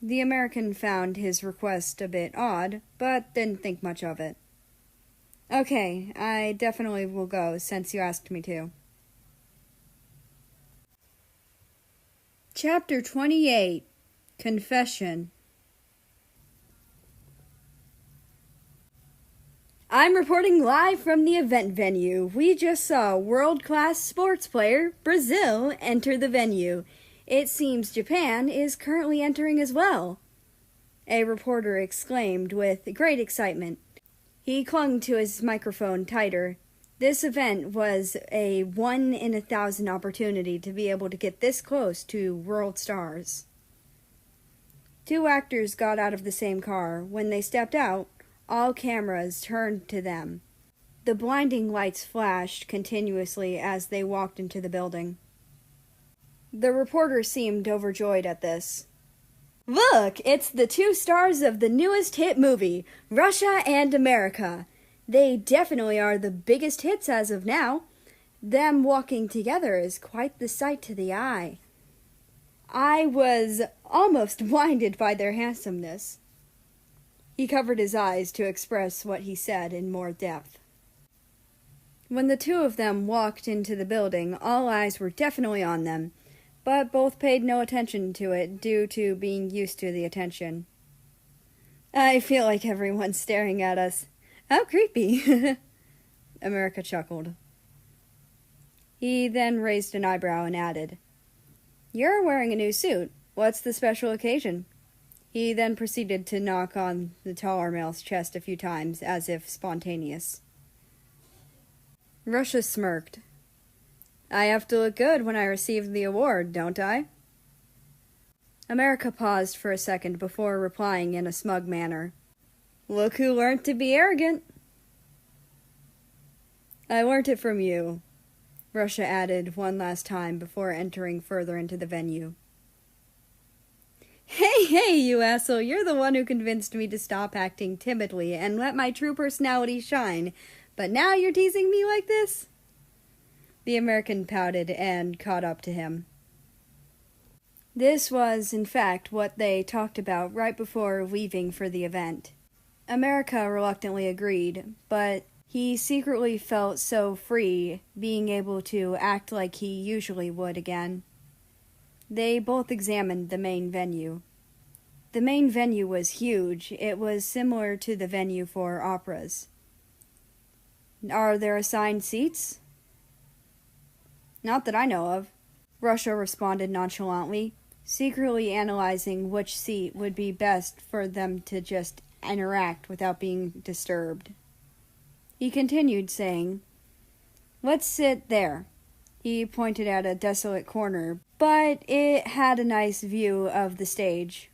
The American found his request a bit odd, but didn't think much of it. Okay, I definitely will go since you asked me to. Chapter 28. Confession. I'm reporting live from the event venue. We just saw a world-class sports player, Brazil, enter the venue. It seems Japan is currently entering as well, a reporter exclaimed with great excitement. He clung to his microphone tighter. This event was a 1 in 1,000 opportunity to be able to get this close to world stars. Two actors got out of the same car. When they stepped out, all cameras turned to them. The blinding lights flashed continuously as they walked into the building. The reporter seemed overjoyed at this. Look, it's the two stars of the newest hit movie, Russia and America. They definitely are the biggest hits as of now. Them walking together is quite the sight to the eye. I was almost blinded by their handsomeness. He covered his eyes to express what he said in more depth. When the two of them walked into the building, all eyes were definitely on them, but both paid no attention to it due to being used to the attention. I feel like everyone's staring at us. How creepy. America chuckled. He then raised an eyebrow and added, You're wearing a new suit. What's the special occasion? He then proceeded to knock on the taller male's chest a few times, as if spontaneous. Russia smirked. I have to look good when I receive the award, don't I? America paused for a second before replying in a smug manner. Look who learned to be arrogant. I learned it from you, Russia added one last time before entering further into the venue. Hey, you asshole, you're the one who convinced me to stop acting timidly and let my true personality shine, but now you're teasing me like this? The American pouted and caught up to him. This was, in fact, what they talked about right before leaving for the event. America reluctantly agreed, but he secretly felt so free being able to act like he usually would again. They both examined the main venue. The main venue was huge. It was similar to the venue for operas. Are there assigned seats? Not that I know of, Russia responded nonchalantly, secretly analyzing which seat would be best for them to just interact without being disturbed. He continued, saying, Let's sit there. He pointed at a desolate corner, but it had a nice view of the stage.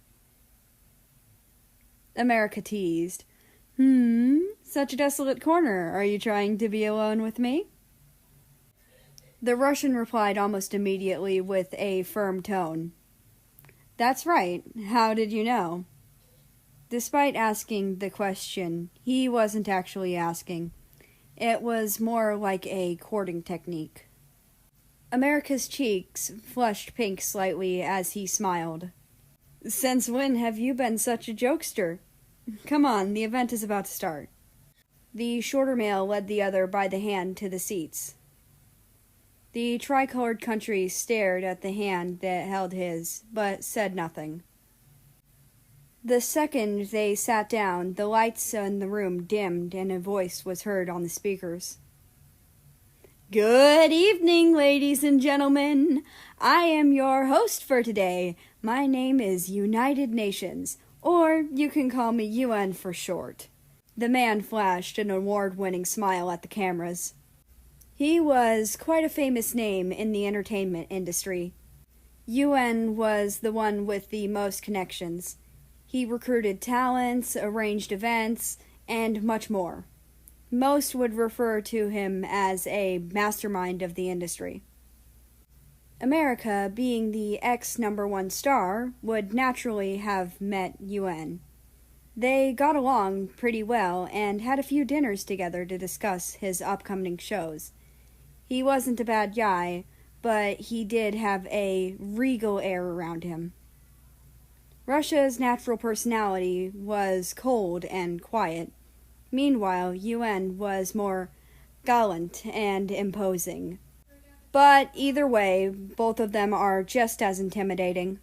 America teased, Such a desolate corner. Are you trying to be alone with me? The Russian replied almost immediately with a firm tone. That's right. How did you know? Despite asking the question, he wasn't actually asking. It was more like a courting technique. America's cheeks flushed pink slightly as he smiled. Since when have you been such a jokester? Come on, the event is about to start. The shorter male led the other by the hand to the seats. The tricolored country stared at the hand that held his, but said nothing. The second they sat down, the lights in the room dimmed and a voice was heard on the speakers. Good evening, ladies and gentlemen. I am your host for today. My name is United Nations, or you can call me UN for short. The man flashed an award-winning smile at the cameras. He was quite a famous name in the entertainment industry. UN was the one with the most connections. He recruited talents, arranged events, and much more. Most would refer to him as a mastermind of the industry. America, being the ex-number-one star, would naturally have met UN. They got along pretty well and had a few dinners together to discuss his upcoming shows. He wasn't a bad guy, but he did have a regal air around him. Russia's natural personality was cold and quiet. Meanwhile, UN was more gallant and imposing. But either way, both of them are just as intimidating.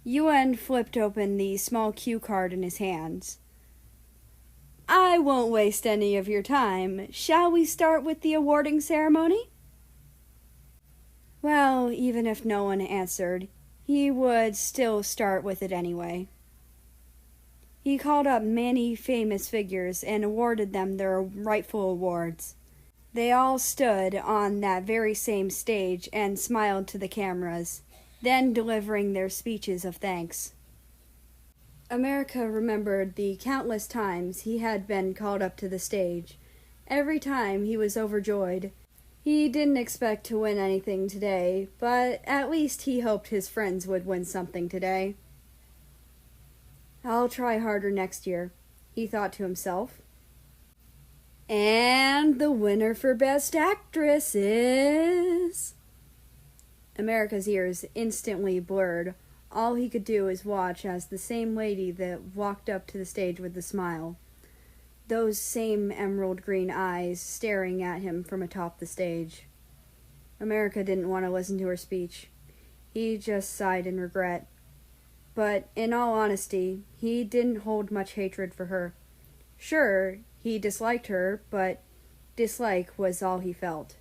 UN flipped open the small cue card in his hands. I won't waste any of your time. Shall we start with the awarding ceremony? Well, even if no one answered, he would still start with it anyway. He called up many famous figures and awarded them their rightful awards. They all stood on that very same stage and smiled to the cameras, then delivering their speeches of thanks. America remembered the countless times he had been called up to the stage. Every time he was overjoyed. He didn't expect to win anything today, but at least he hoped his friends would win something today. I'll try harder next year, he thought to himself. And the winner for Best Actress is... America's ears instantly blurred. All he could do was watch as the same lady that walked up to the stage with a smile, those same emerald green eyes staring at him from atop the stage. America didn't want to listen to her speech. He just sighed in regret. But in all honesty, he didn't hold much hatred for her. Sure, he disliked her, but dislike was all he felt.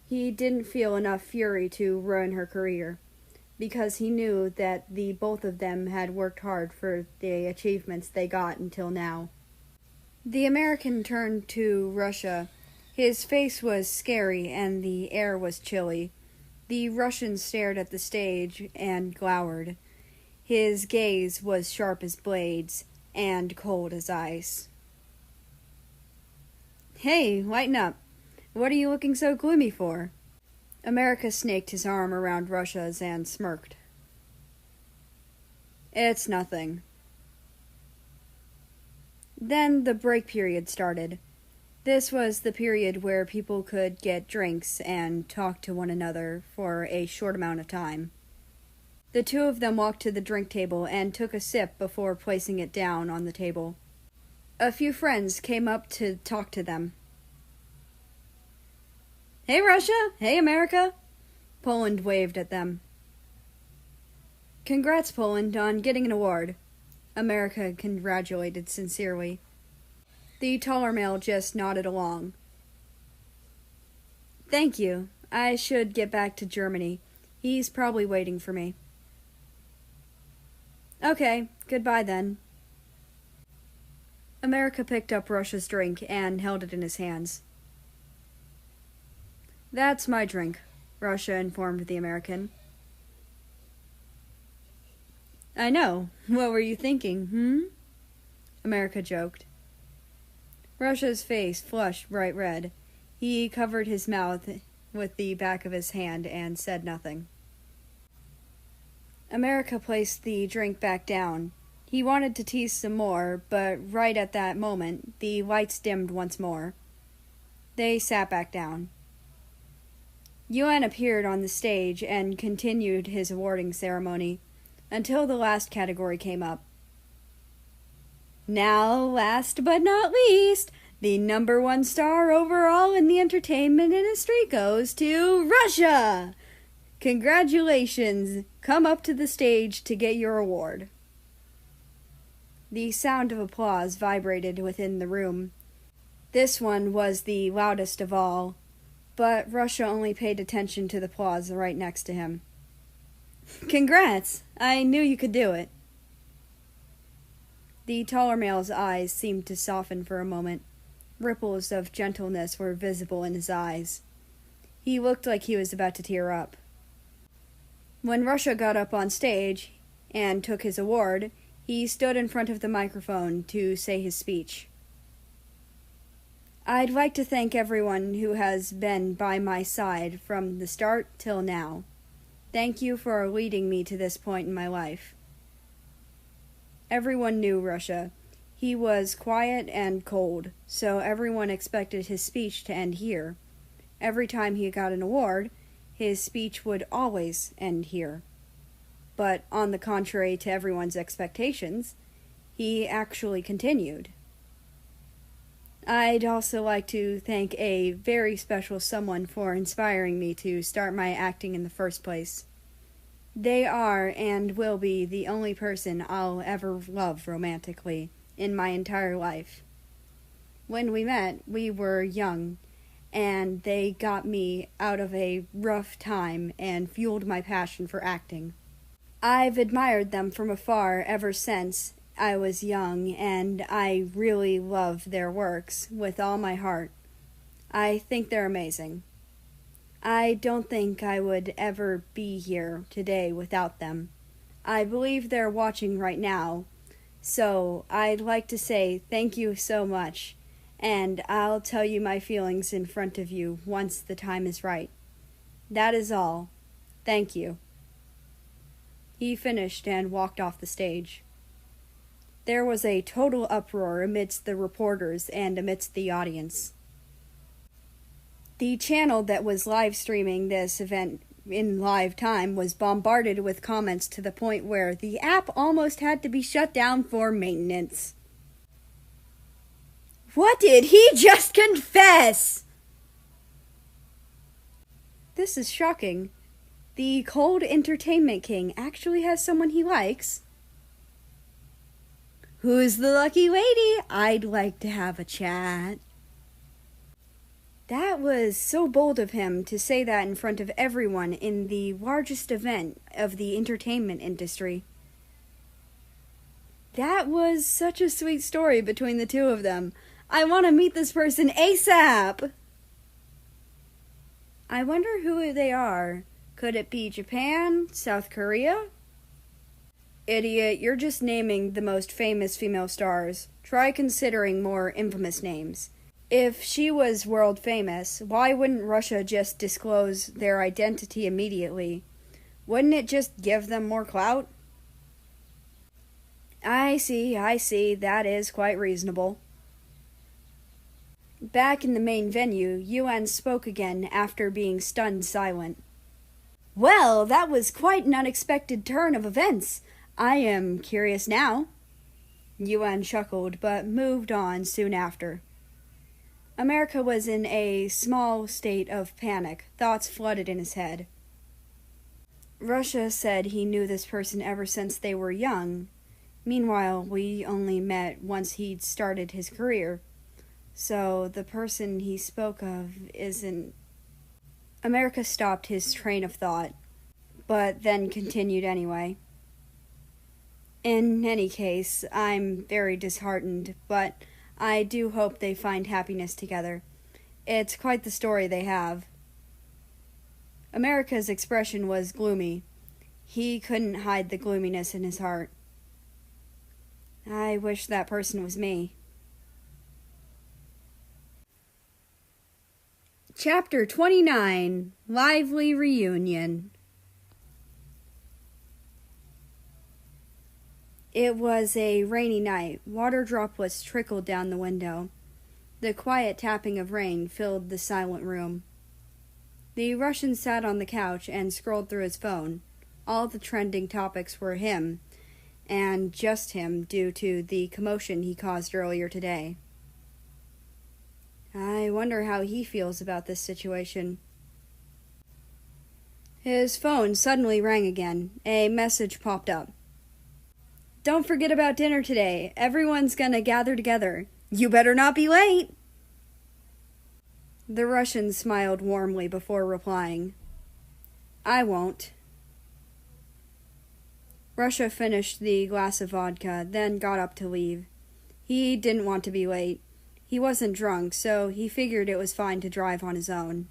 He didn't feel enough fury to ruin her career, because he knew that the both of them had worked hard for the achievements they got until now. The American turned to Russia. His face was scary and the air was chilly. The Russian stared at the stage and glowered. His gaze was sharp as blades and cold as ice. "Hey, lighten up. What are you looking so gloomy for?" America snaked his arm around Russia's and smirked. "It's nothing." Then the break period started. This was the period where people could get drinks and talk to one another for a short amount of time. The two of them walked to the drink table and took a sip before placing it down on the table. A few friends came up to talk to them. "Hey, Russia! Hey, America!" Poland waved at them. "Congrats, Poland, on getting an award." America congratulated sincerely. The taller male just nodded along. "Thank you. I should get back to Germany. He's probably waiting for me." "Okay, goodbye then." America picked up Russia's drink and held it in his hands. "That's my drink," Russia informed the American. "I know. What were you thinking, America joked. Russia's face flushed bright red. He covered his mouth with the back of his hand and said nothing. America placed the drink back down. He wanted to tease some more, but right at that moment, the lights dimmed once more. They sat back down. Yuan appeared on the stage and continued his awarding ceremony until the last category came up. Now, last but not least, the #1 star overall in the entertainment industry goes to Russia! Congratulations! Come up to the stage to get your award. The sound of applause vibrated within the room. This one was the loudest of all, but Russia only paid attention to the applause right next to him. Congrats! I knew you could do it. The taller male's eyes seemed to soften for a moment. Ripples of gentleness were visible in his eyes. He looked like he was about to tear up. When Russia got up on stage and took his award, he stood in front of the microphone to say his speech. I'd like to thank everyone who has been by my side from the start till now. Thank you for leading me to this point in my life. Everyone knew Russia. He was quiet and cold, so everyone expected his speech to end here. Every time he got an award, his speech would always end here. But on the contrary to everyone's expectations, he actually continued. I'd also like to thank a very special someone for inspiring me to start my acting in the first place. They are and will be the only person I'll ever love romantically in my entire life. When we met, we were young, and they got me out of a rough time and fueled my passion for acting. I've admired them from afar ever since I was young, and I really love their works with all my heart. I think they're amazing. I don't think I would ever be here today without them. I believe they're watching right now, so I'd like to say thank you so much, and I'll tell you my feelings in front of you once the time is right. That is all. Thank you. He finished and walked off the stage. There was a total uproar amidst the reporters and amidst the audience. The channel that was live streaming this event in live time, was bombarded with comments to the point where the app almost had to be shut down for maintenance. What did he just confess? This is shocking. The cold entertainment king actually has someone he likes. Who's the lucky lady? I'd like to have a chat. That was so bold of him to say that in front of everyone in the largest event of the entertainment industry. That was such a sweet story between the two of them. I want to meet this person ASAP! I wonder who they are. Could it be Japan? South Korea? Idiot, you're just naming the most famous female stars. Try considering more infamous names. If she was world famous, why wouldn't Russia just disclose their identity immediately? Wouldn't it just give them more clout? I see, that is quite reasonable. Back in the main venue, Yuan spoke again after being stunned silent. Well, that was quite an unexpected turn of events. I am curious now. Yuan chuckled, but moved on soon after. America was in a small state of panic. Thoughts flooded in his head. Russia said he knew this person ever since they were young. Meanwhile, we only met once he'd started his career. So the person he spoke of isn't... America stopped his train of thought, but then continued anyway. In any case, I'm very disheartened, but I do hope they find happiness together. It's quite the story they have. America's expression was gloomy. He couldn't hide the gloominess in his heart. I wish that person was me. Chapter 29, Lively Reunion. It was a rainy night. Water droplets trickled down the window. The quiet tapping of rain filled the silent room. The Russian sat on the couch and scrolled through his phone. All the trending topics were him, and just him due to the commotion he caused earlier today. I wonder how he feels about this situation. His phone suddenly rang again. A message popped up. Don't forget about dinner today. Everyone's gonna gather together. You better not be late. The Russian smiled warmly before replying. I won't. Russia finished the glass of vodka, then got up to leave. He didn't want to be late. He wasn't drunk, so he figured it was fine to drive on his own.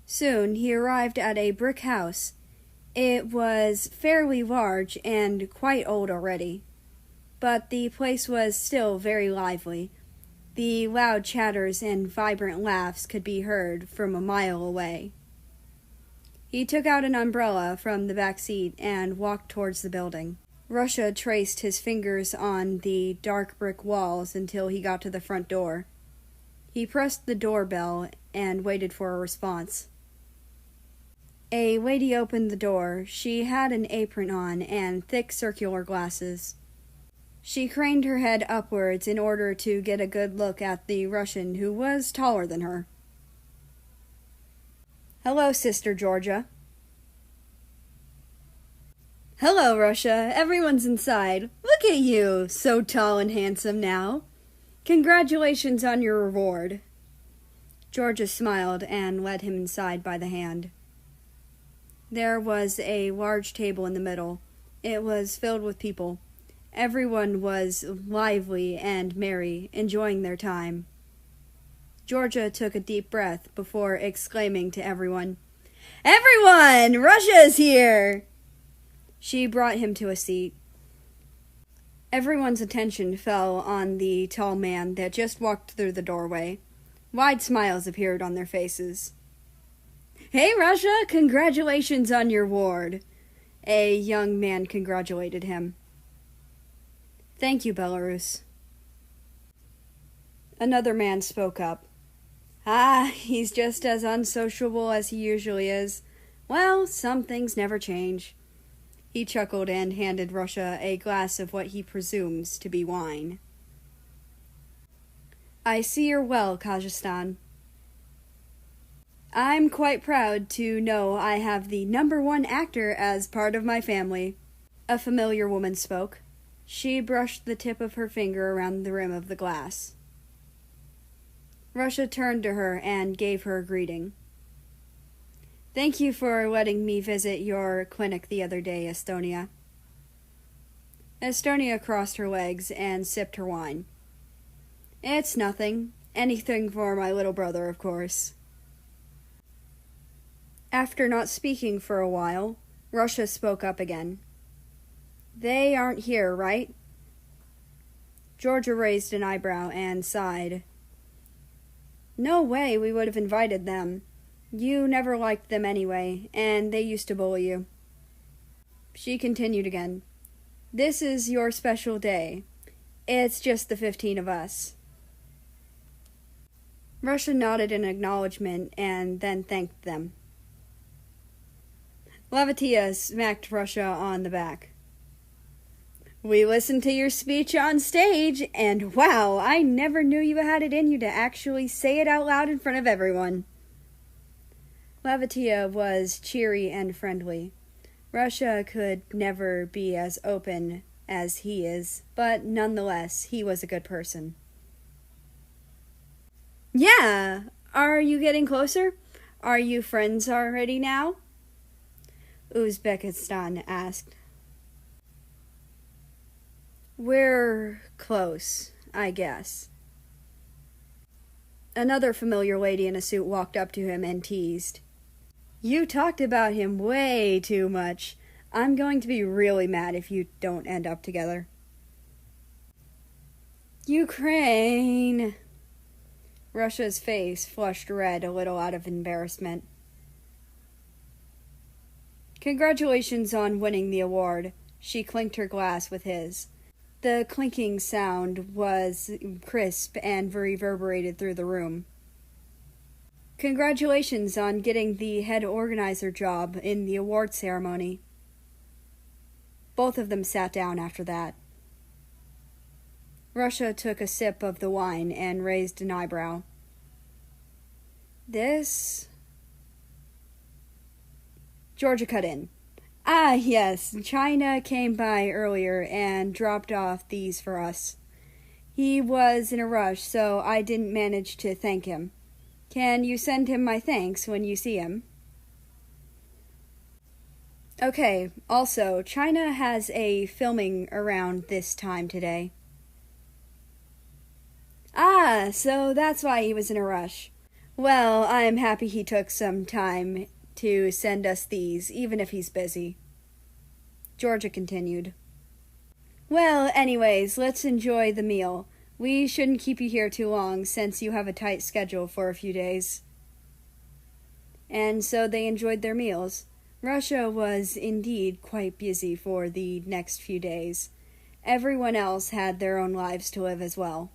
Soon he arrived at a brick house. It was fairly large and quite old already, but the place was still very lively. The loud chatters and vibrant laughs could be heard from a mile away. He took out an umbrella from the back seat and walked towards the building. Russia traced his fingers on the dark brick walls until he got to the front door. He pressed the doorbell and waited for a response. A lady opened the door. She had an apron on and thick circular glasses. She craned her head upwards in order to get a good look at the Russian, who was taller than her. Hello, Sister Georgia. Hello, Russia. Everyone's inside. Look at you, so tall and handsome now. Congratulations on your reward. Georgia smiled and led him inside by the hand. There was a large table in the middle. It was filled with people. Everyone was lively and merry, enjoying their time. Georgia took a deep breath before exclaiming to everyone, Everyone! Russia's here! She brought him to a seat. Everyone's attention fell on the tall man that just walked through the doorway. Wide smiles appeared on their faces. Hey, Russia! Congratulations on your award! A young man congratulated him. Thank you, Belarus. Another man spoke up. He's just as unsociable as he usually is. Well, some things never change. He chuckled and handed Russia a glass of what he presumes to be wine. I see you're well, Kazakhstan. I'm quite proud to know I have the #1 actor as part of my family. A familiar woman spoke. She brushed the tip of her finger around the rim of the glass. Russia turned to her and gave her a greeting. Thank you for letting me visit your clinic the other day, Estonia. Estonia crossed her legs and sipped her wine. It's nothing. Anything for my little brother, of course. After not speaking for a while, Russia spoke up again. They aren't here, right? Georgia raised an eyebrow and sighed. No way we would have invited them. You never liked them anyway, and they used to bully you. She continued again. This is your special day. It's just the 15 of us. Russia nodded in acknowledgement and then thanked them. Lavatia smacked Russia on the back. We listened to your speech on stage, and wow, I never knew you had it in you to actually say it out loud in front of everyone. Lavatia was cheery and friendly. Russia could never be as open as he is, but nonetheless, he was a good person. Yeah, are you getting closer? Are you friends already now? Uzbekistan asked. We're close, I guess. Another familiar lady in a suit walked up to him and teased. You talked about him way too much. I'm going to be really mad if you don't end up together. Ukraine! Russia's face flushed red a little out of embarrassment. Congratulations on winning the award. She clinked her glass with his. The clinking sound was crisp and reverberated through the room. Congratulations on getting the head organizer job in the award ceremony. Both of them sat down after that. Russia took a sip of the wine and raised an eyebrow. This... Georgia cut in. Ah, yes, China came by earlier and dropped off these for us. He was in a rush, so I didn't manage to thank him. Can you send him my thanks when you see him? Okay, also, China has a filming around this time today. Ah, so that's why he was in a rush. Well, I'm happy he took some time to send us these, even if he's busy. Georgia continued. Well, anyways, let's enjoy the meal. We shouldn't keep you here too long, since you have a tight schedule for a few days. And so they enjoyed their meals. Russia was indeed quite busy for the next few days. Everyone else had their own lives to live as well.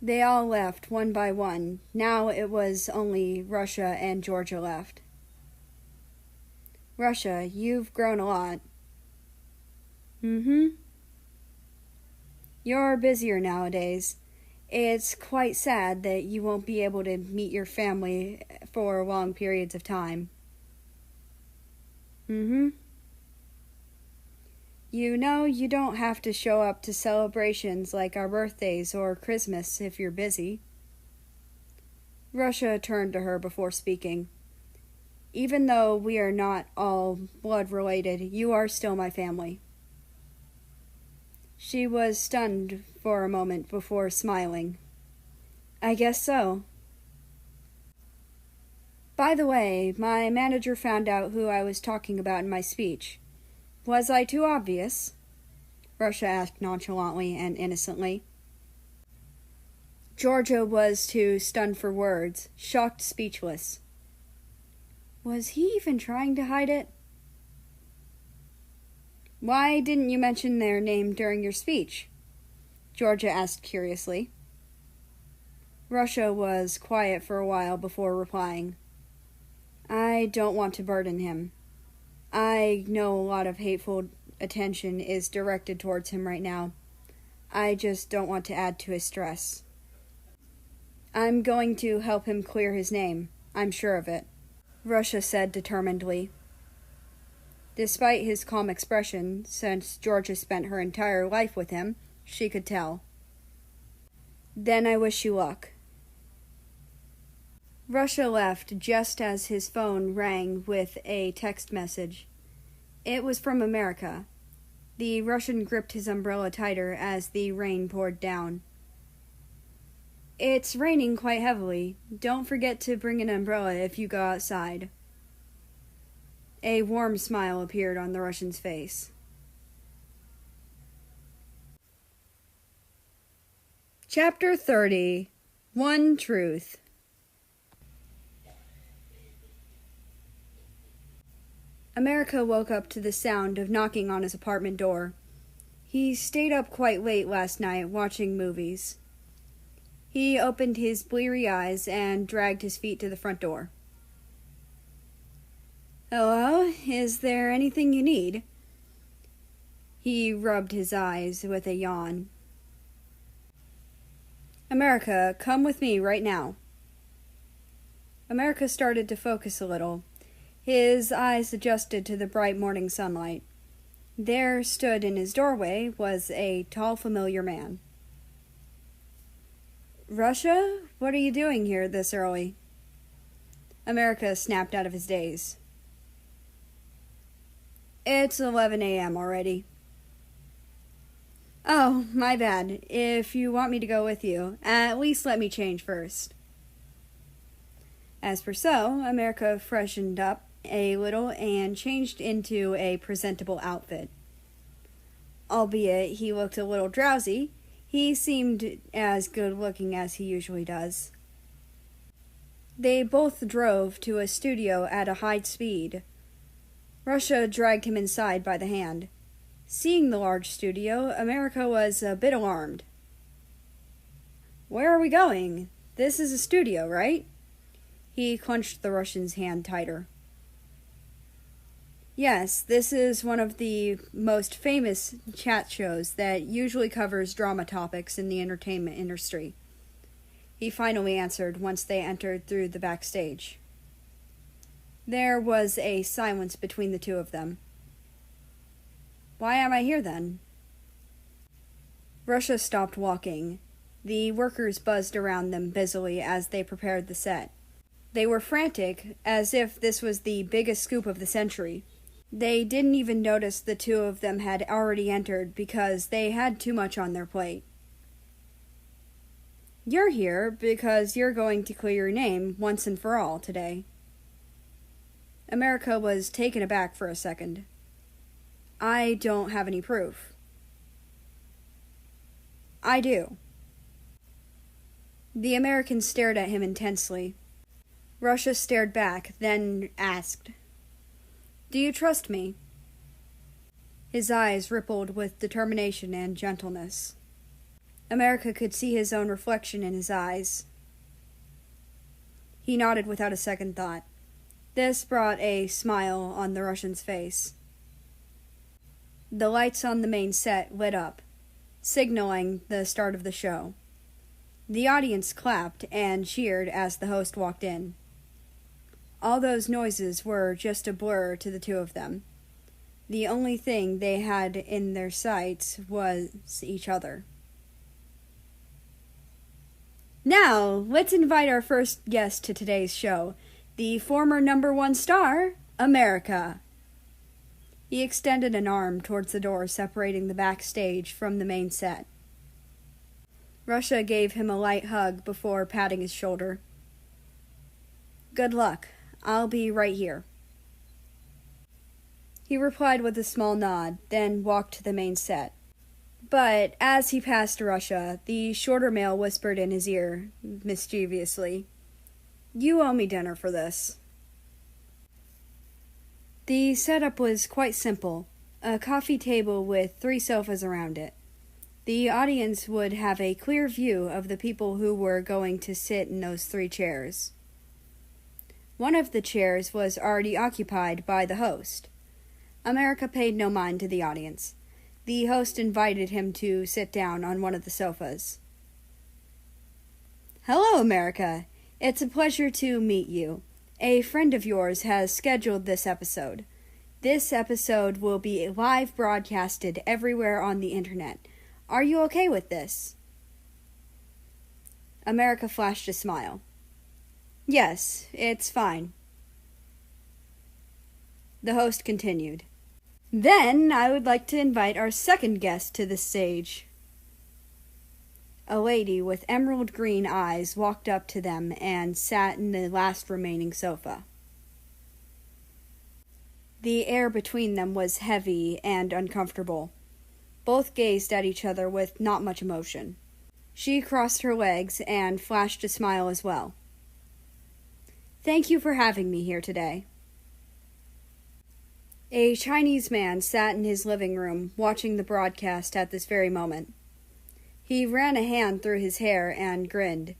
They all left one by one. Now it was only Russia and Georgia left. Russia, you've grown a lot. You're busier nowadays. It's quite sad that you won't be able to meet your family for long periods of time. You know, you don't have to show up to celebrations like our birthdays or Christmas if you're busy. Russia turned to her before speaking. Even though we are not all blood related, you are still my family. She was stunned for a moment before smiling. I guess so. By the way, my manager found out who I was talking about in my speech. Was I too obvious? Russia asked nonchalantly and innocently. Georgia was too stunned for words, shocked, speechless. Was he even trying to hide it? Why didn't you mention their name during your speech? Georgia asked curiously. Russia was quiet for a while before replying. I don't want to burden him. I know a lot of hateful attention is directed towards him right now. I just don't want to add to his stress. I'm going to help him clear his name. I'm sure of it, Russia said determinedly. Despite his calm expression, since Georgia spent her entire life with him, she could tell. Then I wish you luck. Russia left just as his phone rang with a text message. It was from America. The Russian gripped his umbrella tighter as the rain poured down. It's raining quite heavily. Don't forget to bring an umbrella if you go outside. A warm smile appeared on the Russian's face. Chapter 30. One Truth. America woke up to the sound of knocking on his apartment door. He stayed up quite late last night watching movies. He opened his bleary eyes and dragged his feet to the front door. Hello, is there anything you need? He rubbed his eyes with a yawn. America, come with me right now. America started to focus a little. His eyes adjusted to the bright morning sunlight. There stood in his doorway was a tall, familiar man. Russia, what are you doing here this early? America snapped out of his daze. It's 11 a.m. already. Oh, my bad. If you want me to go with you, at least let me change first. As for so, America freshened up a little and changed into a presentable outfit. Albeit he looked a little drowsy, he seemed as good-looking as he usually does. They both drove to a studio at a high speed. Russia dragged him inside by the hand. Seeing the large studio, America was a bit alarmed. Where are we going? This is a studio, right? He clenched the Russian's hand tighter. Yes, this is one of the most famous chat shows that usually covers drama topics in the entertainment industry. He finally answered once they entered through the backstage. There was a silence between the two of them. Why am I here then? Russia stopped walking. The workers buzzed around them busily as they prepared the set. They were frantic, as if this was the biggest scoop of the century. They didn't even notice the two of them had already entered because they had too much on their plate. You're here because you're going to clear your name once and for all today. America was taken aback for a second. I don't have any proof. I do. The American stared at him intensely. Russia stared back, then asked, Do you trust me? His eyes rippled with determination and gentleness. America could see his own reflection in his eyes. He nodded without a second thought. This brought a smile on the Russian's face. The lights on the main set lit up, signaling the start of the show. The audience clapped and cheered as the host walked in. All those noises were just a blur to the two of them. The only thing they had in their sights was each other. Now, let's invite our first guest to today's show, the former #1 star, America. He extended an arm towards the door separating the backstage from the main set. Russia gave him a light hug before patting his shoulder. Good luck. I'll be right here. He replied with a small nod, then walked to the main set. But as he passed Russia, the shorter male whispered in his ear, mischievously, You owe me dinner for this. The setup was quite simple, a coffee table with 3 sofas around it. The audience would have a clear view of the people who were going to sit in those 3 chairs. One of the chairs was already occupied by the host. America paid no mind to the audience. The host invited him to sit down on one of the sofas. "Hello, America. It's a pleasure to meet you. A friend of yours has scheduled this episode. This episode will be live broadcasted everywhere on the internet. Are you okay with this?" America flashed a smile. "Yes, it's fine." The host continued. "Then I would like to invite our second guest to the stage." A lady with emerald green eyes walked up to them and sat in the last remaining sofa. The air between them was heavy and uncomfortable. Both gazed at each other with not much emotion. She crossed her legs and flashed a smile as well. "Thank you for having me here today." A Chinese man sat in his living room watching the broadcast at this very moment. He ran a hand through his hair and grinned.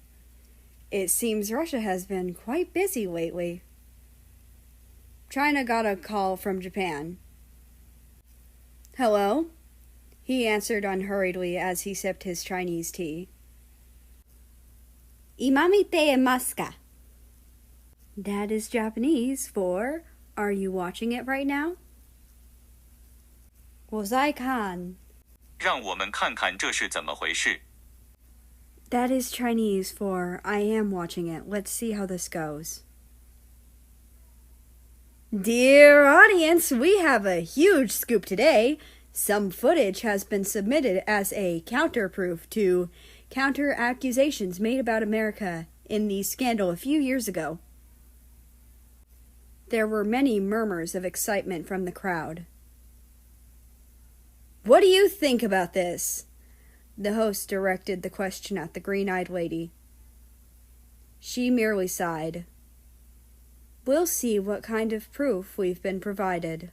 "It seems Russia has been quite busy lately." China got a call from Japan. "Hello?" He answered unhurriedly as he sipped his Chinese tea. "Imamite emasu ka?" That is Japanese for, "Are you watching it right now?" 我在看. 让我们看看这是怎么回事. That is Chinese for, "I am watching it. Let's see how this goes." Dear audience, we have a huge scoop today. Some footage has been submitted as a counterproof to counter accusations made about America in the scandal a few years ago. There were many murmurs of excitement from the crowd. "What do you think about this?" The host directed the question at the green-eyed lady. She merely sighed. "We'll see what kind of proof we've been provided."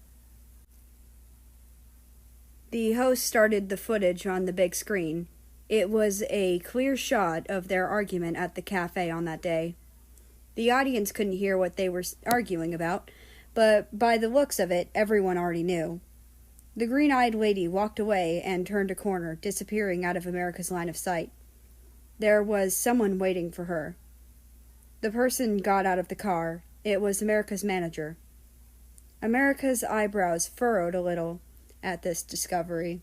The host started the footage on the big screen. It was a clear shot of their argument at the cafe on that day. The audience couldn't hear what they were arguing about, but by the looks of it, everyone already knew. The green-eyed lady walked away and turned a corner, disappearing out of America's line of sight. There was someone waiting for her. The person got out of the car. It was America's manager. America's eyebrows furrowed a little at this discovery.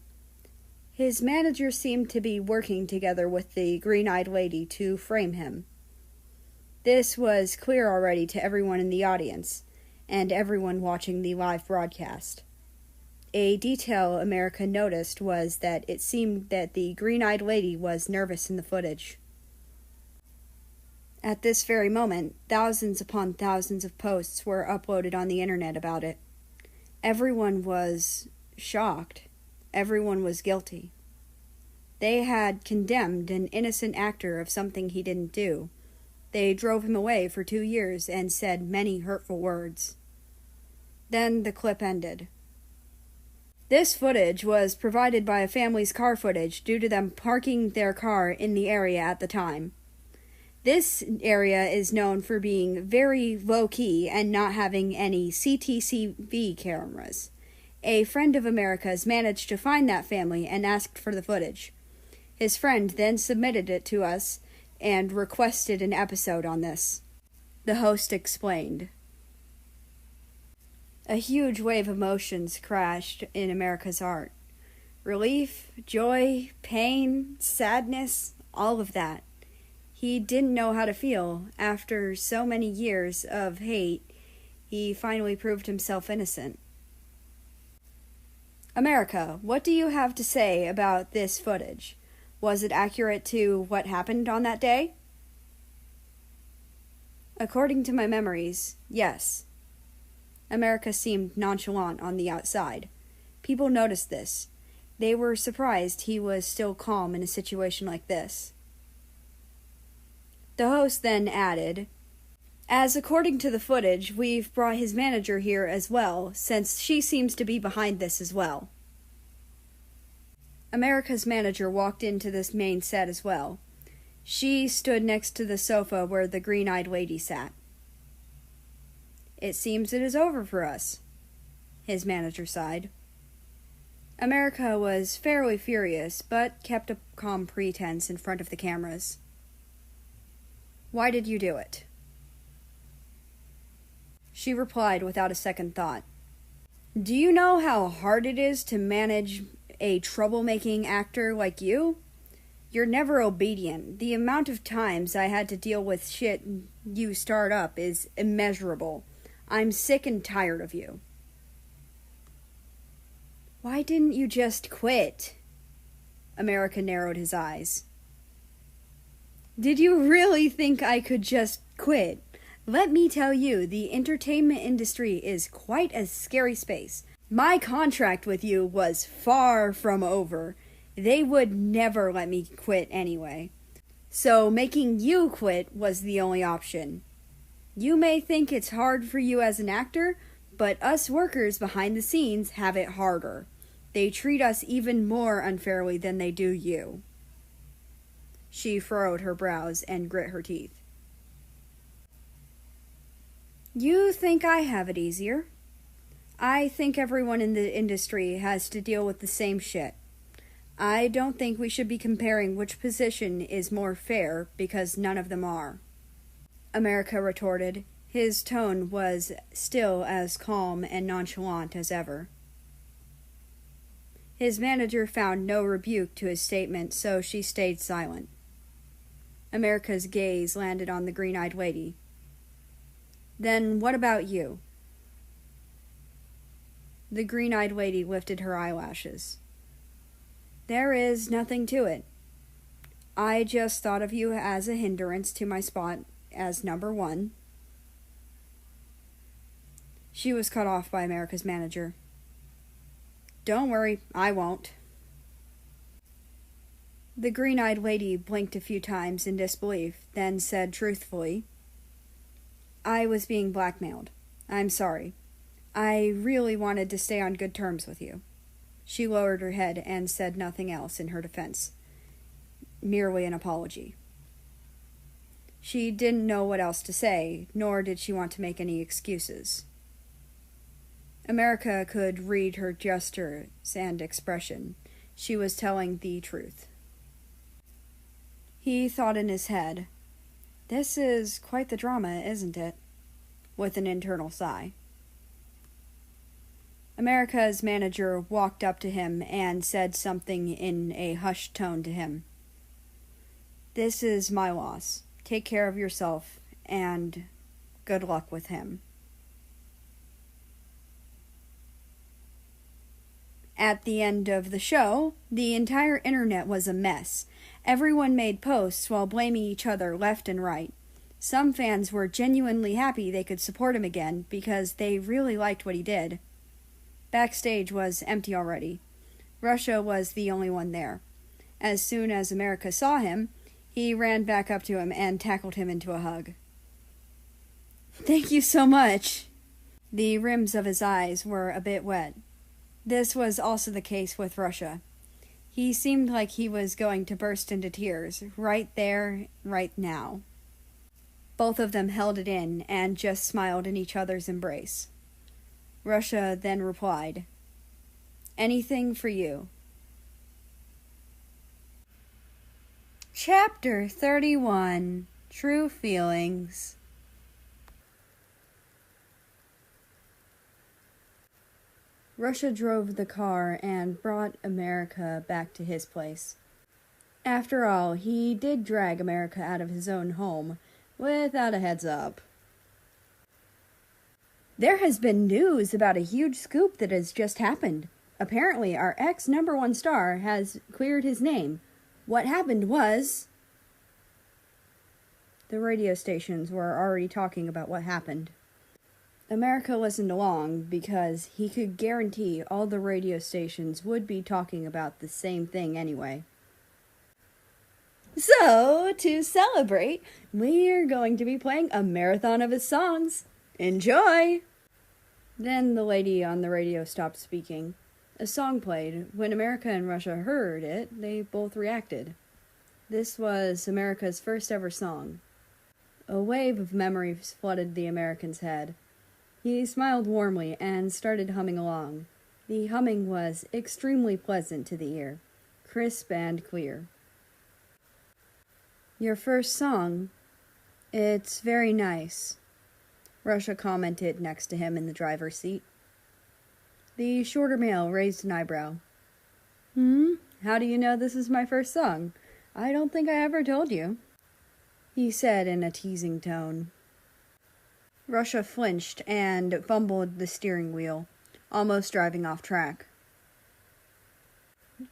His manager seemed to be working together with the green-eyed lady to frame him. This was clear already to everyone in the audience, and everyone watching the live broadcast. A detail America noticed was that it seemed that the green-eyed lady was nervous in the footage. At this very moment, thousands upon thousands of posts were uploaded on the internet about it. Everyone was shocked. Everyone was guilty. They had condemned an innocent actor of something he didn't do. They drove him away for 2 years and said many hurtful words. Then the clip ended. This footage was provided by a family's car footage due to them parking their car in the area at the time. This area is known for being very low-key and not having any CCTV cameras. A friend of America's managed to find that family and asked for the footage. His friend then submitted it to us and requested an episode on this. The host explained. A huge wave of emotions crashed in America's heart. Relief, joy, pain, sadness, all of that. He didn't know how to feel. After so many years of hate, he finally proved himself innocent. America, what do you have to say about this footage? Was it accurate to what happened on that day? According to my memories, yes. America seemed nonchalant on the outside. People noticed this. They were surprised he was still calm in a situation like this. The host then added, "As according to the footage, we've brought his manager here as well, since she seems to be behind this as well." America's manager walked into this main set as well. She stood next to the sofa where the green-eyed lady sat. It seems it is over for us. His manager sighed. America was fairly furious, but kept a calm pretense in front of the cameras. Why did you do it? She replied without a second thought. Do you know how hard it is to manage a troublemaking actor like you? You're never obedient. The amount of times I had to deal with shit you start up is immeasurable. I'm sick and tired of you. Why didn't you just quit? America narrowed his eyes. Did you really think I could just quit? Let me tell you, the entertainment industry is quite a scary space. My contract with you was far from over. They would never let me quit anyway. So making you quit was the only option. You may think it's hard for you as an actor, but us workers behind the scenes have it harder. They treat us even more unfairly than they do you. She furrowed her brows and grit her teeth. You think I have it easier? I think everyone in the industry has to deal with the same shit. I don't think we should be comparing which position is more fair, because none of them are. America retorted. His tone was still as calm and nonchalant as ever. His manager found no rebuke to his statement, so she stayed silent. America's gaze landed on the green-eyed lady. Then what about you? The green-eyed lady lifted her eyelashes. There is nothing to it. I just thought of you as a hindrance to my spot as number one. She was cut off by America's manager. Don't worry, I won't. The green-eyed lady blinked a few times in disbelief, then said truthfully, I was being blackmailed. I'm sorry. I really wanted to stay on good terms with you. She lowered her head and said nothing else in her defense, merely an apology. She didn't know what else to say, nor did she want to make any excuses. America could read her gestures and expression. She was telling the truth. He thought in his head, This is quite the drama, isn't it? With an internal sigh. America's manager walked up to him and said something in a hushed tone to him. This is my loss. Take care of yourself, and good luck with him. At the end of the show, the entire internet was a mess. Everyone made posts while blaming each other left and right. Some fans were genuinely happy they could support him again because they really liked what he did. Backstage was empty already. Russia was the only one there. As soon as America saw him, he ran back up to him and tackled him into a hug. Thank you so much. The rims of his eyes were a bit wet. This was also the case with Russia. He seemed like he was going to burst into tears, right there, right now. Both of them held it in and just smiled in each other's embrace. Russia then replied, Anything for you. Chapter 31. True Feelings. Russia drove the car and brought America back to his place. After all, he did drag America out of his own home without a heads up. There has been news about a huge scoop that has just happened. Apparently, our ex-number-one star has cleared his name. What happened was... The radio stations were already talking about what happened. America listened along because he could guarantee all the radio stations would be talking about the same thing anyway. So, to celebrate, we're going to be playing a marathon of his songs. Enjoy! Then the lady on the radio stopped speaking. A song played. When America and Russia heard it, they both reacted. This was America's first ever song. A wave of memories flooded the American's head. He smiled warmly and started humming along. The humming was extremely pleasant to the ear, crisp and clear. "Your first song? It's very nice," Russia commented next to him in the driver's seat. The shorter male raised an eyebrow. How do you know this is my first song? I don't think I ever told you," he said in a teasing tone. Russia flinched and fumbled the steering wheel, almost driving off track.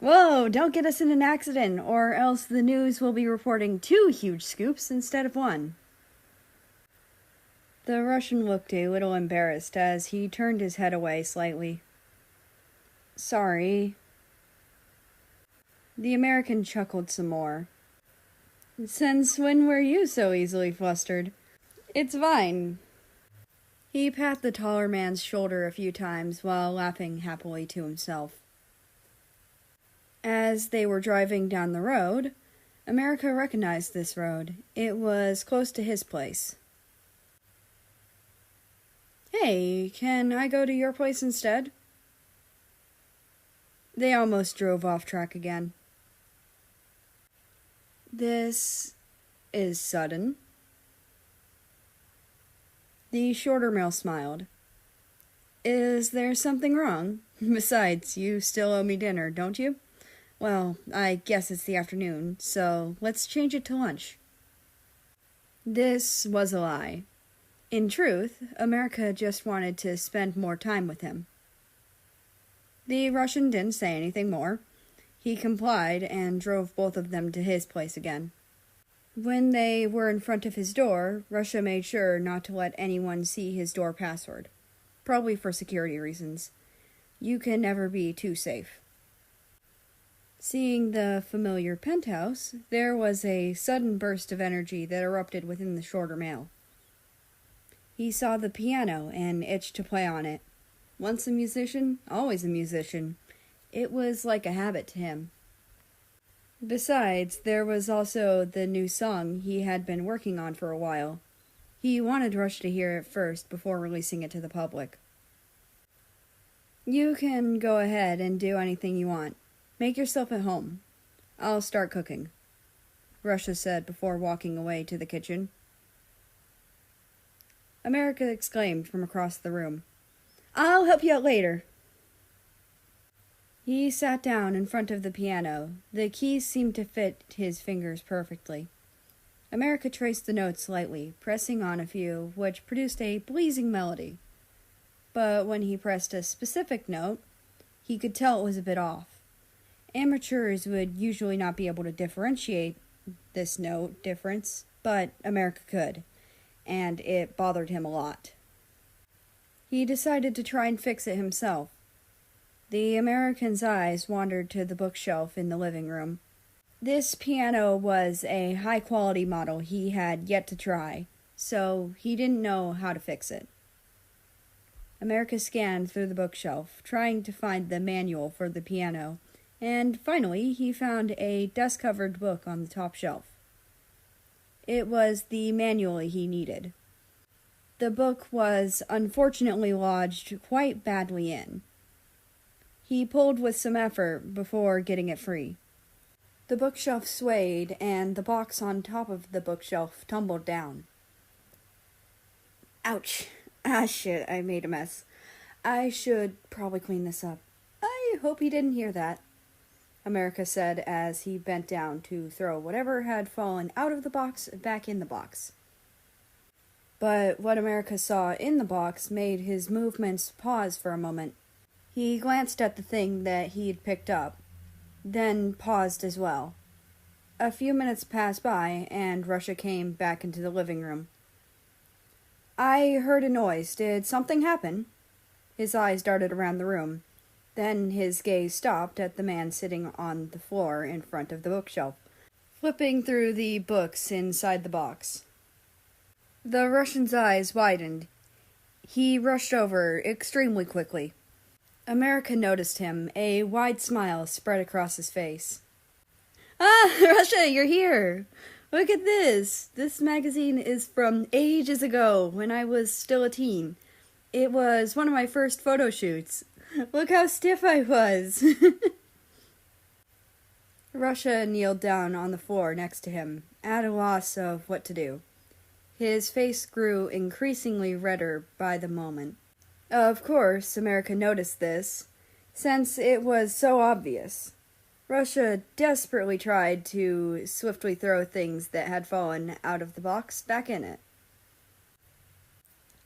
"Whoa, don't get us in an accident, or else the news will be reporting 2 huge scoops instead of 1. The Russian looked a little embarrassed as he turned his head away slightly. "Sorry." The American chuckled some more. "Since when were you so easily flustered? It's fine." He pat the taller man's shoulder a few times while laughing happily to himself. As they were driving down the road, America recognized this road. It was close to his place. "Hey, can I go to your place instead?" They almost drove off track again. "This is sudden." The shorter male smiled. "Is there something wrong? Besides, you still owe me dinner, don't you? Well, I guess it's the afternoon, so let's change it to lunch." This was a lie. In truth, America just wanted to spend more time with him. The Russian didn't say anything more. He complied and drove both of them to his place again. When they were in front of his door, Russia made sure not to let anyone see his door password, probably for security reasons. You can never be too safe. Seeing the familiar penthouse, there was a sudden burst of energy that erupted within the shorter male. He saw the piano and itched to play on it. Once a musician, always a musician. It was like a habit to him. Besides, there was also the new song he had been working on for a while. He wanted Rush to hear it first before releasing it to the public. "You can go ahead and do anything you want. Make yourself at home. I'll start cooking," Russia said before walking away to the kitchen. America exclaimed from across the room, "I'll help you out later." He sat down in front of the piano. The keys seemed to fit his fingers perfectly. America traced the notes lightly, pressing on a few, which produced a pleasing melody. But when he pressed a specific note, he could tell it was a bit off. Amateurs would usually not be able to differentiate this note difference, but America could, and it bothered him a lot. He decided to try and fix it himself. The American's eyes wandered to the bookshelf in the living room. This piano was a high-quality model he had yet to try, so he didn't know how to fix it. America scanned through the bookshelf, trying to find the manual for the piano, and finally he found a dust-covered book on the top shelf. It was the manual he needed. The book was unfortunately lodged quite badly in. He pulled with some effort before getting it free. The bookshelf swayed, and the box on top of the bookshelf tumbled down. "Ouch! Shit, I made a mess. I should probably clean this up. I hope he didn't hear that," America said as he bent down to throw whatever had fallen out of the box back in the box. But what America saw in the box made his movements pause for a moment. He glanced at the thing that he had picked up, then paused as well. A few minutes passed by, and Russia came back into the living room. "I heard a noise. Did something happen?" His eyes darted around the room. Then his gaze stopped at the man sitting on the floor in front of the bookshelf, flipping through the books inside the box. The Russian's eyes widened. He rushed over extremely quickly. America noticed him. A wide smile spread across his face. "Ah, Russia, you're here! Look at this! This magazine is from ages ago, when I was still a teen. It was one of my first photo shoots. Look how stiff I was. Russia kneeled down on the floor next to him, at a loss of what to do. His face grew increasingly redder by the moment. Of course, America noticed this, since it was so obvious. Russia desperately tried to swiftly throw things that had fallen out of the box back in it.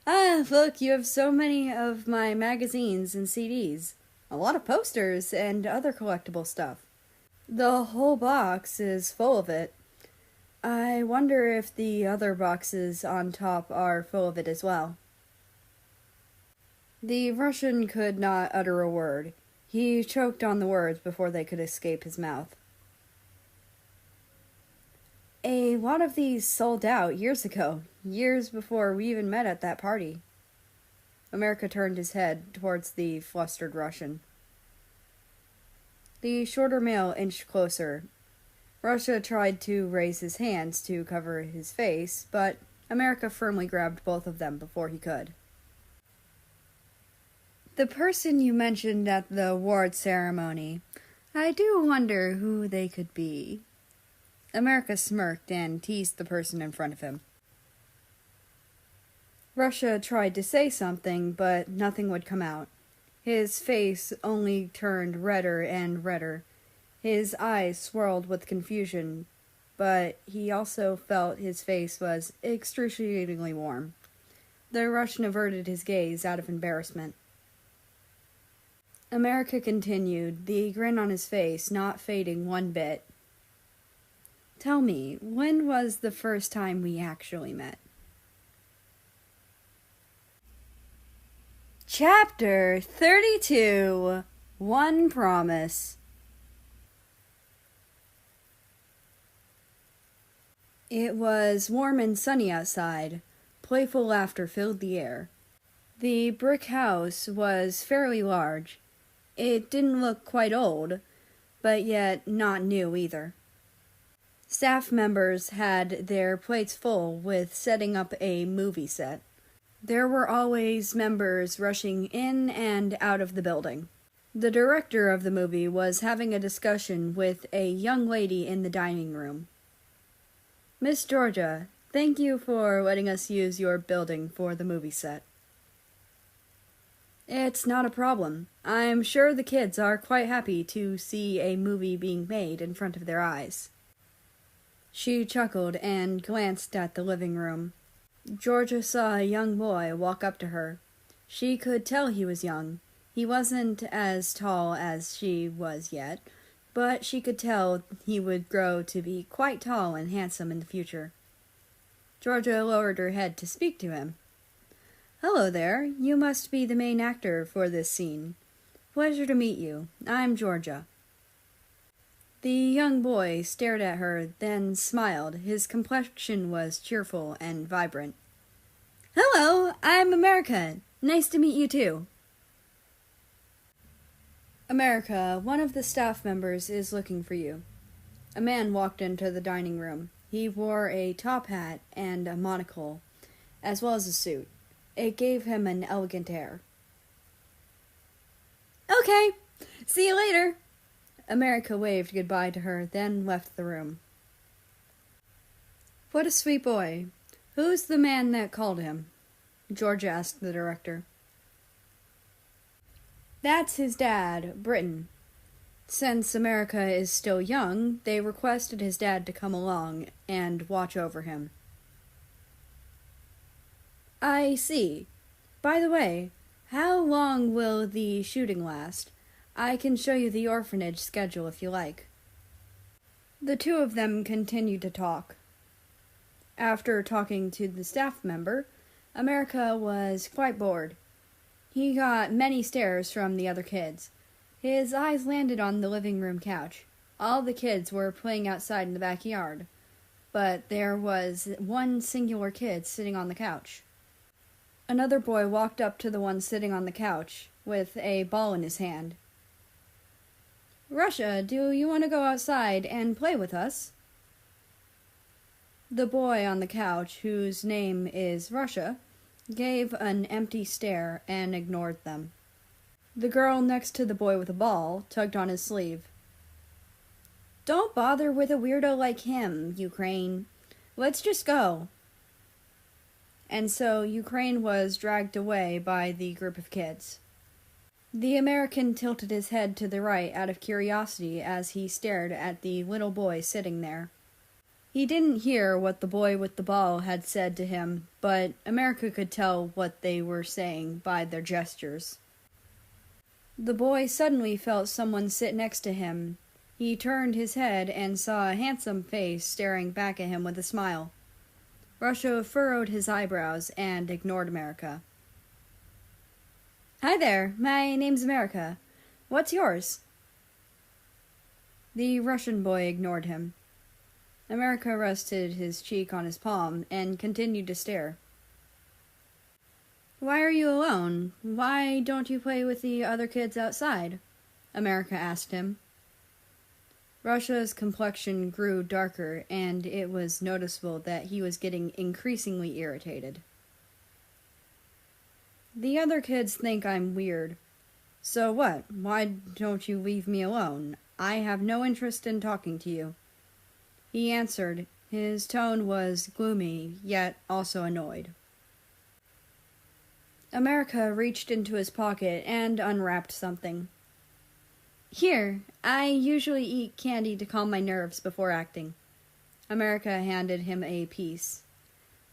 Ah, look, you have so many of my magazines and CDs. A lot of posters and other collectible stuff. The whole box is full of it. I wonder if the other boxes on top are full of it as well. The Russian could not utter a word. He choked on the words before they could escape his mouth. A lot of these sold out years ago, years before we even met at that party. America turned his head towards the flustered Russian. The shorter male inched closer. Russia tried to raise his hands to cover his face, but America firmly grabbed both of them before he could. The person you mentioned at the award ceremony, I do wonder who they could be. America smirked and teased the person in front of him. Russia tried to say something, but nothing would come out. His face only turned redder and redder. His eyes swirled with confusion, but he also felt his face was excruciatingly warm. The Russian averted his gaze out of embarrassment. America continued, the grin on his face not fading one bit. Tell me, when was the first time we actually met? Chapter 32. One Promise. It was warm and sunny outside. Playful laughter filled the air. The brick house was fairly large. It didn't look quite old, but yet not new either. Staff members had their plates full with setting up a movie set. There were always members rushing in and out of the building. The director of the movie was having a discussion with a young lady in the dining room. Miss Georgia, thank you for letting us use your building for the movie set. It's not a problem. I'm sure the kids are quite happy to see a movie being made in front of their eyes. She chuckled and glanced at the living room. Georgia saw a young boy walk up to her. She could tell he was young. He wasn't as tall as she was yet, but she could tell he would grow to be quite tall and handsome in the future. Georgia lowered her head to speak to him. Hello there, you must be the main actor for this scene. Pleasure to meet you. I'm Georgia. The young boy stared at her, then smiled. His complexion was cheerful and vibrant. Hello, I'm America. Nice to meet you too. America, one of the staff members is looking for you. A man walked into the dining room. He wore a top hat and a monocle, as well as a suit. It gave him an elegant air. Okay, see you later. America waved goodbye to her, then left the room. What a sweet boy. Who's the man that called him? Georgia asked the director. That's his dad, Britain. Since America is still young, they requested his dad to come along and watch over him. I see. By the way, how long will the shooting last? I can show you the orphanage schedule if you like. The two of them continued to talk. After talking to the staff member, America was quite bored. He got many stares from the other kids. His eyes landed on the living room couch. All the kids were playing outside in the backyard, but there was one singular kid sitting on the couch. Another boy walked up to the one sitting on the couch with a ball in his hand. Russia, do you want to go outside and play with us? The boy on the couch, whose name is Russia, gave an empty stare, and ignored them. The girl next to the boy with a ball tugged on his sleeve. "Don't bother with a weirdo like him, Ukraine. Let's just go." And so Ukraine was dragged away by the group of kids. The American tilted his head to the right out of curiosity as he stared at the little boy sitting there. He didn't hear what the boy with the ball had said to him, but America could tell what they were saying by their gestures. The boy suddenly felt someone sit next to him. He turned his head and saw a handsome face staring back at him with a smile. Russia furrowed his eyebrows and ignored America. "Hi there, my name's America. What's yours?" The Russian boy ignored him. America rested his cheek on his palm and continued to stare. "Why are you alone? Why don't you play with the other kids outside?" America asked him. Russia's complexion grew darker, and it was noticeable that he was getting increasingly irritated. "The other kids think I'm weird. So what? Why don't you leave me alone? I have no interest in talking to you," he answered. His tone was gloomy, yet also annoyed. America reached into his pocket and unwrapped something. "Here, I usually eat candy to calm my nerves before acting." America handed him a piece.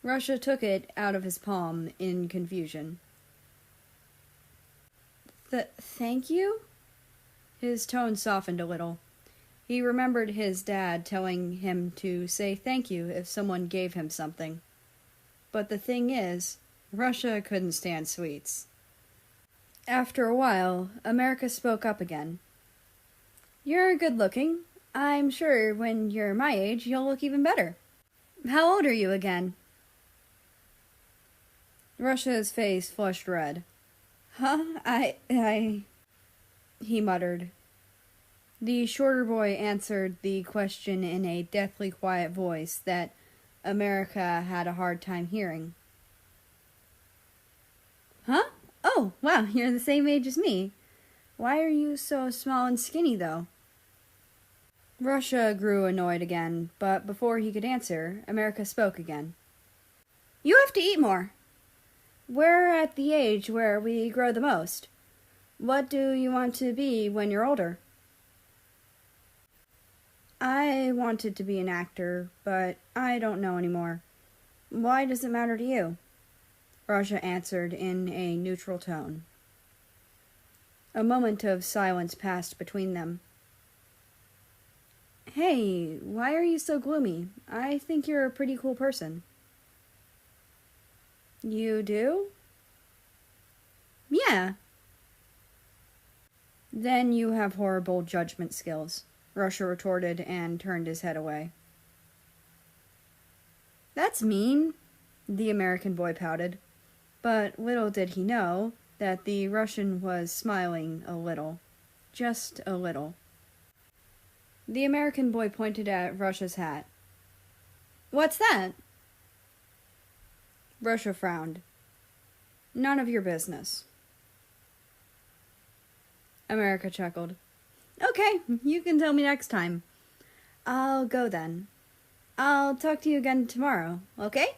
Russia took it out of his palm in confusion. Thank you?" His tone softened a little. He remembered his dad telling him to say thank you if someone gave him something. But the thing is, Russia couldn't stand sweets. After a while, America spoke up again. "You're good looking. I'm sure when you're my age, you'll look even better. How old are you again?" Russia's face flushed red. "Huh? I... he muttered. The shorter boy answered the question in a deathly quiet voice that America had a hard time hearing. "Huh? Oh, wow, you're the same age as me. Why are you so small and skinny, though?" Russia grew annoyed again, but before he could answer, America spoke again. "You have to eat more. We're at the age where we grow the most. What do you want to be when you're older?" "I wanted to be an actor, but I don't know anymore. Why does it matter to you?" Russia answered in a neutral tone. A moment of silence passed between them. "Hey, why are you so gloomy? I think you're a pretty cool person." "You do?" "Yeah." "Then you have horrible judgment skills," Russia retorted and turned his head away. "That's mean," the American boy pouted. But little did he know that the Russian was smiling a little. Just a little. The American boy pointed at Russia's hat. "What's that?" Russia frowned. "None of your business." America chuckled. "Okay, you can tell me next time. I'll go then. I'll talk to you again tomorrow, okay?"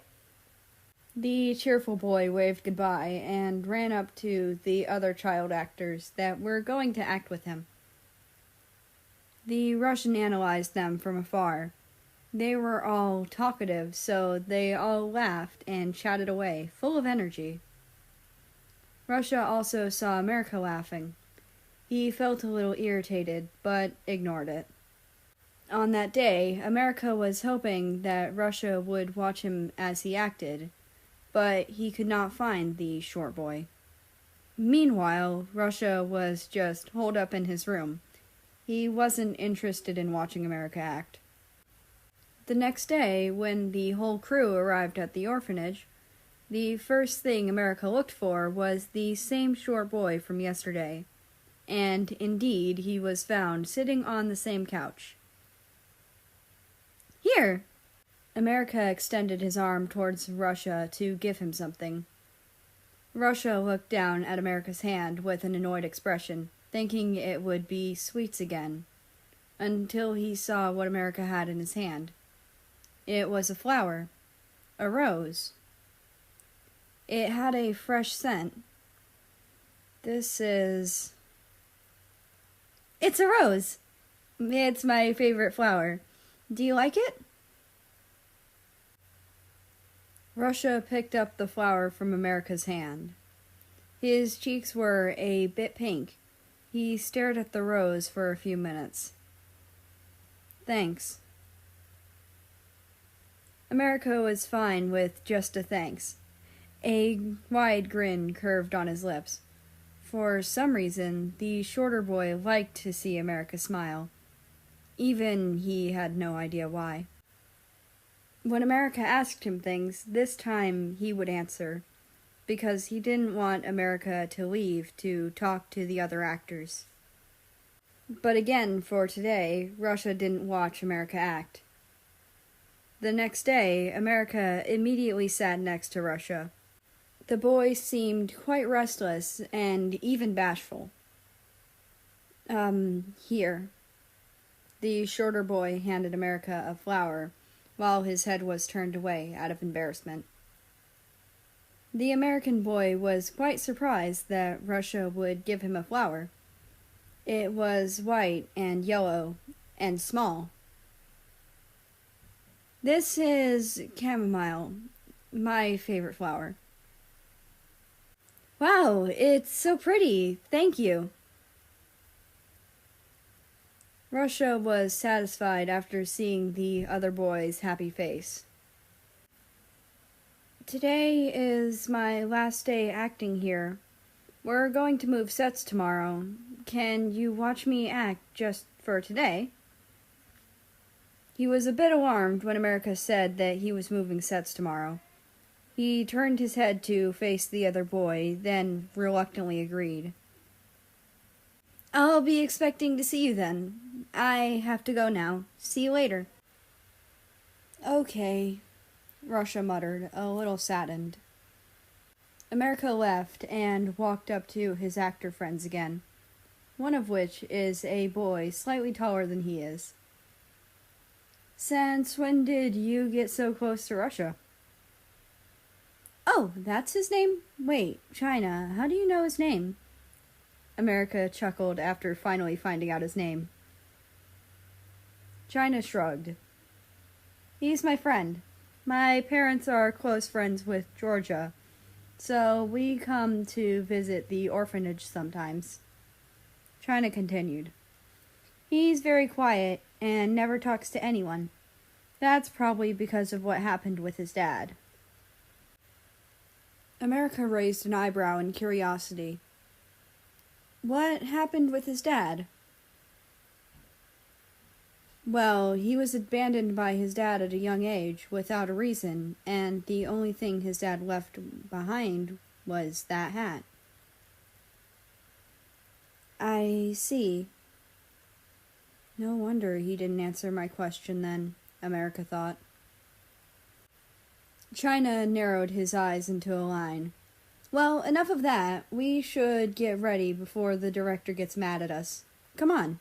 The cheerful boy waved goodbye and ran up to the other child actors that were going to act with him. The Russian analyzed them from afar. They were all talkative, so they all laughed and chatted away, full of energy. Russia also saw America laughing. He felt a little irritated, but ignored it. On that day, America was hoping that Russia would watch him as he acted, but he could not find the short boy. Meanwhile, Russia was just holed up in his room. He wasn't interested in watching America act. The next day, when the whole crew arrived at the orphanage, the first thing America looked for was the same short boy from yesterday. And indeed, he was found sitting on the same couch. "Here!" America extended his arm towards Russia to give him something. Russia looked down at America's hand with an annoyed expression, thinking it would be sweets again, until he saw what America had in his hand. It was a flower, a rose. It had a fresh scent. It's a rose! It's my favorite flower. Do you like it? Russia picked up the flower from America's hand. His cheeks were a bit pink. He stared at the rose for a few minutes. Thanks. America was fine with just a thanks. A wide grin curved on his lips. For some reason, the shorter boy liked to see America smile. Even he had no idea why. When America asked him things, this time he would answer, because he didn't want America to leave to talk to the other actors. But again, for today, Russia didn't watch America act. The next day, America immediately sat next to Russia. The boy seemed quite restless and even bashful. Here. The shorter boy handed America a flower, while his head was turned away out of embarrassment. The American boy was quite surprised that Russia would give him a flower. It was white and yellow and small. This is chamomile, my favorite flower. Wow, it's so pretty. Thank you. Russia was satisfied after seeing the other boy's happy face. Today is my last day acting here. We're going to move sets tomorrow. Can you watch me act just for today? He was a bit alarmed when America said that he was moving sets tomorrow. He turned his head to face the other boy, then reluctantly agreed. I'll be expecting to see you then. I have to go now. See you later. Okay, Russia muttered, a little saddened. America left and walked up to his actor friends again, one of which is a boy slightly taller than he is. Since when did you get so close to Russia? Oh, that's his name? Wait, China, how do you know his name? America chuckled after finally finding out his name. China shrugged. He's my friend. My parents are close friends with Georgia, so we come to visit the orphanage sometimes. China continued. He's very quiet and never talks to anyone. That's probably because of what happened with his dad. America raised an eyebrow in curiosity. What happened with his dad? Well, he was abandoned by his dad at a young age without a reason, and the only thing his dad left behind was that hat. I see. No wonder he didn't answer my question then, America thought. China narrowed his eyes into a line. Well, enough of that. We should get ready before the director gets mad at us. Come on.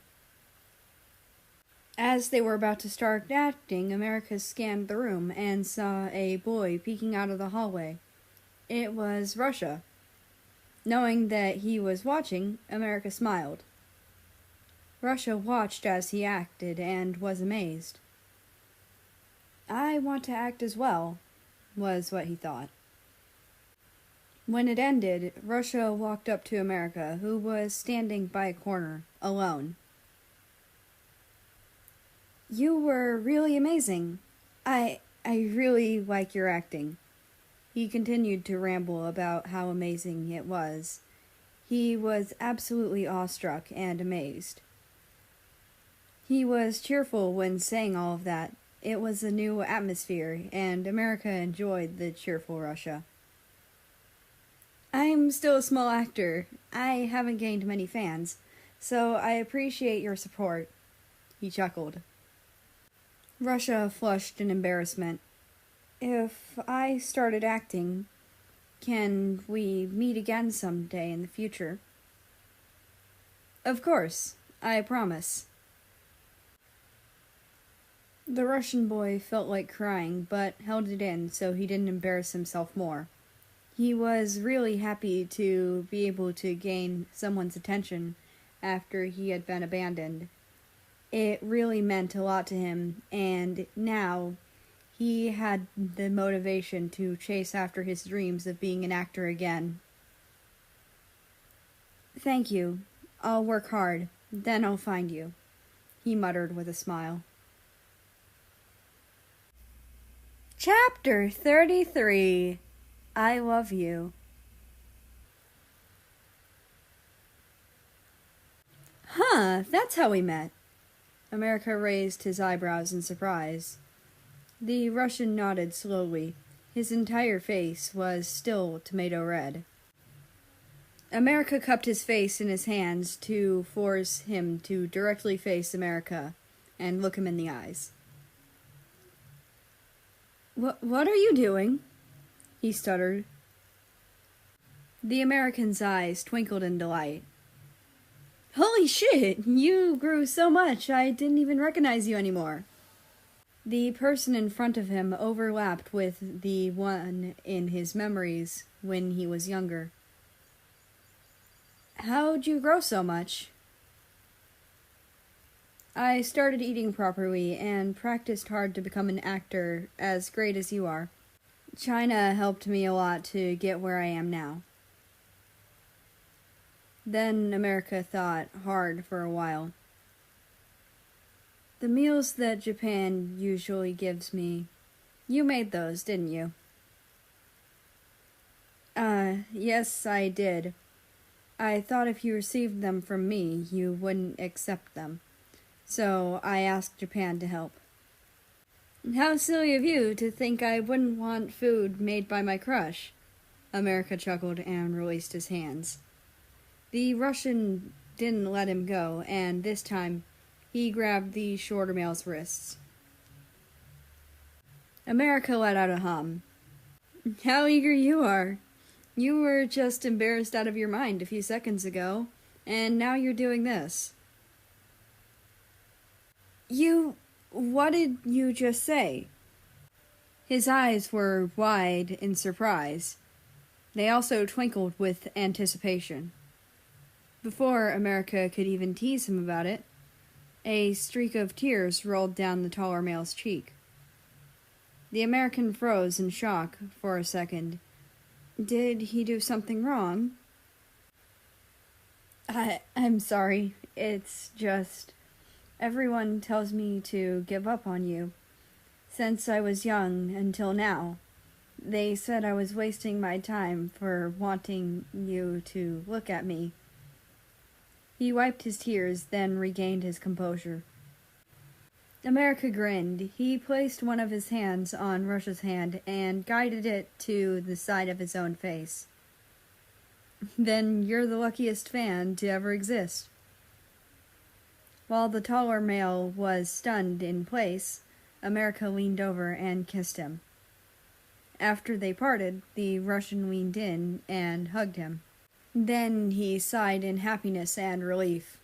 As they were about to start acting, America scanned the room and saw a boy peeking out of the hallway. It was Russia. Knowing that he was watching, America smiled. Russia watched as he acted and was amazed. I want to act as well, was what he thought. When it ended, Russia walked up to America, who was standing by a corner, alone. You were really amazing. I really like your acting. He continued to ramble about how amazing it was. He was absolutely awestruck and amazed. He was cheerful when saying all of that. It was a new atmosphere, and America enjoyed the cheerful Russia. I'm still a small actor. I haven't gained many fans, so I appreciate your support. He chuckled. Russia flushed in embarrassment. If I started acting, Can we meet again someday in the future? Of course, I promise. The Russian boy felt like crying, but held it in so he didn't embarrass himself more. He was really happy to be able to gain someone's attention after he had been abandoned. It really meant a lot to him, and now he had the motivation to chase after his dreams of being an actor again. Thank you. I'll work hard. Then I'll find you, he muttered with a smile. Chapter 33. I Love You. Huh, that's how we met. America raised his eyebrows in surprise. The Russian nodded slowly. His entire face was still tomato red. America cupped his face in his hands to force him to directly face America and look him in the eyes. What are you doing? He stuttered. The American's eyes twinkled in delight. Holy shit! You grew so much I didn't even recognize you anymore. The person in front of him overlapped with the one in his memories when he was younger. How'd you grow so much? I started eating properly and practiced hard to become an actor as great as you are. China helped me a lot to get where I am now. Then America thought hard for a while. The meals that Japan usually gives me, you made those, didn't you? Yes, I did. I thought if you received them from me, you wouldn't accept them. So I asked Japan to help. How silly of you to think I wouldn't want food made by my crush. America chuckled and released his hands. The Russian didn't let him go, and this time he grabbed the shorter male's wrists. America let out a hum. How eager you are. You were just embarrassed out of your mind a few seconds ago, and now you're doing this. What did you just say? His eyes were wide in surprise. They also twinkled with anticipation. Before America could even tease him about it, a streak of tears rolled down the taller male's cheek. The American froze in shock for a second. Did he do something wrong? I'm sorry. It's just... everyone tells me to give up on you. Since I was young until now. They said I was wasting my time for wanting you to look at me. He wiped his tears, then regained his composure. America grinned. He placed one of his hands on Russia's hand and guided it to the side of his own face. Then you're the luckiest fan to ever exist. While the taller male was stunned in place, America leaned over and kissed him. After they parted, the Russian leaned in and hugged him. Then he sighed in happiness and relief.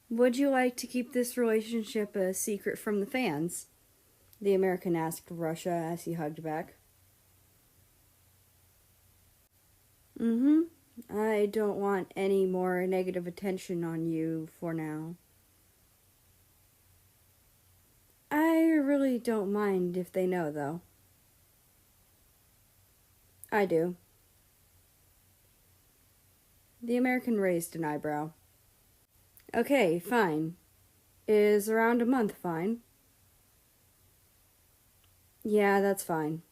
Would you like to keep this relationship a secret from the fans? The American asked Russia as he hugged back. I don't want any more negative attention on you for now. I really don't mind if they know, though. I do. The American raised an eyebrow. Okay, fine. Is around a month fine? Yeah, that's fine.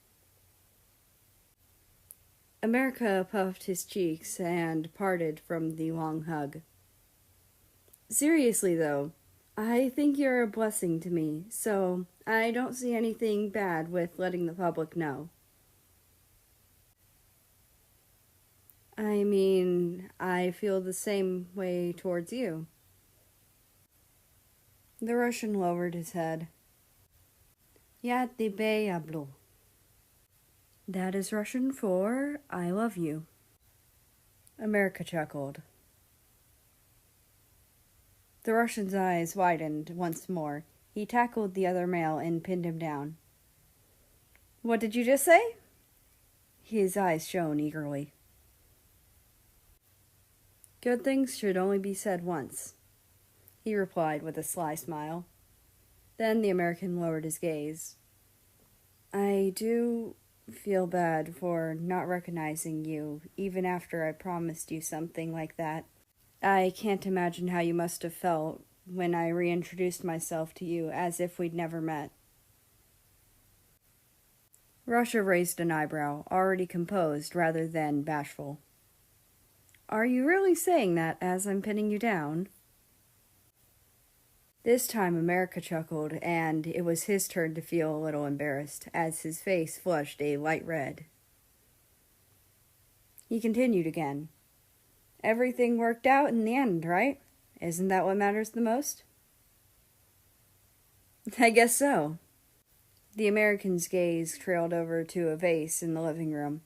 America puffed his cheeks and parted from the long hug. Seriously, though, I think you're a blessing to me, so I don't see anything bad with letting the public know. I mean, I feel the same way towards you. The Russian lowered his head. Ya тебе hablo. That is Russian for I love you. America chuckled. The Russian's eyes widened once more. He tackled the other male and pinned him down. What did you just say? His eyes shone eagerly. Good things should only be said once, he replied with a sly smile. Then the American lowered his gaze. I do feel bad for not recognizing you, even after I promised you something like that. I can't imagine how you must have felt when I reintroduced myself to you as if we'd never met. Russia raised an eyebrow, already composed rather than bashful. Are you really saying that as I'm pinning you down? This time America chuckled, and it was his turn to feel a little embarrassed, as his face flushed a light red. He continued again. Everything worked out in the end, right? Isn't that what matters the most? I guess so. The American's gaze trailed over to a vase in the living room.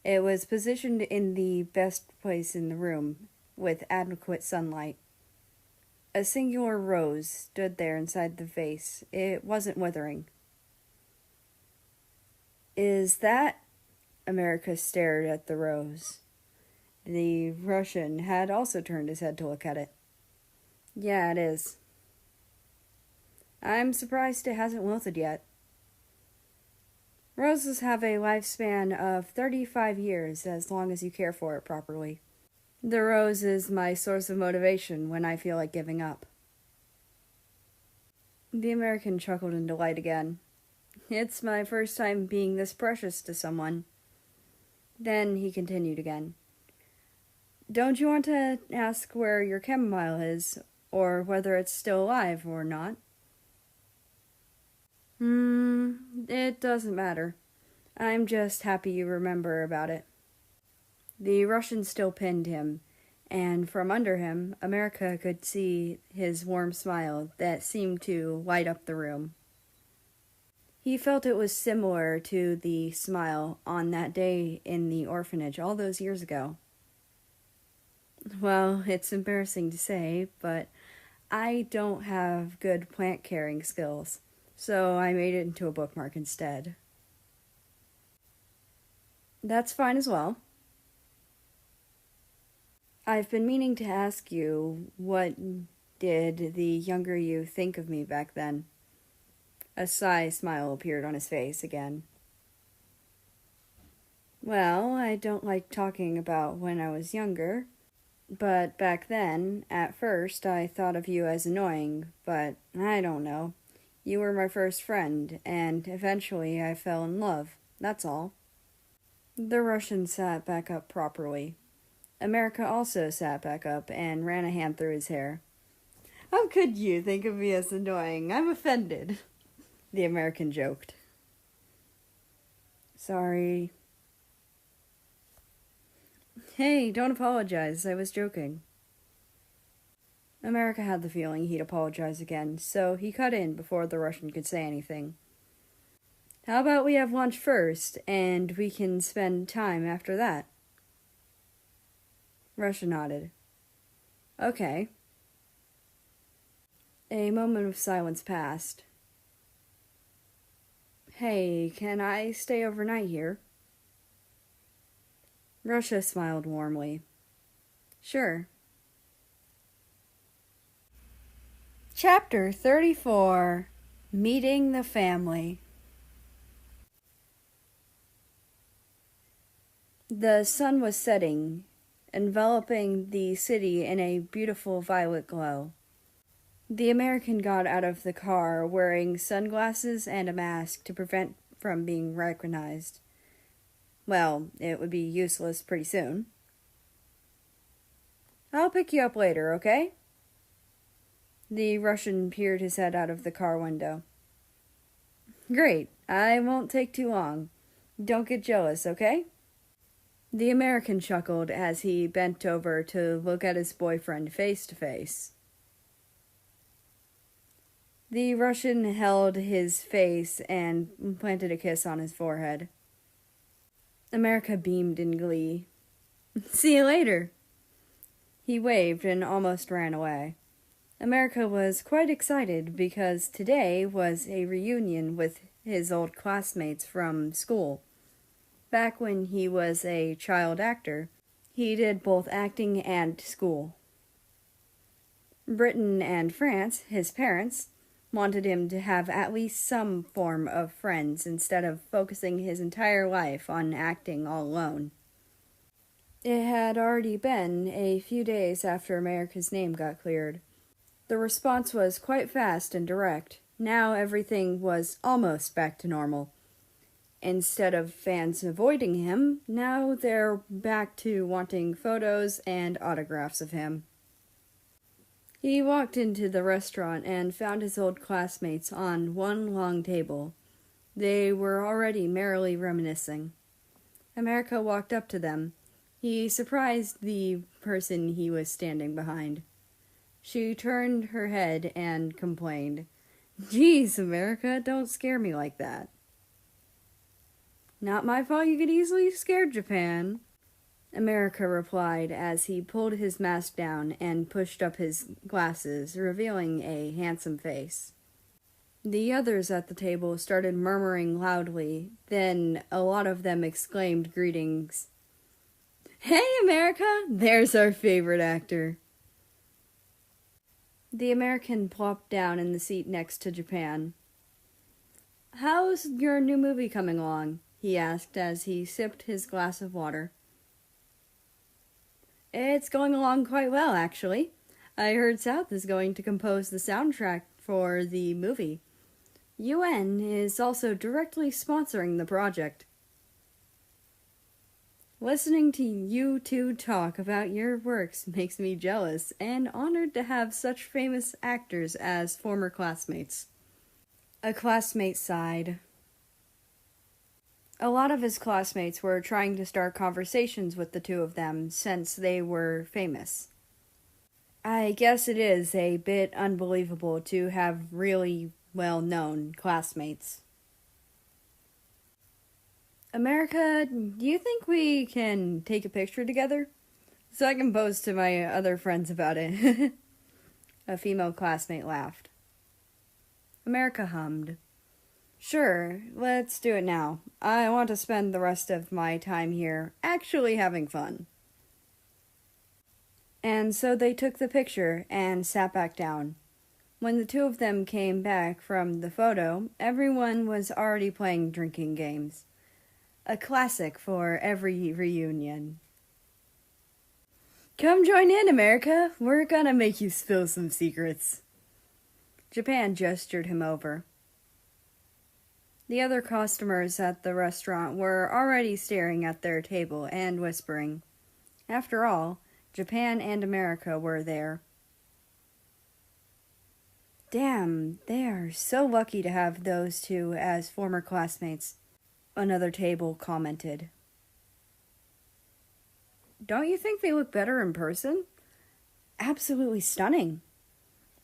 It was positioned in the best place in the room, with adequate sunlight. A singular rose stood there inside the vase. It wasn't withering. Is that? America stared at the rose. The Russian had also turned his head to look at it. Yeah, it is. I'm surprised it hasn't wilted yet. Roses have a lifespan of 35 years, as long as you care for it properly. The rose is my source of motivation when I feel like giving up. The American chuckled in delight again. It's my first time being this precious to someone. Then he continued again. Don't you want to ask where your chamomile is, or whether it's still alive or not? It doesn't matter. I'm just happy you remember about it. The Russian still pinned him, and from under him, America could see his warm smile that seemed to light up the room. He felt it was similar to the smile on that day in the orphanage all those years ago. Well, it's embarrassing to say, but I don't have good plant caring skills, so I made it into a bookmark instead. That's fine as well. I've been meaning to ask you, what did the younger you think of me back then? A sly smile appeared on his face again. Well, I don't like talking about when I was younger, but back then, at first, I thought of you as annoying, but I don't know. You were my first friend, and eventually I fell in love, that's all. The Russian sat back up properly. America also sat back up and ran a hand through his hair. How could you think of me as annoying? I'm offended, the American joked. Sorry. Hey, don't apologize, I was joking. America had the feeling he'd apologize again, so he cut in before the Russian could say anything. How about we have lunch first, and we can spend time after that? Russia nodded. Okay. A moment of silence passed. Hey, can I stay overnight here? Russia smiled warmly. Sure. Chapter 34. Meeting the Family. The sun was setting, enveloping the city in a beautiful violet glow. The American got out of the car wearing sunglasses and a mask to prevent from being recognized. Well, it would be useless pretty soon. I'll pick you up later, okay? The Russian peered his head out of the car window. Great, I won't take too long. Don't get jealous, okay? The American chuckled as he bent over to look at his boyfriend face to face. The Russian held his face and planted a kiss on his forehead. America beamed in glee. "See you later." He waved and almost ran away. America was quite excited because today was a reunion with his old classmates from school. Back when he was a child actor, he did both acting and school. Britain and France, his parents, wanted him to have at least some form of friends instead of focusing his entire life on acting all alone. It had already been a few days after America's name got cleared. The response was quite fast and direct. Now everything was almost back to normal. Instead of fans avoiding him, now they're back to wanting photos and autographs of him. He walked into the restaurant and found his old classmates on one long table. They were already merrily reminiscing. America walked up to them. He surprised the person he was standing behind. She turned her head and complained, "Geez, America, don't scare me like that." "Not my fault you get easily scared, Japan," America replied as he pulled his mask down and pushed up his glasses, revealing a handsome face. The others at the table started murmuring loudly, then a lot of them exclaimed greetings. "Hey, America! There's our favorite actor." The American plopped down in the seat next to Japan. "How's your new movie coming along?" he asked as he sipped his glass of water. "It's going along quite well, actually. I heard South is going to compose the soundtrack for the movie. UN is also directly sponsoring the project." "Listening to you two talk about your works makes me jealous and honored to have such famous actors as former classmates." A classmate sighed. A lot of his classmates were trying to start conversations with the two of them since they were famous. I guess it is a bit unbelievable to have really well-known classmates. "America, do you think we can take a picture together? So I can boast to my other friends about it." A female classmate laughed. America hummed. "Sure, let's do it now. I want to spend the rest of my time here actually having fun." And so they took the picture and sat back down. When the two of them came back from the photo, everyone was already playing drinking games. A classic for every reunion. "Come join in, America. We're gonna make you spill some secrets." Japan gestured him over. The other customers at the restaurant were already staring at their table and whispering. After all, Japan and America were there. "Damn, they are so lucky to have those two as former classmates," another table commented. "Don't you think they look better in person? Absolutely stunning,"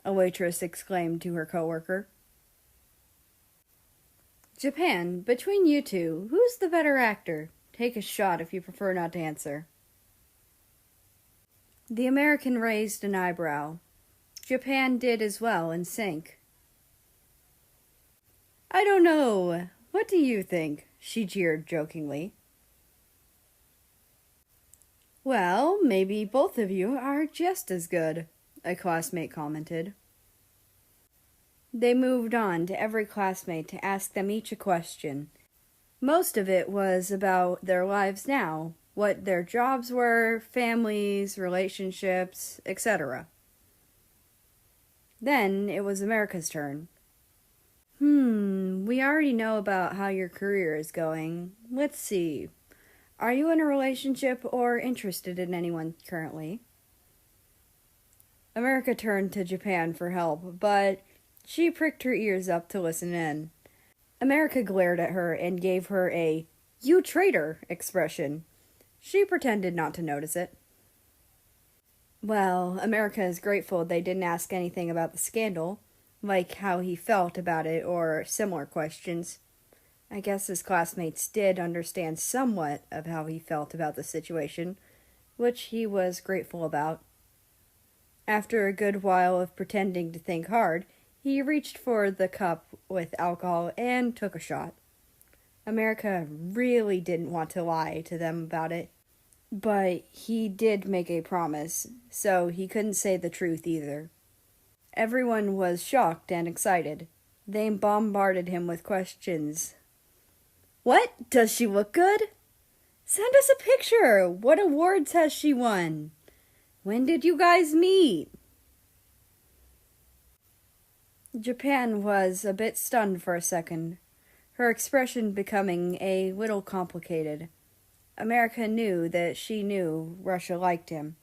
a waitress exclaimed to her coworker. "Japan, between you two, who's the better actor? Take a shot if you prefer not to answer." The American raised an eyebrow. Japan did as well in sync. "I don't know. What do you think?" she jeered jokingly. "Well, maybe both of you are just as good," a classmate commented. They moved on to every classmate to ask them each a question. Most of it was about their lives now, what their jobs were, families, relationships, etc. Then it was America's turn. We already know about how your career is going. Let's see. Are you in a relationship or interested in anyone currently?" America turned to Japan for help, but she pricked her ears up to listen in. America glared at her and gave her a "you traitor" expression. She pretended not to notice it. Well, America is grateful they didn't ask anything about the scandal, like how he felt about it or similar questions. I guess his classmates did understand somewhat of how he felt about the situation, which he was grateful about. After a good while of pretending to think hard, he reached for the cup with alcohol and took a shot. America really didn't want to lie to them about it, but he did make a promise, so he couldn't say the truth either. Everyone was shocked and excited. They bombarded him with questions. What? Does she look good? Send us a picture. What awards has she won? When did you guys meet? Japan was a bit stunned for a second, her expression becoming a little complicated. America knew that she knew Russia liked him,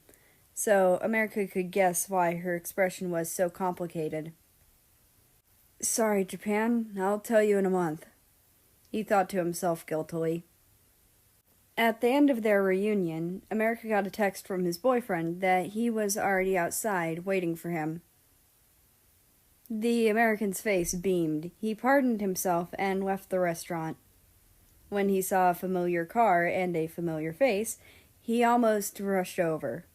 so America could guess why her expression was so complicated. Sorry, Japan, I'll tell you in a month, he thought to himself guiltily. At the end of their reunion, America got a text from his boyfriend that he was already outside waiting for him. The American's face beamed. He pardoned himself and left the restaurant. When he saw a familiar car and a familiar face, he almost rushed over.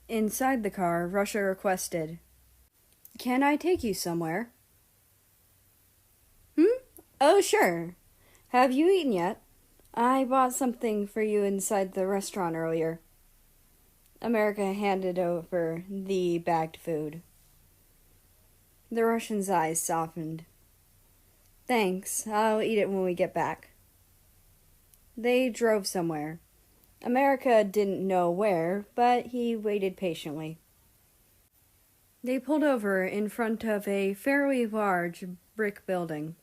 Inside the car, Russia requested, "Can I take you somewhere?" Oh, sure. Have you eaten yet? I bought something for you inside the restaurant earlier. America handed over the bagged food. The Russian's eyes softened. Thanks, I'll eat it when we get back. They drove somewhere. America didn't know where, but he waited patiently. They pulled over in front of a fairly large brick building.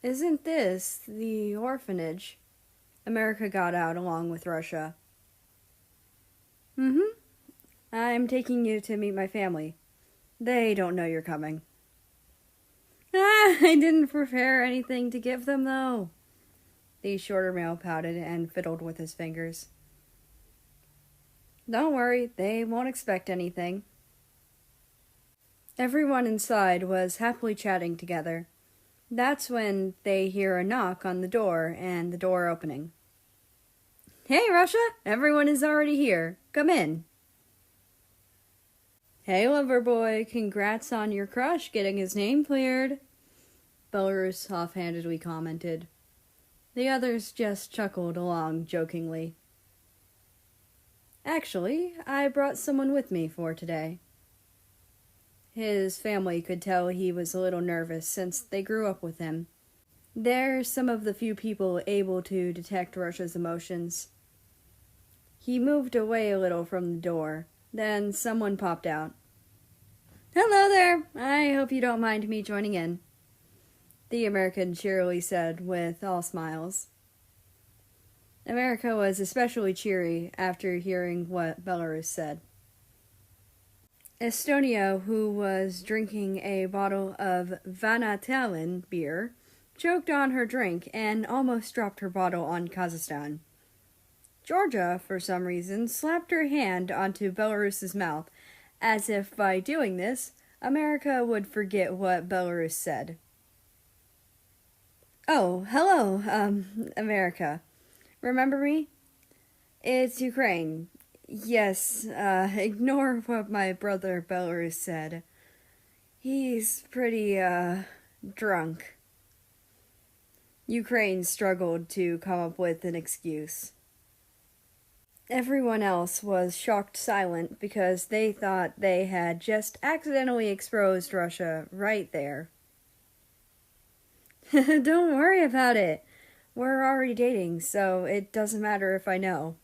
Isn't this the orphanage? America got out along with Russia. I'm taking you to meet my family. They don't know you're coming. I didn't prepare anything to give them, though. The shorter male pouted and fiddled with his fingers. Don't worry, they won't expect anything. Everyone inside was happily chatting together. That's when they hear a knock on the door and the door opening. Hey, Russia! Everyone is already here. Come in. Hey, lover boy. Congrats on your crush getting his name cleared. Belarus offhandedly commented. The others just chuckled along jokingly. Actually, I brought someone with me for today. His family could tell he was a little nervous since they grew up with him. They're some of the few people able to detect Russia's emotions. He moved away a little from the door. Then someone popped out. Hello there. I hope you don't mind me joining in, the American cheerily said with all smiles. America was especially cheery after hearing what Belarus said. Estonia, who was drinking a bottle of Vanatelin beer, choked on her drink and almost dropped her bottle on Kazakhstan. Georgia, for some reason, slapped her hand onto Belarus's mouth, as if by doing this, America would forget what Belarus said. Oh, hello, America. Remember me? It's Ukraine. Yes, ignore what my brother Belarus said. He's pretty, drunk. Ukraine struggled to come up with an excuse. Everyone else was shocked silent because they thought they had just accidentally exposed Russia right there. Don't worry about it. We're already dating, so it doesn't matter if I know.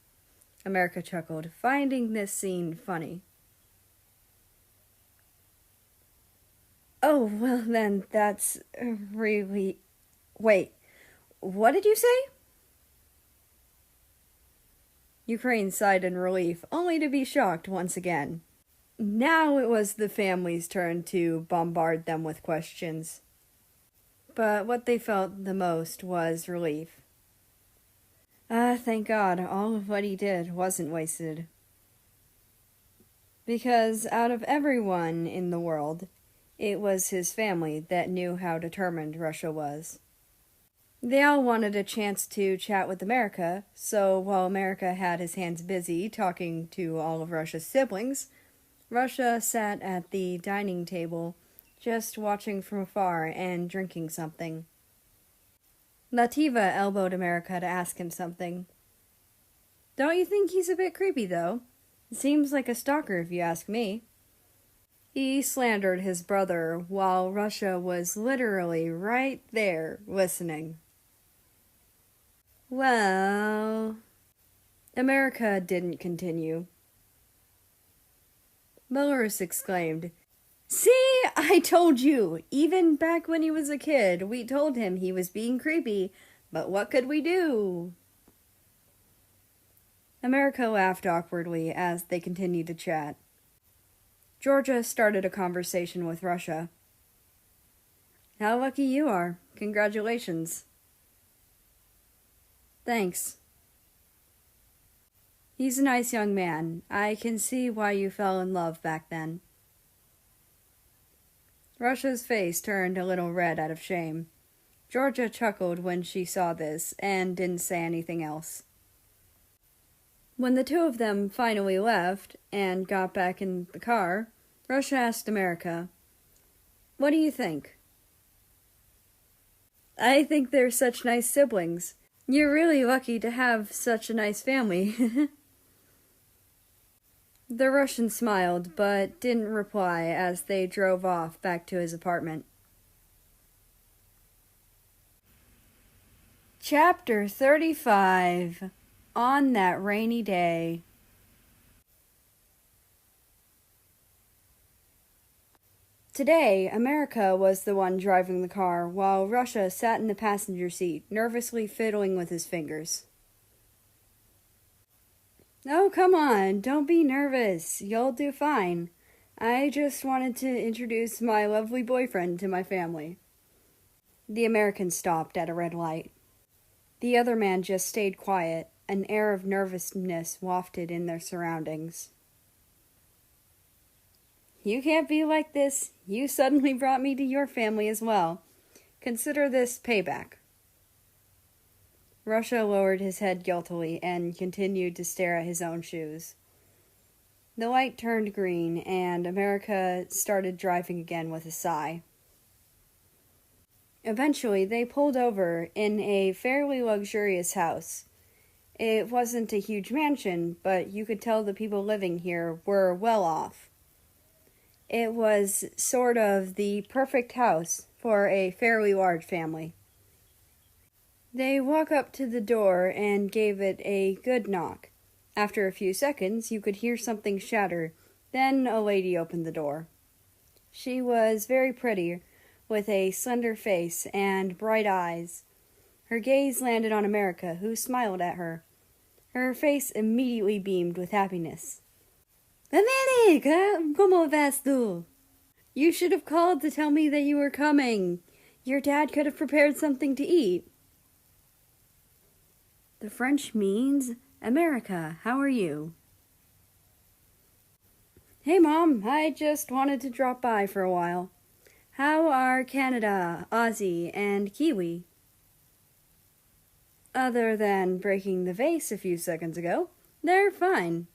America chuckled, finding this scene funny. Oh, well then, that's really... Wait, what did you say? Ukraine sighed in relief, only to be shocked once again. Now it was the family's turn to bombard them with questions. But what they felt the most was relief. Thank God, all of what he did wasn't wasted. Because out of everyone in the world, It was his family that knew how determined Russia was. They all wanted a chance to chat with America, so while America had his hands busy talking to all of Russia's siblings, Russia sat at the dining table, just watching from afar and drinking something. Nativa elbowed America to ask him something. "Don't you think he's a bit creepy, though? Seems like a stalker, if you ask me." He slandered his brother while Russia was literally right there listening. Well, America didn't continue. Belarus exclaimed, "See, I told you! Even back when he was a kid, we told him he was being creepy, but what could we do?" America laughed awkwardly as they continued to chat. Georgia started a conversation with Russia. "How lucky you are. Congratulations." "Thanks." "He's a nice young man. I can see why you fell in love back then." Russia's face turned a little red out of shame. Georgia chuckled when she saw this and didn't say anything else. When the two of them finally left and got back in the car, Russia asked America, "What do you think?" "I think they're such nice siblings. You're really lucky to have such a nice family." The Russian smiled, but didn't reply as they drove off back to his apartment. Chapter 35. On that rainy day. Today, America was the one driving the car, while Russia sat in the passenger seat, nervously fiddling with his fingers. "Oh, come on, don't be nervous. You'll do fine. I just wanted to introduce my lovely boyfriend to my family." The American stopped at a red light. The other man just stayed quiet, an air of nervousness wafted in their surroundings. "You can't be like this. You suddenly brought me to your family as well. Consider this payback." Russia lowered his head guiltily and continued to stare at his own shoes. The light turned green, and America started driving again with a sigh. Eventually, they pulled over in a fairly luxurious house. It wasn't a huge mansion, but you could tell the people living here were well off. It was sort of the perfect house for a fairly large family. They walked up to the door and gave it a good knock. After a few seconds, you could hear something shatter. Then a lady opened the door. She was very pretty, with a slender face and bright eyes. Her gaze landed on America, who smiled at her. Her face immediately beamed with happiness. "America, ¿cómo vas tú? You should have called to tell me that you were coming. Your dad could have prepared something to eat." The French means, "America, how are you?" "Hey, Mom, I just wanted to drop by for a while. How are Canada, Aussie, and Kiwi?" "Other than breaking the vase a few seconds ago, they're fine.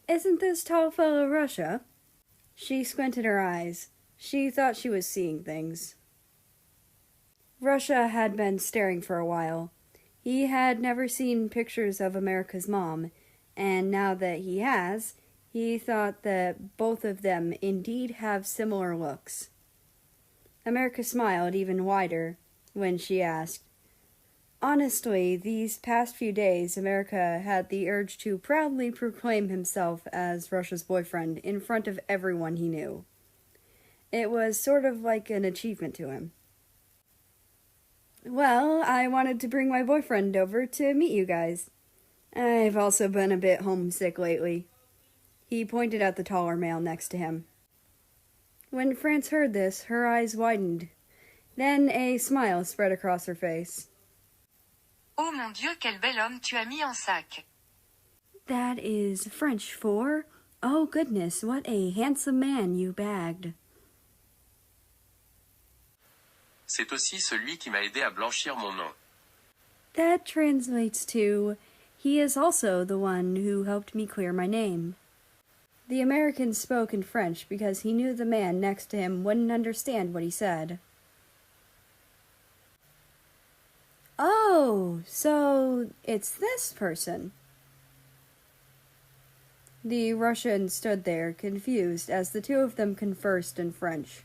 Isn't this tall fellow Russia?" She squinted her eyes. She thought she was seeing things. Russia had been staring for a while. He had never seen pictures of America's mom, and now that he has, he thought that both of them indeed have similar looks. America smiled even wider when she asked, Honestly, these past few days, America had the urge to proudly proclaim himself as Russia's boyfriend in front of everyone he knew. It was sort of like an achievement to him. "Well, I wanted to bring my boyfriend over to meet you guys. I've also been a bit homesick lately." He pointed at the taller male next to him. When France heard this, her eyes widened. Then a smile spread across her face. Oh mon Dieu, quel bel homme tu as mis en sac. That is French for, "Oh goodness, what a handsome man you bagged." C'est aussi celui qui m'a aidé à blanchir mon nom. That translates to, he is also the one who helped me clear my name. The American spoke in French because he knew the man next to him wouldn't understand what he said. Oh, so it's this person. The Russian stood there, confused, as the two of them conversed in French.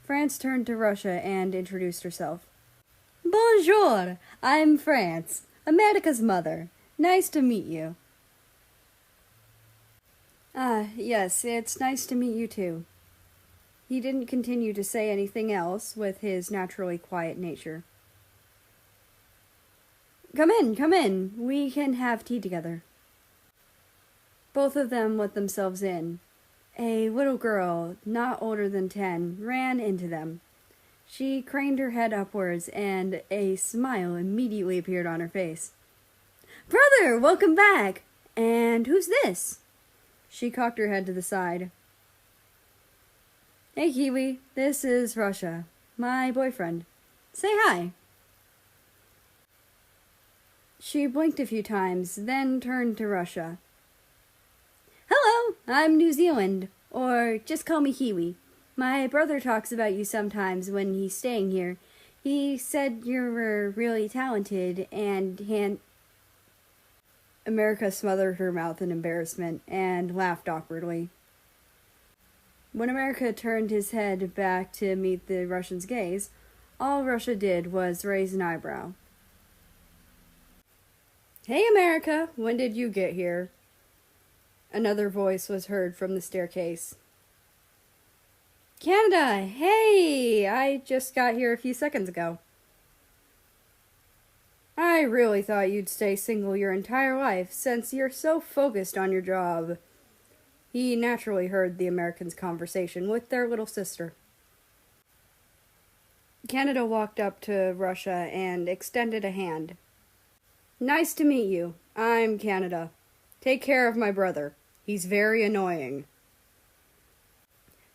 France turned to Russia and introduced herself. Bonjour, I'm France, America's mother. Nice to meet you. Yes, it's nice to meet you too. He didn't continue to say anything else with his naturally quiet nature. Come in, we can have tea together. Both of them let themselves in. A little girl, not older than 10, ran into them. She craned her head upwards, and a smile immediately appeared on her face. Brother, welcome back! And who's this? She cocked her head to the side. Hey, Kiwi, this is Russia, my boyfriend. Say hi. She blinked a few times, then turned to Russia. Hello, I'm New Zealand, or just call me Kiwi. My brother talks about you sometimes when he's staying here. He said you were really talented and America smothered her mouth in embarrassment and laughed awkwardly. When America turned his head back to meet the Russian's gaze, all Russia did was raise an eyebrow. Hey, America, when did you get here? Another voice was heard from the staircase. Canada, hey, I just got here a few seconds ago. I really thought you'd stay single your entire life, since you're so focused on your job. He naturally heard the Americans' conversation with their little sister. Canada walked up to Russia and extended a hand. Nice to meet you. I'm Canada. Take care of my brother. He's very annoying.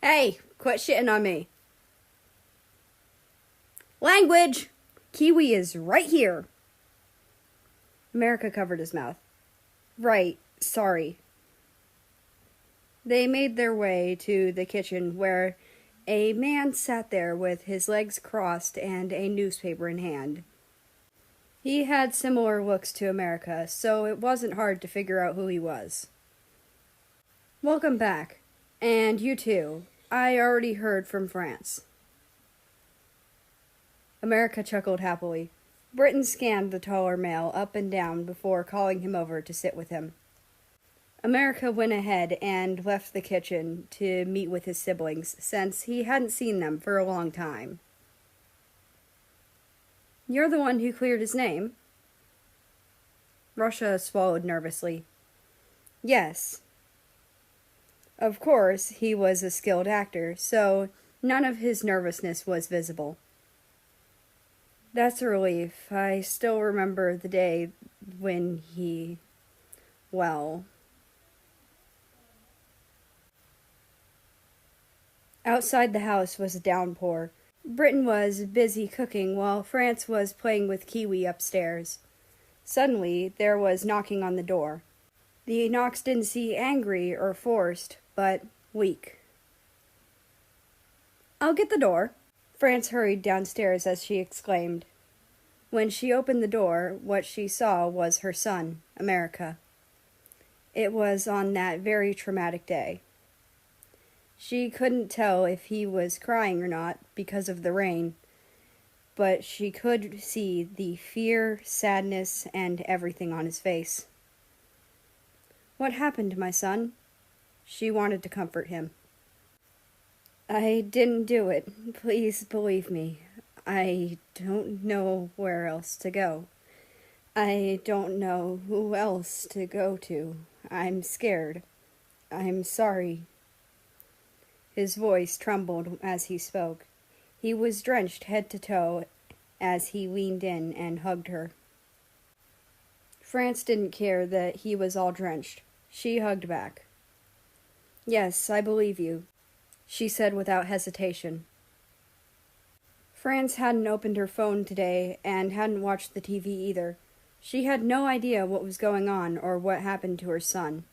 Hey, quit shitting on me. Language! Kiwi is right here. America covered his mouth. Right, sorry. They made their way to the kitchen where a man sat there with his legs crossed and a newspaper in hand. He had similar looks to America, so it wasn't hard to figure out who he was. Welcome back. And you too. I already heard from France. America chuckled happily. Britain scanned the taller male up and down before calling him over to sit with him. America went ahead and left the kitchen to meet with his siblings, since he hadn't seen them for a long time. You're the one who cleared his name? Russia swallowed nervously. Yes. Of course, he was a skilled actor, so none of his nervousness was visible. That's a relief. I still remember the day when he... well... Outside the house was a downpour. Britain was busy cooking while France was playing with Kiwi upstairs. Suddenly, there was knocking on the door. The knocks didn't seem angry or forced, but weak. I'll get the door. France hurried downstairs as she exclaimed. When she opened the door, what she saw was her son, America. It was on that very traumatic day. She couldn't tell if he was crying or not because of the rain, but she could see the fear, sadness, and everything on his face. What happened, my son? She wanted to comfort him. I didn't do it. Please believe me. I don't know where else to go. I don't know who else to go to. I'm scared. I'm sorry. His voice trembled as he spoke. He was drenched head to toe as he leaned in and hugged her. France didn't care that he was all drenched. She hugged back. Yes, I believe you, she said without hesitation. France hadn't opened her phone today and hadn't watched the TV either. She had no idea what was going on or what happened to her son.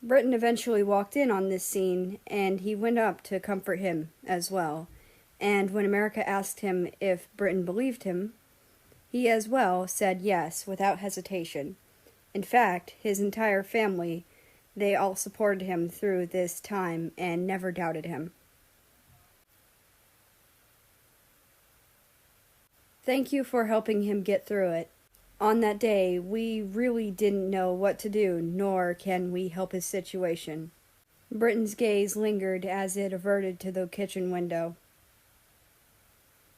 Britain eventually walked in on this scene, and he went up to comfort him as well. And when America asked him if Britain believed him, he as well said yes without hesitation. In fact, his entire family, they all supported him through this time and never doubted him. Thank you for helping him get through it. On that day, we really didn't know what to do, nor can we help his situation. Britain's gaze lingered as it averted to the kitchen window.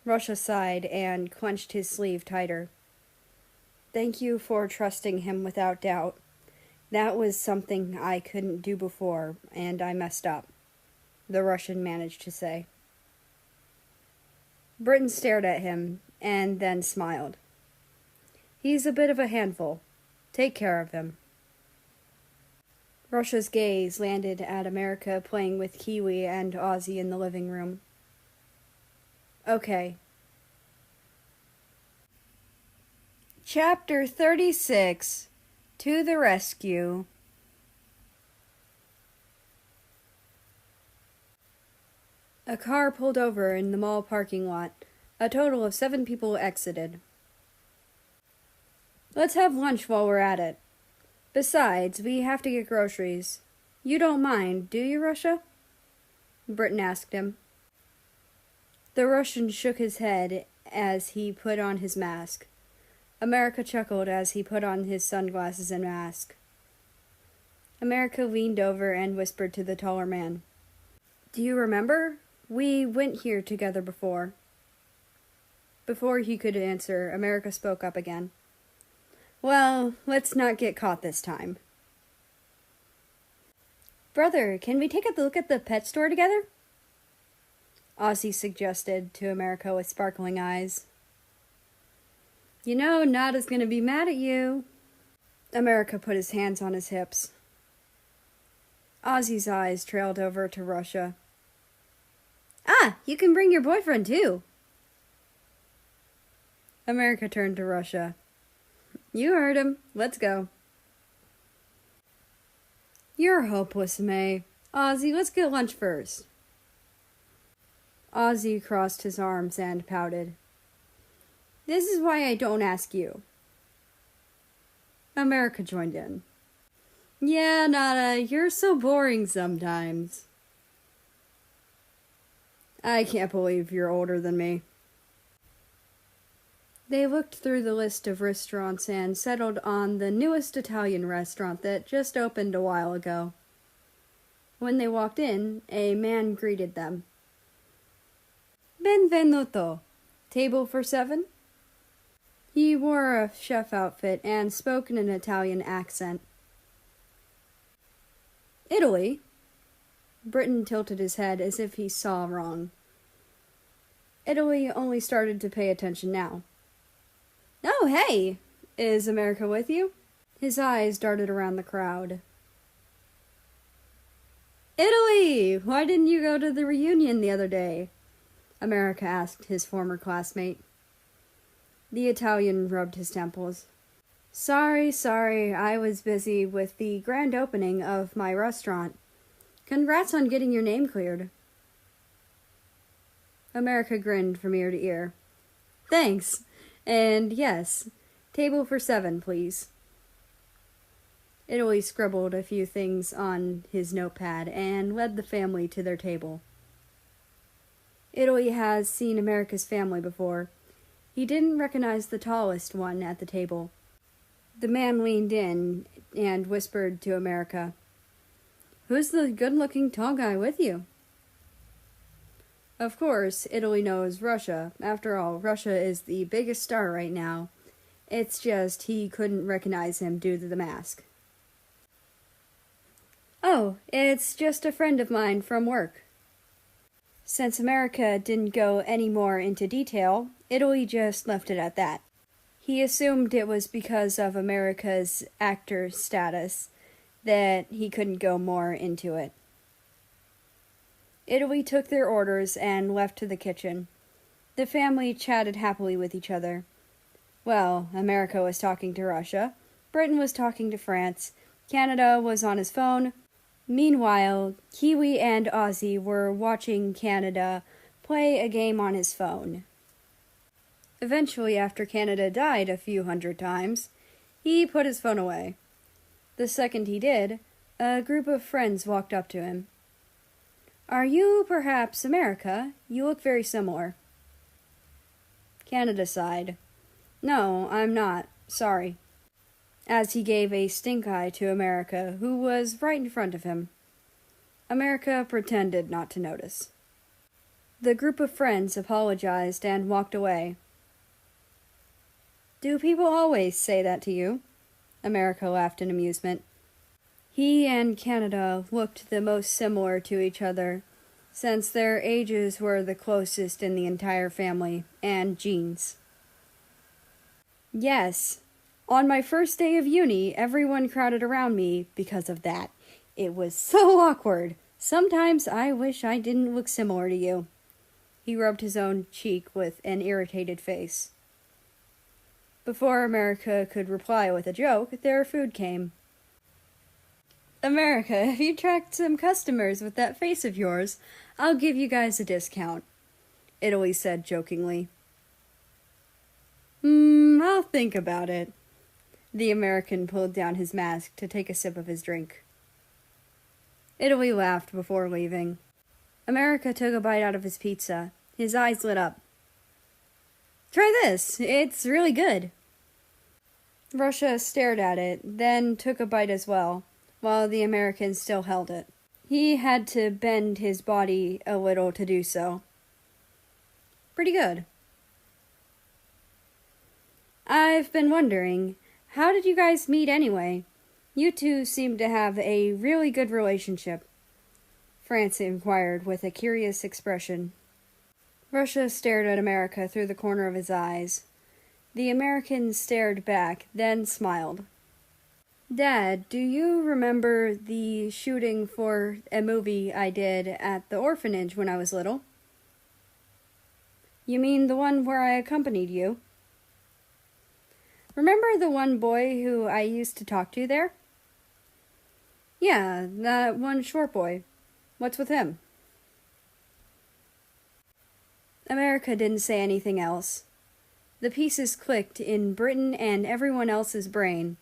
Russia sighed and clenched his sleeve tighter. Thank you for trusting him without doubt. That was something I couldn't do before, and I messed up, the Russian managed to say. Britain stared at him, and then smiled. He's a bit of a handful. Take care of him. Russia's gaze landed at America playing with Kiwi and Ozzy in the living room. Okay. Chapter 36, To the Rescue. A car pulled over in the mall parking lot. A total of 7 people exited. Let's have lunch while we're at it. Besides, we have to get groceries. You don't mind, do you, Russia? Britain asked him. The Russian shook his head as he put on his mask. America chuckled as he put on his sunglasses and mask. America leaned over and whispered to the taller man. Do you remember? We went here together before. Before he could answer, America spoke up again. Well, let's not get caught this time. Brother, can we take a look at the pet store together? Ozzy suggested to America with sparkling eyes. You know, Nada's gonna be mad at you. America put his hands on his hips. Ozzy's eyes trailed over to Russia. Ah, you can bring your boyfriend too. America turned to Russia. You heard him. Let's go. You're hopeless, May. Ozzy, let's get lunch first. Ozzy crossed his arms and pouted. This is why I don't ask you. America joined in. Yeah, Nada, you're so boring sometimes. I can't believe you're older than me. They looked through the list of restaurants and settled on the newest Italian restaurant that just opened a while ago. When they walked in, a man greeted them. Benvenuto. Table for 7? He wore a chef outfit and spoke in an Italian accent. Italy? Britain tilted his head as if he saw wrong. Italy only started to pay attention now. Oh, hey! Is America with you? His eyes darted around the crowd. Italy! Why didn't you go to the reunion the other day? America asked his former classmate. The Italian rubbed his temples. Sorry, I was busy with the grand opening of my restaurant. Congrats on getting your name cleared. America grinned from ear to ear. Thanks. And yes, table for 7, please. Italy scribbled a few things on his notepad and led the family to their table. Italy has seen America's family before. He didn't recognize the tallest one at the table. The man leaned in and whispered to America, Who's the good-looking tall guy with you? Of course, Italy knows Russia. After all, Russia is the biggest star right now. It's just he couldn't recognize him due to the mask. Oh, it's just a friend of mine from work. Since America didn't go any more into detail, Italy just left it at that. He assumed it was because of America's actor status that he couldn't go more into it. Italy took their orders and left to the kitchen. The family chatted happily with each other. Well, America was talking to Russia, Britain was talking to France, Canada was on his phone. Meanwhile, Kiwi and Aussie were watching Canada play a game on his phone. Eventually, after Canada died a few hundred times, he put his phone away. The second he did, a group of friends walked up to him. "Are you perhaps America? You look very similar." Canada sighed. "No, I'm not. Sorry," as he gave a stink eye to America, who was right in front of him. America pretended not to notice. The group of friends apologized and walked away. "Do people always say that to you?" America laughed in amusement. He and Canada looked the most similar to each other, since their ages were the closest in the entire family, and genes. "Yes. On my first day of uni, everyone crowded around me because of that. It was so awkward. Sometimes I wish I didn't look similar to you." He rubbed his own cheek with an irritated face. Before America could reply with a joke, their food came. "America, if you attract some customers with that face of yours, I'll give you guys a discount," Italy said jokingly. I'll think about it." The American pulled down his mask to take a sip of his drink. Italy laughed before leaving. America took a bite out of his pizza. His eyes lit up. "Try this. It's really good." Russia stared at it, then took a bite as well, while the American still held it. He had to bend his body a little to do so. "Pretty good." "I've been wondering, how did you guys meet anyway? You two seem to have a really good relationship," France inquired with a curious expression. Russia stared at America through the corner of his eyes. The American stared back, then smiled. "Dad, do you remember the shooting for a movie I did at the orphanage when I was little?" "You mean the one where I accompanied you?" "Remember the one boy who I used to talk to there?" "Yeah, that one short boy. What's with him?" America didn't say anything else. The pieces clicked in Britain and everyone else's brain.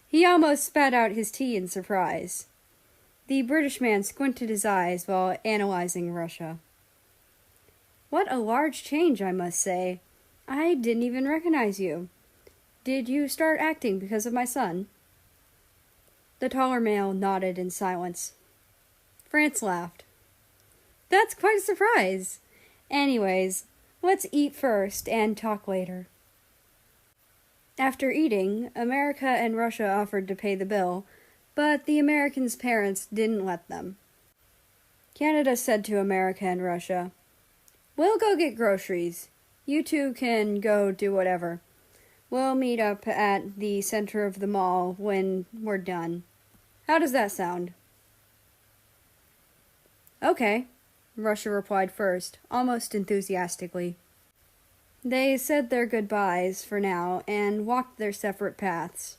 He almost spat out his tea in surprise. The British man squinted his eyes while analyzing Russia. "What a large change, I must say. I didn't even recognize you. Did you start acting because of my son?" The taller male nodded in silence. France laughed. "That's quite a surprise. Anyways, let's eat first and talk later." After eating, America and Russia offered to pay the bill, but the Americans' parents didn't let them. Canada said to America and Russia, "We'll go get groceries. You two can go do whatever. We'll meet up at the center of the mall when we're done. How does that sound?" "Okay," Russia replied first, almost enthusiastically. They said their goodbyes for now and walked their separate paths.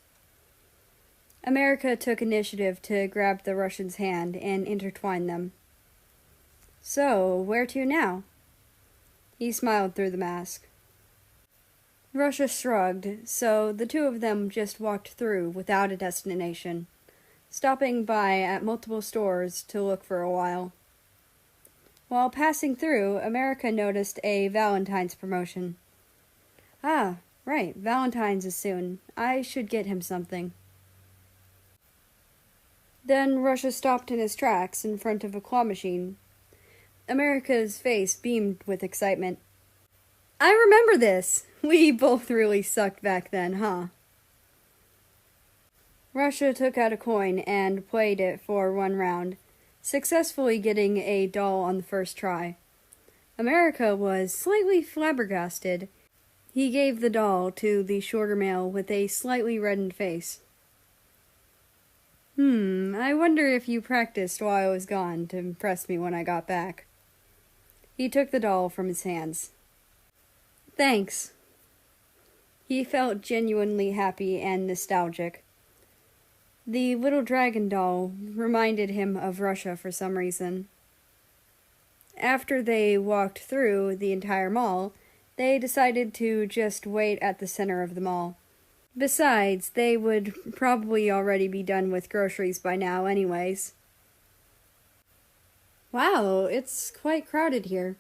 America took initiative to grab the Russian's hand and intertwine them. "So, where to now?" He smiled through the mask. Russia shrugged, so the two of them just walked through without a destination, stopping by at multiple stores to look for a while. While passing through, America noticed a Valentine's promotion. "Ah, right, Valentine's is soon. I should get him something." Then Russia stopped in his tracks in front of a claw machine. America's face beamed with excitement. "I remember this! We both really sucked back then, huh?" Russia took out a coin and played it for one round, successfully getting a doll on the first try. America was slightly flabbergasted. He gave the doll to the shorter male with a slightly reddened face. I wonder if you practiced while I was gone to impress me when I got back. He took the doll from his hands. Thanks. He felt genuinely happy and nostalgic. The little dragon doll reminded him of Russia for some reason. After they walked through the entire mall, they decided to just wait at the center of the mall. Besides, they would probably already be done with groceries by now anyways. Wow, it's quite crowded here.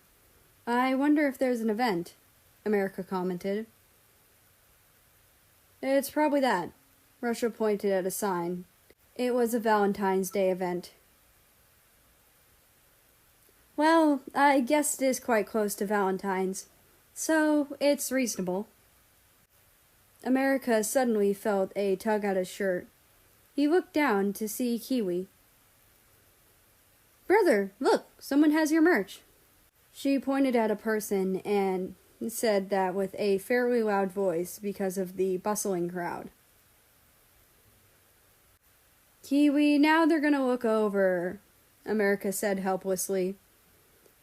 I wonder if there's an event, America commented. It's probably that. Russia pointed at a sign. It was a Valentine's Day event. Well, I guess it is quite close to Valentine's, so it's reasonable. America suddenly felt a tug at his shirt. He looked down to see Kiwi. Brother, look, someone has your merch. She pointed at a person and said that with a fairly loud voice because of the bustling crowd. Kiwi, now they're gonna look over, America said helplessly.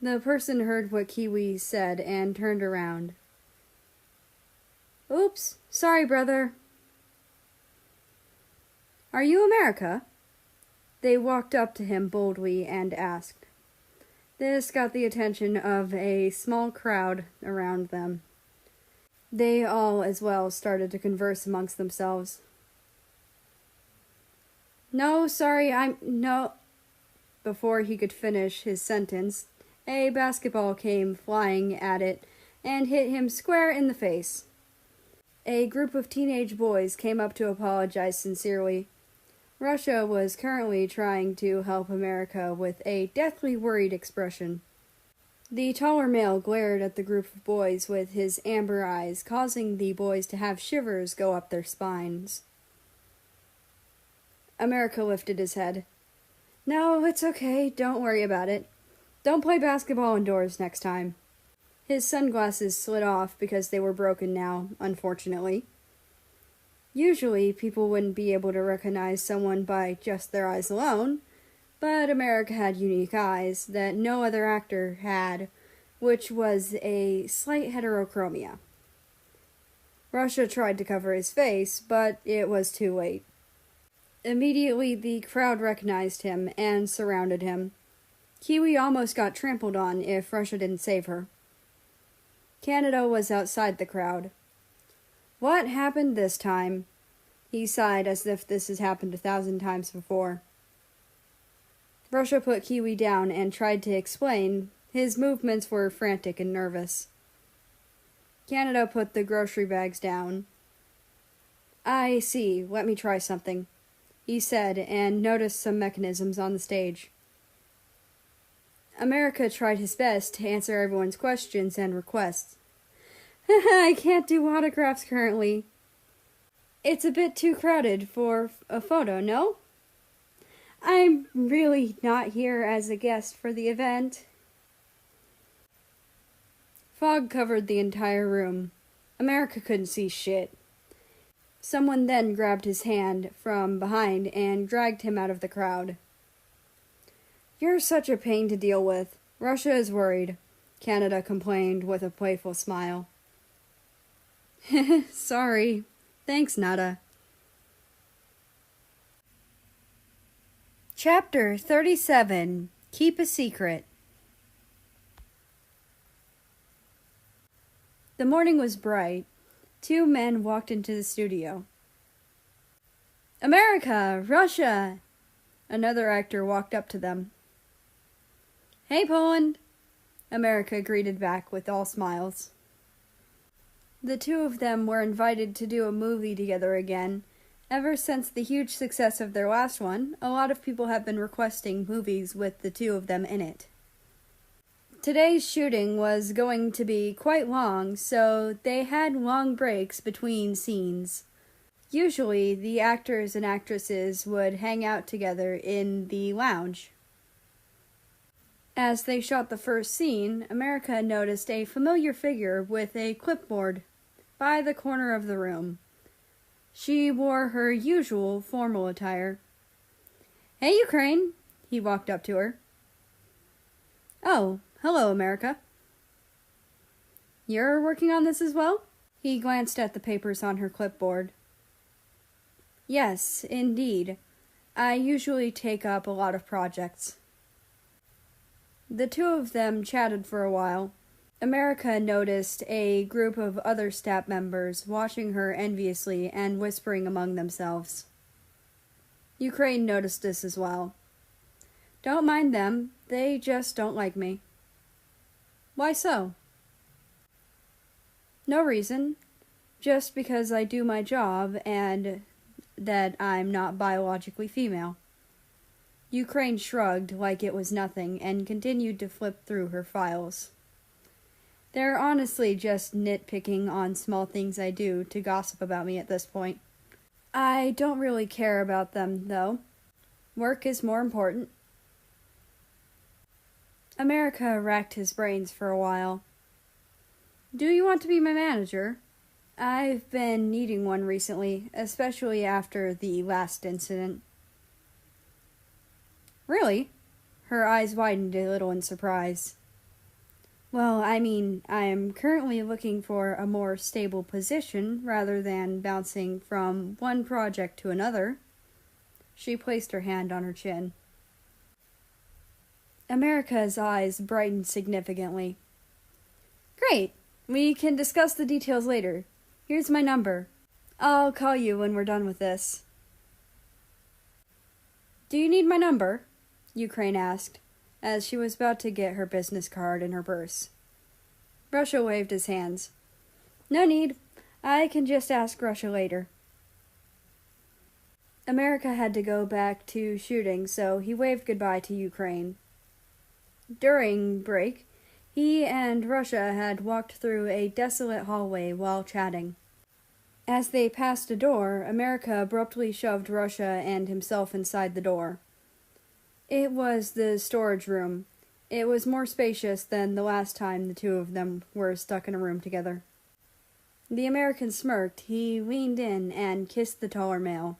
The person heard what Kiwi said and turned around. Oops, sorry, brother. Are you America? They walked up to him boldly and asked. This got the attention of a small crowd around them. They all as well started to converse amongst themselves. No, sorry, no. Before he could finish his sentence, a basketball came flying at it and hit him square in the face. A group of teenage boys came up to apologize sincerely. Russia was currently trying to help America with a deathly worried expression. The taller male glared at the group of boys with his amber eyes, causing the boys to have shivers go up their spines. America lifted his head. No, it's okay. Don't worry about it. Don't play basketball indoors next time. His sunglasses slid off because they were broken now, unfortunately. Usually, people wouldn't be able to recognize someone by just their eyes alone, but America had unique eyes that no other actor had, which was a slight heterochromia. Russia tried to cover his face, but it was too late. Immediately, the crowd recognized him and surrounded him. Kiwi almost got trampled on if Russia didn't save her. Canada was outside the crowd. What happened this time? He sighed as if this has happened 1,000 times before. Russia put Kiwi down and tried to explain. His movements were frantic and nervous. Canada put the grocery bags down. I see. Let me try something, he said, and noticed some mechanisms on the stage. America tried his best to answer everyone's questions and requests. I can't do autographs currently. It's a bit too crowded for a photo, no? I'm really not here as a guest for the event. Fog covered the entire room. America couldn't see shit. Someone then grabbed his hand from behind and dragged him out of the crowd. You're such a pain to deal with. Russia is worried, Canada complained with a playful smile. Sorry. Thanks, Nada. Chapter 37. Keep a Secret. The morning was bright. 2 men walked into the studio. America! Russia! Another actor walked up to them. Hey, Poland! America greeted back with all smiles. The 2 of them were invited to do a movie together again. Ever since the huge success of their last one, a lot of people have been requesting movies with the 2 of them in it. Today's shooting was going to be quite long, so they had long breaks between scenes. Usually, the actors and actresses would hang out together in the lounge. As they shot the first scene, America noticed a familiar figure with a clipboard by the corner of the room. She wore her usual formal attire. Hey, Ukraine! He walked up to her. Oh, hello, America. You're working on this as well? He glanced at the papers on her clipboard. Yes, indeed. I usually take up a lot of projects. The two of them chatted for a while. America noticed a group of other staff members watching her enviously and whispering among themselves. Ukraine noticed this as well. Don't mind them, they just don't like me. Why so? No reason, just because I do my job and that I'm not biologically female. Ukraine shrugged like it was nothing and continued to flip through her files. They're honestly just nitpicking on small things I do to gossip about me at this point. I don't really care about them, though. Work is more important. America racked his brains for a while. Do you want to be my manager? I've been needing one recently, especially after the last incident. Really? Her eyes widened a little in surprise. Well, I mean, I am currently looking for a more stable position rather than bouncing from one project to another. She placed her hand on her chin. America's eyes brightened significantly. Great! We can discuss the details later. Here's my number. I'll call you when we're done with this. Do you need my number? Ukraine asked, as she was about to get her business card in her purse. Russia waved his hands. No need. I can just ask Russia later. America had to go back to shooting, so he waved goodbye to Ukraine. During break, he and Russia had walked through a desolate hallway while chatting. As they passed a door, America abruptly shoved Russia and himself inside the door. It was the storage room. It was more spacious than the last time the two of them were stuck in a room together. The American smirked. He leaned in and kissed the taller male.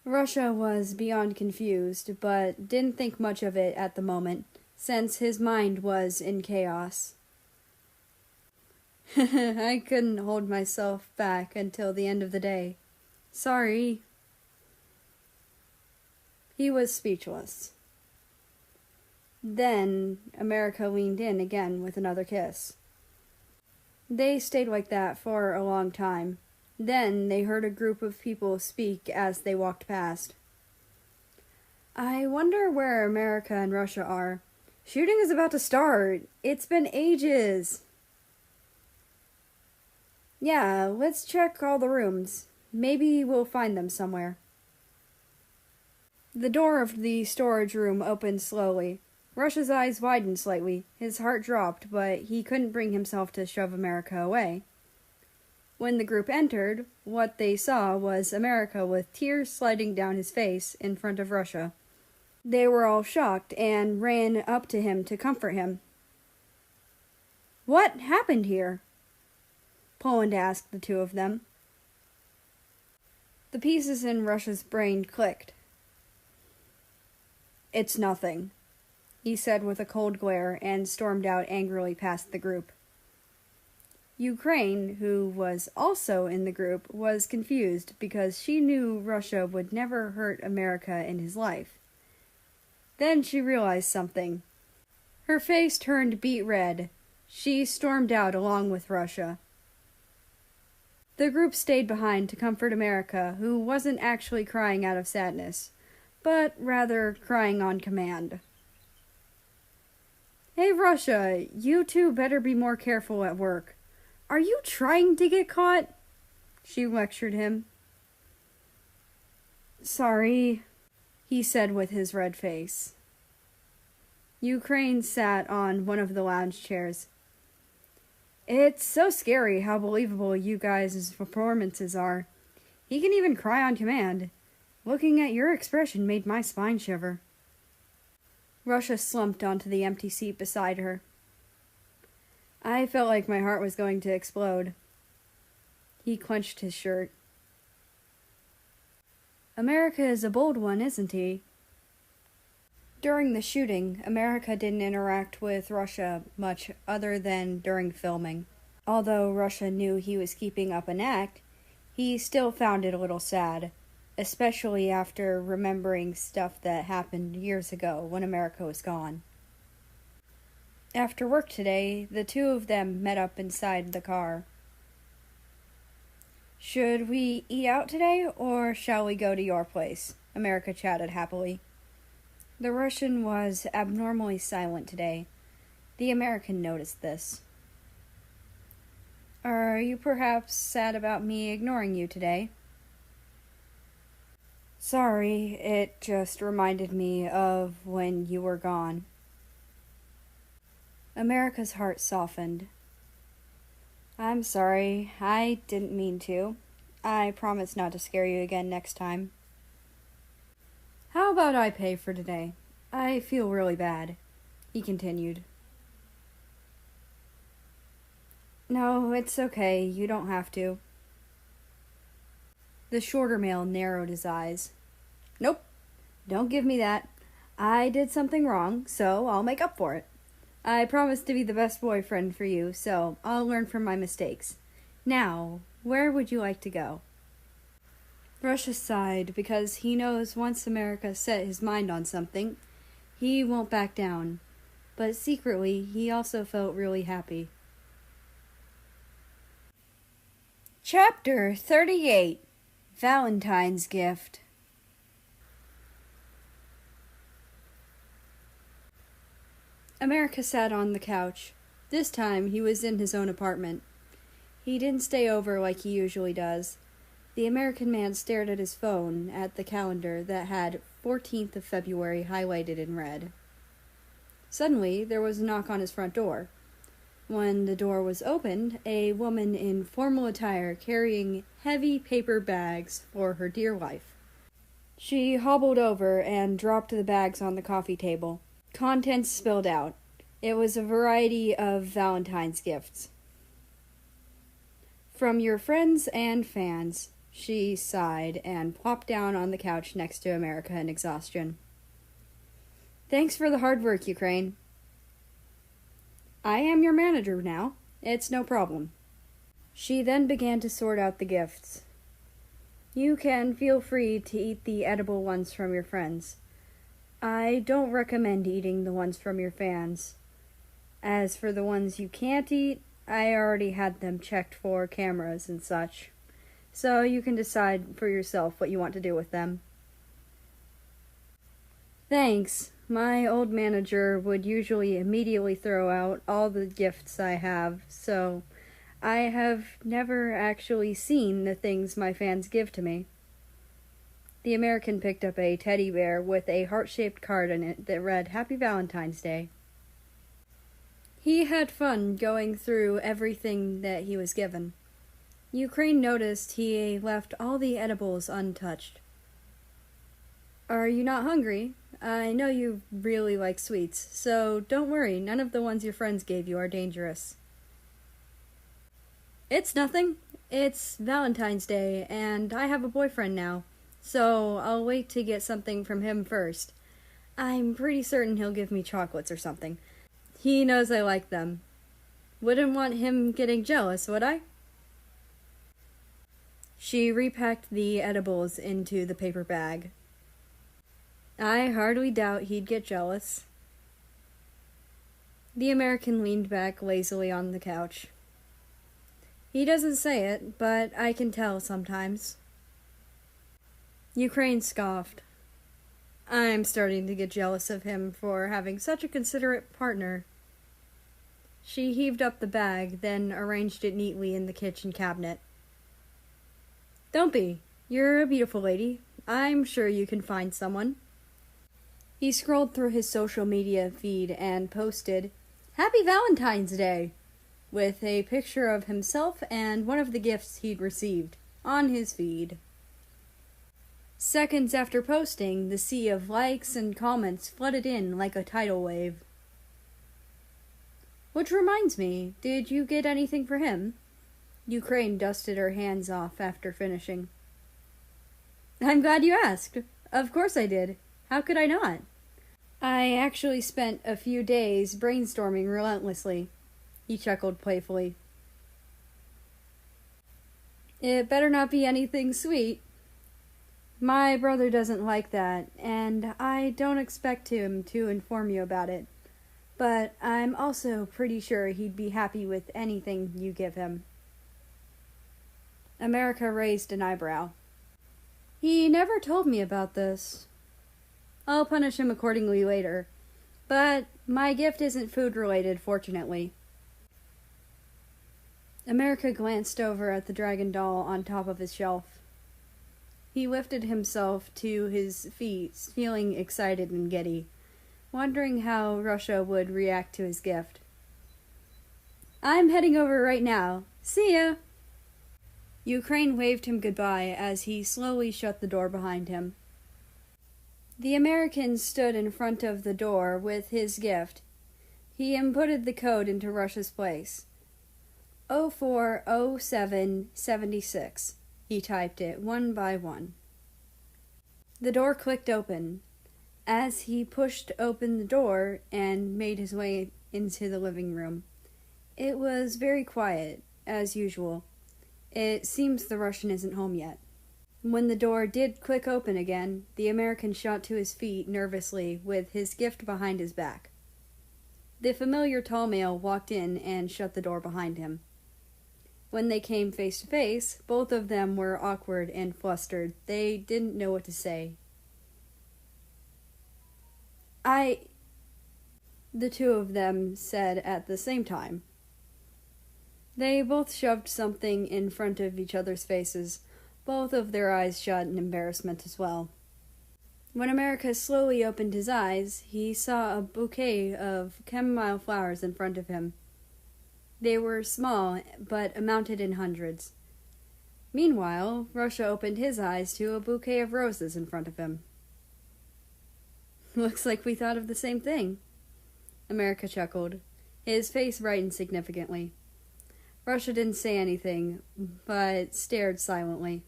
Russia was beyond confused, but didn't think much of it at the moment, since his mind was in chaos. I couldn't hold myself back until the end of the day. Sorry. He was speechless. Then America leaned in again with another kiss. They stayed like that for a long time. Then they heard a group of people speak as they walked past. I wonder where America and Russia are. Shooting is about to start. It's been ages. Yeah, let's check all the rooms. Maybe we'll find them somewhere. The door of the storage room opened slowly. Russia's eyes widened slightly. His heart dropped, but he couldn't bring himself to shove America away. When the group entered, what they saw was America with tears sliding down his face in front of Russia. They were all shocked and ran up to him to comfort him. What happened here? Poland asked the two of them. The pieces in Russia's brain clicked. It's nothing, he said with a cold glare and stormed out angrily past the group. Ukraine, who was also in the group, was confused because she knew Russia would never hurt America in his life. Then she realized something. Her face turned beet red. She stormed out along with Russia. The group stayed behind to comfort America, who wasn't actually crying out of sadness, but rather crying on command. Hey Russia, you two better be more careful at work. Are you trying to get caught? She lectured him. Sorry, he said with his red face. Ukraine sat on one of the lounge chairs. It's so scary how believable you guys' performances are. He can even cry on command. Looking at your expression made my spine shiver. Russia slumped onto the empty seat beside her. I felt like my heart was going to explode. He clenched his shirt. America is a bold one, isn't he? During the shooting, America didn't interact with Russia much other than during filming. Although Russia knew he was keeping up an act, he still found it a little sad, especially after remembering stuff that happened years ago when America was gone. After work today, the two of them met up inside the car. "Should we eat out today, or shall we go to your place?" America chatted happily. The Russian was abnormally silent today. The American noticed this. "Are you perhaps sad about me ignoring you today?" "Sorry, it just reminded me of when you were gone." America's heart softened. "I'm sorry, I didn't mean to. I promise not to scare you again next time." "How about I pay for today? I feel really bad," he continued. "No, it's okay, you don't have to." The shorter male narrowed his eyes. "Nope, don't give me that. I did something wrong, so I'll make up for it. I promise to be the best boyfriend for you, so I'll learn from my mistakes. Now, where would you like to go?" Russia sighed because he knows once America set his mind on something, he won't back down. But secretly, he also felt really happy. Chapter 38. Valentine's Gift. America sat on the couch. This time, he was in his own apartment. He didn't stay over like he usually does. The American man stared at his phone at the calendar that had 14th of February highlighted in red. Suddenly, there was a knock on his front door. When the door was opened, a woman in formal attire carrying heavy paper bags for her dear life. She hobbled over and dropped the bags on the coffee table. Contents spilled out. It was a variety of Valentine's gifts. "From your friends and fans," she sighed and plopped down on the couch next to America in exhaustion. "Thanks for the hard work, Ukraine." "I am your manager now. It's no problem." She then began to sort out the gifts. "You can feel free to eat the edible ones from your friends. I don't recommend eating the ones from your fans. As for the ones you can't eat, I already had them checked for cameras and such, so you can decide for yourself what you want to do with them." "Thanks. My old manager would usually immediately throw out all the gifts I have, so I have never actually seen the things my fans give to me." The American picked up a teddy bear with a heart-shaped card in it that read, "Happy Valentine's Day." He had fun going through everything that he was given. Ukraine noticed he left all the edibles untouched. "Are you not hungry? I know you really like sweets, so don't worry, none of the ones your friends gave you are dangerous." "It's nothing. It's Valentine's Day, and I have a boyfriend now, so I'll wait to get something from him first. I'm pretty certain he'll give me chocolates or something. He knows I like them. Wouldn't want him getting jealous, would I?" She repacked the edibles into the paper bag. "I hardly doubt he'd get jealous." The American leaned back lazily on the couch. "He doesn't say it, but I can tell sometimes." Ukraine scoffed. "I'm starting to get jealous of him for having such a considerate partner." She heaved up the bag, then arranged it neatly in the kitchen cabinet. "Don't be. You're a beautiful lady. I'm sure you can find someone." He scrolled through his social media feed and posted, "Happy Valentine's Day!" with a picture of himself and one of the gifts he'd received on his feed. Seconds after posting, the sea of likes and comments flooded in like a tidal wave. "Which reminds me, did you get anything for him?" Ukraine dusted her hands off after finishing. "I'm glad you asked. Of course I did. How could I not?" I actually spent a few days brainstorming relentlessly, he chuckled playfully. It better not be anything sweet. My brother doesn't like that, and I don't expect him to inform you about it. But I'm also pretty sure he'd be happy with anything you give him. America raised an eyebrow. He never told me about this. I'll punish him accordingly later. But my gift isn't food-related, fortunately. America glanced over at the dragon doll on top of his shelf. He lifted himself to his feet, feeling excited and giddy, wondering how Russia would react to his gift. I'm heading over right now. See ya! Ukraine waved him goodbye as he slowly shut the door behind him. The American stood in front of the door with his gift. He inputted the code into Russia's place. 040776. He typed it one by one. The door clicked open. As he pushed open the door and made his way into the living room, it was very quiet, as usual. It seems the Russian isn't home yet. When the door did click open again, the American shot to his feet nervously with his gift behind his back. The familiar tall male walked in and shut the door behind him. When they came face to face, both of them were awkward and flustered. They didn't know what to say. The two of them said at the same time. They both shoved something in front of each other's faces, both of their eyes shut in embarrassment as well. When America slowly opened his eyes, he saw a bouquet of chamomile flowers in front of him. They were small, but amounted in hundreds. Meanwhile, Russia opened his eyes to a bouquet of roses in front of him. Looks like we thought of the same thing, America chuckled. His face brightened significantly. Russia didn't say anything, but stared silently.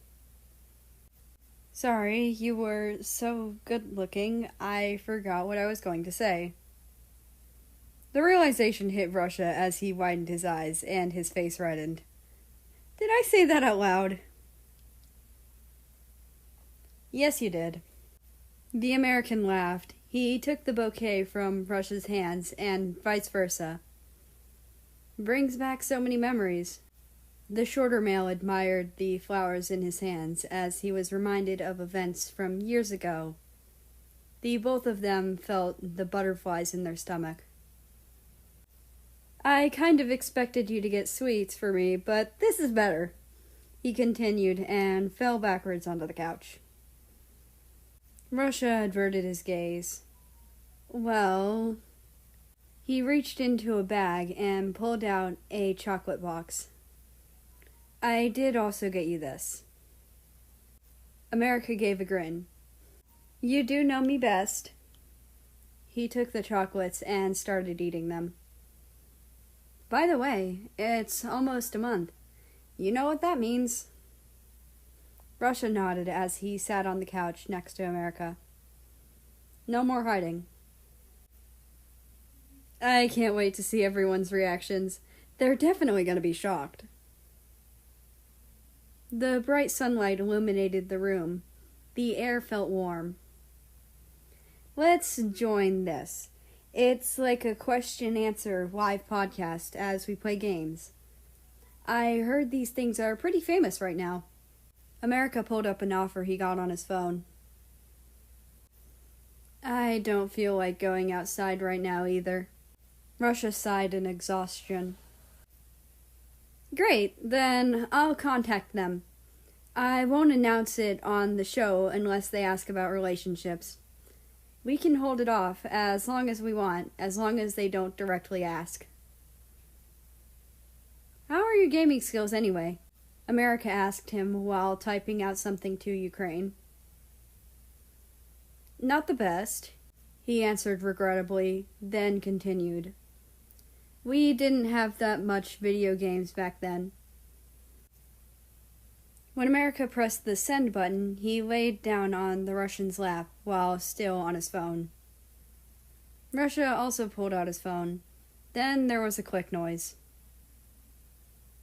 Sorry, you were so good-looking, I forgot what I was going to say. The realization hit Russia as he widened his eyes, and his face reddened. Did I say that out loud? Yes, you did. The American laughed. He took the bouquet from Russia's hands, and vice versa. Brings back so many memories. The shorter male admired the flowers in his hands as he was reminded of events from years ago. The both of them felt the butterflies in their stomach. I kind of expected you to get sweets for me, but this is better, he continued and fell backwards onto the couch. Russia averted his gaze. Well... He reached into a bag and pulled out a chocolate box. I did also get you this. America gave a grin. You do know me best. He took the chocolates and started eating them. By the way, it's almost a month. You know what that means. Russia nodded as he sat on the couch next to America. No more hiding. I can't wait to see everyone's reactions. They're definitely going to be shocked. The bright sunlight illuminated the room. The air felt warm. Let's join this. It's like a question-answer live podcast as we play games. I heard these things are pretty famous right now. America pulled up an offer he got on his phone. I don't feel like going outside right now either. Russia sighed in exhaustion. Great, then I'll contact them. I won't announce it on the show unless they ask about relationships. We can hold it off as long as we want, as long as they don't directly ask. How are your gaming skills anyway? America asked him while typing out something to Ukraine. Not the best, he answered regrettably, then continued. We didn't have that much video games back then. When America pressed the send button, he laid down on the Russian's lap while still on his phone. Russia also pulled out his phone. Then there was a click noise.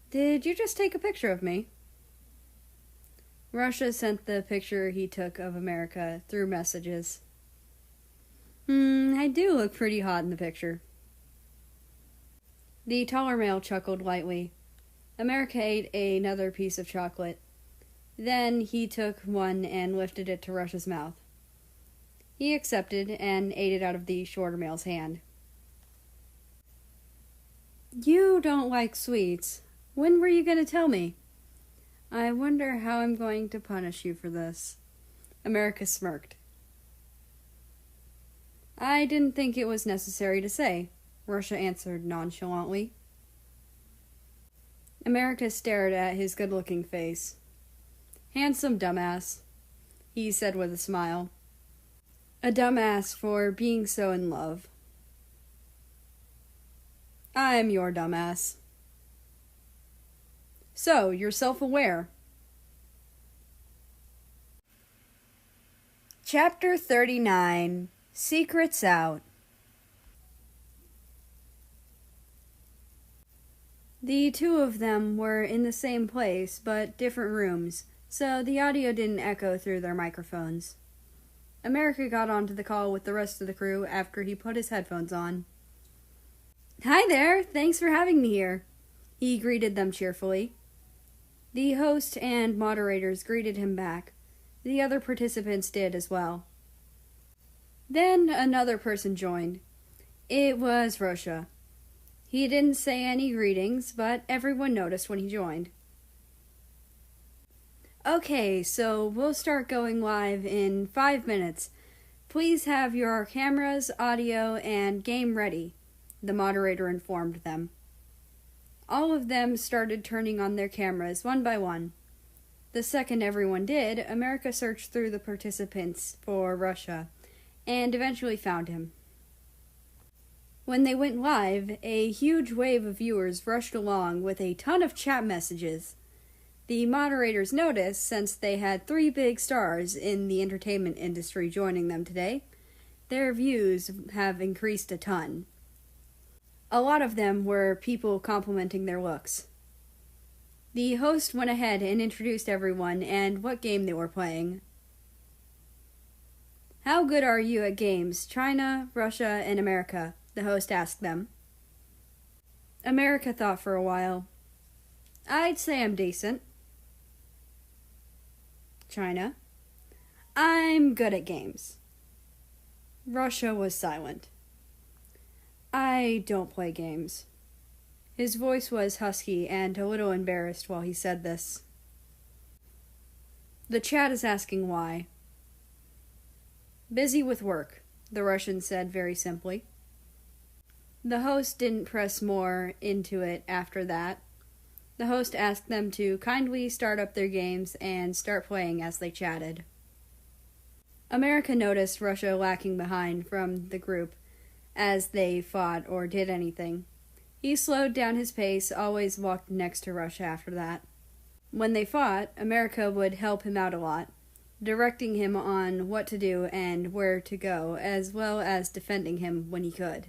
Did you just take a picture of me? Russia sent the picture he took of America through messages. I do look pretty hot in the picture. The taller male chuckled lightly. America ate another piece of chocolate. Then he took one and lifted it to Russia's mouth. He accepted and ate it out of the shorter male's hand. You don't like sweets. When were you going to tell me? I wonder how I'm going to punish you for this. America smirked. I didn't think it was necessary to say, Russia answered nonchalantly. America stared at his good-looking face. Handsome dumbass, he said with a smile. A dumbass for being so in love. I'm your dumbass. So, you're self-aware. Chapter 39. Secrets Out. The two of them were in the same place, but different rooms, so the audio didn't echo through their microphones. America got onto the call with the rest of the crew after he put his headphones on. Hi there, thanks for having me here, he greeted them cheerfully. The host and moderators greeted him back. The other participants did as well. Then another person joined. It was Russia. He didn't say any greetings, but everyone noticed when he joined. Okay, so we'll start going live in 5 minutes. Please have your cameras, audio, and game ready, the moderator informed them. All of them started turning on their cameras one by one. The second everyone did, America searched through the participants for Russia, and eventually found him. When they went live, a huge wave of viewers rushed along with a ton of chat messages. The moderators noticed, since they had 3 big stars in the entertainment industry joining them today, their views have increased a ton. A lot of them were people complimenting their looks. The host went ahead and introduced everyone and what game they were playing. How good are you at games, China, Russia, and America? The host asked them. America thought for a while. I'd say I'm decent. China. I'm good at games. Russia was silent. I don't play games. His voice was husky and a little embarrassed while he said this. The chat is asking why. Busy with work, the Russian said very simply. The host didn't press more into it after that. The host asked them to kindly start up their games and start playing as they chatted. America noticed Russia lacking behind from the group as they fought or did anything. He slowed down his pace, always walked next to Russia after that. When they fought, America would help him out a lot, directing him on what to do and where to go, as well as defending him when he could.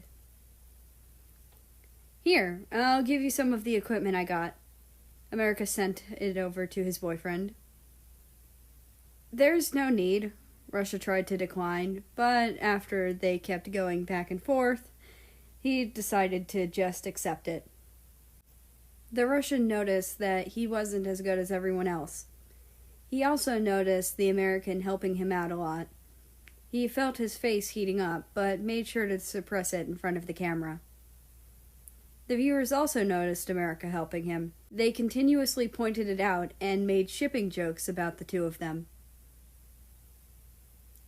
Here, I'll give you some of the equipment I got. America sent it over to his boyfriend. There's no need, Russia tried to decline, but after they kept going back and forth, he decided to just accept it. The Russian noticed that he wasn't as good as everyone else. He also noticed the American helping him out a lot. He felt his face heating up, but made sure to suppress it in front of the camera. The viewers also noticed America helping him. They continuously pointed it out and made shipping jokes about the two of them.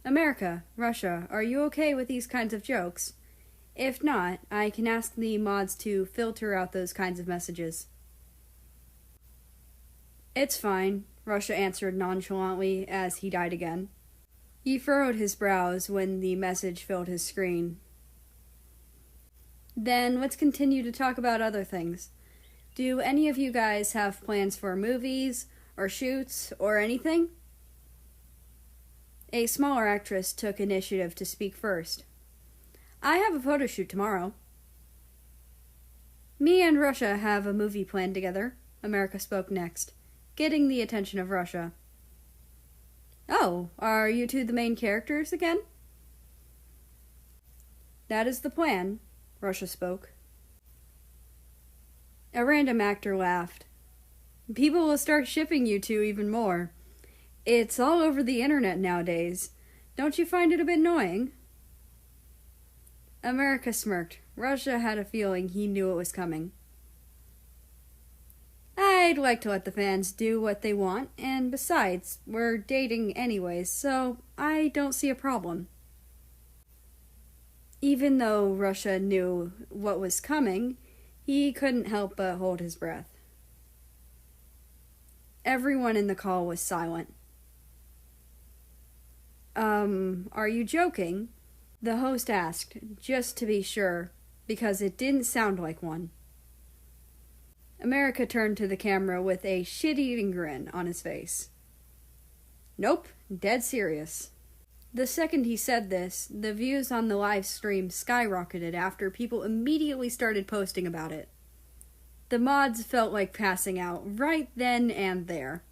America, Russia, are you okay with these kinds of jokes? If not, I can ask the mods to filter out those kinds of messages. It's fine, Russia answered nonchalantly as he died again. He furrowed his brows when the message filled his screen. Then let's continue to talk about other things. Do any of you guys have plans for movies, or shoots, or anything? A smaller actress took initiative to speak first. I have a photo shoot tomorrow. Me and Russia have a movie planned together, America spoke next, getting the attention of Russia. Oh, are you two the main characters again? That is the plan, Russia spoke. A random actor laughed. People will start shipping you two even more. It's all over the internet nowadays. Don't you find it a bit annoying? America smirked. Russia had a feeling he knew it was coming. I'd like to let the fans do what they want, and besides, we're dating anyways, so I don't see a problem. Even though Russia knew what was coming, he couldn't help but hold his breath. Everyone in the call was silent. Are you joking? The host asked, just to be sure, because it didn't sound like one. America turned to the camera with a shit-eating grin on his face. Nope, dead serious. The second he said this, the views on the live stream skyrocketed after people immediately started posting about it. The mods felt like passing out right then and there.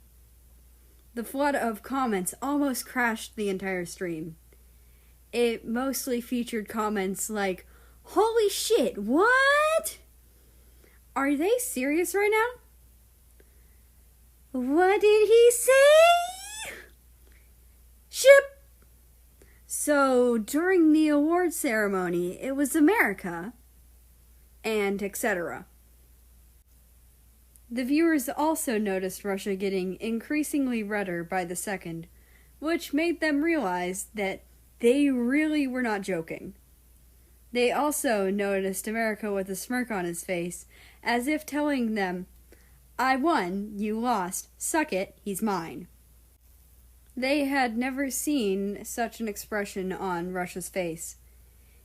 The flood of comments almost crashed the entire stream. It mostly featured comments like, "Holy shit, what? Are they serious right now? What did he say? Ship." So, during the award ceremony, it was America, and etc. The viewers also noticed Russia getting increasingly redder by the second, which made them realize that they really were not joking. They also noticed America with a smirk on his face, as if telling them, "I won, you lost, suck it, he's mine." They had never seen such an expression on Russia's face.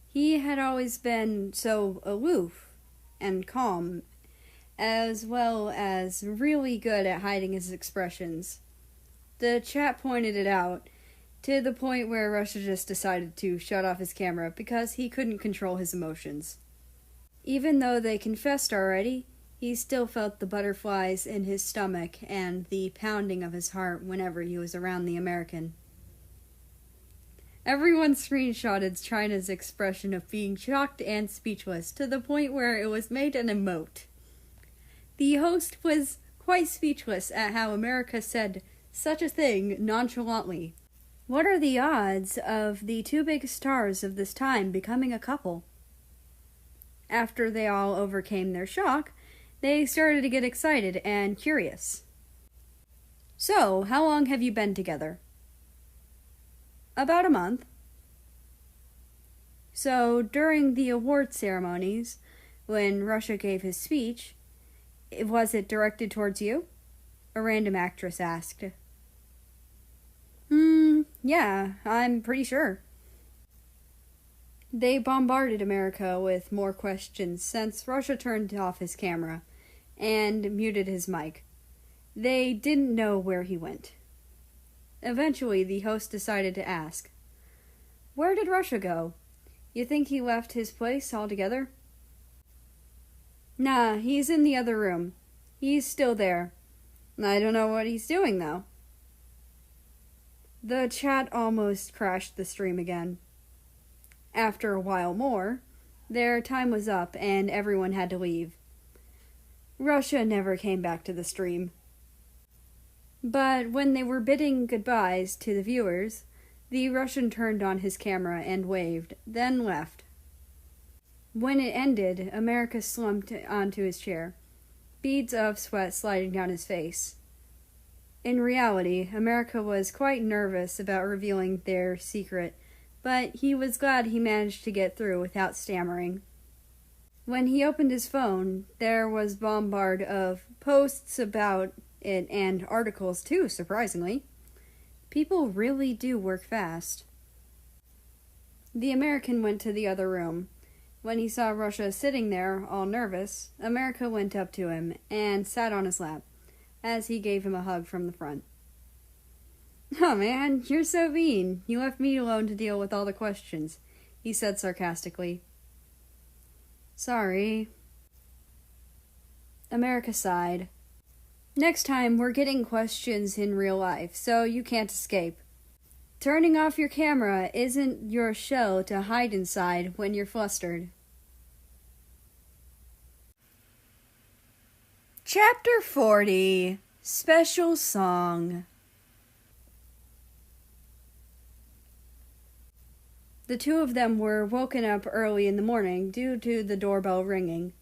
He had always been so aloof and calm, as well as really good at hiding his expressions. The chat pointed it out, to the point where Russia just decided to shut off his camera because he couldn't control his emotions. Even though they confessed already, he still felt the butterflies in his stomach and the pounding of his heart whenever he was around the American. Everyone screenshotted China's expression of being shocked and speechless to the point where it was made an emote. The host was quite speechless at how America said such a thing nonchalantly. What are the odds of the two biggest stars of this time becoming a couple? After they all overcame their shock, they started to get excited and curious. So, how long have you been together? About a month. So, during the award ceremonies, when Russia gave his speech, was it directed towards you? A random actress asked. Yeah, I'm pretty sure. They bombarded America with more questions since Russia turned off his camera and muted his mic. They didn't know where he went. Eventually, the host decided to ask, "Where did Russia go? You think he left his place altogether?" "Nah, he's in the other room. He's still there. I don't know what he's doing, though." The chat almost crashed the stream again. After a while more, their time was up and everyone had to leave. Russia never came back to the stream. But when they were bidding goodbyes to the viewers, the Russian turned on his camera and waved, then left. When it ended, America slumped onto his chair, beads of sweat sliding down his face. In reality, America was quite nervous about revealing their secret, but he was glad he managed to get through without stammering. When he opened his phone, there was bombard of posts about it and articles too, surprisingly. People really do work fast. The American went to the other room. When he saw Russia sitting there, all nervous, America went up to him and sat on his lap, as he gave him a hug from the front. "Oh man, you're so mean. You left me alone to deal with all the questions. he said sarcastically. Sorry. America sighed. Next time, we're getting questions in real life, so you can't escape. Turning off your camera isn't your show to hide inside when you're flustered. Chapter 40, Special Song. The two of them were woken up early in the morning due to the doorbell ringing.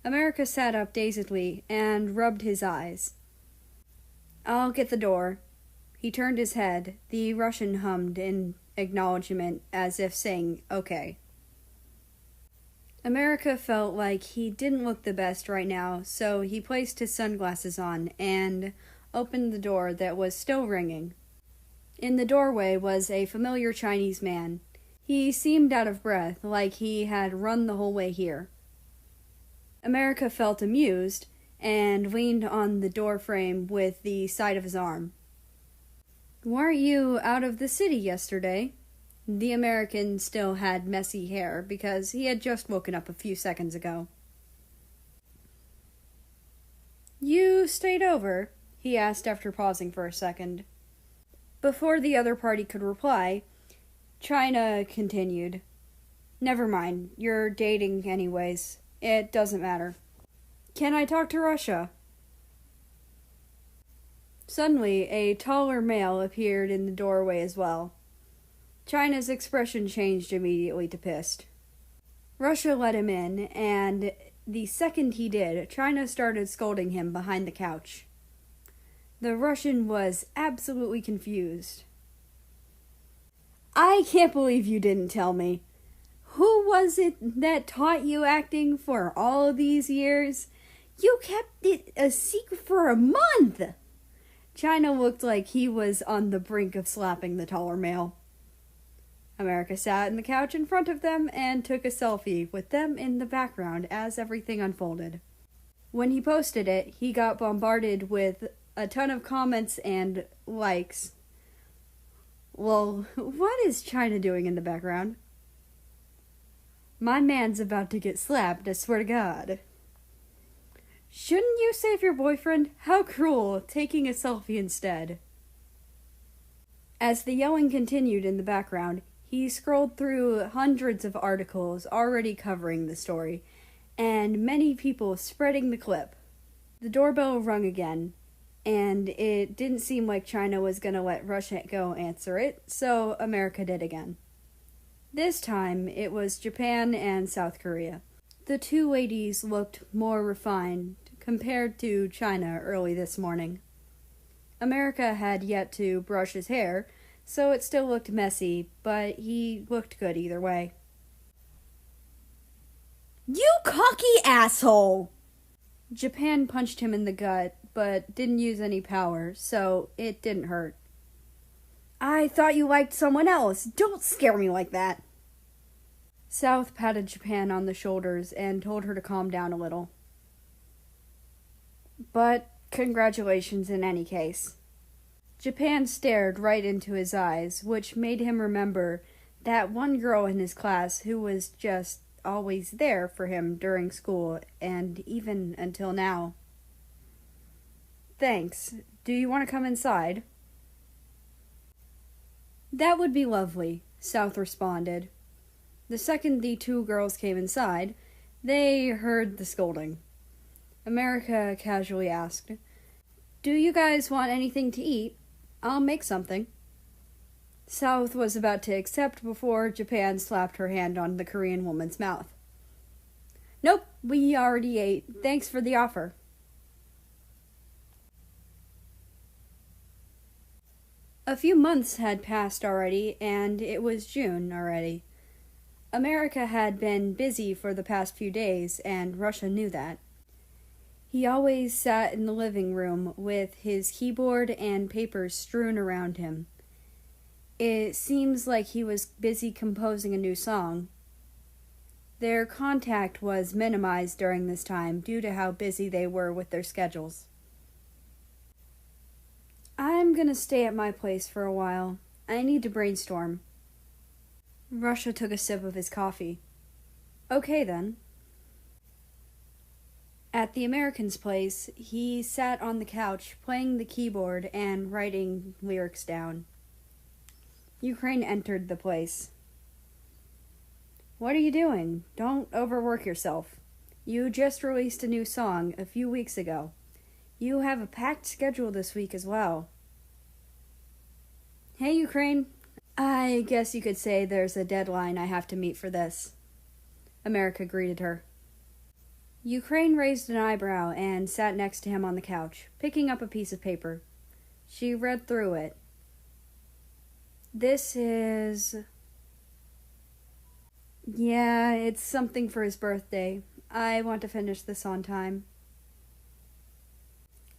America sat up dazedly and rubbed his eyes. I'll get the door. He turned his head. The Russian hummed in acknowledgement as if saying, okay. America felt like he didn't look the best right now, so he placed his sunglasses on and opened the door that was still ringing. In the doorway was a familiar Chinese man. He seemed out of breath, like he had run the whole way here. America felt amused and leaned on the door frame with the side of his arm. Weren't you out of the city yesterday? The American still had messy hair because he had just woken up a few seconds ago. You stayed over? He asked after pausing for a second. Before the other party could reply, China continued. Never mind, you're dating anyways. It doesn't matter. Can I talk to Russia? Suddenly, a taller male appeared in the doorway as well. China's expression changed immediately to pissed. Russia let him in, and the second he did, China started scolding him behind the couch. The Russian was absolutely confused. I can't believe you didn't tell me. Who was it that taught you acting for all these years? You kept it a secret for a month! China looked like he was on the brink of slapping the taller male. America sat on the couch in front of them and took a selfie with them in the background as everything unfolded. When he posted it, he got bombarded with a ton of comments and likes. Well, what is China doing in the background? My man's about to get slapped, I swear to God. Shouldn't you save your boyfriend? How cruel, taking a selfie instead. As the yelling continued in the background, he scrolled through hundreds of articles already covering the story, and many people spreading the clip. The doorbell rung again, and it didn't seem like China was going to let Russia go answer it, so America did again. This time, it was Japan and South Korea. The two ladies looked more refined compared to China early this morning. America had yet to brush his hair, so it still looked messy, but he looked good either way. You cocky asshole! Japan punched him in the gut, but didn't use any power, so it didn't hurt. I thought you liked someone else. Don't scare me like that. South patted Japan on the shoulders and told her to calm down a little. But congratulations in any case. Japan stared right into his eyes, which made him remember that one girl in his class who was just always there for him during school and even until now. Thanks. Do you want to come inside? That would be lovely, South responded. The second the two girls came inside, they heard the scolding. America casually asked, Do you guys want anything to eat? I'll make something. South was about to accept before Japan slapped her hand on the Korean woman's mouth. Nope, we already ate. Thanks for the offer. A few months had passed already, and it was June already. America had been busy for the past few days, and Russia knew that. He always sat in the living room with his keyboard and papers strewn around him. It seems like he was busy composing a new song. Their contact was minimized during this time due to how busy they were with their schedules. I'm gonna stay at my place for a while. I need to brainstorm. Russia took a sip of his coffee. Okay, then. At the American's place, he sat on the couch, playing the keyboard and writing lyrics down. Ukraine entered the place. What are you doing? Don't overwork yourself. You just released a new song a few weeks ago. You have a packed schedule this week as well. Hey, Ukraine. I guess you could say there's a deadline I have to meet for this. America greeted her. Ukraine raised an eyebrow and sat next to him on the couch, picking up a piece of paper. She read through it. This is... Yeah, it's something for his birthday. I want to finish this on time.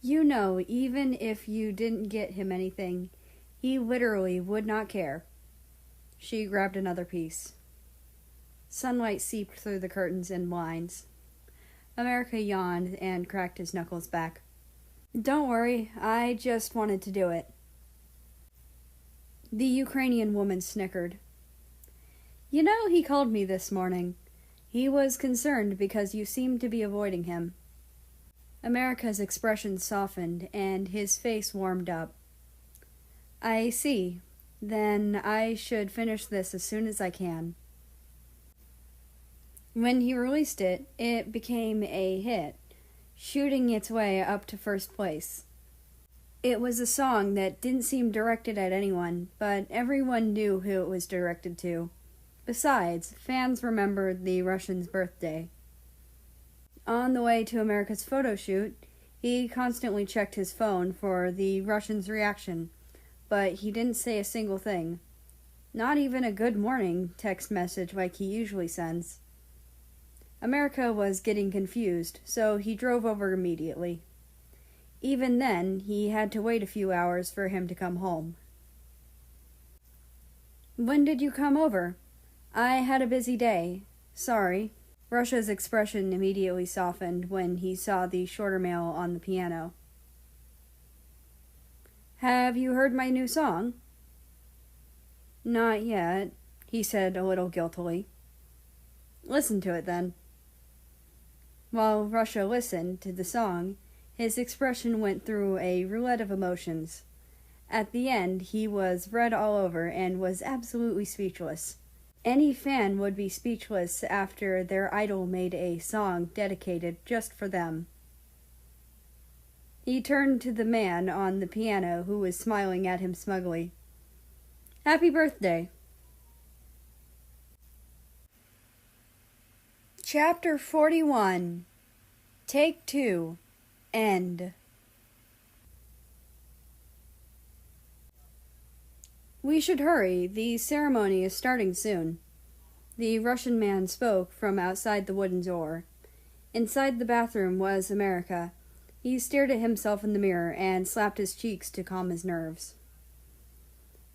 You know, even if you didn't get him anything, he literally would not care. She grabbed another piece. Sunlight seeped through the curtains and blinds. America yawned and cracked his knuckles back. Don't worry, I just wanted to do it. The Ukrainian woman snickered. You know, he called me this morning. He was concerned because you seemed to be avoiding him. America's expression softened and his face warmed up. I see. Then I should finish this as soon as I can. When he released it, it became a hit, shooting its way up to first place. It was a song that didn't seem directed at anyone, but everyone knew who it was directed to. Besides, fans remembered the Russian's birthday. On the way to America's photo shoot, he constantly checked his phone for the Russian's reaction, but he didn't say a single thing. Not even a good morning text message like he usually sends. America was getting confused, so he drove over immediately. Even then, he had to wait a few hours for him to come home. When did you come over? I had a busy day. Sorry. Russia's expression immediately softened when he saw the shorter male on the piano. Have you heard my new song? Not yet, he said a little guiltily. Listen to it then. While Russia listened to the song, his expression went through a roulette of emotions. At the end, he was red all over and was absolutely speechless. Any fan would be speechless after their idol made a song dedicated just for them. He turned to the man on the piano who was smiling at him smugly. Happy birthday. Chapter 41. Take 2. End. We should hurry. The ceremony is starting soon. The Russian man spoke from outside the wooden door. Inside the bathroom was America. He stared at himself in the mirror and slapped his cheeks to calm his nerves.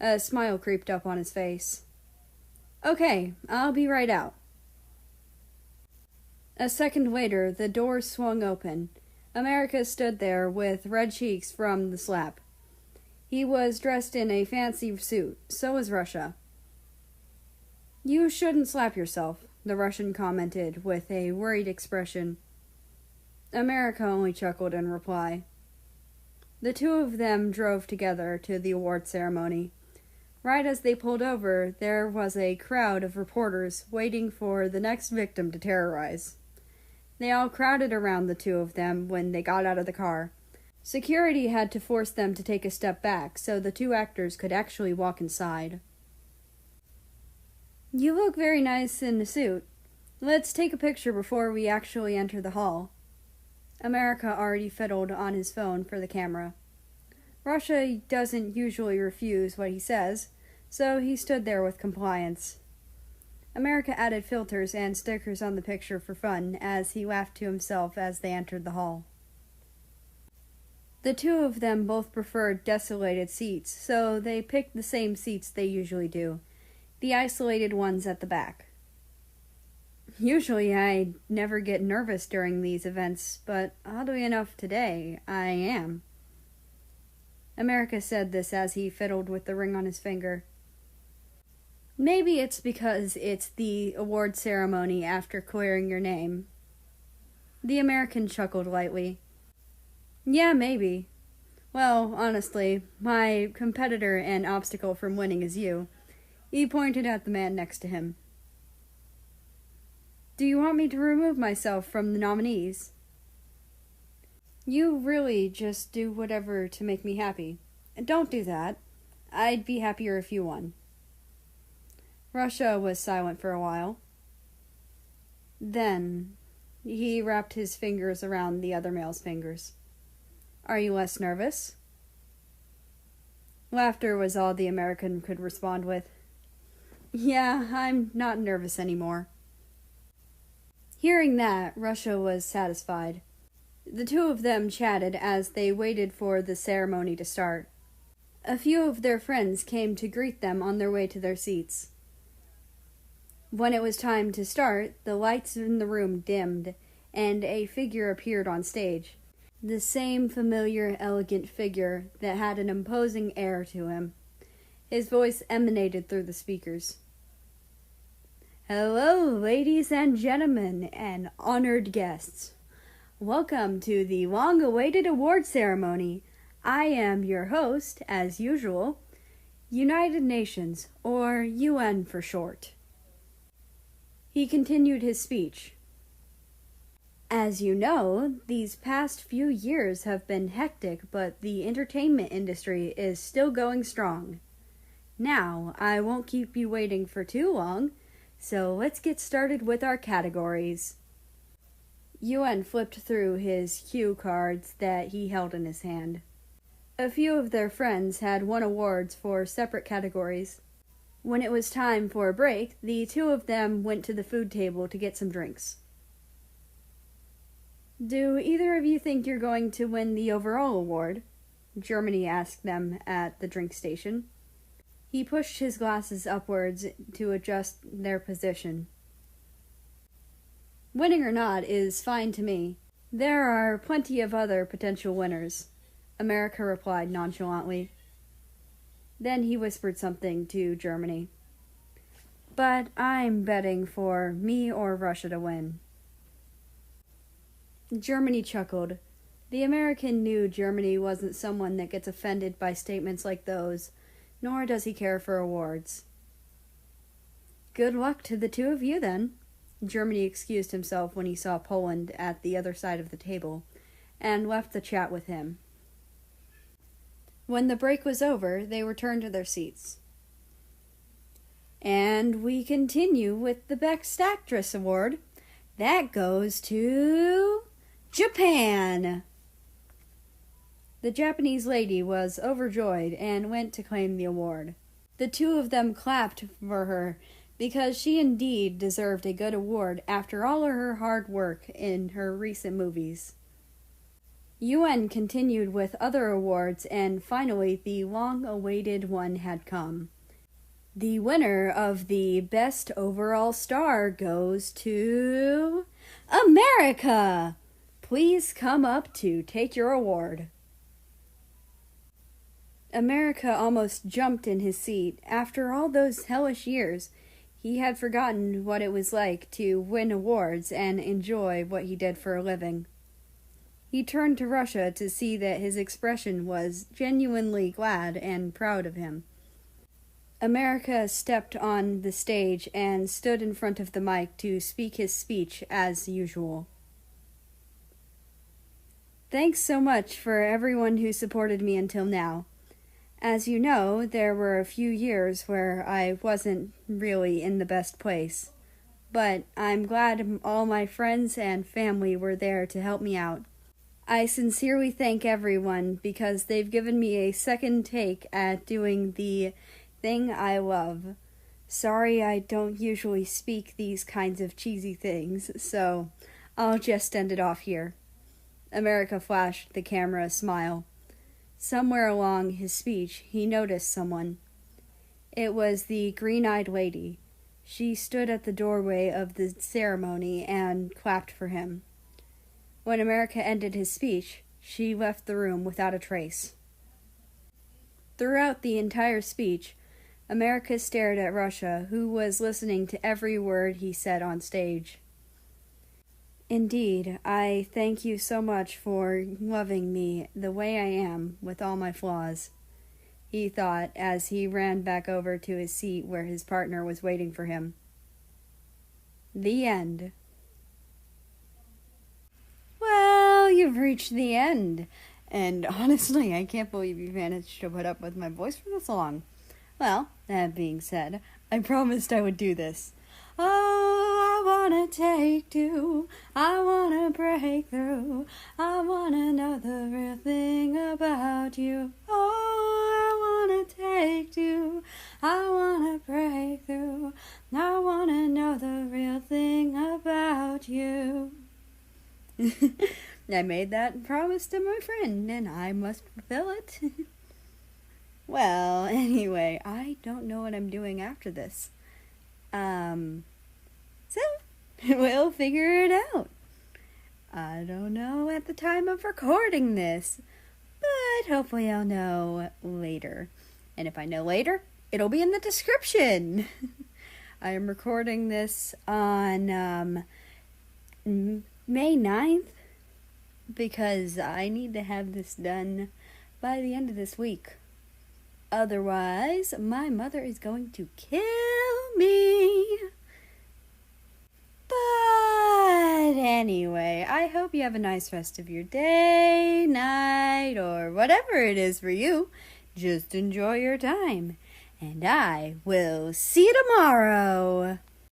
A smile creeped up on his face. Okay, I'll be right out. A second later, the door swung open. America stood there with red cheeks from the slap. He was dressed in a fancy suit. So was Russia. You shouldn't slap yourself, the Russian commented with a worried expression. America only chuckled in reply. The two of them drove together to the award ceremony. Right as they pulled over, there was a crowd of reporters waiting for the next victim to terrorize. They all crowded around the two of them when they got out of the car. Security had to force them to take a step back so the two actors could actually walk inside. You look very nice in the suit. Let's take a picture before we actually enter the hall. America already fiddled on his phone for the camera. Russia doesn't usually refuse what he says, so he stood there with compliance. America added filters and stickers on the picture for fun as he laughed to himself as they entered the hall. The two of them both preferred desolated seats, so they picked the same seats they usually do, the isolated ones at the back. Usually I never get nervous during these events, but oddly enough today, I am. America said this as he fiddled with the ring on his finger. Maybe it's because it's the award ceremony after clearing your name. The American chuckled lightly. Yeah, maybe. Well, honestly, my competitor and obstacle from winning is you. He pointed at the man next to him. Do you want me to remove myself from the nominees? You really just do whatever to make me happy. Don't do that. I'd be happier if you won. Russia was silent for a while. Then he wrapped his fingers around the other male's fingers. Are you less nervous? Laughter was all the American could respond with. Yeah, I'm not nervous anymore. Hearing that, Russia was satisfied. The two of them chatted as they waited for the ceremony to start. A few of their friends came to greet them on their way to their seats. When it was time to start, the lights in the room dimmed, and a figure appeared on stage. The same familiar, elegant figure that had an imposing air to him. His voice emanated through the speakers. Hello, ladies and gentlemen, and honored guests. Welcome to the long-awaited award ceremony. I am your host, as usual, United Nations, or UN for short. He continued his speech. As you know, these past few years have been hectic, but the entertainment industry is still going strong. Now, I won't keep you waiting for too long, so let's get started with our categories. UN flipped through his cue cards that he held in his hand. A few of their friends had won awards for separate categories. When it was time for a break, the two of them went to the food table to get some drinks. Do either of you think you're going to win the overall award? Germany asked them at the drink station. He pushed his glasses upwards to adjust their position. Winning or not is fine to me. There are plenty of other potential winners, America replied nonchalantly. Then he whispered something to Germany. But I'm betting for me or Russia to win. Germany chuckled. The American knew Germany wasn't someone that gets offended by statements like those, nor does he care for awards. Good luck to the two of you, then. Germany excused himself when he saw Poland at the other side of the table, and left the chat with him. When the break was over, they returned to their seats. And we continue with the Best Actress Award. That goes to Japan. The Japanese lady was overjoyed and went to claim the award. The two of them clapped for her because she indeed deserved a good award after all of her hard work in her recent movies. UN continued with other awards, and finally the long-awaited one had come. The winner of the Best Overall Star goes to America! Please come up to take your award. America almost jumped in his seat. After all those hellish years, he had forgotten what it was like to win awards and enjoy what he did for a living. He turned to Russia to see that his expression was genuinely glad and proud of him. America stepped on the stage and stood in front of the mic to speak his speech as usual. Thanks so much for everyone who supported me until now. As you know, there were a few years where I wasn't really in the best place, but I'm glad all my friends and family were there to help me out. I sincerely thank everyone because they've given me a second take at doing the thing I love. Sorry I don't usually speak these kinds of cheesy things, so I'll just end it off here. America flashed the camera a smile. Somewhere along his speech, he noticed someone. It was the green-eyed lady. She stood at the doorway of the ceremony and clapped for him. When America ended his speech, she left the room without a trace. Throughout the entire speech, America stared at Russia, who was listening to every word he said on stage. Indeed, I thank you so much for loving me the way I am, with all my flaws, he thought as he ran back over to his seat where his partner was waiting for him. The end. Well, you've reached the end. And honestly, I can't believe you managed to put up with my voice for this long. Well, that being said, I promised I would do this. Oh, I wanna take two, I wanna break through, I wanna know the real thing about you. Oh, I wanna take two, I wanna break through, I wanna know the real thing about you. I made that promise to my friend, and I must fulfill it. Well, anyway, I don't know what I'm doing after this. So, we'll figure it out. I don't know at the time of recording this, but hopefully I'll know later. And if I know later, it'll be in the description. I am recording this on May 9th because I need to have this done by the end of this week. Otherwise, my mother is going to kill me. But anyway, I hope you have a nice rest of your day, night, or whatever it is for you. Just enjoy your time. And I will see you tomorrow.